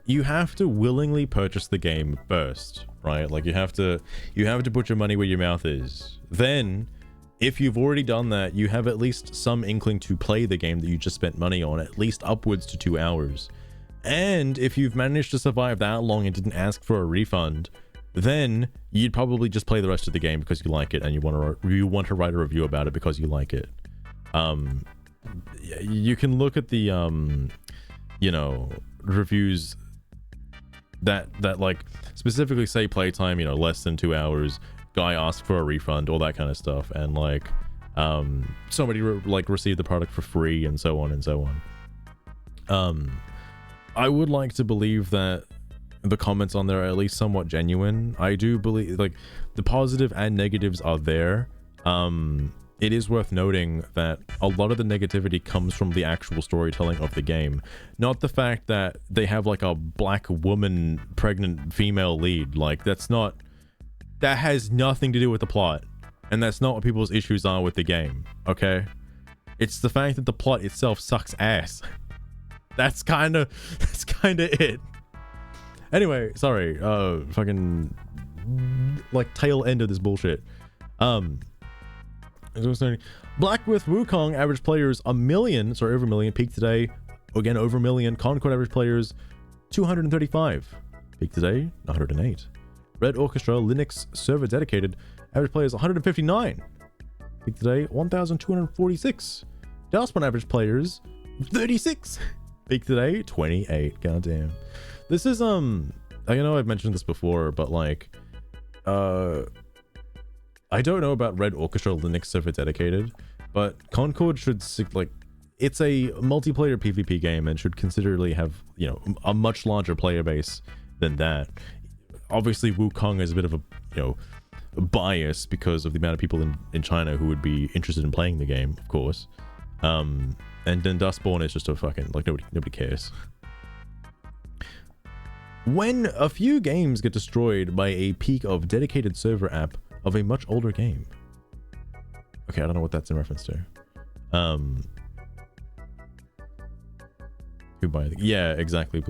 you have to willingly purchase the game first, right? Like you have to put your money where your mouth is. Then if you've already done that, you have at least some inkling to play the game that you just spent money on, at least upwards to 2 hours. And if you've managed to survive that long and didn't ask for a refund, then you'd probably just play the rest of the game because you like it and you want to write a review about it because you like it. You can look at the you know, reviews that like specifically say playtime, you know, less than 2 hours, guy asked for a refund, all that kind of stuff, and like somebody received the product for free and so on and so on. I would like to believe that the comments on there are at least somewhat genuine. I do believe like the positive and negatives are there. It is worth noting that a lot of the negativity comes from the actual storytelling of the game, not the fact that they have like a black woman pregnant female lead. Like that has nothing to do with the plot, and that's not what people's issues are with the game. Okay, it's the fact that the plot itself sucks ass. That's kind of it. Anyway, sorry, fucking like tail end of this bullshit. Black with Wukong average players over a million, peak today, again over a million. Concord average players 235, peak today 108. Red Orchestra Linux server dedicated average players 159, Peak today, 1,246. Dustborn average players, 36. Peak today, 28. Goddamn. This is, I know I've mentioned this before, but like, I don't know about Red Orchestra Linux server dedicated, but Concord should, like, it's a multiplayer PvP game and should considerably have, you know, a much larger player base than that. Obviously, Wukong is a bit of a, you know, bias because of the amount of people in China who would be interested in playing the game, of course. And then Dustborn is just a fucking, like, nobody cares. When a few games get destroyed by a peak of dedicated server app of a much older game. Okay, I don't know what that's in reference to. Yeah, exactly.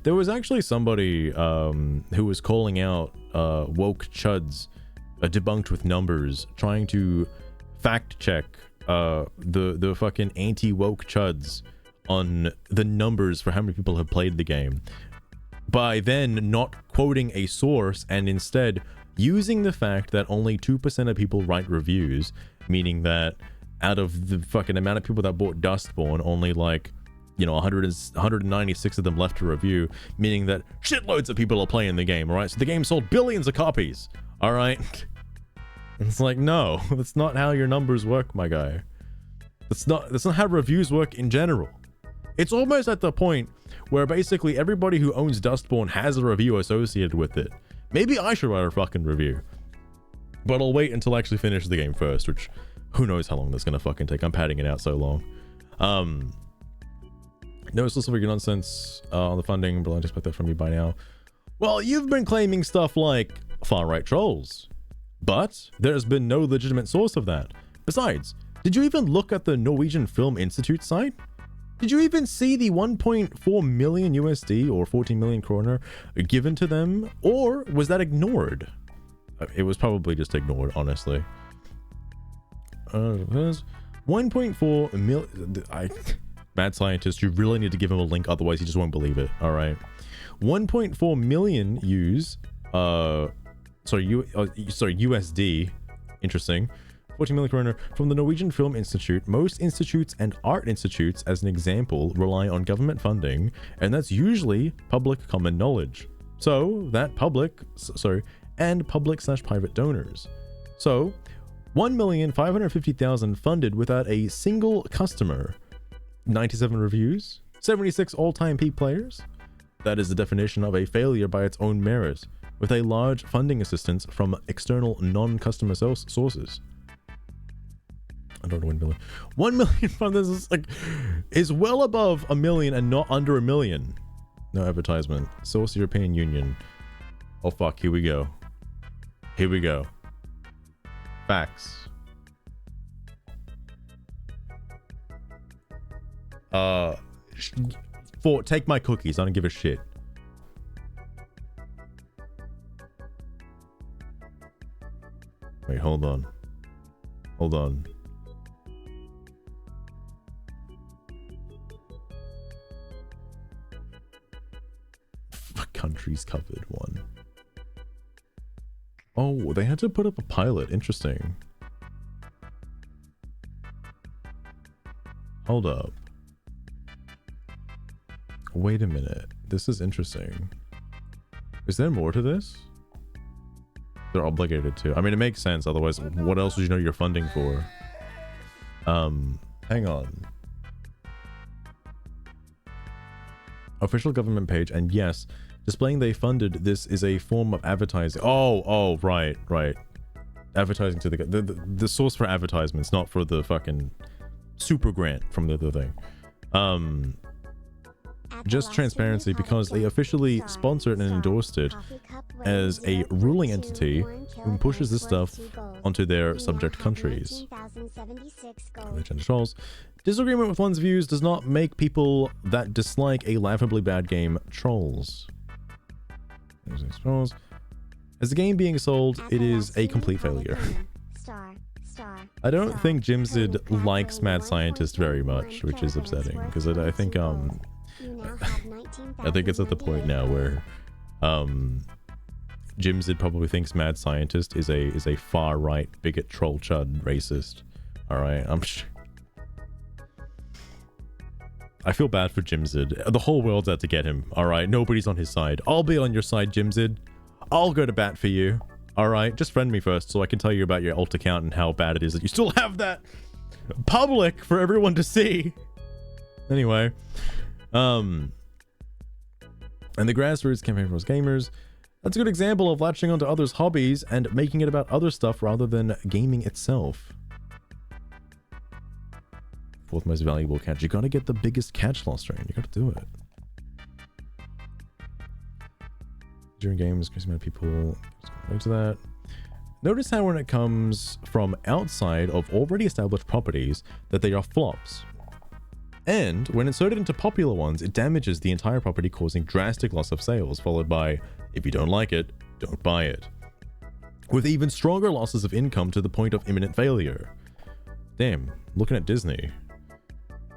There was actually somebody who was calling out woke chuds, debunked with numbers, trying to fact check the fucking anti-woke chuds on the numbers for how many people have played the game, by then not quoting a source and instead using the fact that only 2% of people write reviews, meaning that out of the fucking amount of people that bought Dustborn, only like, you know, 196 of them left a review, meaning that shitloads of people are playing the game, alright? So the game sold billions of copies, alright? It's like, no, that's not how your numbers work, my guy. That's not how reviews work in general. It's almost at the point where basically everybody who owns Dustborn has a review associated with it. Maybe I should write a fucking review. But I'll wait until I actually finish the game first, which who knows how long that's gonna fucking take. I'm padding it out so long. No specific nonsense on the funding, but I don't expect that from you by now. Well, you've been claiming stuff like far-right trolls, but there's been no legitimate source of that. Besides, did you even look at the Norwegian Film Institute site? Did you even see the 1.4 million USD or 14 million kroner given to them, or was that ignored? It was probably just ignored, honestly. 1.4 million. Mad scientist, you really need to give him a link, otherwise he just won't believe it. All right, 1.4 million USD. Interesting. 14 million kroner from the Norwegian Film Institute. Most institutes and art institutes, as an example, rely on government funding, and that's usually public common knowledge. So that public/private donors. So 1,550,000 funded without a single customer. 97 reviews, 76 all-time peak players. That is the definition of a failure by its own merit, with a large funding assistance from external non-customer sources. I don't know, 1 million. 1 million from this is well above a million and not under a million. No advertisement. Source European Union. Oh fuck, here we go. Here we go. Facts. Take my cookies, I don't give a shit. Wait, hold on. Hold on. Countries covered one. Oh, they had to put up a pilot. Interesting. Hold up. Wait a minute. This is interesting. Is there more to this? They're obligated to. I mean, it makes sense. Otherwise, what else would you know you're funding for? Hang on. Official government page, and yes, displaying they funded this is a form of advertising. Oh, right. Advertising to the source for advertisements, not for the fucking super grant from the other thing. Just transparency, because they officially sponsored and endorsed it as a ruling entity who pushes this stuff onto their subject countries. Disagreement with one's views does not make people that dislike a laughably bad game trolls. As the game being sold, it is a complete failure. I don't think Jimsid likes Mad Scientist very much, which is upsetting, because I think I think it's at the point now where Jimsid probably thinks mad scientist is a far right bigot troll chud racist. All right, I feel bad for Jimsid. The whole world's out to get him. All right, nobody's on his side. I'll be on your side, Jimsid. I'll go to bat for you. All right, just friend me first so I can tell you about your alt account and how bad it is that you still have that public for everyone to see. Anyway, and the grassroots campaign for us gamers. That's a good example of latching onto others' hobbies and making it about other stuff rather than gaming itself. Fourth most valuable catch. You gotta get the biggest catch loss train. You gotta do it. During games, crazy amount of people. Go to that. Notice how when it comes from outside of already established properties, that they are flops. And when inserted into popular ones, it damages the entire property, causing drastic loss of sales, followed by, if you don't like it, don't buy it. With even stronger losses of income to the point of imminent failure. Damn, looking at Disney.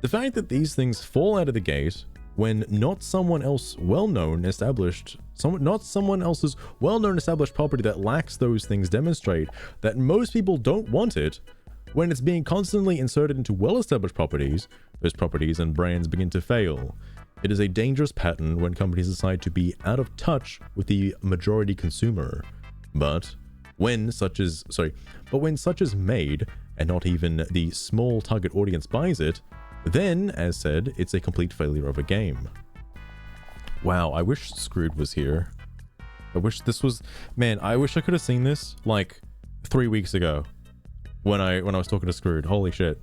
The fact that these things fall out of the gate when not someone else well-known established, not someone else's well-known established property that lacks those things demonstrate that most people don't want it. When it's being constantly inserted into well-established properties, those properties and brands begin to fail. It is a dangerous pattern when companies decide to be out of touch with the majority consumer. But when such is made and not even the small target audience buys it, then, as said, it's a complete failure of a game. Wow, I wish Screwed was here. I wish this was... Man, I wish I could have seen this, like, 3 weeks ago. When I was talking to Screwed. Holy shit.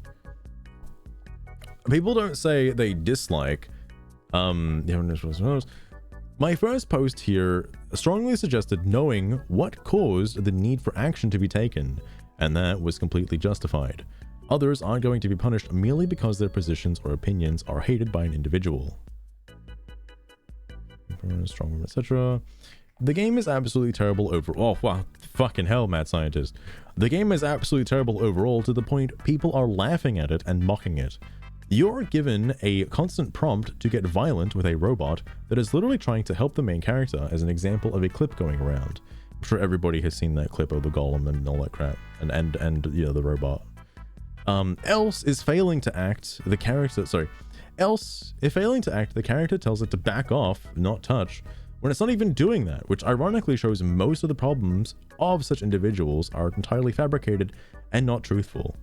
People don't say they dislike... My first post here strongly suggested knowing what caused the need for action to be taken, and that was completely justified. Others aren't going to be punished merely because their positions or opinions are hated by an individual. Strong, etc. The game is absolutely terrible overall. Oh, wow. Fucking hell, mad scientist. The game is absolutely terrible overall to the point people are laughing at it and mocking it. You're given a constant prompt to get violent with a robot that is literally trying to help the main character, as an example of a clip going around. I'm sure everybody has seen that clip of the golem and all that crap. And you know, the robot. Else, if failing to act, the character tells it to back off, not touch, when it's not even doing that, which ironically shows most of the problems of such individuals are entirely fabricated and not truthful.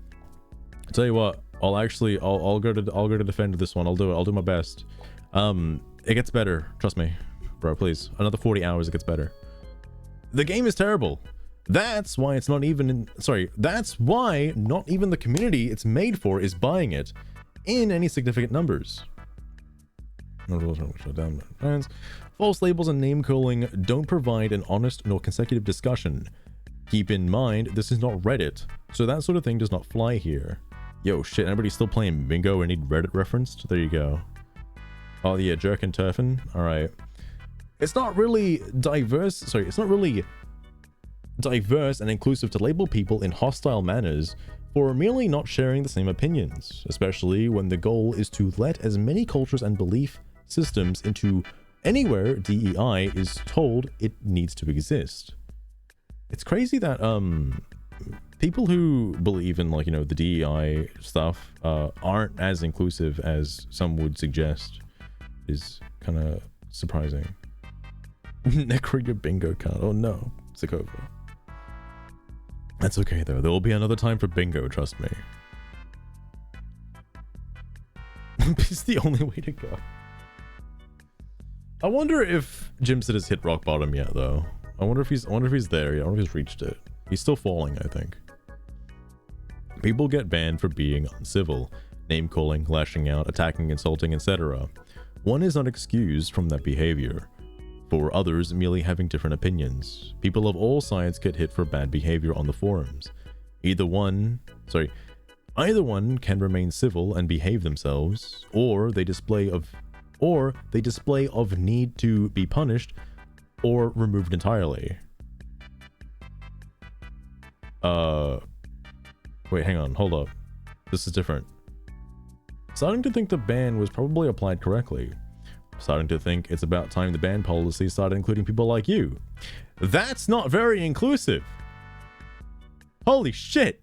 I'll tell you what, I'll go to defend this one. I'll do it. I'll do my best. It gets better. Trust me, bro, please. Another 40 hours, it gets better. The game is terrible. That's why it's not even that's why not even the community it's made for is buying it in any significant numbers. False labels and name calling don't provide an honest nor consecutive discussion. Keep in mind, this is not Reddit, so that sort of thing does not fly here. Yo, shit, anybody still playing bingo and need Reddit referenced? There you go. Oh yeah, jerk and turfing. Alright. It's not really diverse and inclusive to label people in hostile manners for merely not sharing the same opinions, especially when the goal is to let as many cultures and belief systems into anywhere DEI is told it needs to exist. It's crazy that people who believe in, like, you know, the DEI stuff aren't as inclusive as some would suggest. Is kind of surprising. Necro your bingo card. Oh no, Zakova. That's okay though, there will be another time for bingo, trust me. It's the only way to go. I wonder if Jimsid has hit rock bottom yet though. I wonder if he's there yet. I wonder if he's reached it. He's still falling, I think. People get banned for being uncivil, name calling, lashing out, attacking, insulting, etc. One is not excused from that behavior. For others, merely having different opinions. People of all sides get hit for bad behavior on the forums. Either one can remain civil and behave themselves, or they display of need to be punished or removed entirely. Wait, hang on, hold up. This is different. Starting to think the ban was probably applied correctly. starting to think it's about time the ban policy started including people like you. That's not very inclusive. Holy shit.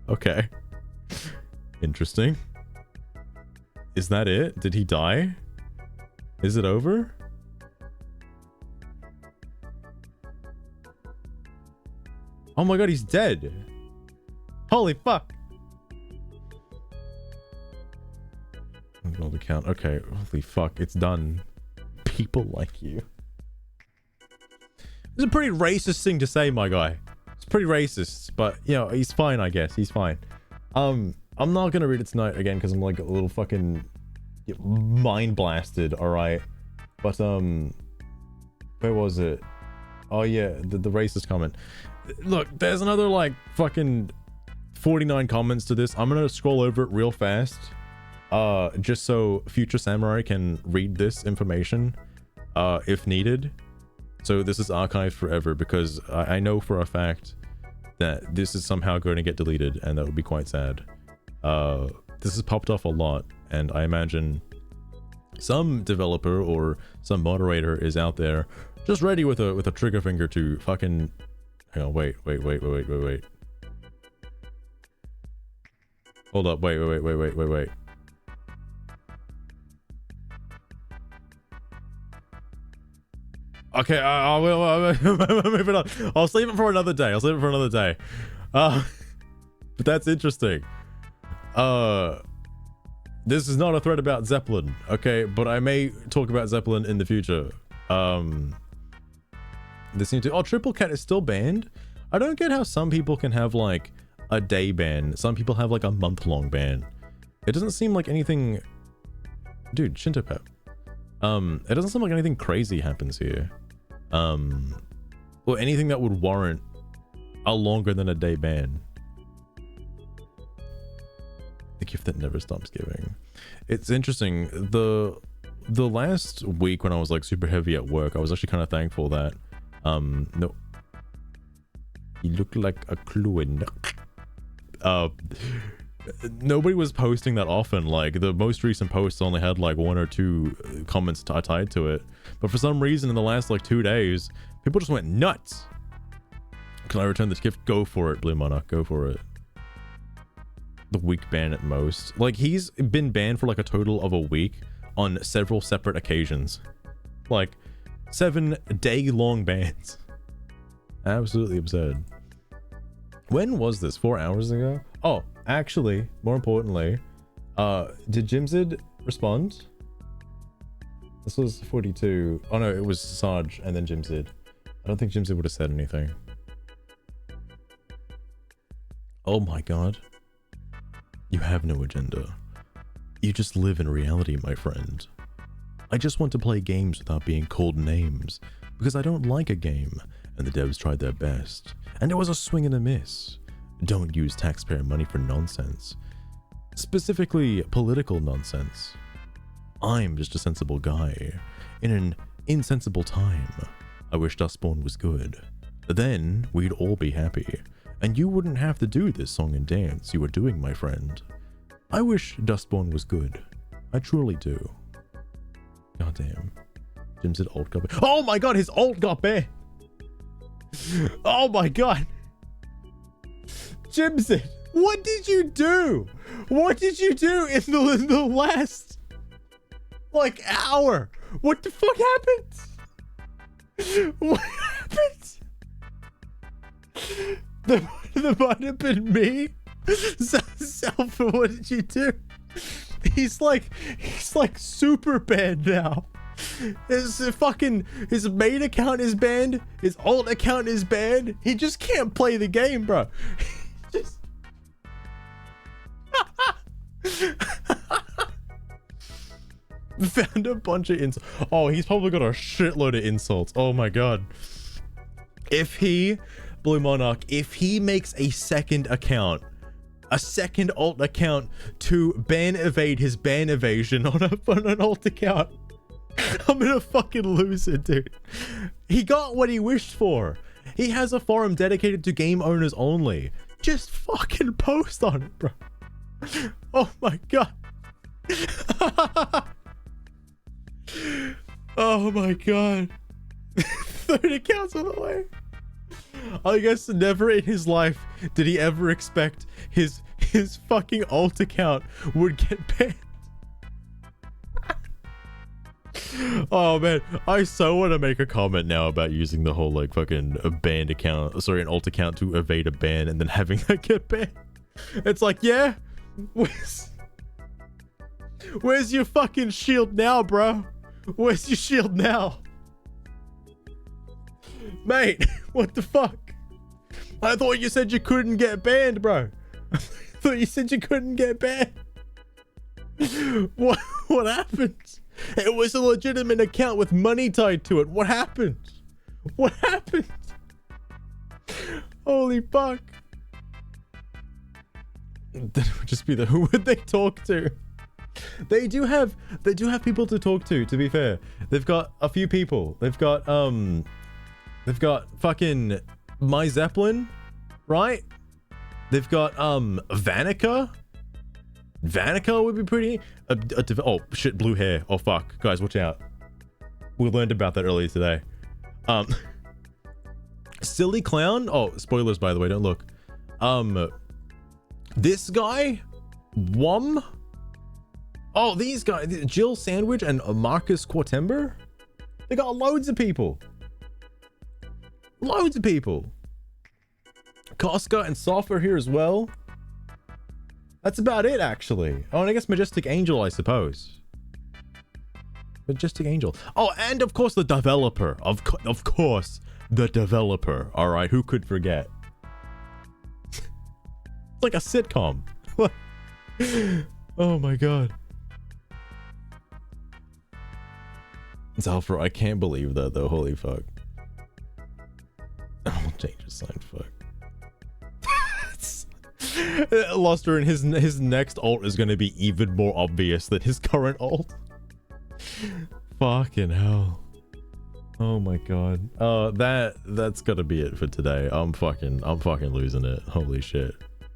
Okay. Interesting. Is that it? Did he die? Is it over? Oh my god, he's dead. Holy fuck. Old account. Okay, holy fuck, it's done. People like you. It's a pretty racist thing to say, my guy. It's pretty racist, but you know, he's fine, I guess. He's fine. I'm not gonna read it tonight again because I'm like a little fucking mind blasted, alright? But where was it? Oh yeah, the racist comment. Look, there's another like fucking 49 comments to this. I'm gonna scroll over it real fast. Just so future samurai can read this information if needed. So this is archived forever because I know for a fact that this is somehow going to get deleted and that would be quite sad. This has popped off a lot and I imagine some developer or some moderator is out there just ready with a trigger finger to fucking... Hang on, wait. Hold up, wait. Okay, I'll move it on. I'll save it for another day. But that's interesting. This is not a thread about Zeppelin, okay? But I may talk about Zeppelin in the future. This need to... Oh, Triple Cat is still banned? I don't get how some people can have, like, a day ban. Some people have, like, a month-long ban. It doesn't seem like anything... Dude, Shintopep. It doesn't seem like anything crazy happens here. Or anything that would warrant a longer than a day ban. The gift that never stops giving. It's interesting. The last week when I was like super heavy at work, I was actually kind of thankful that no, you look like a clue. Nobody was posting that often. Like the most recent posts only had like 1 or 2 comments tied to it, but for some reason in the last like 2 days people just went nuts. Can I return this gift? Go for it, Blue Monarch, go for it. The week ban at most. Like he's been banned for like a total of a week on several separate occasions, like 7-day-long bans. Absolutely absurd. When was this? 4 hours ago? Oh, actually, more importantly, did Jimsid respond? This was 42. Oh no, it was Sarge and then Jimsid. I don't think Jimsid would have said anything. Oh my god. You have no agenda. You just live in reality, my friend. I just want to play games without being called names, because I don't like a game, and the devs tried their best, and it was a swing and a miss. Don't use taxpayer money for nonsense. Specifically, political nonsense. I'm just a sensible guy, in an insensible time. I wish Dustborn was good. Then, we'd all be happy, and you wouldn't have to do this song and dance you were doing, my friend. I wish Dustborn was good. I truly do. Goddamn. Jimsid ult got banned. Oh my god, his ult got banned! Oh my god! Jimsid, what did you do? What did you do in the last like hour? What the fuck happened? What happened? There might have been me. Self, what did you do? He's like super banned now. His main account is banned. His alt account is banned. He just can't play the game, bro. Just... Found a bunch of insults. Oh, he's probably got a shitload of insults. Oh my god. If he, Blue Monarch, if he makes a second account, a second alt account to ban evade his ban evasion on an alt account, I'm gonna fucking lose it, dude. He got what he wished for. He has a forum dedicated to game owners only. Just fucking post on it, bro. Oh my god. Oh my god. 30 accounts on the way. I guess never in his life did he ever expect his fucking alt account would get banned. Oh man, I so want to make a comment now about using the whole like fucking a banned account, sorry, an alt account to evade a ban and then having that get banned. It's like, yeah, where's your fucking shield now, bro? Where's your shield now? Mate, what the fuck? I thought you said you couldn't get banned, bro. I thought you said you couldn't get banned. What happened? It was a legitimate account with money tied to it. What happened? What happened? Holy fuck. That would just be the, who would they talk to? They do have people to talk to be fair. They've got a few people. They've got fucking My Zeppelin, right? They've got Vanica. Vanica would be pretty. Oh shit, blue hair. Oh fuck, guys, watch out. We learned about that earlier today. Silly clown. Oh, spoilers by the way. Don't look. This guy, Wum. Oh, these guys, Jill Sandwich and Marcus Quartember. They got loads of people. Loads of people. Koska and Soph are here as well. That's about it, actually. Oh, and I guess Majestic Angel, I suppose. Majestic Angel. Oh, and of course the developer. Of course, the developer. All right, who could forget? It's like a sitcom. Oh my god. Zalfra, I can't believe that though. Holy fuck. I'll change his sign. Fuck. Luster and his next ult is going to be even more obvious than his current ult. Fucking hell. Oh my god. That's gotta be it for today. I'm fucking losing it. Holy shit.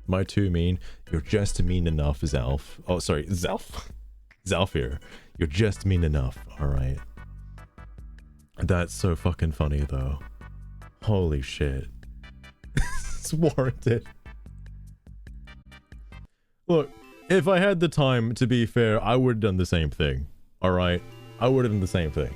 Am I too mean? You're just mean enough, Zalf. Oh, sorry, Zalf. Zalf here. You're just mean enough. All right. That's so fucking funny though. Holy shit. It's warranted. Look, if I had the time, to be fair, I would have done the same thing. All right? I would have done the same thing.